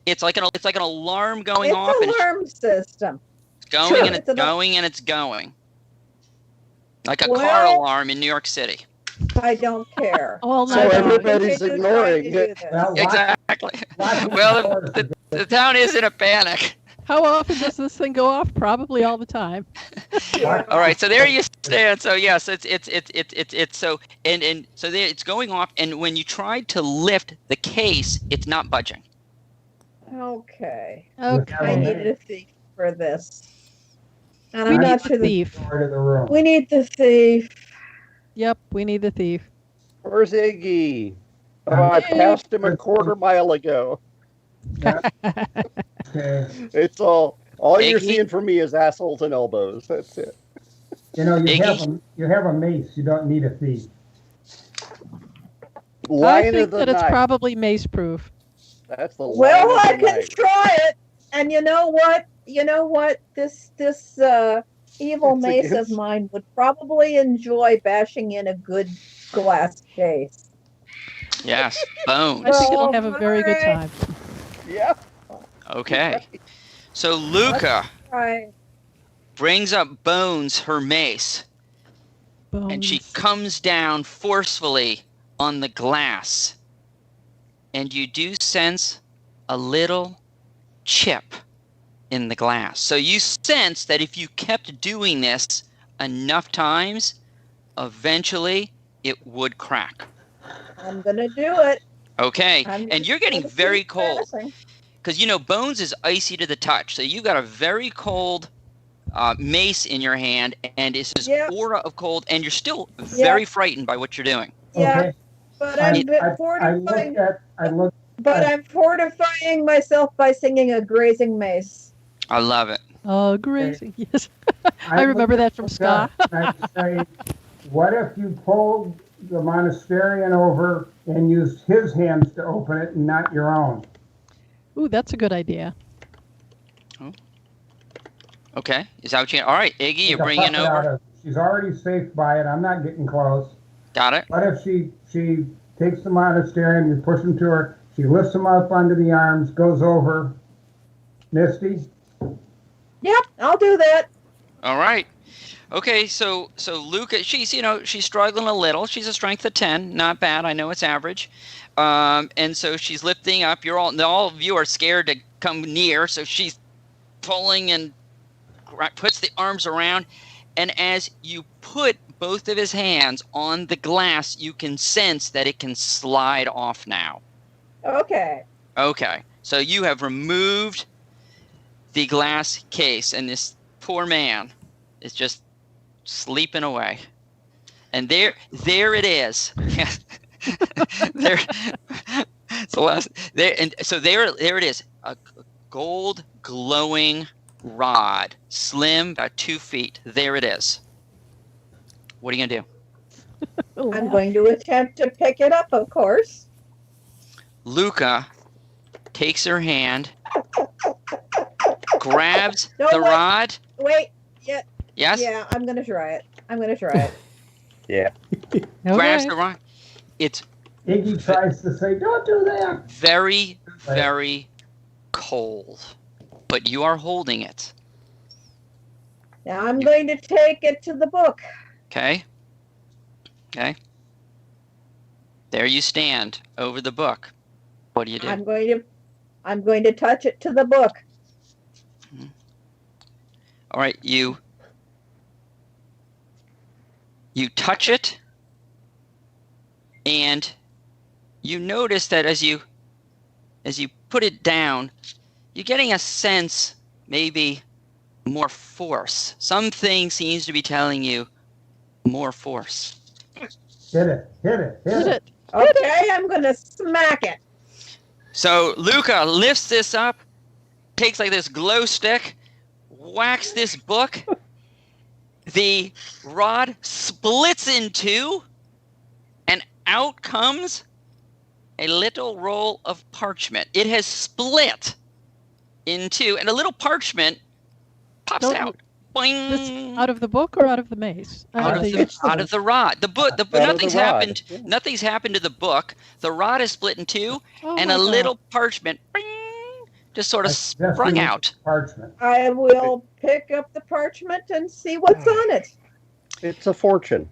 It's like an alarm going off. It's an alarm system. It's going and it's going and it's going. Like a car alarm in New York City. I don't care. So everybody's ignoring it. Exactly. Well, the town is in a panic. How often does this thing go off? Probably all the time. All right, so there you stand. So yes, it's so so there it's going off, and when you try to lift the case, it's not budging. Okay. Okay. I need a thief for this. And I'm not sure the thief. We need the thief. Yep, we need the thief. Where's Iggy? Oh, I passed him a quarter mile ago. It's all you're seeing from me is assholes and elbows. That's it. You know, you have a mace. You don't need a thief. I think that it's probably mace proof. That's the well, I can try it. And you know what? This evil mace of mine would probably enjoy bashing in a good glass case. Yes, bones. I think it'll have a very good time. Yeah. Okay. So Luca brings up Bones, her mace, and she comes down forcefully on the glass. And you do sense a little chip in the glass. So you sense that if you kept doing this enough times, eventually it would crack. I'm going to do it. Okay. And you're getting very cold. Because, you know, Bones is icy to the touch. So you've got a very cold mace in your hand, and it's this aura of cold, and you're still very frightened by what you're doing. Yeah, Okay. but I'm fortifying myself by singing a grazing mace. I love it. Oh, grazing, yes. I remember that from Ska. What if you pulled the Monasterian over and used his hands to open it and not your own? Ooh, that's a good idea. Oh. Okay. Is that what you... All right, Iggy, you're bringing over... She's already safe by it. I'm not getting close. Got it. What if she takes the Monasterian, you push him to her, she lifts him up onto the arms, goes over. Misty? Yep, I'll do that. All right. Okay, so Luca, she's struggling a little. She's a strength of 10, not bad. I know it's average. And so she's lifting up. All of you are scared to come near, so she's pulling and puts the arms around. And as you put both of his hands on the glass, you can sense that it can slide off now. Okay. Okay, so you have removed the glass case, and this poor man is just sleeping away. And there it is. there it is. A gold glowing rod, slim, about 2 feet. There it is. What are you gonna do? I'm going to attempt to pick it up, of course. Luca takes her hand, grabs the rod. Wait. Yeah. Yes? Yeah, I'm going to try it. Yeah. Grabs the rod. It's... Iggy tries to say, don't do that. Very, very cold. But you are holding it. Now I'm going to take it to the book. Okay. Okay. There you stand over the book. What do you do? I'm going to touch it to the book. All right, you touch it, and you notice that as you put it down, you're getting a sense, maybe more force. Something seems to be telling you more force. Hit it. Hit it. Okay, I'm going to smack it. So Luca lifts this up, takes like this glow stick, whacks this book. The rod splits in two, and out comes a little roll of parchment. It has split in two, and a little parchment pops out. Boing. This out of the book or out of the maze? Out of the rod. The book. Nothing's happened. Yeah. Nothing's happened to the book. The rod is split in two, and my a God. little parchment, bing, just sort of sprung out. Parchment. I will pick up the parchment and see what's on it. It's a fortune.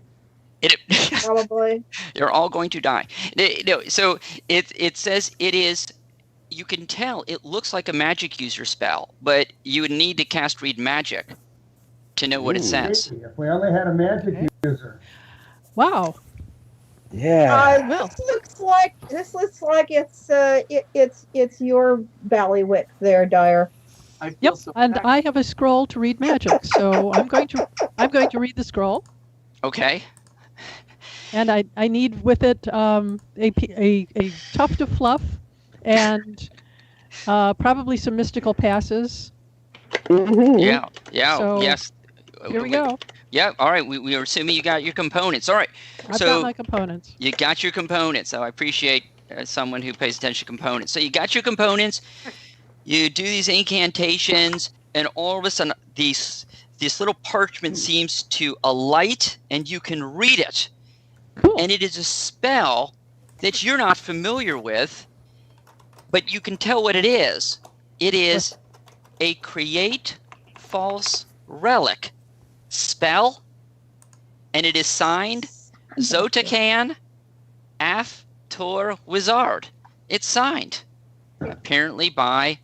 Probably. You're all going to die. No, so it says it is. You can tell it looks like a magic user spell, but you would need to cast read magic to know what it says. If we only had a magic user. Wow. Yeah. This looks like it's your ballywick there, Dyer. I feel Yep. so And bad. I have a scroll to read magic, so I'm going to read the scroll, Okay. and I need with it a tuft of fluff, and probably some mystical passes. Yeah. Yeah. So, yes. Here we go. Yeah. All right. We are assuming you got your components. All right. I've So got my components. you got your components. So I appreciate someone who pays attention to components. So you got your components. You do these incantations, and all of a sudden, this little parchment seems to alight, and you can read it. Cool. And it is a spell that you're not familiar with, but you can tell what it is. It is a create false relic spell, and it is signed Zotakan Af Tor Wizard. It's signed, apparently by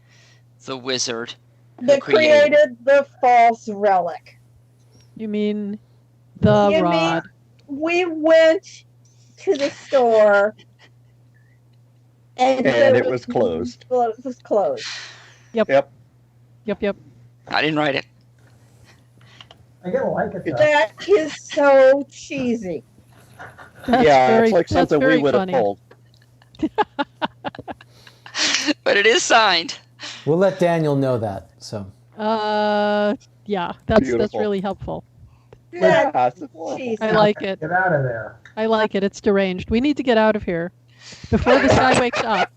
the wizard who That created the false relic. You mean the You rod? mean we went to the store and it was closed. Well, it was closed. Yep. Yep. Yep. I didn't write it. I gotta like it though. That is so cheesy. That's Yeah, it's like that's something we very would have funny. pulled. But it is signed. We'll let Daniel know that. So Yeah, that's Beautiful. really helpful. That's That's cheesy. I like it. Get out of there. I like it. It's deranged. We need to get out of here before this guy wakes up.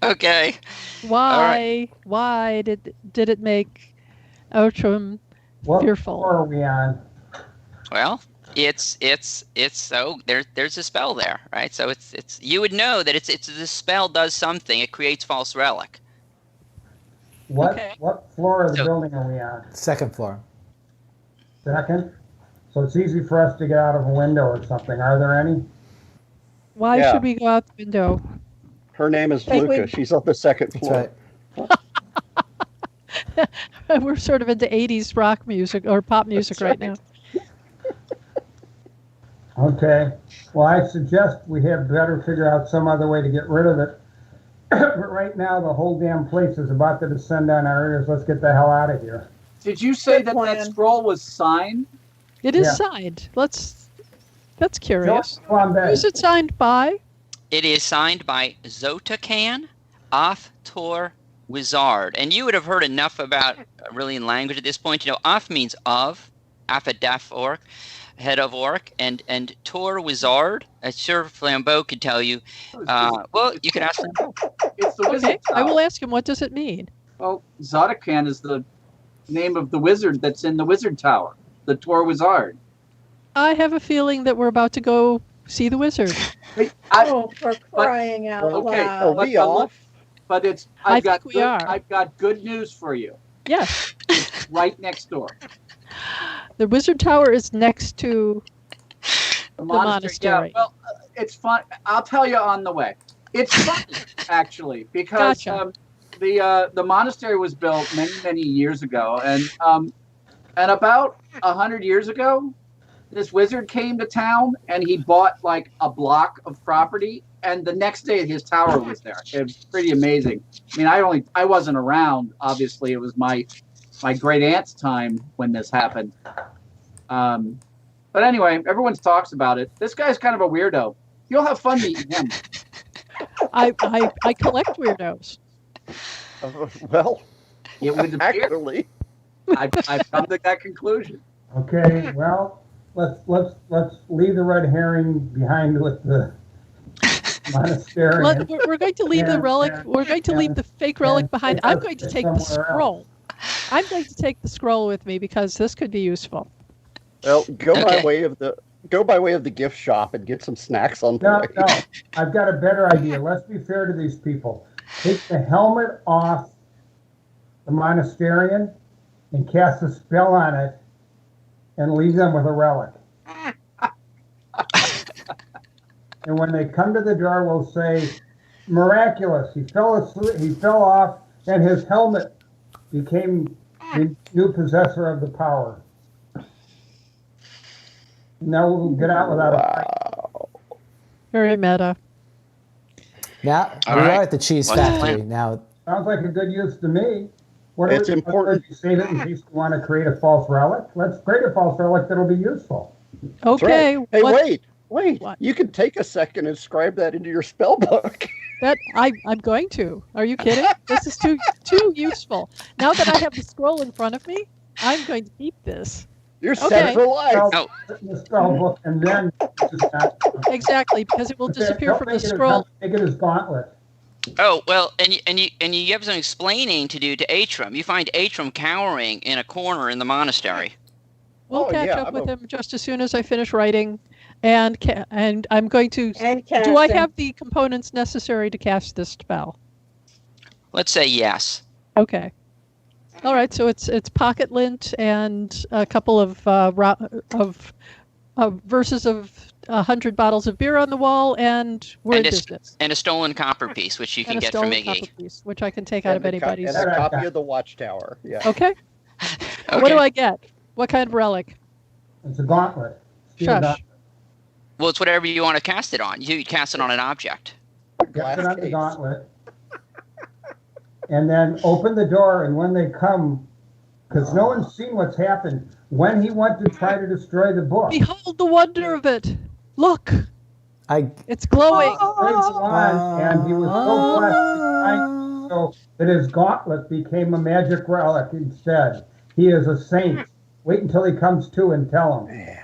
Okay. Why did it make Outram What fearful? floor are we on? Well, it's so there's a spell there, right? So it's you would know that it's the spell does something. It creates false relic. Okay. What floor of the So- building are we on? second floor. Second? So it's easy for us to get out of a window or something. Are there any? Why Yeah. should we go out the window? Her name is Think Luca. we- She's on the second That's floor. right. We're sort of into 80s rock music or pop music right now. Okay. Well, I suggest we have better figure out some other way to get rid of it. But right now, the whole damn place is about to descend on our ears. Let's get the hell out of here. Did you say Good that plan. scroll was signed? It is Yeah. signed. That's curious. Go on back. Who's it signed by? It is signed by Zotakan Af Tor Wizard. And you would have heard enough about Irilian language at this point. You know, Af means of, Afadaf orc, head of orc, and Tor Wizard, as Sir Flambeau could tell you. Well, you can ask Flambeau. It's the wizard Okay, I tower. will ask him. What does it mean? Well, Zotakan is the name of the wizard that's in the wizard tower, the Tor Wizard. I have a feeling that we're about to go see the wizard. Wait, Oh, for crying out okay, loud. Are we off? but it's I I've got think we are. I've got good news for you. Yes, It's right next door. the wizard tower is next to. The monastery. Yeah, well, it's fun. I'll tell you on the way. It's fun, actually, because Gotcha. the monastery was built many years ago, and about 100 years ago, this wizard came to town and he bought like a block of property, and the next day his tower was there. It was pretty amazing. I mean, I wasn't around. Obviously, it was my great aunt's time when this happened. But anyway, everyone talks about it. This guy's kind of a weirdo. You'll have fun meeting him. I collect weirdos. Well, It would appear. actually, I've come to that conclusion. Okay, well, let's leave the red herring behind with the monastery. We're going to leave the relic. We're going to leave the fake relic behind. I'm going to take the scroll. I'm going to take the scroll with me because this could be useful. well, go Okay. by way of the gift shop and get some snacks on the No, way. no, I've got a better idea. Let's be fair to these people. Take the helmet off the monasterian and cast a spell on it and leave them with a relic. And when they come to the door, we'll say, miraculous. He fell asleep, he fell off, and his helmet became the new possessor of the power. Now we'll get out without a fight. Wow. Very meta. Now All we right. are at the cheese What's the factory. plan? Now Sounds like a good use to me. What It's are we- important. You save it in case you want to create a false relic? Let's create a false relic that'll be useful. That's Okay. right. Hey, what- wait. What? You can take a second and scribe that into your spell book. That I'm going to. Are you kidding? This is too useful. Now that I have the scroll in front of me, I'm going to keep this. You're Okay. set for life. Oh. Put in the spell book and then just not, Exactly, because it will disappear don't from the make it as- scroll. Make it as gauntlet. Oh, well, and you have some explaining to do to Atrum. You find Atrum cowering in a corner in the monastery. We'll Oh, catch yeah, up I'm with a- him just as soon as I finish writing, and I'm going to. And Do I casting. have the components necessary to cast this spell? Let's say yes. Okay. All right. So it's pocket lint and a couple of verses of 100 bottles of beer on the wall, and we're And in a, business. and a stolen copper piece, which you can And a get from stolen Iggy. copper piece, which I can take out of anybody's. And a copy of the Watchtower. Yeah. Okay. Okay. What do I get? What kind of relic? It's a gauntlet. Steel Shush. gauntlet. Well, it's whatever you want to cast it on. You cast it on an object. Get it on the case. gauntlet. And then open the door, and when they come, because no one's seen what's happened, when he went to try to destroy the book, Behold the wonder of it! Look, I it's glowing. raised the wand, and he was so blessed so that his gauntlet became a magic relic instead. He is a saint. Wait until he comes to and tell him.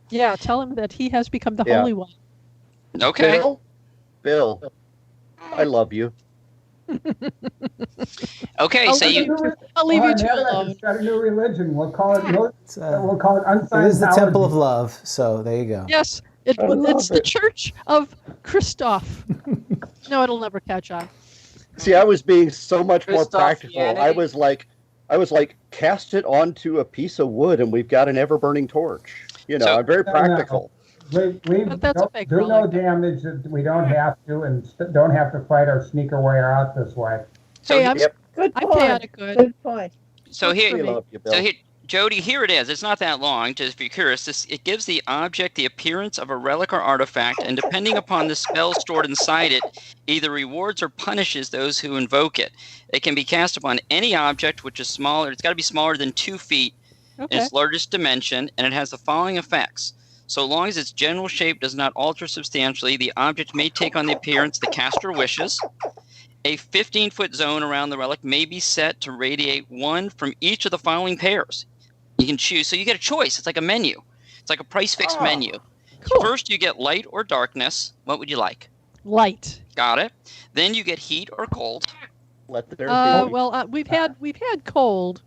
Yeah, tell him that he has become the Yeah. Holy One. Okay. Bill, I love you. Okay, so you. I'll leave you two Never, alone. It's got a new religion. We'll call it. it's, We'll call it it is the temple of Unscientology. love. So there you go. Yes, I love it's the it. Church of Christoph. No, it'll never catch on. See, I was being so much more practical. Christophianity. I was like, cast it onto a piece of wood, and we've got an ever-burning torch. You know, So- I'm very No, no. practical. We But that's a don't fake do no relic. damage. We don't have to, and don't have to fight or sneak our way out this way. So, Hey, I'm Yep. Good I'm point. chaotic good. Good point. so Works here, for We me. love you, Bill. So here, Jody, here it is. It's not that long. Just if you're curious, it gives the object the appearance of a relic or artifact, and depending upon the spell stored inside it, either rewards or punishes those who invoke it. It can be cast upon any object which is smaller. It's got to be smaller than 2 feet in Okay. its largest dimension, and it has the following effects. So long as its general shape does not alter substantially, the object may take on the appearance the caster wishes. A 15-foot zone around the relic may be set to radiate one from each of the following pairs. You can choose. So you get a choice. It's like a menu. It's like a price-fixed menu. Cool. First, you get light or darkness. What would you like? Light. Got it. Then you get heat or cold. Let there be. Well, we've had cold.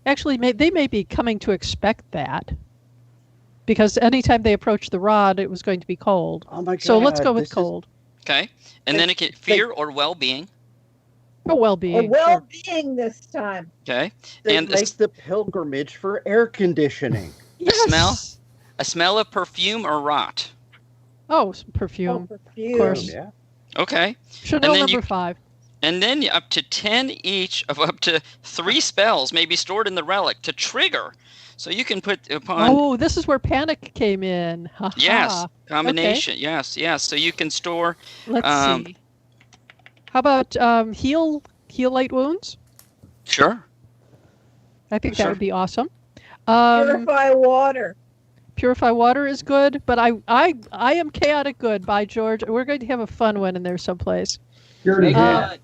Actually, they may be coming to expect that, because anytime they approach the rod, it was going to be cold. Oh my God! So let's go with this is- cold. Okay. And then it can fear or well-being. For well-being. Or well-being this time. Okay. They And make the pilgrimage for air conditioning. Yes. smell? A smell of perfume or rot. Oh, some perfume. Oh, perfume. course. Yeah. Okay. Chanel then number you- 5. And then up to 10 each of up to 3 spells may be stored in the relic to trigger. So you can put upon... Oh, this is where panic came in. Ha-ha. Yes, combination. Okay. Yes. So you can store... Let's see. How about heal light wounds? Sure. I think Sure. that would be awesome. Purify water. Purify water is good, but I am chaotic good. By George, we're going to have a fun one in there someplace. Make Uh, it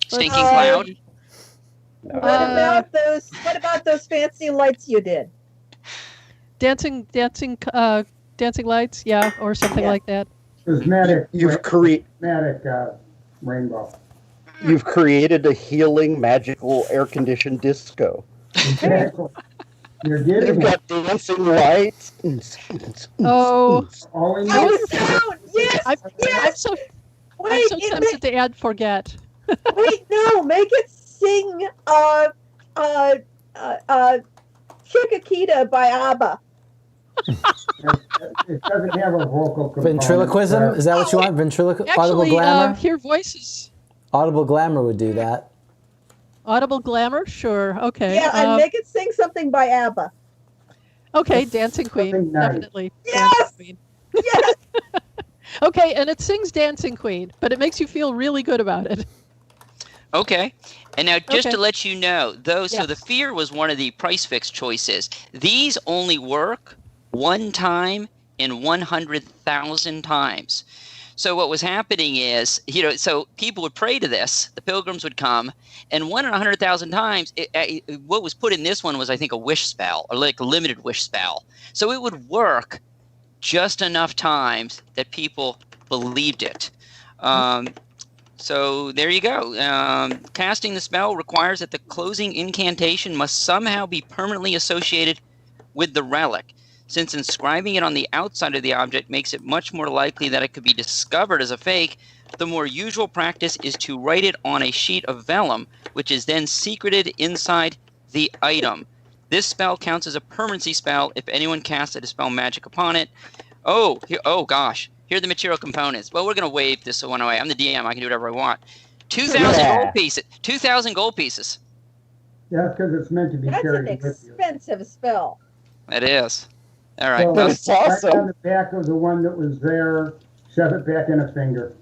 Stinking cloud. What about those fancy lights you did? dancing lights, yeah, or something like that. Prismatic. You've Prismatic rainbow. You've created a healing, magical, air-conditioned disco. Exactly. You're getting You've got dancing lights. Oh, all we Oh, need. sound! Yes! I'm Yes! so Wait, tempted to add forget. wait, no, make it sing Chiquita by ABBA. It doesn't have a vocal component. Ventriloquism? Is that what you want? Audible Actually, glamour? hear voices. Audible glamour would do that. Audible glamour, sure, okay. Yeah, and make it sing something by ABBA. Okay, Dancing Queen, Something nice. definitely. Yes! Dancing Queen. Yes! Okay, and it sings Dancing Queen, but it makes you feel really good about it. Okay. And now, just Okay. to let you know, so the Yes. fear was one of the price fix choices. These only work one time in 100,000 times. So what was happening is, so people would pray to this, the pilgrims would come, and 1 in 100,000 times, what was put in this one was, I think, a wish spell, or like a limited wish spell. So it would work just enough times that people believed it. So there you go. Casting the spell requires that the closing incantation must somehow be permanently associated with the relic. Since inscribing it on the outside of the object makes it much more likely that it could be discovered as a fake, the more usual practice is to write it on a sheet of vellum, which is then secreted inside the item. This spell counts as a permanency spell if anyone casts a dispel magic upon it. Oh gosh. Here are the material components. Well, we're going to waive this one away. I'm the DM. I can do whatever I want. 2,000 gold pieces. 2,000 gold pieces. Yeah, because it's meant to be That's carried an with you. expensive spell. That is. All right. So Well, it's awesome. Right on the back of the one that was there, shove it back in a finger.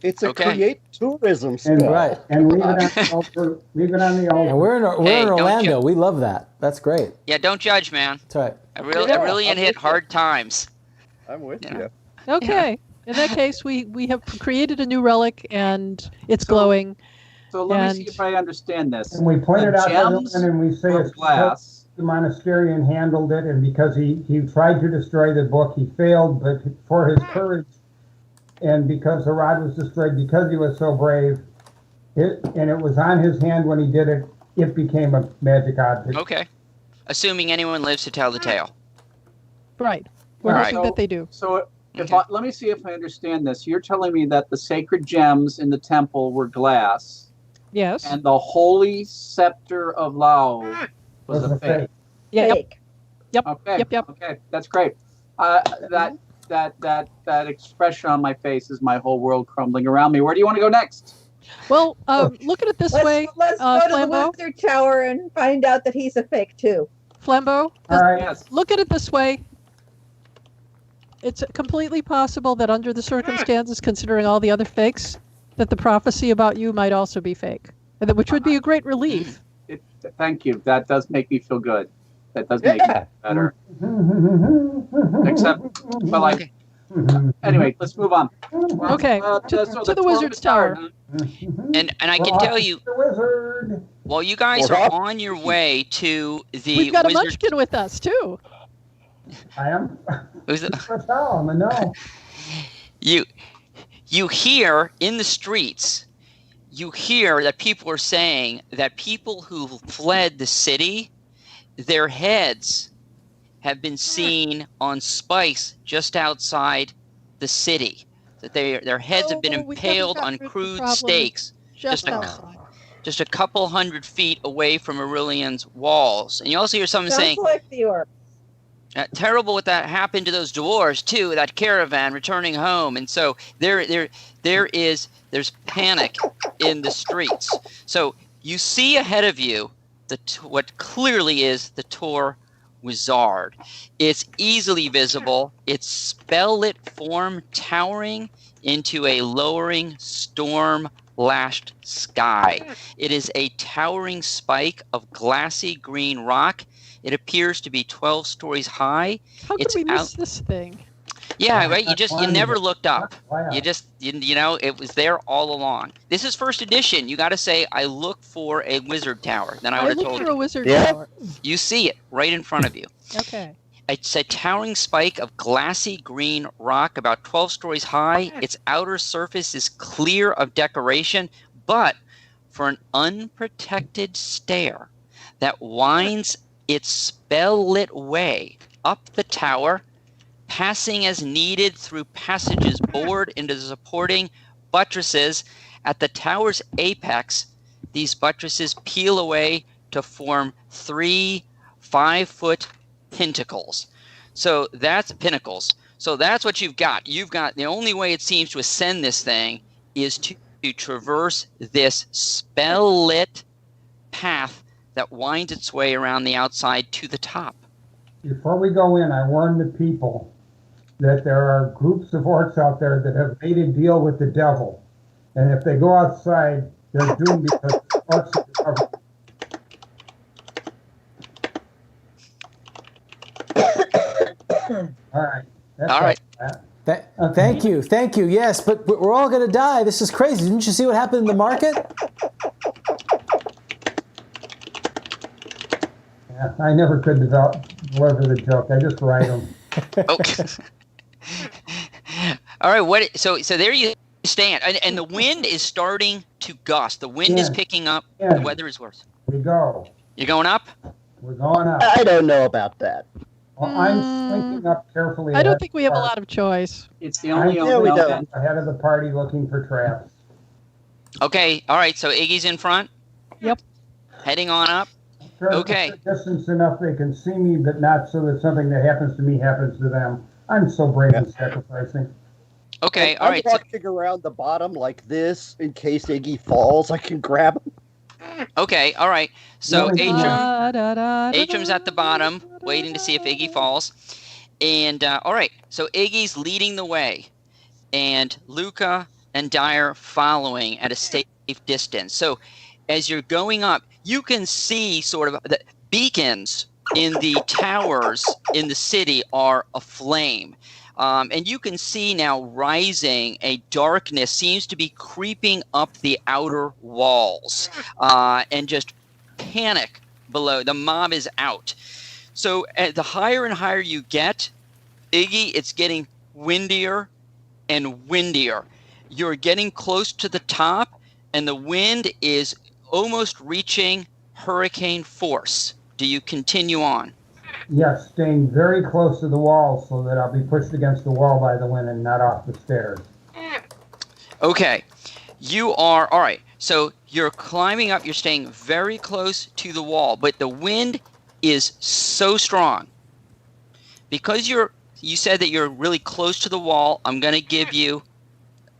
It's a Okay. create tourism And, spell. Right. and leave it on the altar. Leave it on the And altar. we're in Hey, don't Orlando. you- We love that. That's great. yeah, don't judge, man. That's right. I Yeah, really I'm hit with you. hard times. I'm with Yeah. you. Okay. In that case, we have created a new relic, and it's glowing. So let me see And- if I understand this. And we point it The out to gems everyone and we say are it's glass. the Monasterian handled it, and because he tried to destroy the book, he failed, but for his courage, and because the rod was destroyed, because he was so brave, and it was on his hand when he did it, it became a magic object. Okay. Assuming anyone lives to tell the tale. Right. We're All right. hoping that they do. So if Okay. let me see if I understand this. You're telling me that the sacred gems in the temple were glass, Yes. and the holy scepter of Lao was a fake. Yeah. Yep. Fake. Okay. Yep. Okay, that's great. That expression on my face is my whole world crumbling around me. Where do you want to go next? Well, look at it this way, Let's go to the Flambeau. Wizard Tower and find out that he's a fake too. Flambeau. All right. Yes. Look at it this way. It's completely possible that under the circumstances, considering all the other fakes, that the prophecy about you might also be fake, which would be a great relief. Thank you. That does make me feel good. That does make me better. Except, but like, anyway, let's move on. Okay, to the Wizard's Tower. huh? And I can tell you, The wizard. while you guys We're are off. on your way to the We've got a wizard, munchkin with us too. I am. who's the- That's how I'm a no. you hear in the streets, you hear that people are saying that people who fled the city, their heads have been seen on spikes just outside the city. That their heads have been Oh, we haven't impaled gotten on rid of the crude problem. stakes Just Just a- outside. just a couple 100 feet away from Irilian's walls. And you also hear someone Sounds saying, like the orc. Terrible what that happened to those dwarves too. That caravan returning home, and so there's panic in the streets. So you see ahead of you what clearly is the Tor Wizard. It's easily visible. It's spell-lit form towering into a lowering storm-lashed sky. It is a towering spike of glassy green rock. It appears to be 12 stories high. How could we miss this thing? Yeah, right. You never looked up. You know, it was there all along. This is first edition. You got to say, I look for a wizard tower. Then I would have told you. I look for a wizard tower. You see it right in front of you. Okay. It's a towering spike of glassy green rock, about 12 stories high. Its outer surface is clear of decoration, but for an unprotected stair that winds its spell-lit way up the tower, passing as needed through passages bored into the supporting buttresses. At the tower's apex, these buttresses peel away to form 3 5-foot pinnacles. So that's pinnacles. So that's what you've got. You've got the only way it seems to ascend this thing is to traverse this spell-lit path that winds its way around the outside to the top. Before we go in, I warn the people that there are groups of orcs out there that have made a deal with the devil. And if they go outside, they're doomed because the orcs are covered. All right. That's all right. Thank you. Thank you. Yes, but we're all going to die. This is crazy. Didn't you see what happened in the market? Yeah, I never could deliver the joke. I just write them. Okay. All right. So there you stand, and the wind is starting to gust. The wind is picking up. Yeah. The weather is worse. We go. You're going up? We're going up. I don't know about that. Well, I'm thinking up carefully. I don't think we have a lot of choice. It's the only we don't. Ahead of the party looking for traps. Okay. All right. So Iggy's in front? Yep. Heading on up? Okay. Distance enough they can see me, but not so that something that happens to me happens to them. I'm so brave and sacrificing. Okay. All right. I'm walking around the bottom like this in case Iggy falls. I can grab him. Okay. All right. So Atrim's at the bottom, waiting to see if Iggy falls. And all right. So Iggy's leading the way, and Luca and Dyer following at a safe distance. So as you're going up, you can see sort of the beacons in the towers in the city are aflame. And you can see now rising a darkness seems to be creeping up the outer walls and just panic below. The mob is out. So the higher and higher you get, Iggy, it's getting windier and windier. You're getting close to the top, and the wind is almost reaching hurricane force. Do you continue on? Yes, staying very close to the wall so that I'll be pushed against the wall by the wind and not off the stairs. Okay. You are, all right, so you're climbing up, you're staying very close to the wall, but the wind is so strong. Because you said that you're really close to the wall, I'm going to give you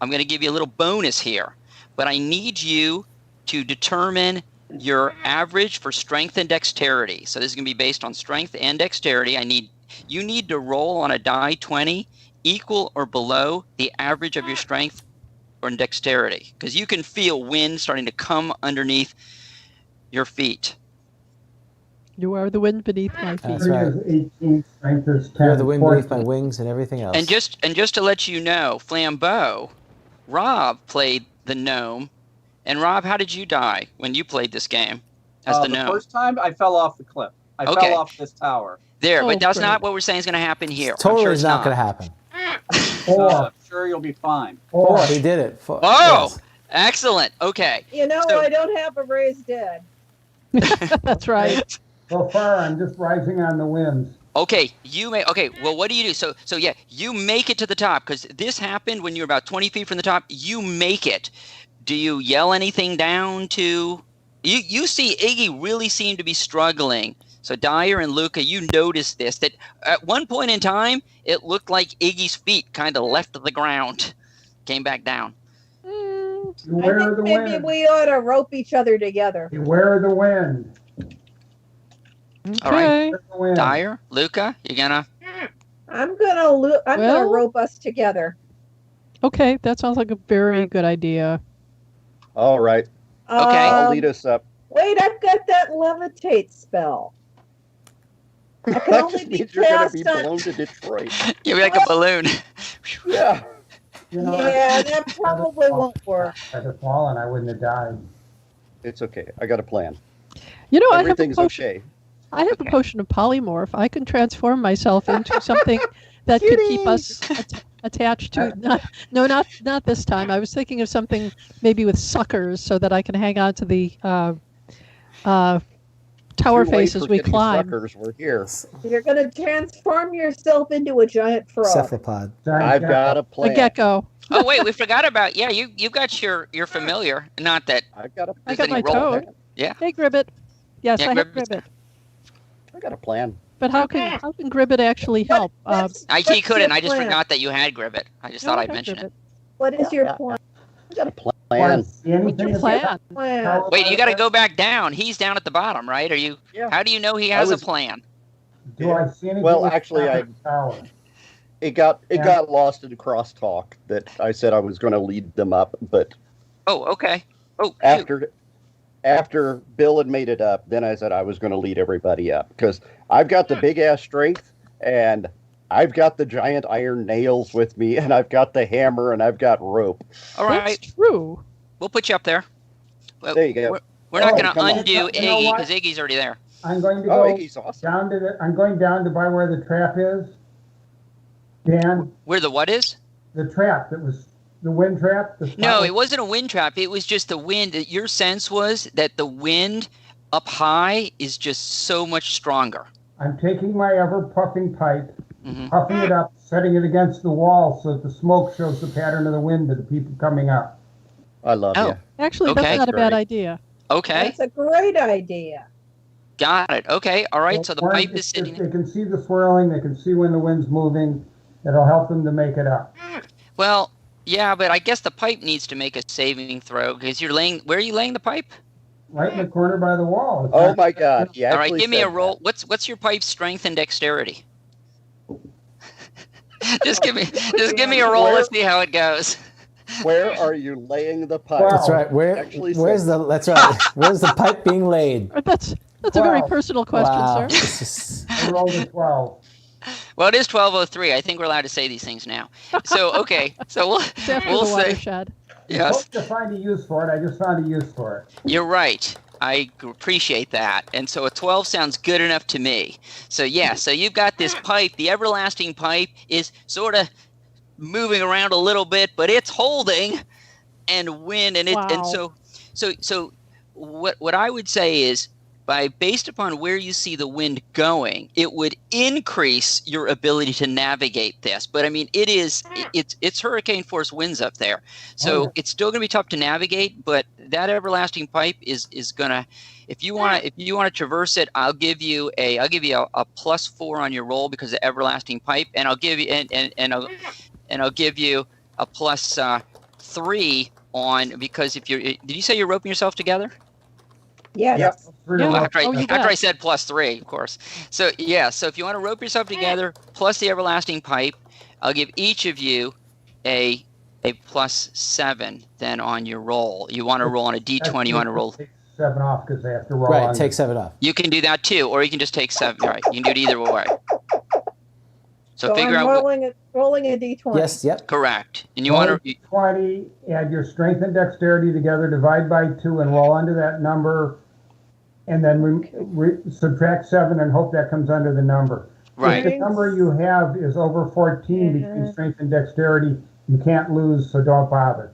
a little bonus here. But I need you to determine your average for strength and dexterity. So this is going to be based on strength and dexterity. You need to roll on a die 20 equal or below the average of your strength or dexterity, because you can feel wind starting to come underneath your feet. You are the wind beneath my feet. That's right. 18, strength is 10. You're the wind beneath my wings and everything else. And just to let you know, Flambeau, Rob played the gnome. And Rob, how did you die when you played this game as the gnome? The first time I fell off the cliff. I fell off this tower. But that's not what we're saying is going to happen here. Totally sure is not going to happen. I'm sure you'll be fine. He did it. Yes. Excellent. Okay. You know, I don't have a raised dead. That's right. So far, I'm just rising on the winds. Okay, well, what do you do? So yeah, you make it to the top, because this happened when you're about 20 feet from the top. You make it. Do you yell anything down to... You see Iggy really seem to be struggling So Dyer and Luca, you noticed this, that at one point in time, it looked like Iggy's feet kind of left the ground, came back down. Beware I of the think maybe wind. we ought to rope each other together. Beware of the wind. All right. Okay. Beware of the wind. Dyer, Luca, you gonna? I'm gonna rope us together. Okay, that sounds like a very good idea. All right. Okay. I'll lead us up. Wait, I've got that levitate spell. I can That only just be means you're going to cast be on. blown to Detroit. You'll be like a balloon. Yeah. You know, Yeah, that probably won't work. If I had fallen, I wouldn't have died. It's okay. I got a plan. You know, Everything's I have a potion. okay. I have Okay. a potion of polymorph. I can transform myself into something that could keep us attached to. Not this time. I was thinking of something maybe with suckers, so that I can hang on to the tower Too late face as for we getting climb. Suckers. We're here. You're gonna transform yourself into a giant frog. Cephalopod. I've got a A plan. gecko. Oh wait, we forgot about you got your familiar. Not that I've got a I got Then my you roll toad. Yeah. Hey, Gribbet. Yes, Yeah, I have Gribbet's- Gribbet. I got a plan. But how can Gribbet actually help? he couldn't. your I just plan? forgot that you had Gribbet. I just No, thought I I'd have mention it. Gribbet. What is your Yeah. plan? I got a plan. What's your plan? Wait, you got to go back down. He's down at the bottom, right? Are you? Yeah. How do you know he has was- a plan? Do I see anything? Well, with actually, the tower? It got Yeah. lost in crosstalk that I said I was going to lead them up, but Oh, okay. Oh, shoot. after Bill had made it up, then I said I was going to lead everybody up because I've got the big ass strength and I've got the giant iron nails with me and I've got the hammer and I've got rope. All right, That's true. we'll put you up there. Well, There you go. We're not Oh, going to come on. undo You know Iggy what? because Iggy's already there. I'm going to Oh, go Iggy's awesome. down to I'm going down to by where the trap is. Dan, Where the what is? the trap that was the wind trap. No, it wasn't a wind trap. It was just the wind. Your sense was that the wind up high is just so much stronger. I'm taking my ever puffing pipe, Mhm. puffing it up, setting it against the wall so that the smoke shows the pattern of the wind to the people coming up. I love Oh. you. Actually, Okay. that's not a bad Great. idea. Okay, That's a great idea. got it. Okay, all right. So the When- pipe is if sitting. They can see the swirling. They can see when the wind's moving. It'll help them to make it up. Well, yeah, but I guess the pipe needs to make a saving throw because you're laying. Where are you laying the pipe? Right in the corner by the wall. It's Oh not- my God! He All right, actually give me a said roll. What's your pipe's strength and dexterity? just give me a roll. Let's see how it goes. that. Where are you laying the pipe? Wow. That's right. Actually Where's said- the? That's right. Where's the pipe being laid? That's a very Wow. personal question, Wow. sir. This is- I rolled a 12. Well, it is 12:03. I think we're allowed to say these things now. So okay, so It's after we'll the say watershed. I yes. hope to find a use for it. I just found a use for it. You're right. I appreciate that. And so a 12 sounds good enough to me. So yeah, so you've got this pipe. The everlasting pipe is sort of moving around a little bit, but it's holding and wind and Wow. so what I would say is based upon where you see the wind going, it would increase your ability to navigate this. But I mean, it's hurricane force winds up there, so Oh, yeah. it's still going to be tough to navigate. But that everlasting pipe is gonna, if you want to traverse it, I'll give you a +4 on your roll because of everlasting pipe, and I'll give you and I'll give you a +3 on because if you're. Did you say you're roping yourself together? Yes. Yep. Three Yeah. of Well, them. after, Oh, you after I bet. said +3, of course. So yeah, so if you want to rope yourself together plus the everlasting pipe, I'll give each of you a +7 then on your roll. You want to roll on a D20, you want to roll. Take 7 off because they have to roll right. on. Take 7 off. You can do that too, or you can just take 7. All right, you can do it either way. So So figure I'm out what, rolling a d20. Yes. Yep. correct. And you want to 20, add your strength and dexterity together, divide by 2, and roll under that number, and then subtract 7 and hope that comes under the number. right. If the number you have is over 14 between Yeah. strength and dexterity, you can't lose, so don't bother.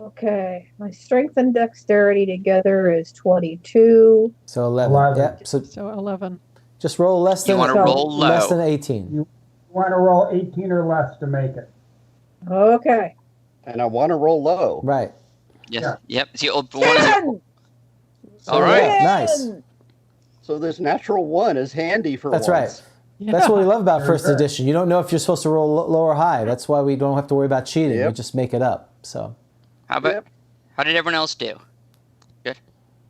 Okay. My strength and dexterity together is 22. So 11. 11. Yep. So So 11. just roll less You than want to roll low. less than 18. You want to roll 18 or less to make it. Okay. And I want to roll low. Right. Yes. Yeah. Yep. See, one is 10! all right. Yeah, nice. So this natural one is handy for That's once. right. Yeah. That's what we love about Very first good. edition. You don't know if you're supposed to roll low or high. That's why we don't have to worry about cheating. Yep. We just make it up. So How about? Yep. How did everyone else do?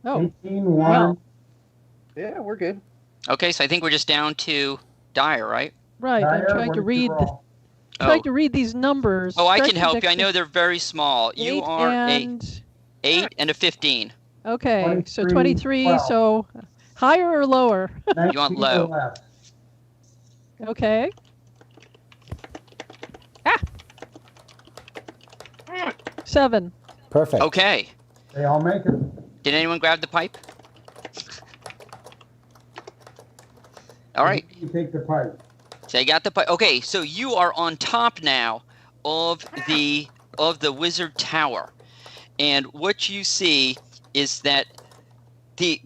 Oh, 18, 1. Yeah, we're good. Okay, so I think we're just down to Dyer, right? right. Dyer, I'm trying what to did you read. roll? Trying to read these numbers. Oh, I can Stretch help you. I prediction, know they're very small. You 8 are and... a 8 and a 15. Okay, so 23, 23, 12. so higher or lower? 19 want or low. less. Okay. 7. perfect. Okay. They all make it. Did anyone grab the pipe? All right. You take the pipe. So I got the pipe. Okay, so you are on top now of the wizard tower, and what you see is that the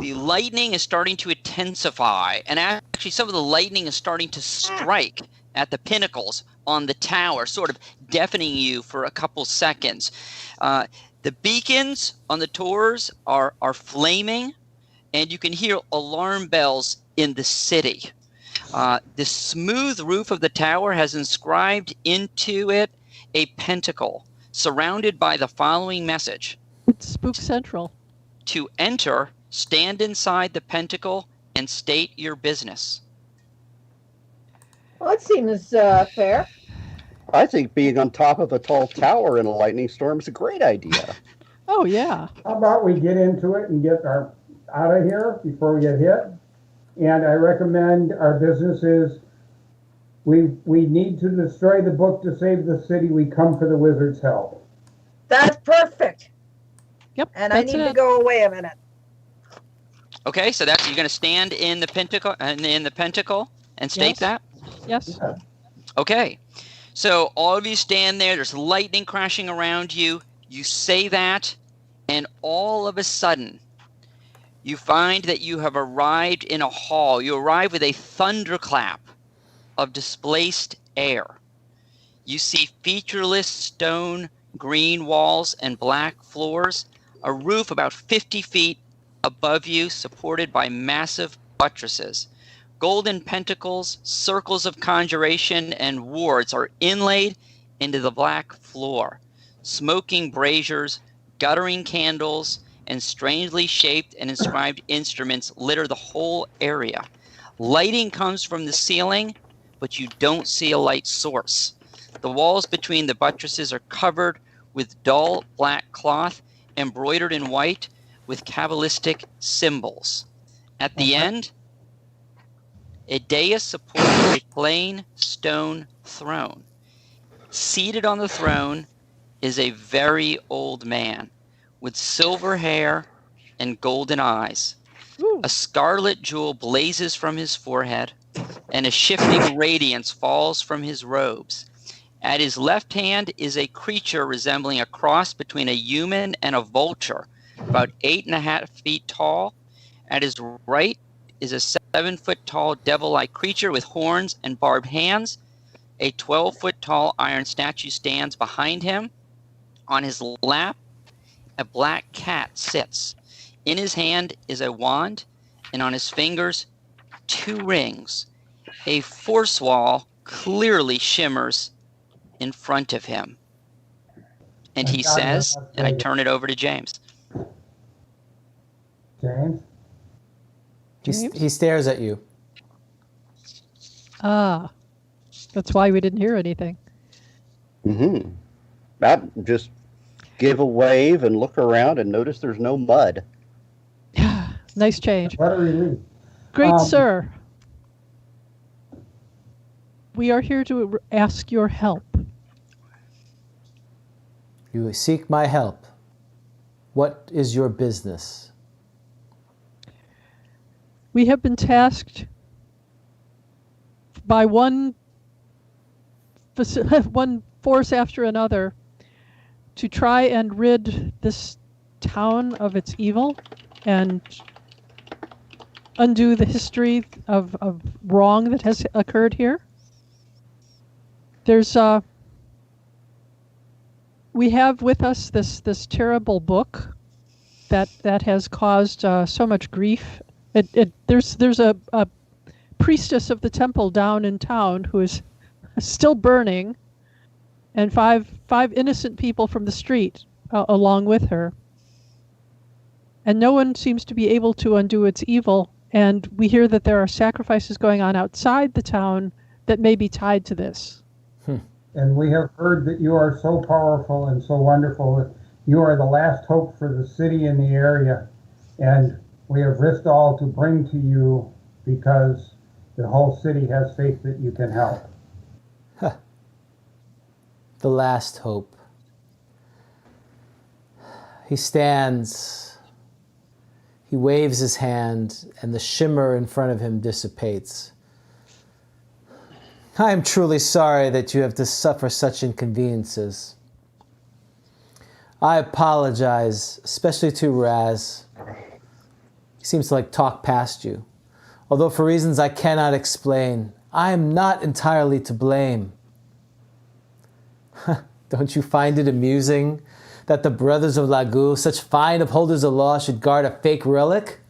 lightning is starting to intensify, and actually some of the lightning is starting to strike at the pinnacles on the tower, sort of deafening you for a couple seconds. The beacons on the towers are flaming, and you can hear alarm bells in the city. The smooth roof of the tower has inscribed into it a pentacle surrounded by the following message. It's Spook Central. To enter, stand inside the pentacle and state your business. Well, that seems fair. I think being on top of a tall tower in a lightning storm is a great idea. Oh, yeah. How about we get into it and get our out of here before we get hit? And I recommend our business is we need to destroy the book to save the city. We come for the wizard's help. That's perfect. Yep. And I that's need it. to go away a minute. Okay, so that's you're going to stand in the pentacle and state Yes. that. Yes. Okay, so all of you stand there. There's lightning crashing around you. You say that, and all of a sudden, you find that you have arrived in a hall. You arrive with a thunderclap of displaced air. You see featureless stone green walls and black floors, a roof about 50 feet above you supported by massive buttresses. Golden pentacles, circles of conjuration, and wards are inlaid into the black floor. Smoking braziers, guttering candles, and strangely shaped and inscribed instruments litter the whole area. Lighting comes from the ceiling, but you don't see a light source. The walls between the buttresses are covered with dull black cloth embroidered in white with Kabbalistic symbols. At the end, a dais supports a plain stone throne. Seated on the throne is a very old man with silver hair and golden eyes. Ooh. A scarlet jewel blazes from his forehead, and a shifting radiance falls from his robes. At his left hand is a creature resembling a cross between a human and a vulture, about 8.5 feet tall. At his right is a 7-foot-tall devil-like creature with horns and barbed hands. A 12-foot-tall iron statue stands behind him. On his lap, a black cat sits. In his hand is a wand, and on his fingers, 2 rings. A force wall clearly shimmers in front of him. And he says, and I turn it over to James. James? He stares at you. Ah, that's why we didn't hear anything. Mm-hmm. Just give a wave and look around and notice there's no mud. Nice change. What a relief. Great sir. We are here to ask your help. You seek my help. What is your business? We have been tasked by one force after another to try and rid this town of its evil and undo the history of wrong that has occurred here. There's we have with us this terrible book that has caused so much grief There's a priestess of the temple down in town who is still burning, and five innocent people from the street along with her. And no one seems to be able to undo its evil. And we hear that there are sacrifices going on outside the town that may be tied to this. And we have heard that you are so powerful and so wonderful that you are the last hope for the city and the area. And we have risked all to bring to you because the whole city has faith that you can help. The last hope. He stands. He waves his hand, and the shimmer in front of him dissipates. I am truly sorry that you have to suffer such inconveniences. I apologize, especially to Raz. He seems to talk past you. Although for reasons I cannot explain, I am not entirely to blame. Don't you find it amusing that the brothers of Lagou, such fine upholders of law, should guard a fake relic?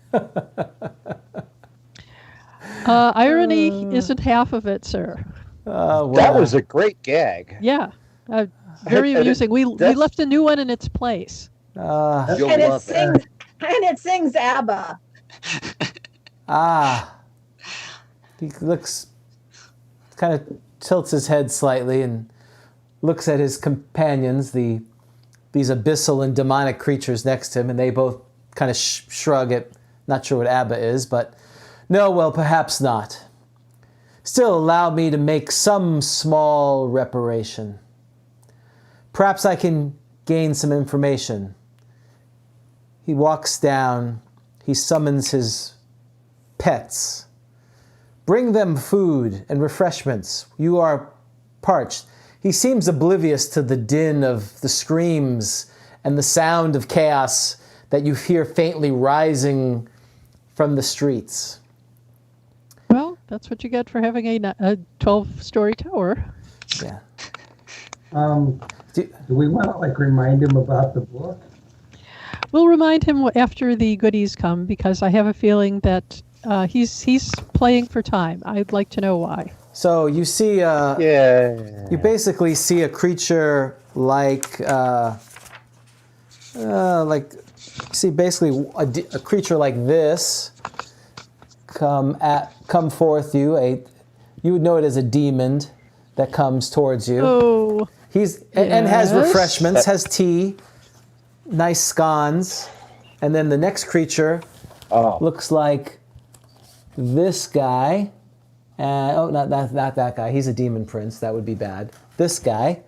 Irony isn't half of it, sir. Well. That was a great gag. Yeah, very amusing. We left a new one in its place. And it sings ABBA. He looks, kind of tilts his head slightly and looks at his companions, these abyssal and demonic creatures next to him, and they both kind of shrug at, not sure what ABBA is, but no, well, perhaps not. Still allow me to make some small reparation. Perhaps I can gain some information. He walks down. He summons his pets. Bring them food and refreshments. You are parched. He seems oblivious to the din of the screams and the sound of chaos that you hear faintly rising from the streets. Well, that's what you get for having a 12-story tower. Yeah. Do we want to remind him about the book? We'll remind him after the goodies come, because I have a feeling that he's playing for time. I'd like to know why. So you see, you basically see a creature see basically a creature like this come forth you. You would know it as a demon that comes towards you. Oh, and has refreshments, has tea, nice scones, and then the next creature looks like this guy. Not that guy. He's a demon prince. That would be bad. This guy,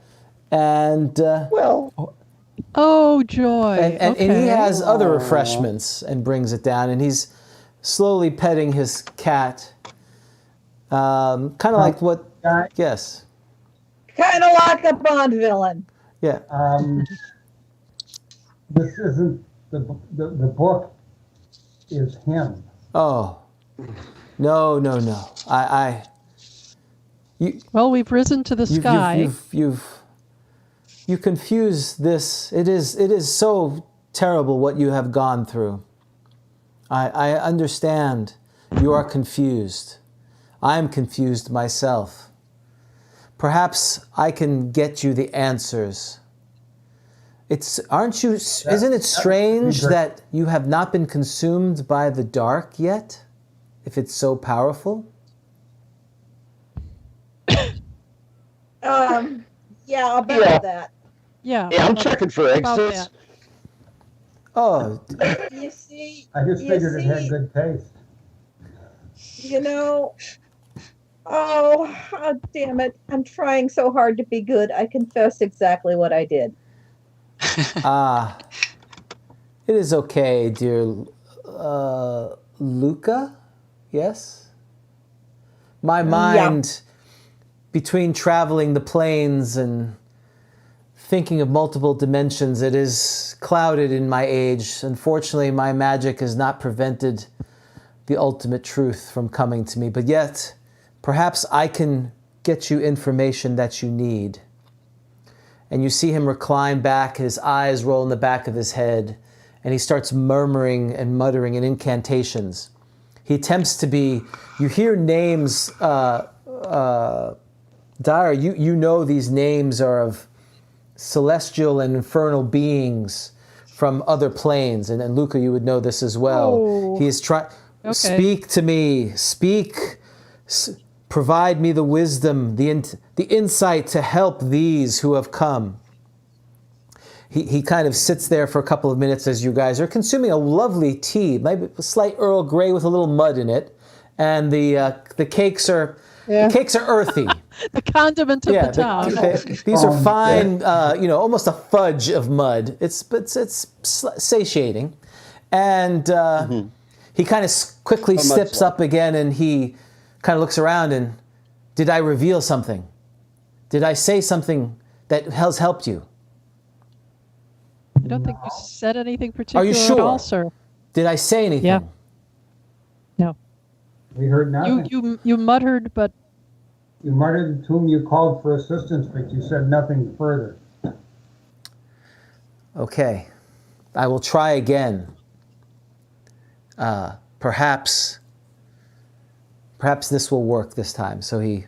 and oh joy! And he has other refreshments and brings it down, and he's slowly petting his cat, kind of like what? Yes. Kind of like a Bond villain. Yeah. This isn't the book. Is him. Oh. No. Well, we've risen to the sky. You confuse this. It is so terrible what you have gone through. I understand you are confused. I am confused myself. Perhaps I can get you the answers. Isn't it strange that you have not been consumed by the dark yet? If it's so powerful? Yeah, I'll bet that. Yeah. Yeah, I'm checking for exits. Oh. You see, I just figured it had good taste. Oh, damn it. I'm trying so hard to be good. I confess exactly what I did. It is okay, dear Luca? Yes? My mind, between traveling the planes and thinking of multiple dimensions, it is clouded in my age. Unfortunately, my magic has not prevented the ultimate truth from coming to me. But yet, perhaps I can get you information that you need. And you see him recline back, his eyes roll in the back of his head, and he starts murmuring and muttering in incantations. He attempts to be. You hear names. Dyer, you know these names are of celestial and infernal beings from other planes, and Luca, you would know this as well. Oh. He is trying. Okay. Speak to me. Speak. Provide me the wisdom, the insight to help these who have come. He kind of sits there for a couple of minutes as you guys are consuming a lovely tea, maybe a slight Earl Grey with a little mud in it, and the cakes are earthy. The condiment of the town. These are fine, almost a fudge of mud. It's satiating, and he kind of quickly steps up again, and he kind of looks around and, did I reveal something? Did I say something that has helped you? I don't think you said anything particular Are you sure? at all, sir. Did I say anything? Yeah. No. We heard nothing. You muttered, but... You muttered to whom you called for assistance, but you said nothing further. Okay. I will try again. Perhaps this will work this time. So he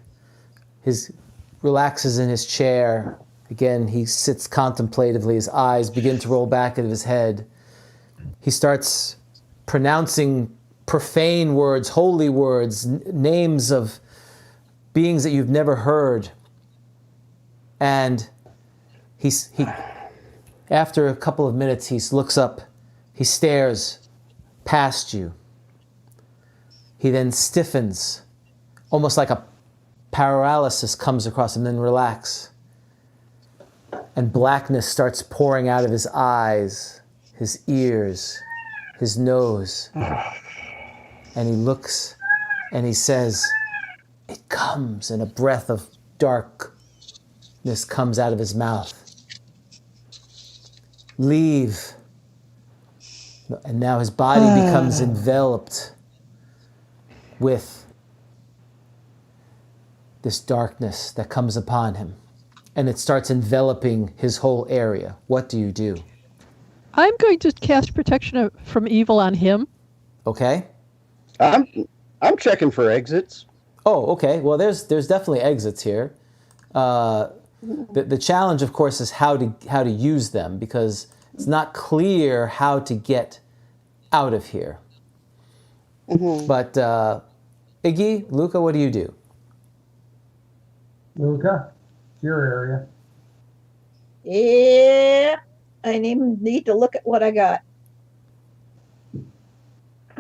relaxes in his chair. Again, he sits contemplatively. His eyes begin to roll back out of his head. He starts pronouncing profane words, holy words, names of beings that you've never heard. And he after a couple of minutes, he looks up, he stares past you. He then stiffens, almost like a paralysis comes across him, then relax. And blackness starts pouring out of his eyes, his ears, his nose. And he looks and he says, it comes, and a breath of darkness comes out of his mouth. Leave. And now his body becomes enveloped with this darkness that comes upon him. And it starts enveloping his whole area. What do you do? I'm going to cast protection from evil on him. Okay. I'm checking for exits. Oh, okay. Well, there's definitely exits here. The challenge, of course, is how to use them, because it's not clear how to get out of here. Mm-hmm. But Iggy, Luca, what do you do? Luca, it's your area. Yeah, I need to look at what I got.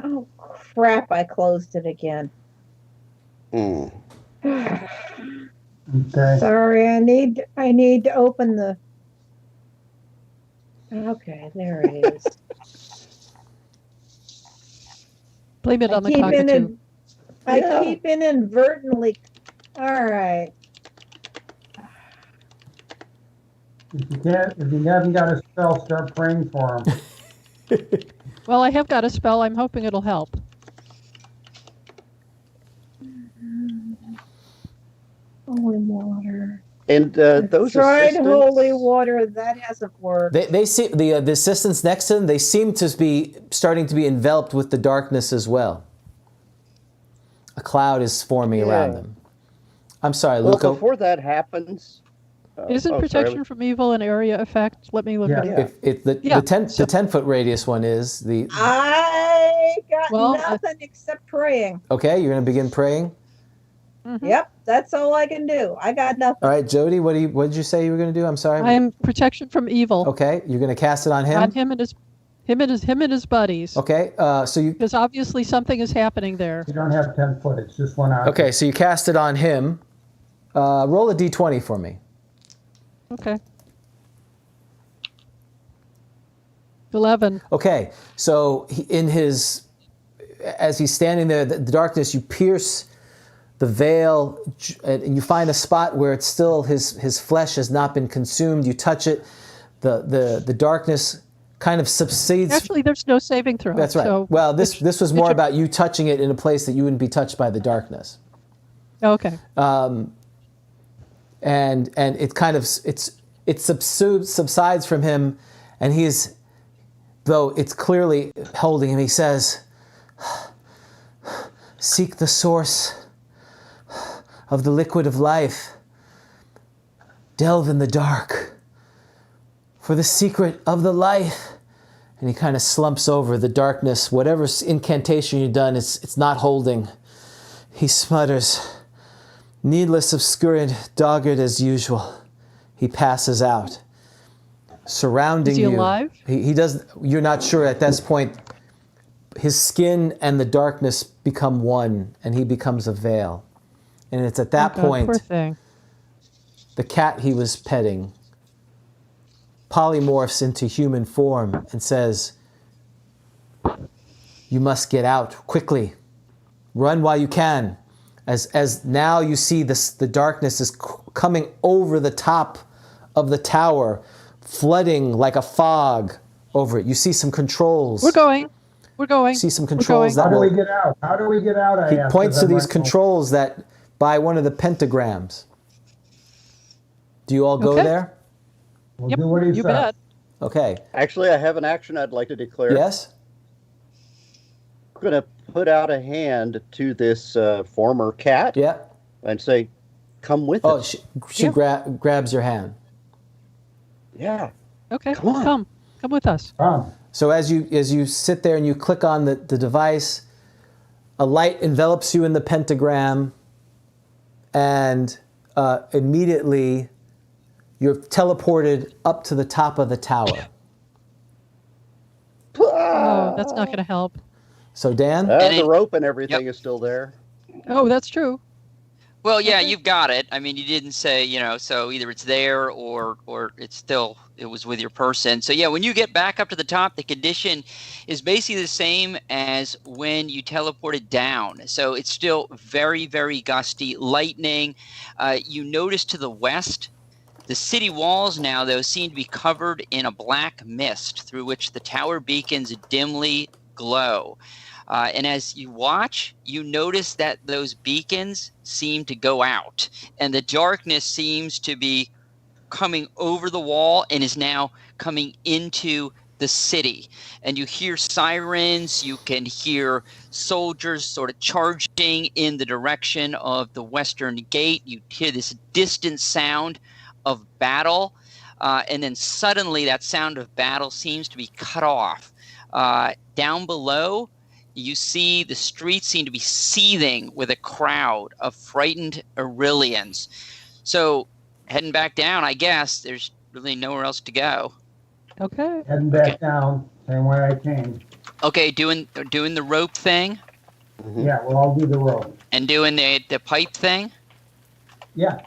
Oh crap! I closed it again. Okay. Sorry, I need to open the. Okay, there it is. Blame it on the cockatoo. I keep inadvertently. All right. If you haven't got a spell, start praying for him. Well, I have got a spell. I'm hoping it'll help. Holy water. And those tried assistants... holy water. That hasn't worked. They see the assistants next to them. They seem to be starting to be enveloped with the darkness as well. A cloud is forming around them. I'm sorry, Luca. Well, before that happens... Isn't protection from evil an area effect? Let me look at it. The 10-foot radius one is the... I got nothing except praying. Okay, you're going to begin praying? Mm-hmm. Yep, that's all I can do. I got nothing. All right, Jody, what did you say you were going to do? I'm sorry. I am protection from evil. Okay, you're going to cast it on him? On him and his buddies. Okay, so you... Because obviously something is happening there. You don't have 10 foot, it's just one hour. Okay, so you cast it on him. Roll a d20 for me. Okay. 11. Okay, so as he's standing there, the darkness, you pierce the veil, and you find a spot where it's still his flesh has not been consumed. You touch it, the darkness kind of subsides. Actually, there's no saving throw. That's right. So well, this was more about you touching it in a place that you wouldn't be touched by the darkness. Okay. And it kind of it subsides from him, and though it's clearly holding him, he says, Seek the source of the liquid of life. Delve in the dark for the secret of the life. And he kind of slumps over the darkness. Whatever incantation you've done, it's not holding. He smutters. Needless, obscure, dogged as usual. He passes out. Surrounding you. Is he alive? He does. You're not sure at this point. His skin and the darkness become one, and he becomes a veil. And it's at that point, poor thing. the cat he was petting polymorphs into human form and says, "You must get out quickly. Run while you can." As now you see the darkness is coming over the top of the tower, flooding like a fog over it. You see some controls. We're going. See some controls. How do we get out? How do we get out? He points to these controls that by one of the pentagrams. Do you all go there? We'll Yep, do what he you says. bet. Okay. Actually, I have an action I'd like to declare. Yes? I'm going to put out a hand to this former cat Yeah. and say, come with Oh, us. she grabs your hand. Yeah. Okay, Come on. come with us. So as you sit there and you click on the device, a light envelops you in the pentagram, and immediately you're teleported up to the top of the tower. Oh, that's not going to help. So Dan? The rope and everything is still there. Oh, that's true. Well, yeah, you've got it. I mean, you didn't say, so either it's there or it was with your person. So yeah, when you get back up to the top, the condition is basically the same as when you teleported down. So it's still very, very gusty, lightning. You notice to the west, the city walls now, though, seem to be covered in a black mist through which the tower beacons dimly glow. And as you watch, you notice that those beacons seem to go out, and the darkness seems to be coming over the wall and is now coming into the city. And you hear sirens, you can hear soldiers sort of charging in the direction of the western gate. You hear this distant sound of battle, and then suddenly that sound of battle seems to be cut off. Down below, you see the streets seem to be seething with a crowd of frightened Irilians. So heading back down, I guess there's really nowhere else to go. Okay. Heading back down, same way I came. Okay, doing the rope thing. Mm-hmm. Yeah, we'll all do the road. And doing the pipe thing. Yeah.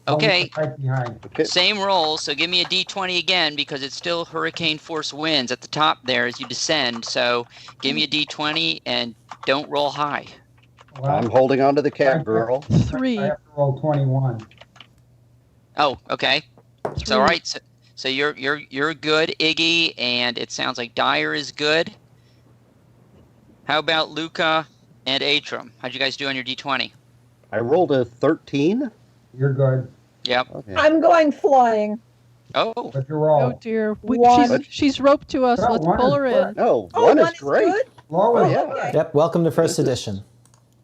Okay. Right behind. Okay. Same roll, so give me a D20 again because it's still hurricane force winds at the top there as you descend. So give me a D20 and don't roll high. Well, I'm holding on to the cat girl. 3. I have to roll 21. Oh, okay. It's all right. So you're good, Iggy, and it sounds like Dyer is good. How about Luca and Atram? How'd you guys do on your D20? I rolled a 13. You're good. Yep. Okay. I'm going flying. Oh. What's your roll? Oh dear. One. She's roped to us. Oh, Let's one pull is her good. in. No, Oh, one one is is great. good? Lower. Oh, yeah. Okay. Yep, welcome to first edition.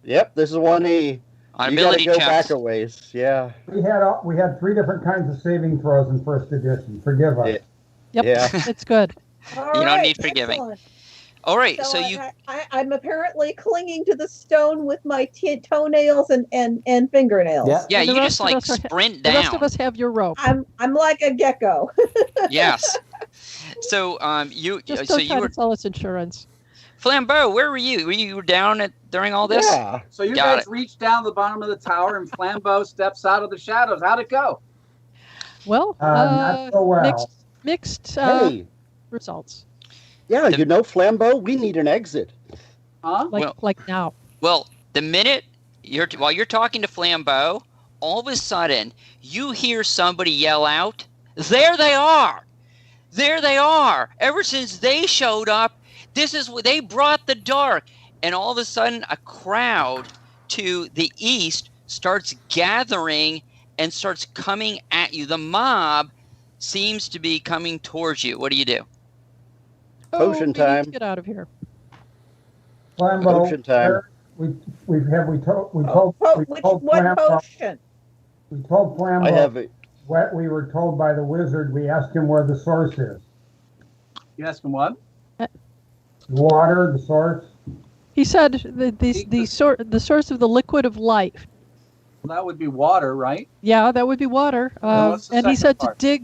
Yep, this is one On you gotta ability go checks. back a ways. Yeah. We had 3 different kinds of saving throws in first edition. Forgive us. Yeah. Yep, Yeah. it's good. All You don't right, need forgiving. excellent. All right. So So you. I'm apparently clinging to the stone with my toenails and fingernails. Yeah. Yeah, And the you rest just of like us are- sprint The down. rest of us have your rope. I'm like a gecko. Yes. So you Just so don't you try were to sell us insurance. Flambeau. Where were you? Were you down during all this? Yeah. So you Got guys it. reach down the bottom of the tower, and Flambeau steps out of the shadows. How'd it go? Well, Not so well. mixed Hey. results. Yeah, you know, Flambeau, we need an exit. Huh? Like now. Well, the minute while you're talking to Flambeau, all of a sudden you hear somebody yell out, "There they are! There they are! Ever since they showed up, this is what they brought the dark." And all of a sudden, a crowd to the east starts gathering and starts coming at you. The mob seems to be coming towards you. What do you do? Potion we need time. to get out of here. Flambeau, Potion time. We told What Flambo. potion? We told Flambo. I have it. What we were told by the wizard. We asked him where the source is. You ask him what? Water, the source. He said the source of the liquid of life. Well, that would be water, right? Yeah, that would be water. what's the And he second said part? to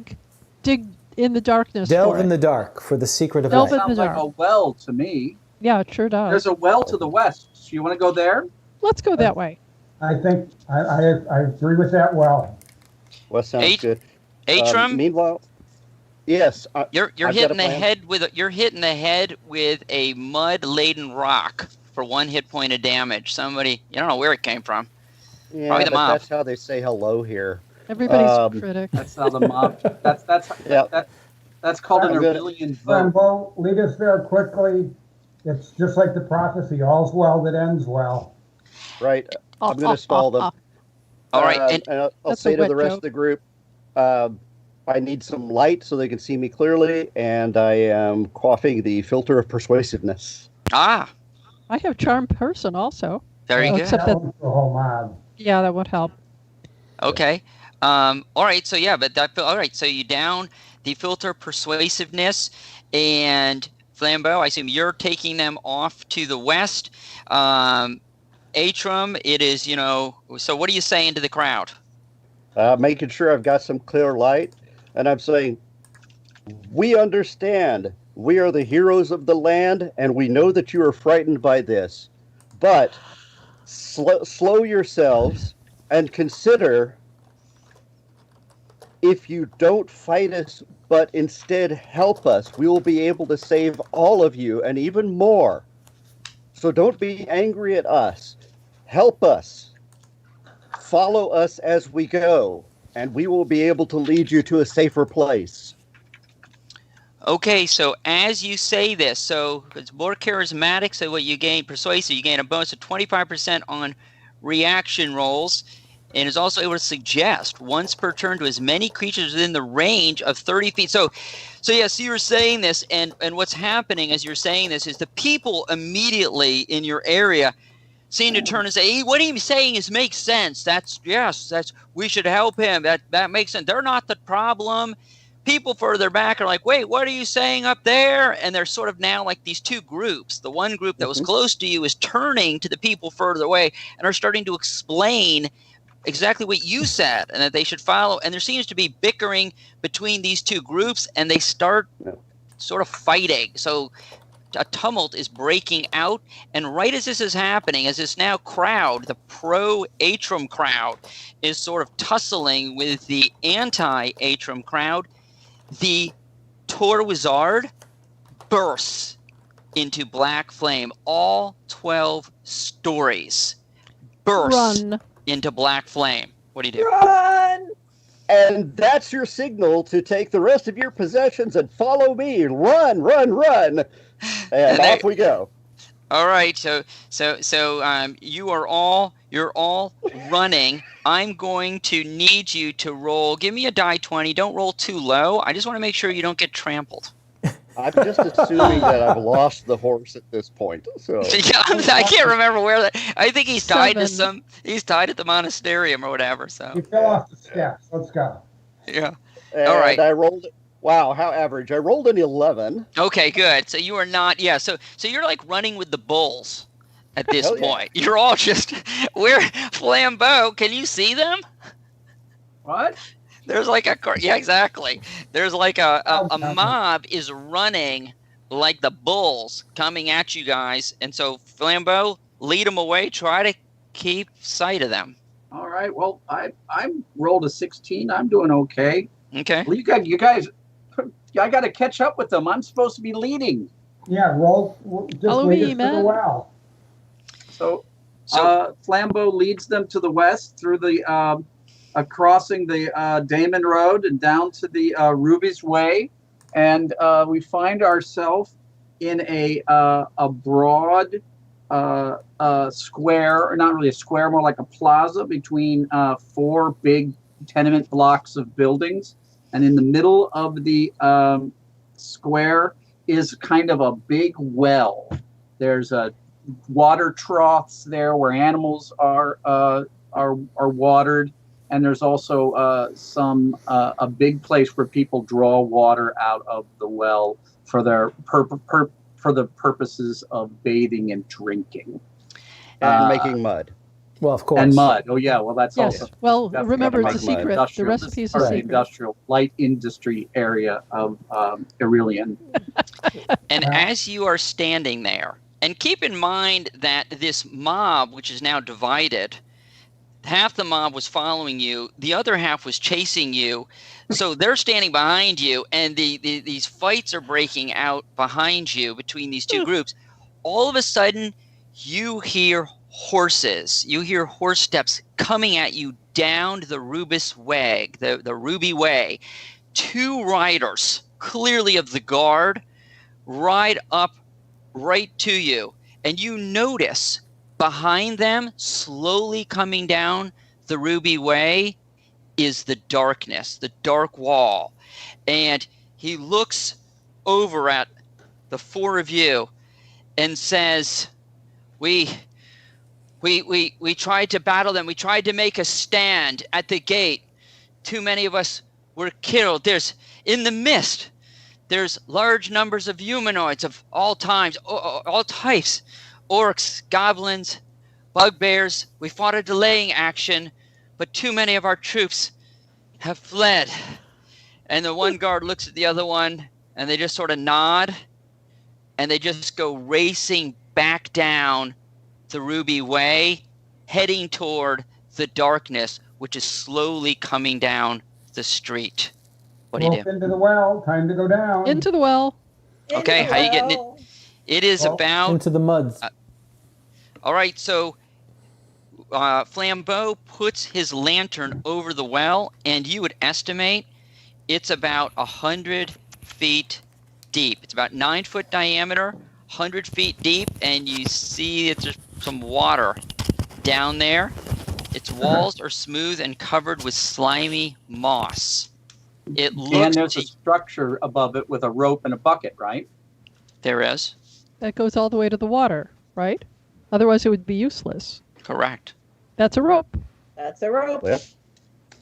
dig in the darkness. Delve for in it. the dark for the secret of Delve life. in the Sounds like dark. a well to me. Yeah, it sure does. There's a well to the west. So you want to go there? Let's go that way. I think I agree with that. Well, Well, sounds good. Atrum, Meanwhile, yes. you're I've got hitting a the plan. head with a mud-laden rock for 1 hit point of damage. Somebody, you don't know where it came from. Yeah, Probably the but mob. that's how they say hello here. Everybody's a Um, critic. That's how the mob. That's called an I'm gonna- Irilian vote. Flambo, lead us there quickly. It's just like the prophecy. All's well that ends well. Right. I'm going to stall them. All right, and and I'll That's say a to wet the rest joke. of the group, I need some light so they can see me clearly, and I am quaffing the filter of persuasiveness. ah, I have charm person also. very Oh, good. except That that, one's the whole mob. yeah, that would help. Okay. All right. So yeah, all right. So you down the filter persuasiveness, and Flambeau, I assume you're taking them off to the west. Atrum, it is, so what are you saying to the crowd? Making sure I've got some clear light, and I'm saying, we understand. We are the heroes of the land, and we know that you are frightened by this. But slow yourselves and consider, if you don't fight us, but instead help us, we will be able to save all of you and even more. So don't be angry at us. Help us. Follow us as we go, and we will be able to lead you to a safer place. Okay, so as you say this, so it's more charismatic, so what you gain persuasive, you gain a bonus of 25% on reaction rolls, and is also able to suggest once per turn to as many creatures within the range of 30 feet. So you're saying this, and what's happening as you're saying this is the people immediately in your area seem to turn and say, hey, what he's saying makes sense. That's we should help him. That makes sense. They're not the problem. People further back are like, wait, what are you saying up there? And they're sort of now like these two groups. The one group that was close to you is turning to the people further away and are starting to explain exactly what you said and that they should follow. And there seems to be bickering between these two groups, and they start sort of fighting. So a tumult is breaking out, and right as this is happening, as this now crowd, the pro-Atrum crowd, is sort of tussling with the anti-Atrum crowd, the Tor Wizard bursts into black flame. All 12 stories burst into black flame. What do you do? Run! And that's your signal to take the rest of your possessions and follow me. Run, run, run. And off we go. All right, so you're all running. I'm going to need you to roll. Give me a die 20. Don't roll too low. I just want to make sure you don't get trampled. I'm just assuming that I've lost the horse at this point. So Yeah, I can't remember where that. I think he's tied to 7. He's tied at the monasterium or whatever. So You fell off the steps. Let's go. yeah. and All right. I rolled. Wow, how average! I rolled an 11. Okay, good. So you are not. Yeah. So you're like running with the bulls at this Hell yeah. point. You're all just where Flambeau. Can you see them? What? There's like yeah, exactly. There's like a mob is running like the bulls coming at you guys, and so Flambeau, lead them away. Try to keep sight of them. All right. Well, I rolled a 16. I'm doing okay. Okay. Well, you guys, I got to catch up with them. I'm supposed to be leading. Yeah, just Follow lead me, us to man. the well. So Flambeau leads them to the west through the crossing the Damon Road and down to the Ruby's Way, and we find ourselves in a broad square, or not really a square, more like a plaza between 4 big tenement blocks of buildings, and in the middle of the square is kind of a big well. There's water troughs there where animals are watered, and there's also a big place where people draw water out of the well for their for the purposes of bathing and drinking And making mud. Well, of course. and mud. Oh yeah, well that's Yes. also Well, that's remember, part it's a of the secret. The industrial- recipe is a part of the secret. industrial light industry area of Irilian. And as you are standing there, and keep in mind that this mob, which is now divided, half the mob was following you, the other half was chasing you. So they're standing behind you, and these fights are breaking out behind you between these two groups. All of a sudden, you hear horses. You hear horse steps coming at you down the Rubus Way, the Ruby Way. Two riders, clearly of the guard, ride up right to you, and you notice behind them, slowly coming down the Ruby Way, is the darkness, the dark wall. And he looks over at the four of you and says, we tried to battle them. We tried to make a stand at the gate. Too many of us were killed. In the mist, there's large numbers of humanoids of all times, all types. Orcs, goblins, bugbears. We fought a delaying action, but too many of our troops have fled. And the one guard looks at the other one, and they just sort of nod, and they just go racing back down the Ruby Way, heading toward the darkness, which is slowly coming down the street. What do you do? Into the well. Time to go down. Into the well. Okay, how you getting it? It is about into the muds. All right, so Flambeau puts his lantern over the well, and you would estimate it's about 100 feet deep. It's about 9 foot diameter, 100 feet deep, and you see it's just some water down there. Its walls are smooth and covered with slimy moss. It looks. And there's a structure above it with a rope and a bucket, right? There is. That goes all the way to the water, right? Otherwise, it would be useless. Correct. That's a rope. That's a rope. Well,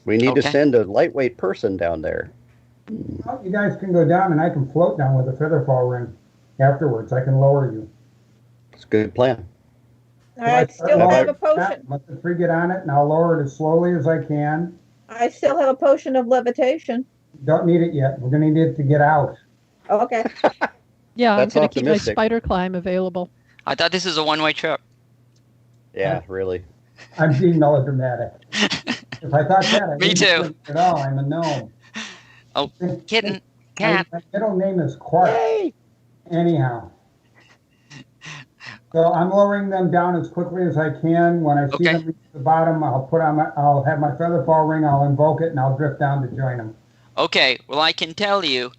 we need to Okay. send a lightweight person down there. Well, you guys can go down, and I can float down with a featherfall ring. Afterwards, I can lower you. It's a good plan. I still have a potion. Let the three get on it, and I'll lower it as slowly as I can. I still have a potion of levitation. Don't need it yet. We're going to need it to get out. Okay. Yeah, That's I'm going to keep my optimistic. spider climb available. I thought this is a one-way trip. Yeah, really. I'm being melodramatic. If I thought that, I Me wouldn't too. think at all. I'm a gnome. Oh, kitten, cat. My middle name is Quark. Anyhow. So I'm lowering them down as quickly as I can. When I see Okay. them reach the bottom, I'll have my featherfall ring, I'll invoke it, and I'll drift down to join them. Okay, well, I can tell you,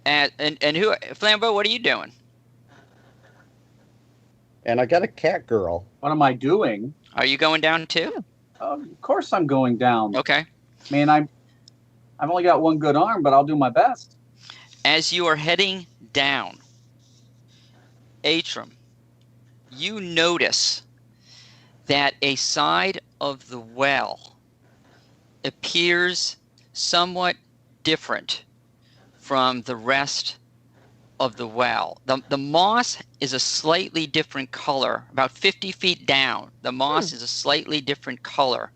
and who, Flambeau, what are you doing? And I got a cat girl. What am I doing? Are you going down too? Of course I'm going down. Okay. I mean, I've only got one good arm, but I'll do my best. As you are heading down, Atrum, you notice that a side of the well appears somewhat different from the rest of the well. The moss is a slightly different color. About 50 feet down, the moss is a slightly different color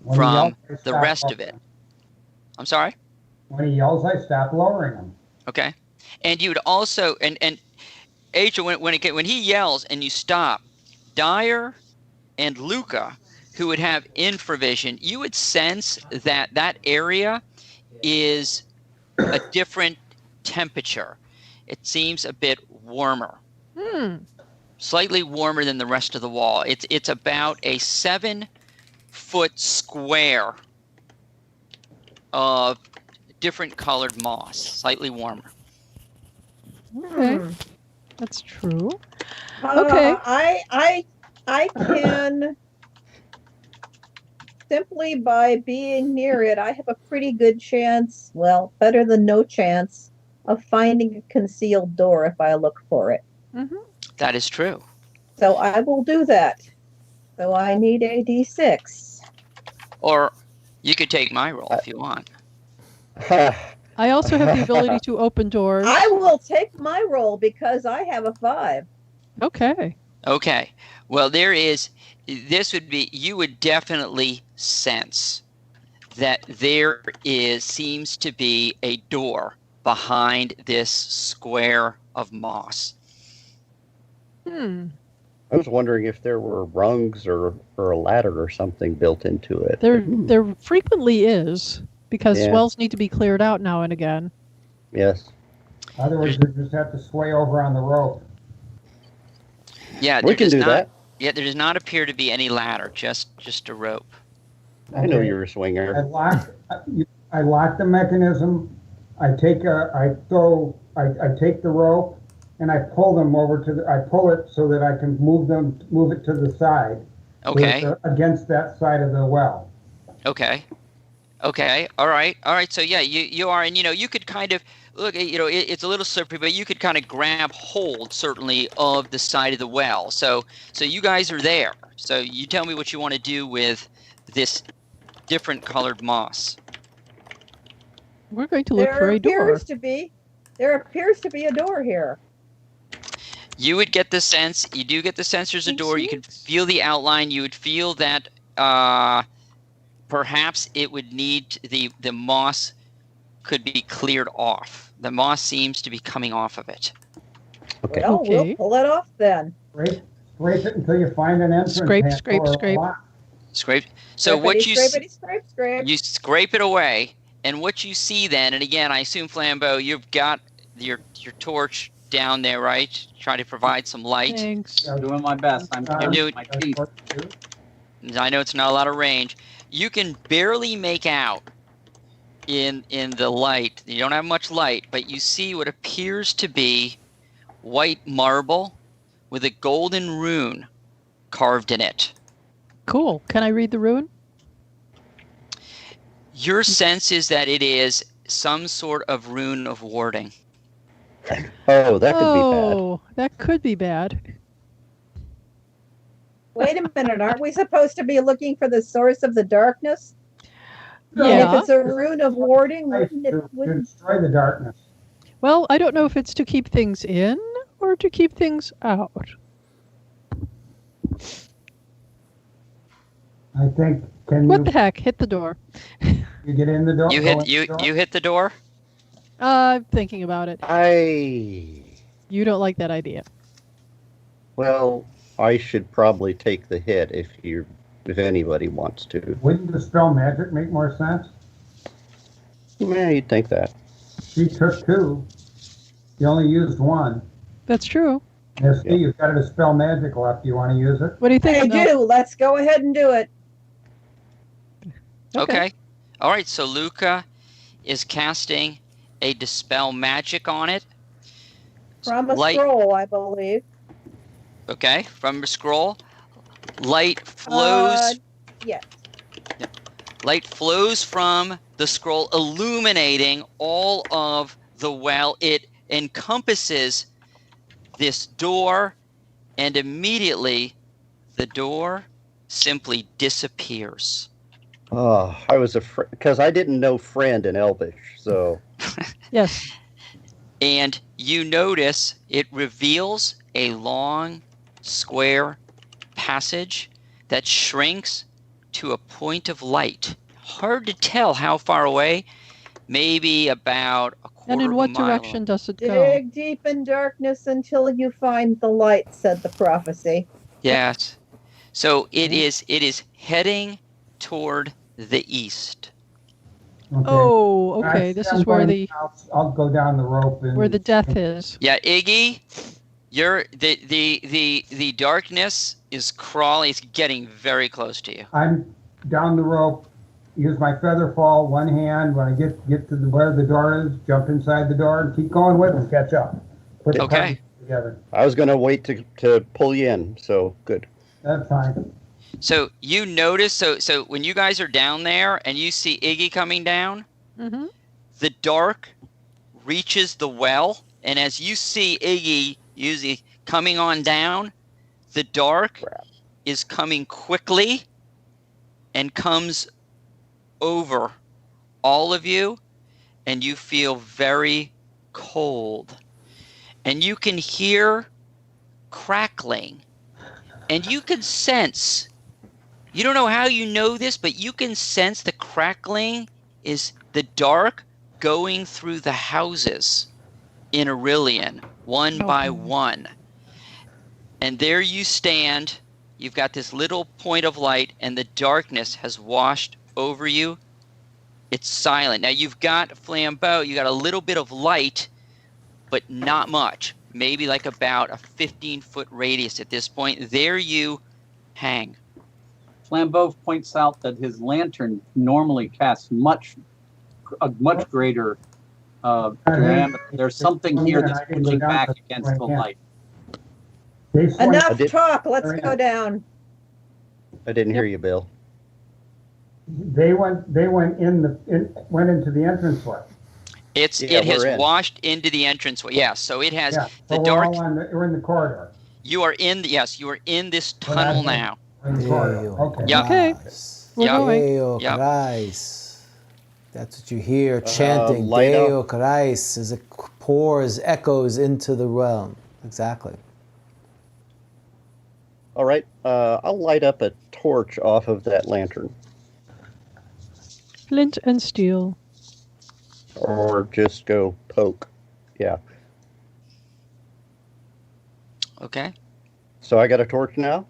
When he from yells, I the stop rest of it. lowering. I'm sorry? When he yells, I stop lowering him. Okay. And you'd also, and Adrian, when he yells and you stop, Dyer and Luca, who would have infravision, you would sense that that area is a different temperature. It seems a bit warmer, slightly warmer than the rest of the wall. It's about a 7-foot square of different colored moss, slightly warmer. Okay. That's true. Okay. I can simply by being near it, I have a pretty good chance, well, better than no chance, of finding a concealed door if I look for it. That is true. So I will do that. So I need a D6. Or you could take my roll if you want. I also have the ability to open doors. I will take my roll because I have a 5. Okay. Okay. Well, you would definitely sense that there seems to be a door behind this square of moss. I was wondering if there were rungs or a ladder or something built into it. There frequently is, because swells need to be cleared out now and again. Yes. Otherwise, you just have to sway over on the rope. Yeah, we can do that. Yeah, there does not appear to be any ladder, just a rope. I know you're a swinger. I lock the mechanism. I take the rope and I pull them over I pull it so that I can move it to the side. Okay. So against that side of the well. Okay. All right. So yeah, you are, and you could kind of look. It's a little slippery, but you could kind of grab hold, certainly, of the side of the well. So you guys are there. So you tell me what you want to do with this different colored moss. We're going to look for a door. There appears to be a door here. You would get the sense. You do get the sense there's a door. You can feel the outline. You would feel that perhaps it would need the moss could be cleared off. The moss seems to be coming off of it. Okay. Well, we'll pull it off then. Scrape it until you find an entrance. Scrape. So what you scrape. You scrape it away, and what you see then, and again, I assume Flambeau, you've got your torch down there, right? Trying to provide some light. Thanks. I'm doing my best. I'm doing my teeth. I know it's not a lot of range. You can barely make out in the light. You don't have much light, but you see what appears to be white marble with a golden rune carved in it. Cool. Can I read the rune? Your sense is that it is some sort of rune of warding. Oh, that could be bad. Oh, that could be bad. Wait a minute, aren't we supposed to be looking for the source of the darkness? Yeah. And if it's a rune of warding, wouldn't it destroy the darkness? Well, I don't know if it's to keep things in or to keep things out. I think. What the heck? Hit the door. You get in the door. You hit the door. I'm thinking about it. You don't like that idea. Well, I should probably take the hit if anybody wants to. Wouldn't dispel magic make more sense? Yeah, you'd think that. She took 2. You only used 1. That's true. Yes, Steve, you've got a dispel magic left. Do you want to use it? What do you think? I do. Let's go ahead and do it. Okay. All right. So Luca is casting a dispel magic on it. From a scroll, I believe. Okay. From a scroll. Light flows. Yes. Light flows from the scroll, illuminating all of the well. It encompasses this door, and immediately the door simply disappears. Oh, I was afraid because I didn't know friend in Elvish, so. Yes. And you notice it reveals a long, square passage that shrinks to a point of light. Hard to tell how far away. Maybe about a quarter of a mile. And in what direction does it go? Dig deep in darkness until you find the light, said the prophecy. Yes. So it is heading toward the east. Okay. Oh, okay. This is where I'll go down the rope. Where the death is. Yeah, Iggy, the darkness is crawling. It's getting very close to you. I'm down the rope. Use my feather fall, one hand. When I get to where the door is, jump inside the door and keep going with them. Catch up. Put the parties together. I was going to wait to pull you in, so good. That's fine. So you notice, so when you guys are down there and you see Iggy coming down, the dark reaches the well, and as you see Iggy usually coming on down, The dark is coming quickly and comes over all of you, and you feel very cold. And you can hear crackling, and you can sense, you don't know how you know this, but you can sense the crackling is the dark going through the houses in Irilian, one by one. And there you stand. You've got this little point of light, and the darkness has washed over you. It's silent. Now you've got Flambeau, you got a little bit of light, but not much. Maybe like about a 15-foot radius at this point. There you hang. Flambeau points out that his lantern normally casts a much greater diameter. There's something here that's pushing back against the light. Enough talk. Let's go down. I didn't hear you, Bill. They went into the entranceway. It has washed into the entranceway. Yeah, so it has the dark. We're in the corridor. You are in you are in this tunnel now. Okay. Yep. Okay. Deo Yep. Christ. That's what you hear chanting. Light Deo up. Christ as it pours, echoes into the realm. Exactly. All right. I'll light up a torch off of that lantern. Flint and steel. Or just go poke. Yeah. Okay. So I got a torch now?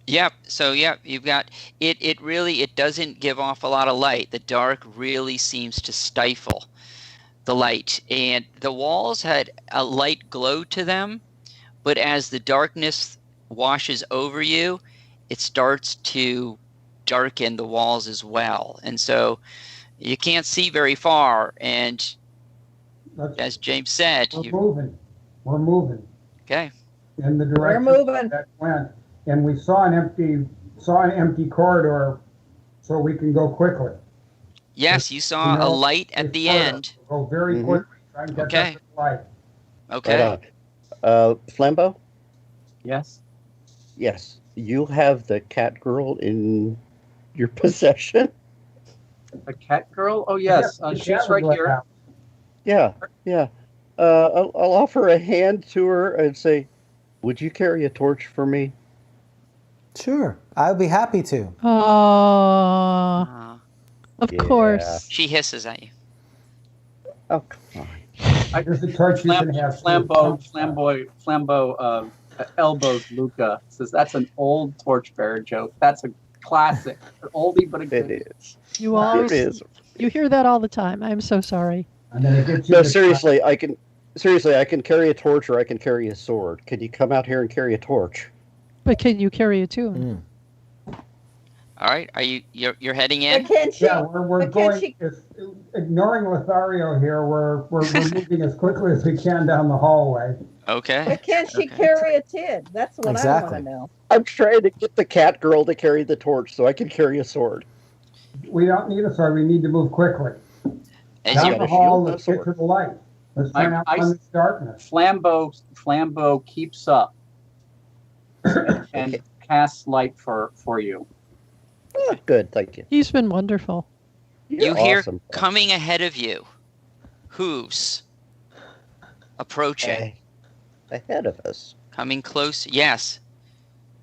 Yep. So you've got it. It doesn't give off a lot of light. The dark really seems to stifle the light, and the walls had a light glow to them, but as the darkness washes over you, it starts to darken the walls as well, and so you can't see very far. And as James said, We're moving. Okay. In the direction that went, and we saw an empty corridor, so we can go quickly. Yes, you saw a light at the end. Go very quickly. Try and get that light. Okay. Right Flambeau? Yes. Yes. You have the cat girl in your possession? The cat girl? Oh, yes. She's right here. Yeah. I'll offer a hand to her and say, would you carry a torch for me? Sure. I'll be happy to. Of course. She hisses at you. Oh, come on. There's a torch you can have. Flambeau elbows Luca. Says that's an old torchbearer joke. That's a classic. An oldie but a good. It is. It is. You hear that all the time. I'm so sorry. No, seriously, I can carry a torch or I can carry a sword. Can you come out here and carry a torch? But can you carry a tune? All right. Are you're heading in? We're going. Ignoring Lothario here, we're moving as quickly as we can down the hallway. Okay. But can she carry a tin? That's what I want to know. I'm trying to get the cat girl to carry the torch so I can carry a sword. We don't need a sword. We need to move quickly. Down the hall, let's get to the light. Let's turn out on this darkness. Flambeau keeps up and casts light for you. Oh, good, thank you. He's been wonderful. You hear coming ahead of you hooves approaching. Ahead of us. Coming close. Yes.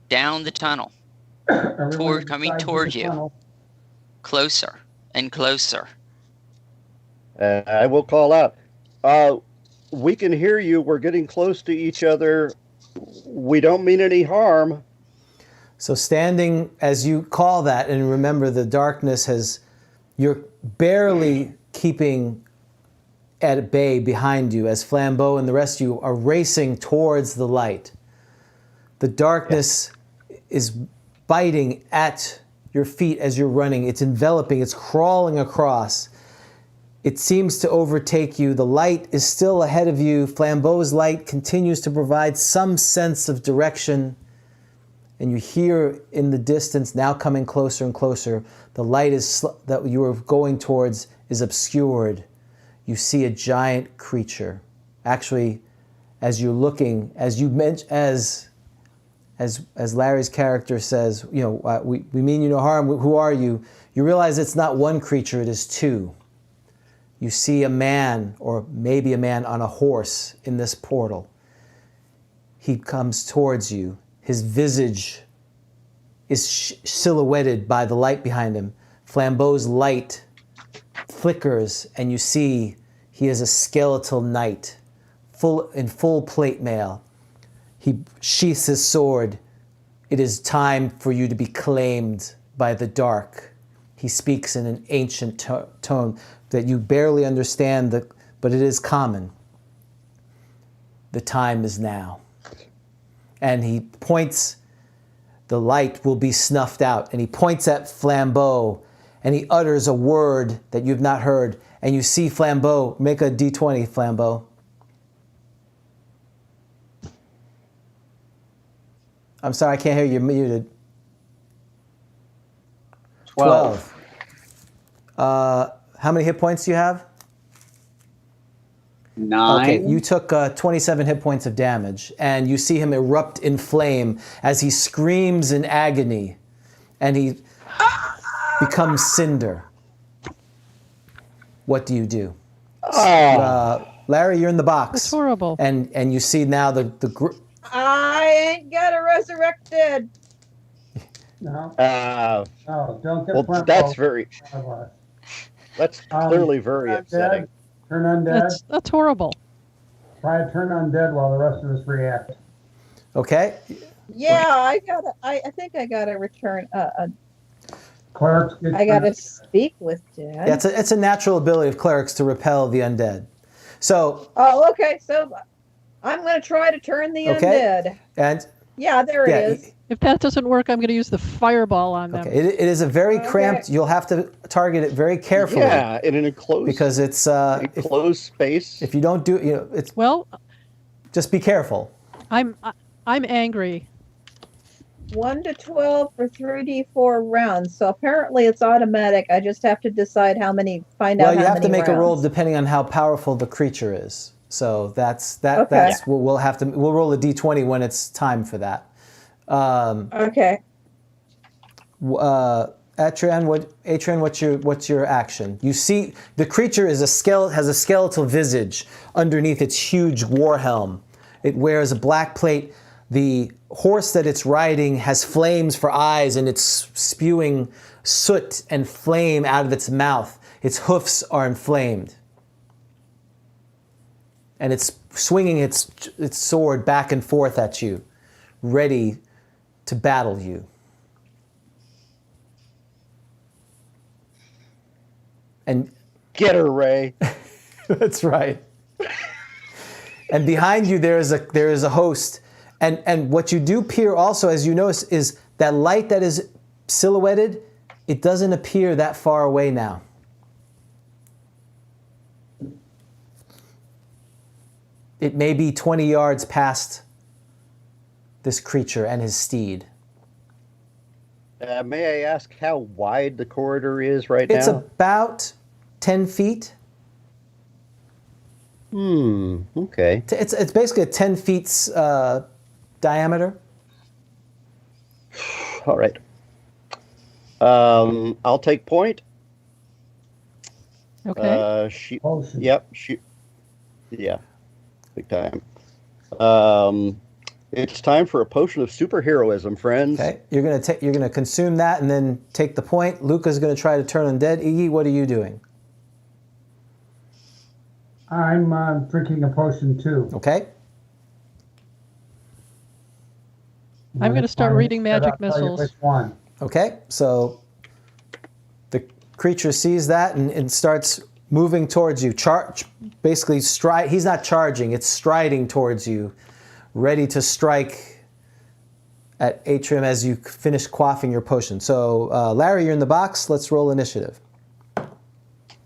Down the tunnel. Coming toward you. Tunnel. Closer and closer. I will call out. We can hear you. We're getting close to each other. We don't mean any harm. So standing as you call that, and remember the darkness you're barely keeping at bay behind you as Flambeau and the rest of you are racing towards the light. The darkness is biting at your feet as you're running. It's enveloping, it's crawling across. It seems to overtake you. The light is still ahead of you. Flambeau's light continues to provide some sense of direction. And you hear in the distance, now coming closer and closer, the light that you are going towards is obscured. You see a giant creature. Actually, as you're looking, as as Larry's character says, we mean you no harm. Who are you? You realize it's not one creature, it is two. You see a man, or maybe a man on a horse in this portal. He comes towards you. His visage is silhouetted by the light behind him. Flambeau's light flickers, and you see he is a skeletal knight, in full plate mail. He sheaths his sword. It is time for you to be claimed by the dark. He speaks in an ancient tone that you barely understand, but it is common. The time is now. And he points, the light will be snuffed out, and he points at Flambeau, and he utters a word that you've not heard, and you see Flambeau, make a D20, Flambeau. I'm sorry, I can't hear you, you're muted. 12. How many hit points do you have? 9. Okay, you took 27 hit points of damage, and you see him erupt in flame as he screams in agony, and he becomes cinder. What do you do? Larry, you're in the box. That's horrible. And you see now the I ain't got a resurrected. No, don't get well, front that's row. that's clearly very upsetting. Turn undead. That's horrible. Try to turn undead while the rest of us react. Okay. Yeah, I think I gotta return. Clerics get I gotta speak with Dad. Yeah, it's a natural ability of clerics to repel the undead. So. Oh, okay. So I'm gonna try to turn the undead. And. Yeah, there it is. If that doesn't work, I'm going to use the fireball on them. Okay. It is a very cramped. You'll have to target it very carefully. Yeah, in an enclosed. Because it's enclosed space. If you don't do, it's. Well. Just be careful. I'm angry. 1 to 12 for 3d4 rounds. So apparently it's automatic. I just have to decide how many. Well, you have to make a roll depending on how powerful the creature is. So that's we'll have to roll a d20 when it's time for that. Okay. Atron, what's your action? You see the creature has a skeletal visage underneath its huge war helm. It wears a black plate. The horse that it's riding has flames for eyes, and it's spewing soot and flame out of its mouth. Its hoofs are inflamed. And it's swinging its sword back and forth at you, ready to battle you. And get her, Ray. That's right. And behind you there is a host, and what you do peer also, as you notice, is that light that is silhouetted. It doesn't appear that far away now. It may be 20 yards past this creature and his steed. May I ask how wide the corridor is right now? It's about 10 feet. Okay. It's basically a 10 feet diameter. All right. I'll take point. Okay. Yeah. Big time. It's time for a potion of superheroism, friends. Okay, you're gonna consume that and then take the point. Luca's gonna try to turn undead. Iggy, what are you doing? I'm drinking a potion too. Okay. I'm going to start reading magic missiles. Which one? Okay, so the creature sees that and starts moving towards you. Basically stride. He's not charging. It's striding towards you, ready to strike at Atrium as you finish quaffing your potion. So, Larry, you're in the box. Let's roll initiative.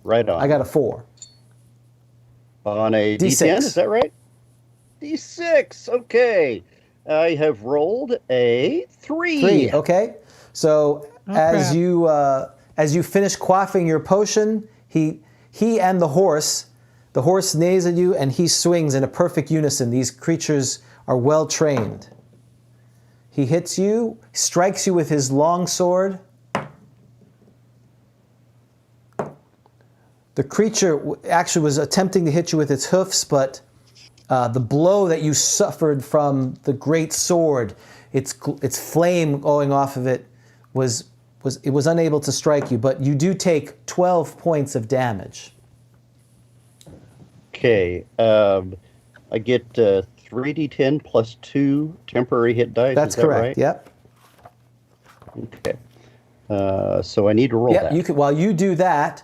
Right on. I got a 4. On a D6. D10, is that right? D6, okay. I have rolled a 3. 3, okay. So as you finish quaffing your potion, he and the horse neighs at you and he swings in a perfect unison. These creatures are well trained. He hits you, strikes you with his long sword. The creature actually was attempting to hit you with its hoofs, but the blow that you suffered from the great sword, its flame going off of it, was unable to strike you. But you do take 12 points of damage. Okay. I get 3d10 plus 2 temporary hit dice. That's is that correct. right? Yep. Okay. So I need to roll that. You could. While you do that,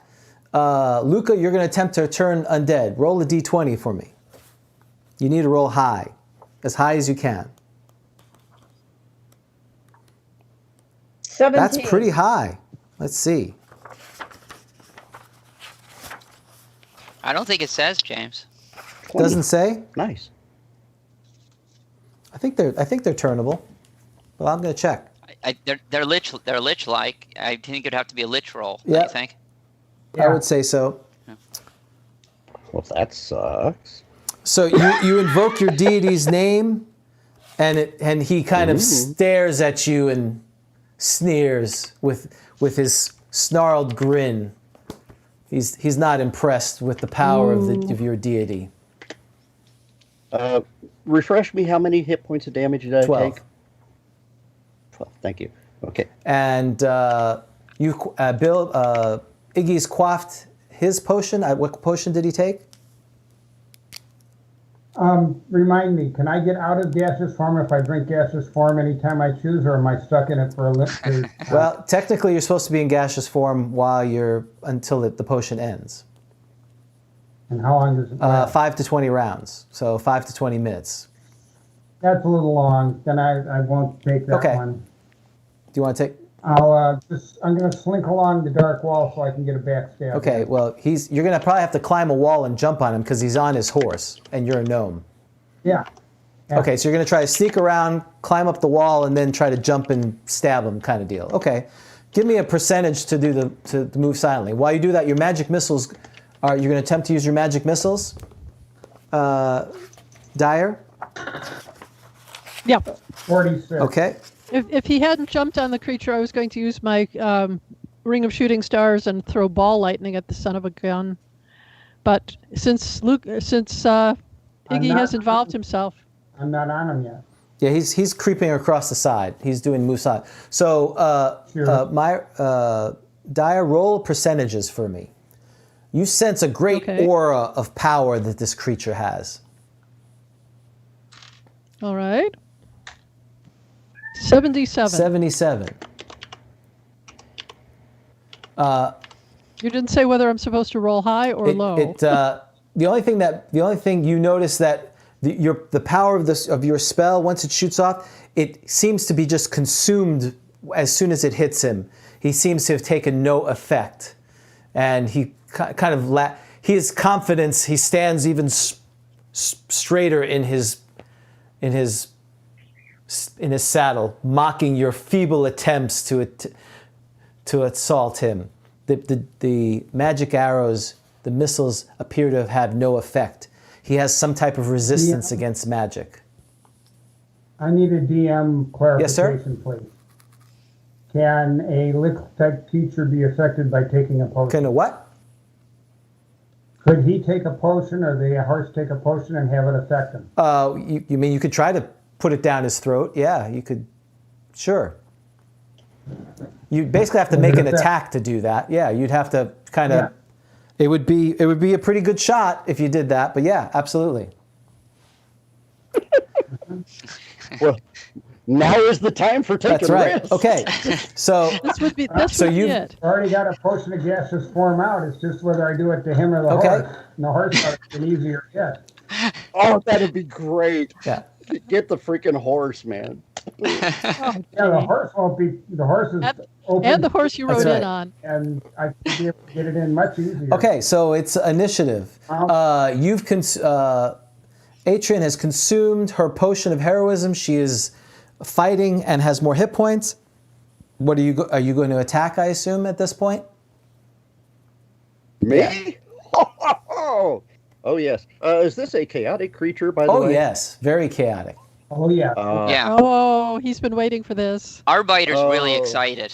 Luca, you're going to attempt to turn undead. Roll a d20 for me. You need to roll high as you can. 17. That's pretty high. Let's see. I don't think it says, James. 20. Doesn't say. Nice. I think they're turnable. Well, I'm going to check. They're lich like. I think it'd have to be a lich roll. Yeah. Don't you think? I would say so. Well, that sucks. So you invoke your deity's name, and he kind of stares at you and sneers with his snarled grin. He's not impressed with the power of your deity. Refresh me. How many hit points of damage did I 12. take? 12. Thank you. Okay. And Bill, Iggy's quaffed his potion. What potion did he take? Remind me, can I get out of gaseous form if I drink gaseous form anytime I choose, or am I stuck in it for a limited time? Well, technically, you're supposed to be in gaseous form until the potion ends. And how long does it last? 5 to 20 rounds, so 5 to 20 minutes. That's a little long. Then I won't take that Okay. one. Do you want to take? I'm going to slink along the dark wall so I can get a backstab. Okay, well, you're going to probably have to climb a wall and jump on him because he's on his horse and you're a gnome. Yeah. Okay, so you're going to try to sneak around, climb up the wall, and then try to jump and stab him kind of deal. Okay, give me a percentage to move silently. While you do that, your magic missiles, you're going to attempt to use your magic missiles? Dyer? Yeah. 46. Okay. If he hadn't jumped on the creature, I was going to use my ring of shooting stars and throw ball lightning at the son of a gun. But since Iggy has involved himself, I'm not on him yet. Yeah, he's creeping across the side. He's doing move side. So, Dyer, roll percentages for me. You sense a great aura of power that this creature has. All right. 77. 77. You didn't say whether I'm supposed to roll high or low. The only thing you notice that the power of your spell, once it shoots off, it seems to be just consumed as soon as it hits him. He seems to have taken no effect, and he kind of his confidence. He stands even straighter in his saddle, mocking your feeble attempts to assault him. The magic arrows, the missiles appear to have no effect. He has some type of resistance against magic. I need a DM clarification, please. Can a lich-type creature be affected by taking a potion? Can a what? Could he take a potion, or the horse take a potion and have it affect him? You mean you could try to put it down his throat? Yeah, you could. Sure. You basically have to make an attack to do that. Yeah, you'd have to kind of. Yeah. It would be a pretty good shot if you did that. But yeah, absolutely. Well, now is the time for taking risks. That's right. Okay, so you've already got a potion of gaseous form out. It's just whether I do it to him or the horse. And the horse is an easier get. Oh, that'd be great. Yeah. Get the freaking horse, man. The horse won't be. The horse is open. And the horse you rode in on. And I should be able to get it in much easier. Okay, so it's initiative. Atrian has consumed her potion of heroism. She is fighting and has more hit points. What are you going to attack? I assume at this point. Me? Yeah. Oh yes. Is this a chaotic creature, by the way? Oh yes, very chaotic. Oh, yeah. Yeah. Oh, he's been waiting for this. Arbiter's really excited.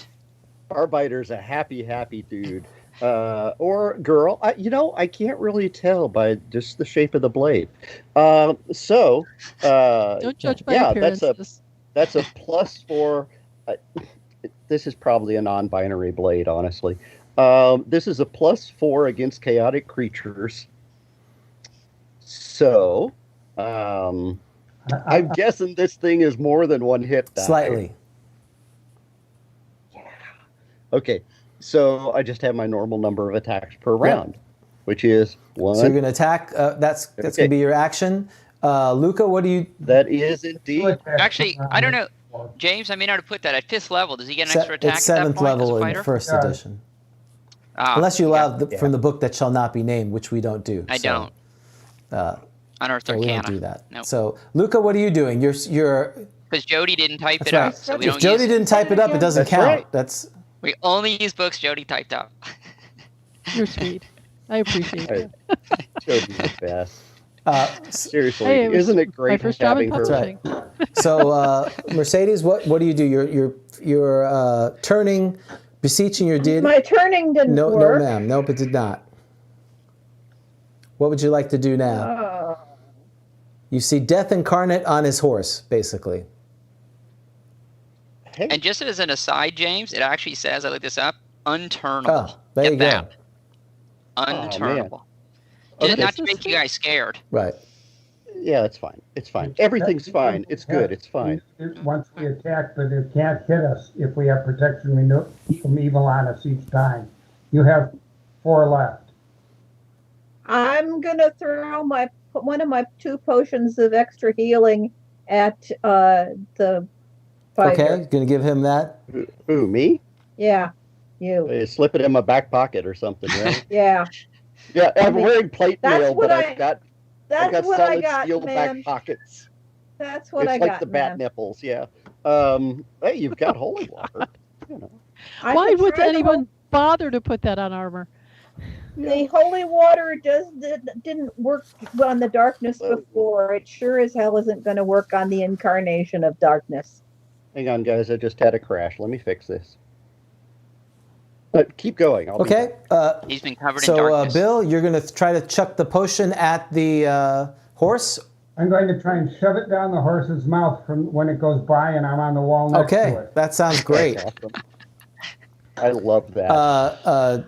Arbiter's a happy dude. Or girl. I can't really tell by just the shape of the blade. Don't judge by appearances. That's a +4. This is probably a non-binary blade, honestly. This is a +4 against chaotic creatures. So, I'm guessing this thing is more than one hit die. Slightly. Yeah. Okay, so I just have my normal number of attacks per round, which is 1. So you're going to attack. That's going to be your action. Luca, what do you... That is indeed. Actually, I don't know. James, I may not have put that. At 5th level, does he get an extra attack It's at that 7th point as level a in fighter? the first edition. Unless you allow from the book that shall not be named, which we don't do. I don't. Unearthed so we Arcana. don't do that. Nope. So, Luca, what are you doing? You're Because Jody didn't type that's it right. up. So we If don't Jody use didn't type it up, it doesn't That's count. right. That's We only use books Jody typed up. You're sweet. I appreciate it. Jody's the best. Seriously, Hey, it was isn't it great my first job in having her? publishing. so. Mercedes, what do you do? You're turning, beseeching your deity. My turning didn't No, work. no, ma'am. Nope, it did not. What would you like to do now? You see Death incarnate on his horse, basically. Hey, And just as an aside, James, it actually says, I looked this up, unturnable. Oh, there Get you go. that. Unturnable. Okay. Not to make you guys scared. Right. yeah, it's fine. It's fine. Everything's fine. It's good. It's fine. Once we attack, but it can't hit us if we have protection from evil on us each time. You have 4 left. I'm gonna throw one of my 2 potions of extra healing at the fighter. Okay, gonna give him that. Who, me? Yeah, you. Slip it in my back pocket or something, right? Yeah, Yeah, I'm wearing plate that's mail, what but I- I've got that's what I solid got, steel man. back pockets. That's what It's I like got, the bat man. nipples, yeah. Hey, you've got holy water. You know. I Why could would try to anyone bother to put that on armor? The holy water didn't work on the darkness before. It sure as hell isn't going to work on the incarnation of darkness. Hang on, guys. I just had a crash. Let me fix this. But keep going. I'll be Okay. back. He's been covered in So, darkness. Bill, you're gonna try to chuck the potion at the horse. I'm going to try and shove it down the horse's mouth from when it goes by and I'm on the wall next to Okay, it. that sounds great. That's awesome. I love that.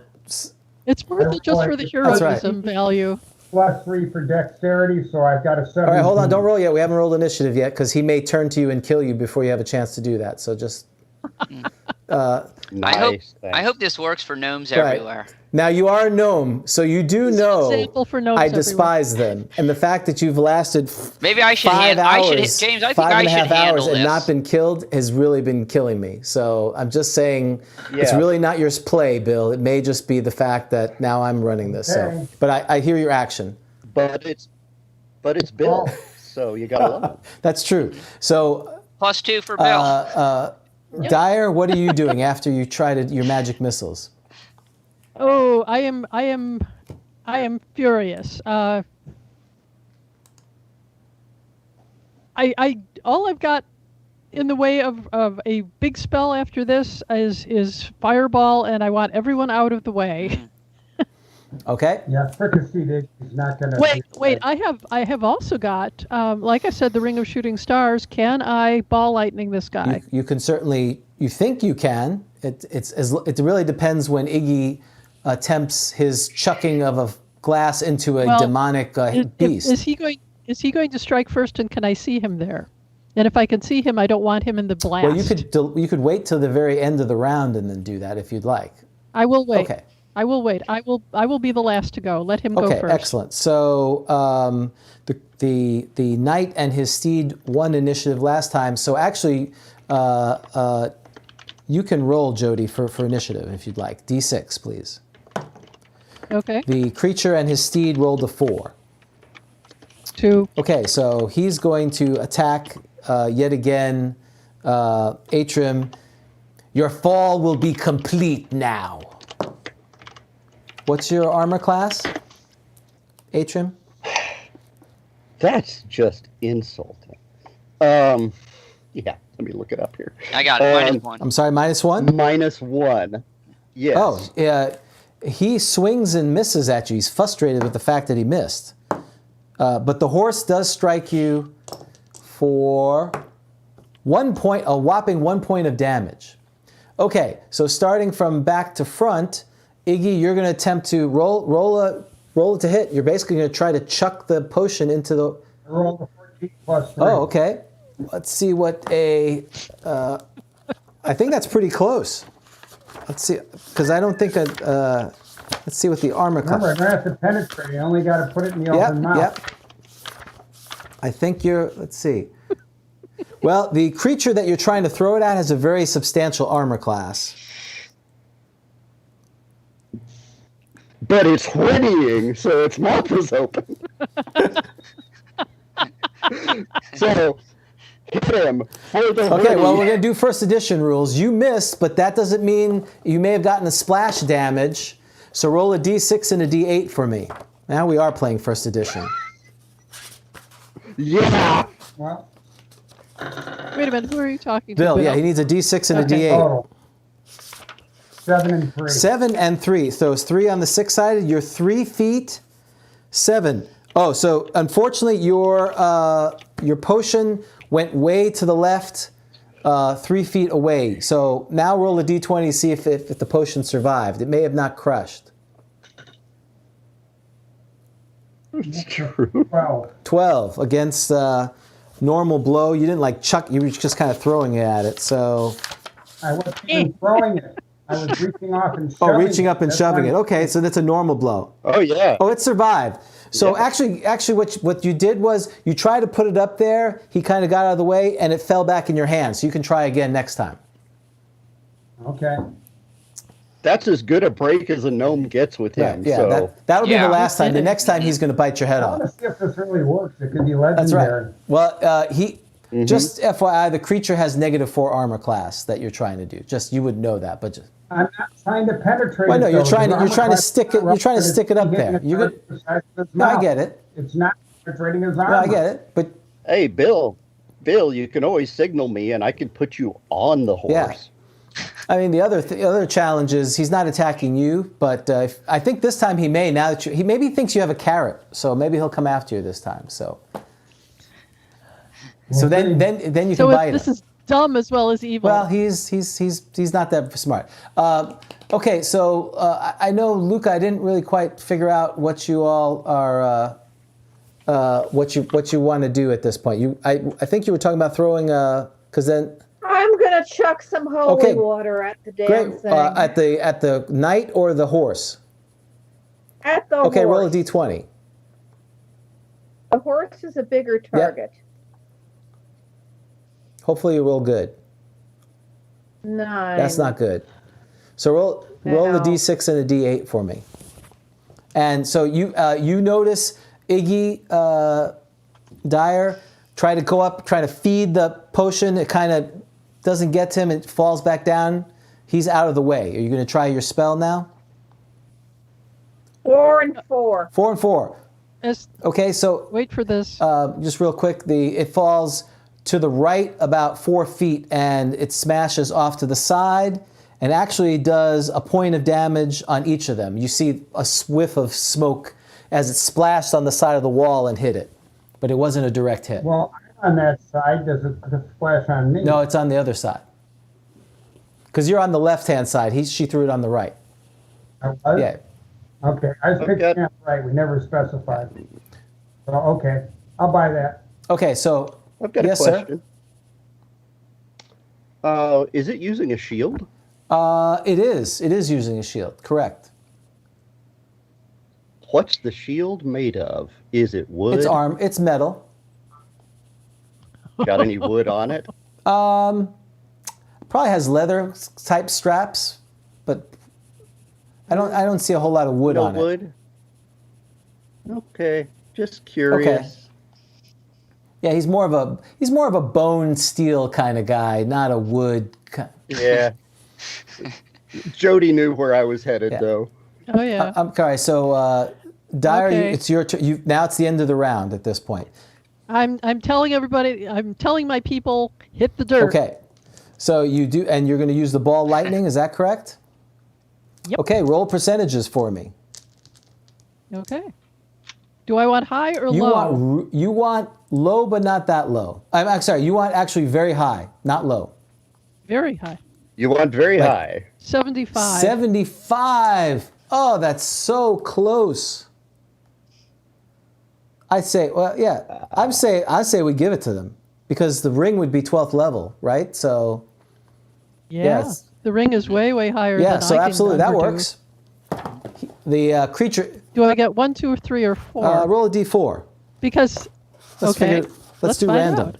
It's worth it just for the That's right. heroism value. +3 for dexterity, so I've got a 7. All right, hold on. Don't roll yet. We haven't rolled initiative yet because he may turn to you and kill you before you have a chance to do that. So just. Nice. I hope this works for gnomes Right. everywhere. Now you are a gnome, so you do This is an know example for gnomes I everywhere. despise them, and the fact that you've lasted Maybe I should 5 hours, James, I think 5 I and a should half hours, handle and this. not been killed has really been killing me. So I'm just saying, it's Yeah. really not your play, Bill. It may just be the fact that now I'm running this. Okay. So, but I hear your action. But it's Bill, so you gotta love him. That's true. So, +2 for Bill. Dyer, what are you doing after you try your magic missiles? Oh, I am furious. I all I've got in the way of a big spell after this is fireball, and I want everyone out of the way. Okay. Yeah, fricassee is not going to... Wait! I have also got, like I said, the Ring of Shooting Stars. Can I ball lightning this guy? You can certainly. You think you can. It really depends when Iggy attempts his chucking of a glass into a demonic beast. Is he going to strike first, and can I see him there? And if I can see him, I don't want him in the blast. Well, you could wait till the very end of the round and then do that if you'd like. I will wait. Okay. I will wait. I will be the last to go. Let him go Okay, first. excellent. So the knight and his steed won initiative last time. So actually, you can roll, Jody, for initiative if you'd like. D6, please. Okay. The creature and his steed rolled a 4. 2. Okay, so he's going to attack yet again, Atrim. Your fall will be complete now. What's your armor class, Atrim? That's just insulting. Yeah, let me look it up here. I got it. -1. I'm sorry, -1? -1. Yes. Oh, yeah. He swings and misses at you. He's frustrated with the fact that he missed. But the horse does strike you for 1 point, a whopping 1 point of damage. Okay, so starting from back to front, Iggy, you're going to attempt to roll it to hit. You're basically going to try to chuck the potion into the... Roll the 14 plus 3. Oh, okay. Let's see what I think that's pretty close. Let's see, because I don't think let's see what the armor costs. Remember, I don't have to penetrate. You only got to put it in the open mouth. Yep. I think let's see. Well, the creature that you're trying to throw it at has a very substantial armor class. But it's whinnying, so its mouth is open. So, hit him for the Okay, well, we're whinny. going to do first edition rules. You missed, but that doesn't mean you may have gotten a splash damage. So roll a d6 and a d8 for me. Now we are playing first edition. Yeah! Well, Wait a minute, who are you talking to? Bill, yeah, he needs a d6 and a d8. total. 7 and 3. 7 and 3. So it's 3 on the 6-sided. You're 3 feet. 7. Oh, so unfortunately your potion went way to the left, 3 feet away. So now roll a d20 to see if the potion survived. It may have not crushed. It's true. 12. 12 against normal blow. You didn't like chuck. You were just kind of throwing it at it. So I wasn't even throwing it. I was reaching off and oh, shoving reaching up and That's shoving why- it. Okay, so that's a normal blow. Oh, yeah. Oh, it survived. So Yeah. actually, what you did was you tried to put it up there. He kind of got out of the way, and it fell back in your hand. So you can try again next time. Okay. That's as good a break as a gnome gets with him. Yeah, So. that'll be Yeah. the last time. The next time he's going to bite your head I off. want to see if this really works. It could be That's right. legendary. Well, just FYI, the creature has -4 armor class that you're trying to do. Just you would know that, but just. I'm not trying to penetrate Well, no, it. you're though. trying to- The you're trying to armor stick class it- you're trying to is stick it up hitting there. the You're target the size of his No, I mouth. get it. It's not penetrating his armor. No, I get it. But Hey, Bill, you can always signal me, and I can put you on the horse. Yeah. I mean, the other challenge is he's not attacking you, but I think this time he may. Now that he maybe thinks you have a carrot, so maybe he'll come after you this time. So then you So can bite this him. is dumb as well as evil. Well, he's not that smart. Okay, so I know, Luca, I didn't really quite figure out what you all are, what you want to do at this point. I think you were talking about throwing, because then. I'm gonna chuck some holy Okay. water at the damn Great. thing. At the knight or the horse? At the Okay, horse. roll a d20. The horse is a bigger target. Hopefully you roll good. 9. That's not good. So roll a No. d6 and a d8 for me. And so you notice Iggy Dyer try to go up, try to feed the potion. It kind of doesn't get to him. It falls back down. He's out of the way. Are you going to try your spell now? 4 and 4. 4 and 4. Okay, so Wait for this. just real quick, it falls to the right about 4 feet, and it smashes off to the side, and actually does a point of damage on each of them. You see a whiff of smoke as it splashed on the side of the wall and hit it, but it wasn't a direct hit. Well, on that side, does it splash on me? No, it's on the other side. Because you're on the left-hand side. She threw it on the right. I was? Yeah. Okay, I was picking up right. We never specified. So, okay, I'll buy that. Okay, so I've got yes, a sir. question. Is it using a shield? It is. It is using a shield. Correct. What's the shield made of? Is it wood? It's metal. Got any wood on it? Probably has leather type straps, but I don't see a whole lot of wood No on it. wood? Okay, just curious. Okay. Yeah, he's more of a bone steel kind of guy, not a wood. Yeah. Jody knew where I was headed, Yeah. though. Oh yeah. Okay, so Dyer, Okay. it's your turn. Now it's the end of the round at this point. I'm telling everybody. I'm telling my people, hit the dirt. Okay. So you do, and you're going to use the ball lightning. Is that correct? Yep. Okay. Roll percentages for me. Okay. Do I want high or low? You want low, but not that low. I'm sorry. You want actually very high, not low. Very high. You want very high. 75. 75. Oh, that's so close. I say, well, yeah. I say we give it to them because the ring would be 12th level, right? So. Yeah. Yes. The ring is way, way higher. Yeah. Than So I absolutely, can that ever works. The creature. Do I get 1, 2, or 3, or 4? Roll a d4. Because. Let's do find random. out.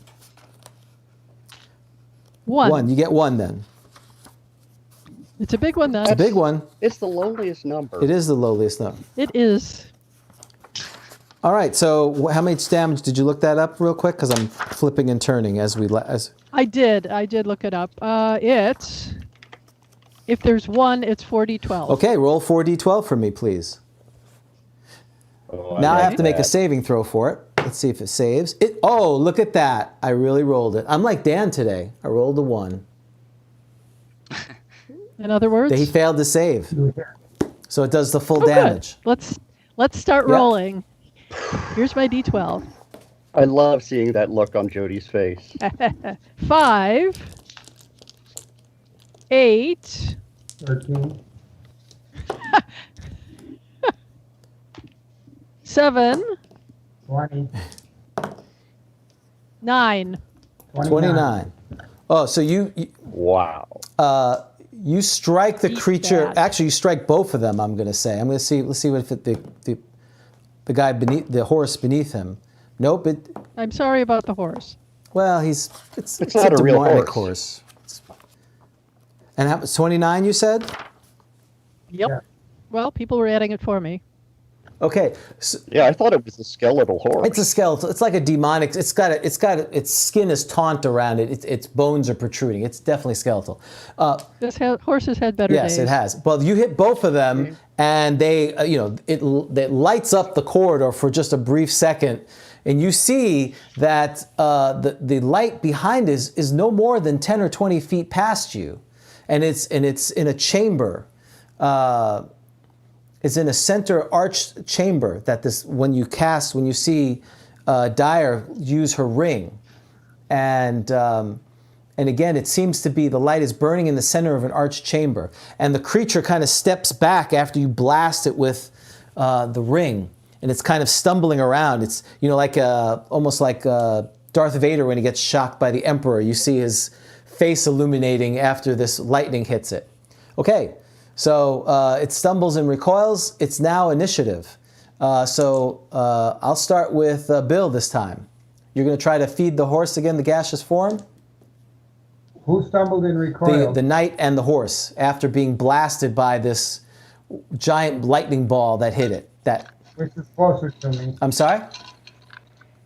1. 1. You get 1 then. It's a big one, then. It's a big one. It's the lowliest number. It is the lowliest number. It is. All right. So how much damage? Did you look that up real quick? Because I'm flipping and turning as we. I did look it up. It's. If there's 1, it's 4d12. Okay. Roll 4d12 for me, please. Now I have to make a saving throw for it. Let's see if it saves. Oh, look at that. I really rolled it. I'm like Dan today. I rolled a 1. In other words? He failed to save. So it does the full Good. damage. Let's start rolling. Here's my d12. I love seeing that look on Jody's face. 5, 8, 13. 7, 20. 9. 29. Oh, so you Wow. you strike the Eat creature. that. Actually, you strike both of them. I'm going to say. I'm going to see. Let's see what if the guy beneath the horse beneath him. Nope. I'm sorry about the horse. Well, it's not a real demonic horse. And 29, you said? Yep. Yeah. Well, people were adding it for me. Okay. So Yeah, I thought it was a skeletal horse. it's a skeletal. It's like a demonic. Its skin is taunt around it. Its bones are protruding. It's definitely skeletal. Horse has had better Yes, days. it has. Well, you hit both of them, and they, it lights up the corridor for just a brief second, and you see that the light behind is no more than 10 or 20 feet past you, and it's in a chamber. It's in a center arched chamber that when you see Dyer use her ring, and again, it seems to be the light is burning in the center of an arched chamber, and the creature kind of steps back after you blast it with the ring, and it's kind of stumbling around. It's like almost like Darth Vader when he gets shocked by the Emperor. You see his face illuminating after this lightning hits it. Okay. So it stumbles and recoils. It's now initiative. So I'll start with Bill this time. You're going to try to feed the horse again, the gaseous form? Who stumbled and recoiled? The knight and the horse after being blasted by this giant lightning ball that hit it. Which is closer to me? I'm sorry?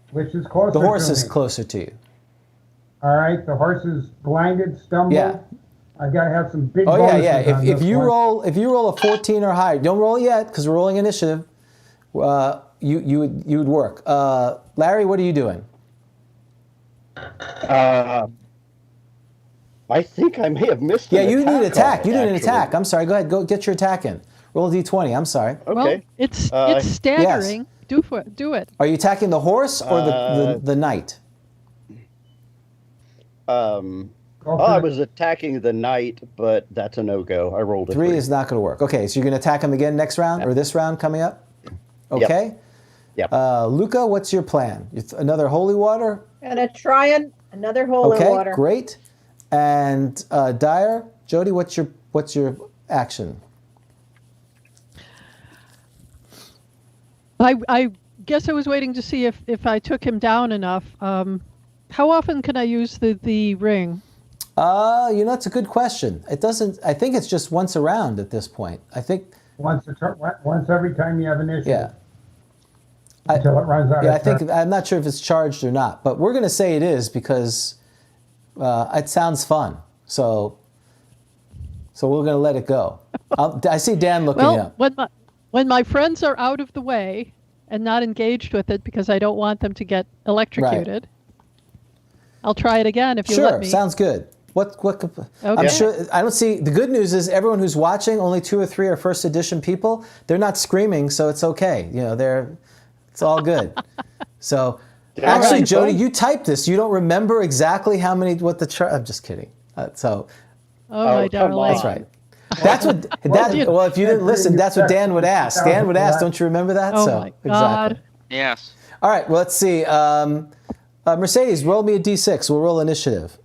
Which is closer The horse to is me? closer to you. All right, the horse is blinded, stumbled. Yeah. I got to have some big Oh bonuses yeah. on If this you one. roll a 14 or higher, don't roll it yet because we're rolling initiative. You would work. Larry, what are you doing? I think I may have missed Yeah, an you need attack. on it, You need an actually. attack. I'm sorry. Go ahead. Go get your attack in. Roll a d20. I'm sorry. Okay. Well, it's staggering. Do it. Are you attacking the horse or the knight? I was attacking the knight, but that's a no-go. I rolled a 3 3. is not going to work. Okay, so you're going to attack him again next round or this round coming up? Okay. Yep. Luca, what's your plan? Another holy water? Gonna try another holy Okay, water. great. And Dyer, Jody, what's your action? I guess I was waiting to see if I took him down enough. How often can I use the ring? It's a good question. It doesn't. I think it's just once a round at this point. I think. Once every time you have initiative. Yeah. Until it runs out. Yeah, of I think turn. I'm not sure if it's charged or not, but we're going to say it is because it sounds fun. So we're going to let it go. I see Dan looking up. Well, when my friends are out of the way, and not engaged with it because I don't want them to get electrocuted. I'll try it again if you let me. Sure, sounds good. What? Okay. I'm sure. I don't see. The good news is everyone who's watching, only 2 or 3 are first edition people. They're not screaming, so it's okay. It's all good. So, actually, Jody, you typed this. You don't remember exactly how many? I'm just kidding. My darling. That's right. That's what. Well, if you didn't listen, that's what Dan would ask. Dan would ask, "Don't you remember that?" Oh my God. Exactly. Yes. All right. Well, let's see. Mercedes, roll me a d6. We'll roll initiative.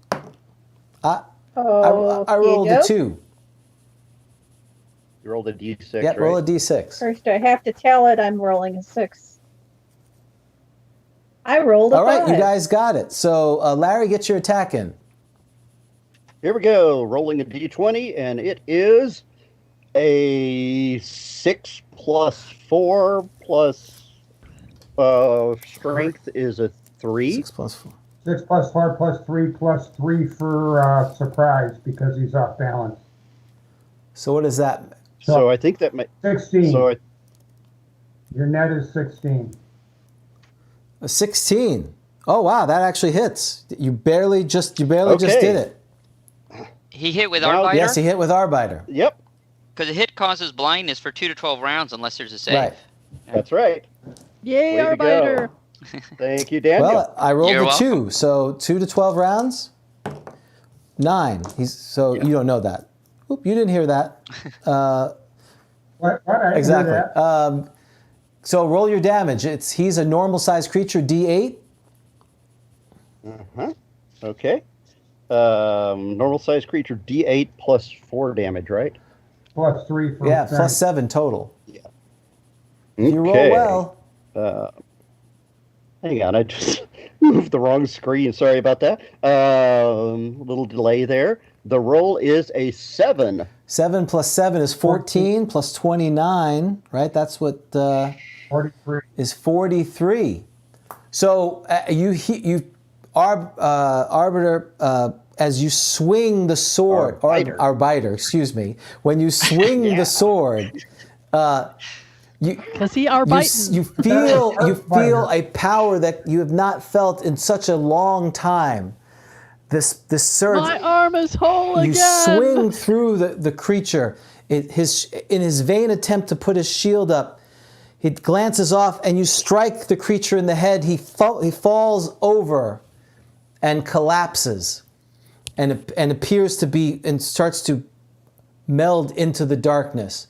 I rolled a 2. You rolled a d6. Yeah, right? roll a d6. First, I have to tell it I'm rolling a 6. I rolled a 5. All right, you guys got it. So, Larry, get your attack in. Here we go. Rolling a d20, and it is a 6 plus 4 plus strength is a 3. 6 plus 4. 6 plus 4 plus 3 plus 3 for surprise because he's off balance. So what is that? So I think that might 16. So Your net is 16. A 16. Oh wow, that actually hits. You barely just did it. He hit with Now- Arbiter? Yes, he hit with Arbiter. Yep, Because a hit causes blindness for 2 to 12 rounds unless there's a save. Right. that's right. Yay, Way to Arbiter. go. Thank you, Daniel. Well, I rolled You're a 2, welcome. so 2 to 12 rounds. 9. You don't know that. Oop, you didn't hear that. What? I didn't Exactly. hear that. So roll your damage. He's a normal sized creature, D8. Okay. Normal sized creature, D8 plus 4 damage, right? Plus 3 for Yeah, strength. plus 7 total. Yeah. If you roll well. Hang on, I just moved the wrong screen. Sorry about that. Little delay there. The roll is a 7. 7 plus 7 is 14 plus 29, right? That's what 43. is 43. So Arbiter, as you swing the sword, Arbiter, excuse me, when you swing the sword, Because he Arbiting. you feel a power that you have not felt in such a long time. This surge. My arm is whole again. You swing through the creature. In his vain attempt to put his shield up, he glances off, and you strike the creature in the head. He falls over, and collapses, and appears to be and starts to meld into the darkness.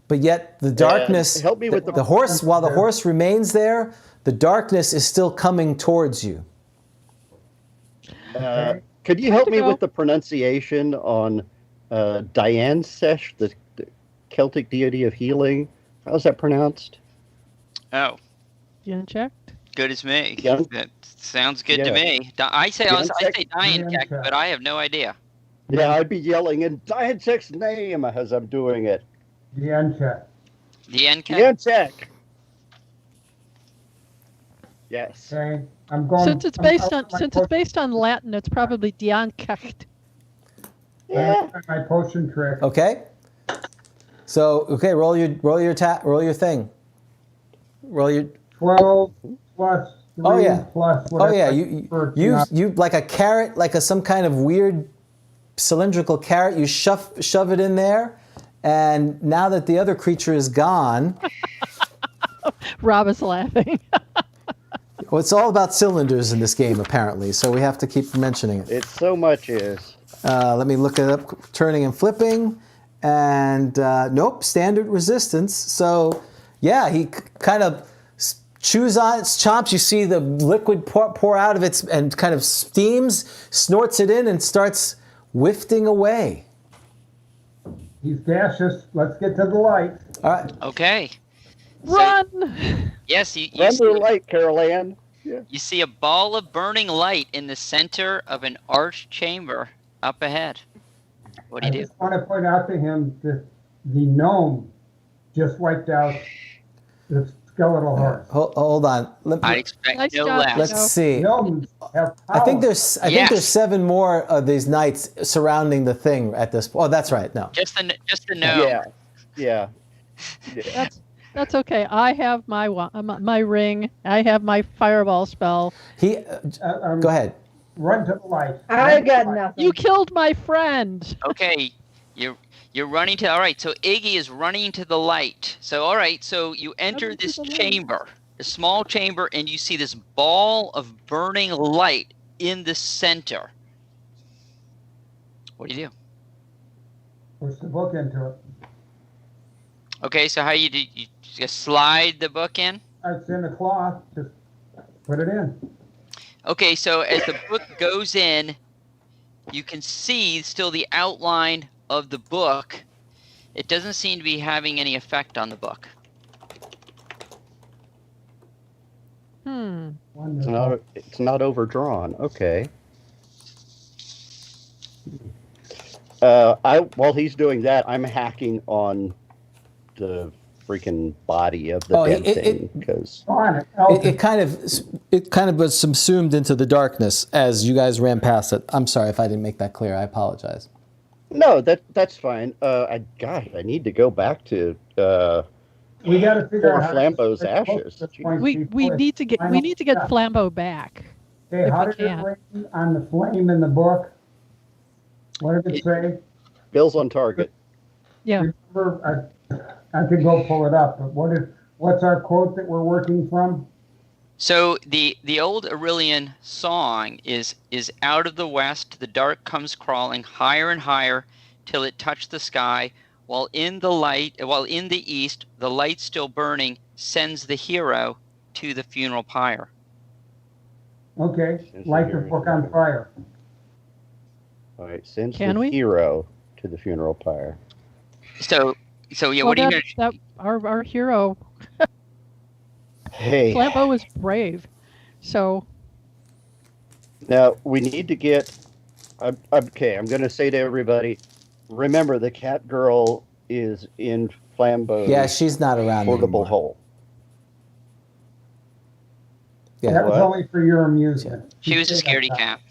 But yet the darkness. Help me with the horse. While the horse remains there, the darkness is still coming towards you. Could you help me go. with the pronunciation on Diansesh, the Celtic deity of healing? How's that pronounced? Oh, You checked? good as me. Yeah. That sounds good to Yeah. me. I say Diantek, but I have no idea. Yeah, I'd be yelling in Diansech's name as I'm doing it. The end check. Diansech. Yes. Okay. I'm going. Since it's based on Latin, it's probably Diankecht. Yeah. My potion trick. Okay. So roll your thing. Roll your. 12 plus 3 Oh yeah. plus Oh whatever. yeah. You like a carrot, like some kind of weird cylindrical carrot. You shove it in there, and now that the other creature is gone. Rob is laughing. Well, it's all about cylinders in this game, apparently, so we have to keep mentioning it. It so much is. Let me look it up. Turning and flipping, and nope, standard resistance. So, yeah, he kind of chews on its chops. You see the liquid pour out of it and kind of steams, snorts it in, and starts wafting away. He's gaseous. Let's get to the light. All right. Okay. Run! Yes, you Run to the see, light, Carol Ann. Yeah. you see a ball of burning light in the center of an arched chamber up ahead. What do I you do? just want to point out to him that the gnome just wiped out the skeletal horse. Hold on. I expect Nice no job, less. Let's see. Gnomes have I think power. there's 7 more of these knights surrounding the thing at this point. Oh, that's right. No. Just the gnome. Yeah. Yeah. That's okay. I have my ring. I have my fireball spell. Go ahead. Run to the light. I got nothing. You killed my friend. Okay, you're running to. All right, so Iggy is running to the light. So all right, so you enter this chamber, a small chamber, and you see this ball of burning light in the center. What do you do? Push the book into it. Okay, so how you do? You just slide the book in. It's in the cloth. Just put it in. Okay, so as the book goes in, you can see still the outline of the book. It doesn't seem to be having any effect on the book. It's not overdrawn. Okay. While he's doing that, I'm hacking on the freaking body of the dead thing because it kind of was subsumed into the darkness as you guys ran past it. I'm sorry if I didn't make that clear. I apologize. No, that's fine. I need to go back to we got to figure out Flambeau's ashes. We need to get Flambeau back. Okay, how did it rain on the flame in the book? What did it say? Bill's on target. Yeah. Remember, I could go pull it up, but what's our quote that we're working from? So the old Irilian song is out of the west, the dark comes crawling higher and higher till it touched the sky, while in the east, the light still burning sends the hero to the funeral pyre. Okay, light the book on fire. All right, sends the hero to the funeral pyre. So yeah, what are you gonna? Our hero. Hey. Flambeau was brave, so. Now we need to get. Okay, I'm going to say to everybody, remember the cat girl is in Flambeau's. Yeah, she's not around portable anymore. hole. Yeah, that was only for your amusement. She was a scaredy cat.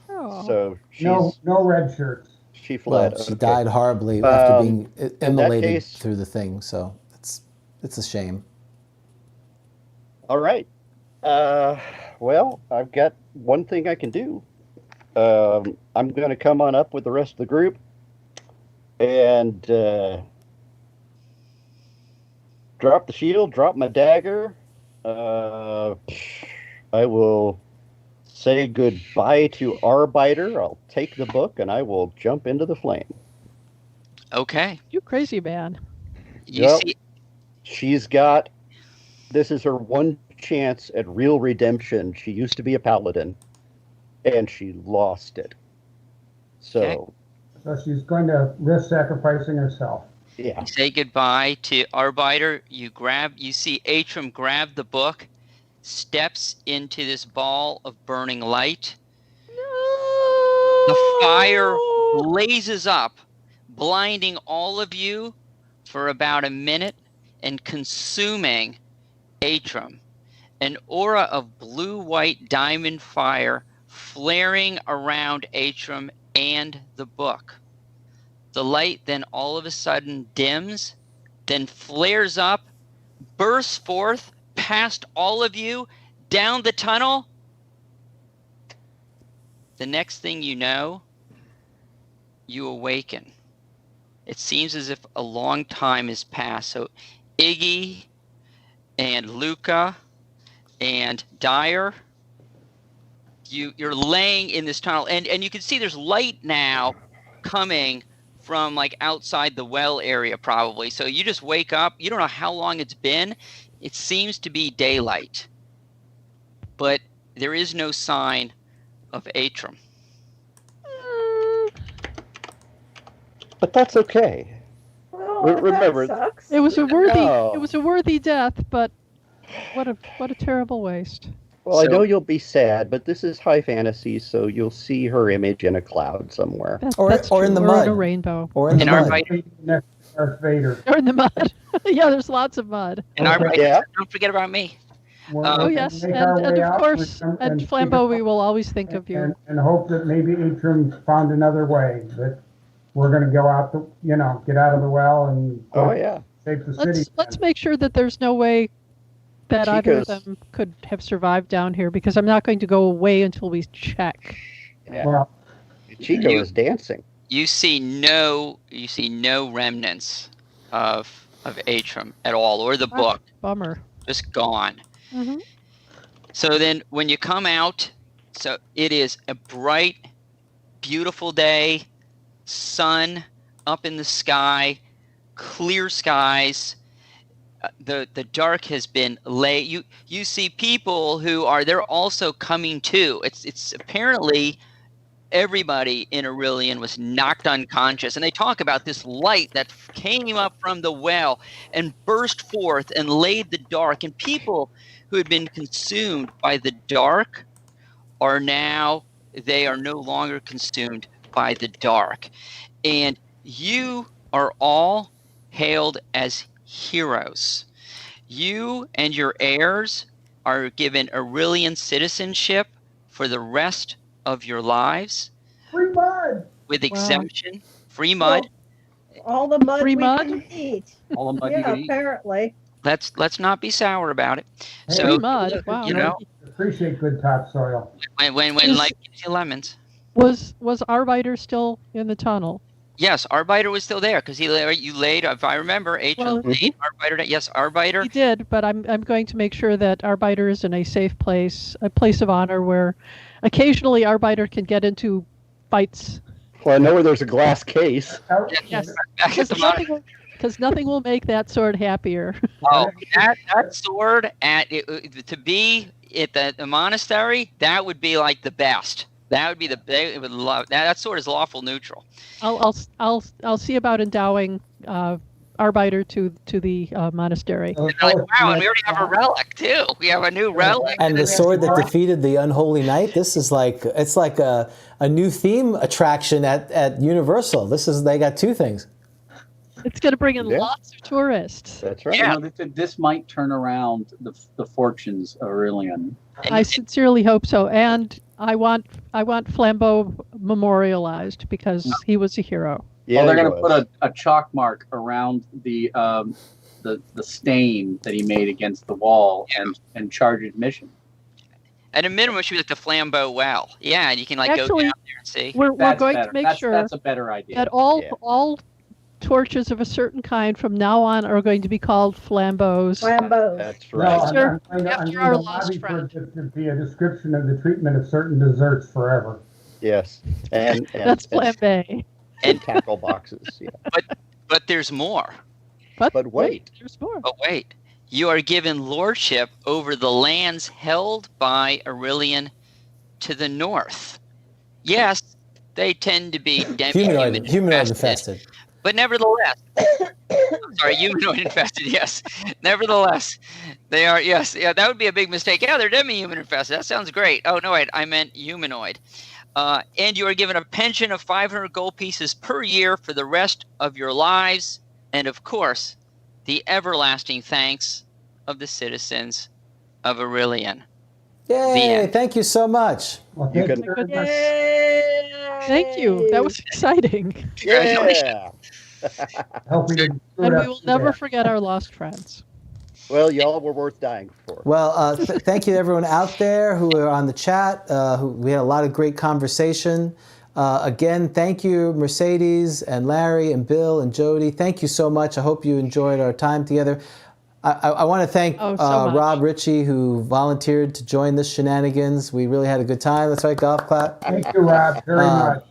So no red shirts. She fled. Well, she died horribly after being immolated through the thing. So it's a shame. All right. Well, I've got one thing I can do. I'm going to come on up with the rest of the group and drop the shield, drop my dagger. I will say goodbye to Arbiter. I'll take the book and I will jump into the flame. Okay. You crazy man. This is her one chance at real redemption. She used to be a paladin, and she lost it. So she's going to risk sacrificing herself. Yeah. You say goodbye to Arbiter. You see Atrum grab the book, steps into this ball of burning light. No! The fire blazes up, blinding all of you for about a minute and consuming Atrum. An aura of blue-white diamond fire flaring around Atrum and the book. The light then all of a sudden dims, then flares up, bursts forth past all of you, down the tunnel. The next thing you know, you awaken. It seems as if a long time has passed. So Iggy and Luca and Dyer, you're laying in this tunnel, and you can see there's light now coming from like outside the well area probably. So you just wake up, you don't know how long it's been. It seems to be daylight, but there is no sign of Atrum. But that's okay. Well, remember, that sucks. It was a worthy death, but what a terrible waste. Well, I know you'll be sad, but this is high fantasy, so you'll see her image in a cloud somewhere. Or in the mud. Or in a rainbow. Or in the mud. Darth Vader. Or in the mud. Yeah, there's lots of mud. And don't forget about me. Oh, yes. And of course, and Flambeau, we will always think of you. And hope that maybe Atrum found another way, that we're going to go out, get out of the well and Save the city. Let's make sure that there's no way that either of Chico's- them could have survived down here, because I'm not going to go away until we check. Yeah. Well, Chico is dancing. You see no remnants of Atrum at all, or the book. Bummer. Just gone. Mhm. So then when you come out, so it is a bright, beautiful day, sun up in the sky, clear skies. The dark has been late. You see people they're also coming too. It's apparently everybody in Irilian was knocked unconscious, and they talk about this light that came up from the well and burst forth and laid the dark, and people who had been consumed by the dark are no longer consumed by the dark. And you are all hailed as heroes. You and your heirs are given Irilian citizenship for the rest of your lives, free mud. with exemption, free mud. All the mud Free we mud? can eat. All the mud you Yeah, can eat. apparently. Let's not be sour about it. Hey, So Free mud. Wow. you know, Appreciate good topsoil. when Is- life gives you lemons. Was Arbiter still in the tunnel? Yes, Arbiter was still there because you laid, if I remember, Well- laid Arbiter. Yes, Arbiter. He did, but I'm going to make sure that Arbiter is in a safe place, a place of honor where occasionally Arbiter can get into fights. Well, I know where there's a glass case. Yes, Back at the monitor. because nothing will make that sword happier. Oh, that sword to be at the monastery, that would be like the best. That would be they would love that sword is lawful neutral. I'll see about endowing Arbiter to the monastery. And they're like, wow, and we already have a relic too. We have a new relic. And the sword that defeated the unholy knight. This is like a new theme attraction at Universal. They got two things. It's going to bring in Yeah. lots of tourists. That's right. Yeah. You know, this might turn around the fortunes of Irilian. I sincerely hope so, and I want Flambeau memorialized because he was a hero. Yeah, they're he going to was. put a chalk mark around the stain that he made against the wall and charge admission. At a minimum, it should be like the Flambeau well. Yeah, and you can go Actually, down there and see. We're That's going better. to make that's, sure that's a better idea. that all Yeah. torches of a certain kind from now on are going to be called flambeaus. Flambeau. That's No, right. Sure. I'm After going our to lost lobby for friend. it to be a description of the treatment of certain desserts forever. Yes. And That's flambe. and tackle boxes. Yeah. But there's more. But wait. There's more. But wait, you are given lordship over the lands held by Irilian to the north. Yes, they tend to be Humanoid infested. but nevertheless, sorry, humanoid infested. Yes, nevertheless, they are. Yes, yeah, that would be a big mistake. Yeah, they're demi-human infested. That sounds great. Oh no, wait, I meant humanoid. And you are given a pension of 500 gold pieces per year for the rest of your lives, and of course, the everlasting thanks of the citizens of Irilian. Yay! end. Thank you so much. Well, You thank can- you very much. Yay! Thank you. That was exciting. Congratulations. Yeah. Hope we didn't screw And it we up will too never bad. forget our lost friends. Well, y'all were worth dying for. Well, thank you to everyone out there who are on the chat. We had a lot of great conversation. Again, thank you, Mercedes and Larry and Bill and Jody. Thank you so much. I hope you enjoyed our time together. I want to thank Oh, so much. Rob Richie, who volunteered to join this shenanigans. We really had a good time. That's right, golf clap. Thank you, Rob, very much.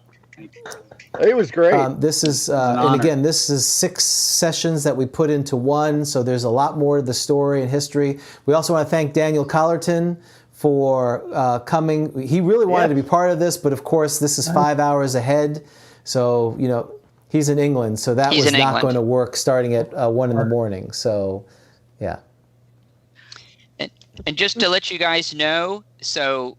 It was great. This is, and honor. again, this is 6 sessions that we put into one, so there's a lot more to the story and history. We also want to thank Daniel Collerton for coming. He really wanted to be part of this, but of course, this is 5 hours ahead. So, he's in England, so that He's was in not England. going to work starting at 1 in the morning. So, yeah. And just to let you guys know, so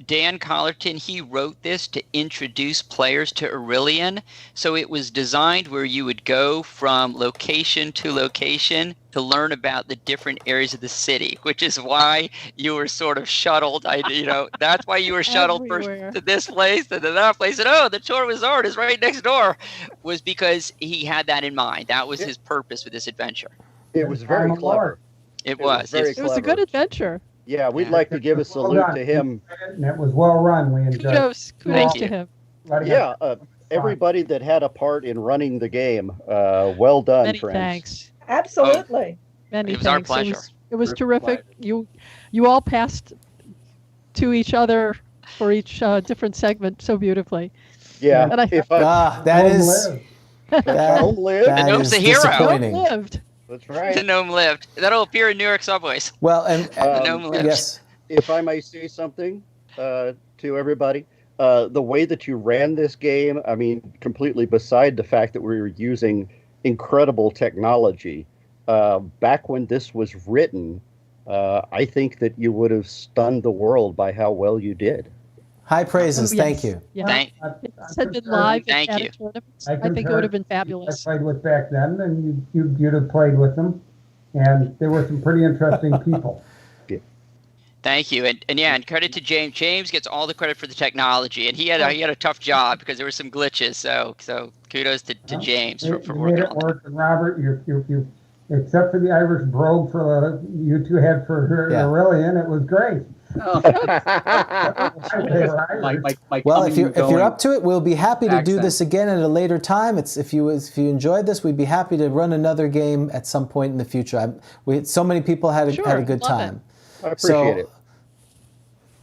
Dan Collerton, he wrote this to introduce players to Irilian. So it was designed where you would go from location to location to learn about the different areas of the city, which is why you were sort of shuttled. That's why you were shuttled first to this place, to that place, and the tour resort is right next door, was because he had that in mind. That was his purpose with this adventure. It was very clever. It was a good adventure. Yeah, we'd like to give a salute to him. And it was well run. We enjoyed it. Kudos to him. Yeah, everybody that had a part in running the game, well done, Many friends. Thanks. Absolutely. Many it was thanks. our pleasure. It was terrific. You all passed to each other for each different segment so beautifully. Yeah. And that is the hero. disappointing. Lived. That's right. The gnome lived. That'll appear in New York subways. Well, and the gnome lives. yes. If I may say something to everybody, the way that you ran this game, I mean, completely beside the fact that we were using incredible technology, back when this was written, I think that you would have stunned the world by how well you did. High praises. Yes. Thank you. Yeah. Thank Had been live Thank at you. tournaments, I think it would have been fabulous. I played with back then, and you'd have played with them, and there were some pretty interesting people. Thank you, and credit to James. James gets all the credit for the technology, and he had a tough job because there were some glitches. So kudos to James for You working made it on that. work, and Robert, you except for the Irish brogue you two had for Irilian, it was great. Well, if you're up to it, we'll be happy to do this again at a later time. If you enjoyed this, we'd be happy to run another game at some point in the future. So many people had a good time. I appreciate it.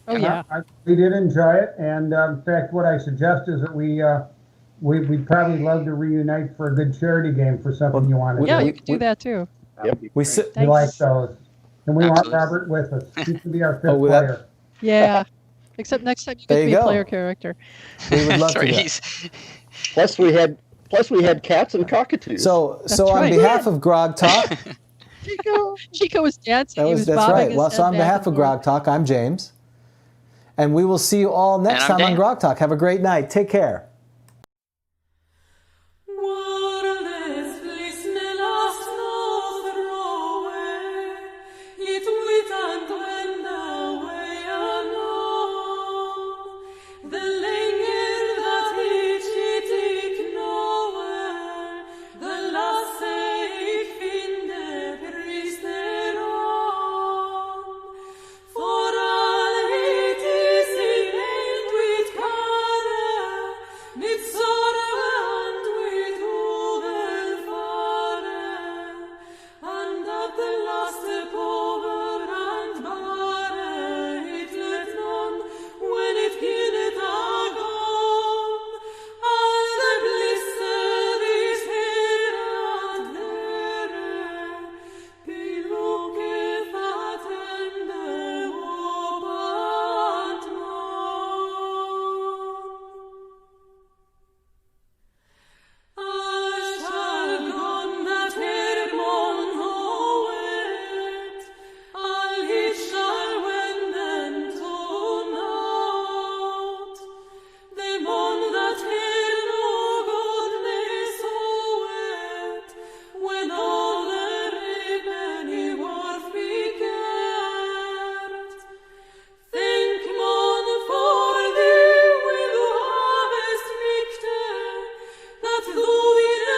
Oh yeah, we did enjoy it, and in fact, what I suggest is that we'd probably love to reunite for a good charity game for something you want to do. Yeah, you could do that too. We like those. And we want Robert with us. He can be our fifth player. Yeah. Except next time you get to be a player character. We would love to do that. Plus we had cats and cockatoos. So on behalf of GROGTALK, Chico was dancing. That's right. Well, so on behalf of GROGTALK, I'm James. And we will see you all next time on GROGTALK. Have a great night. Take care.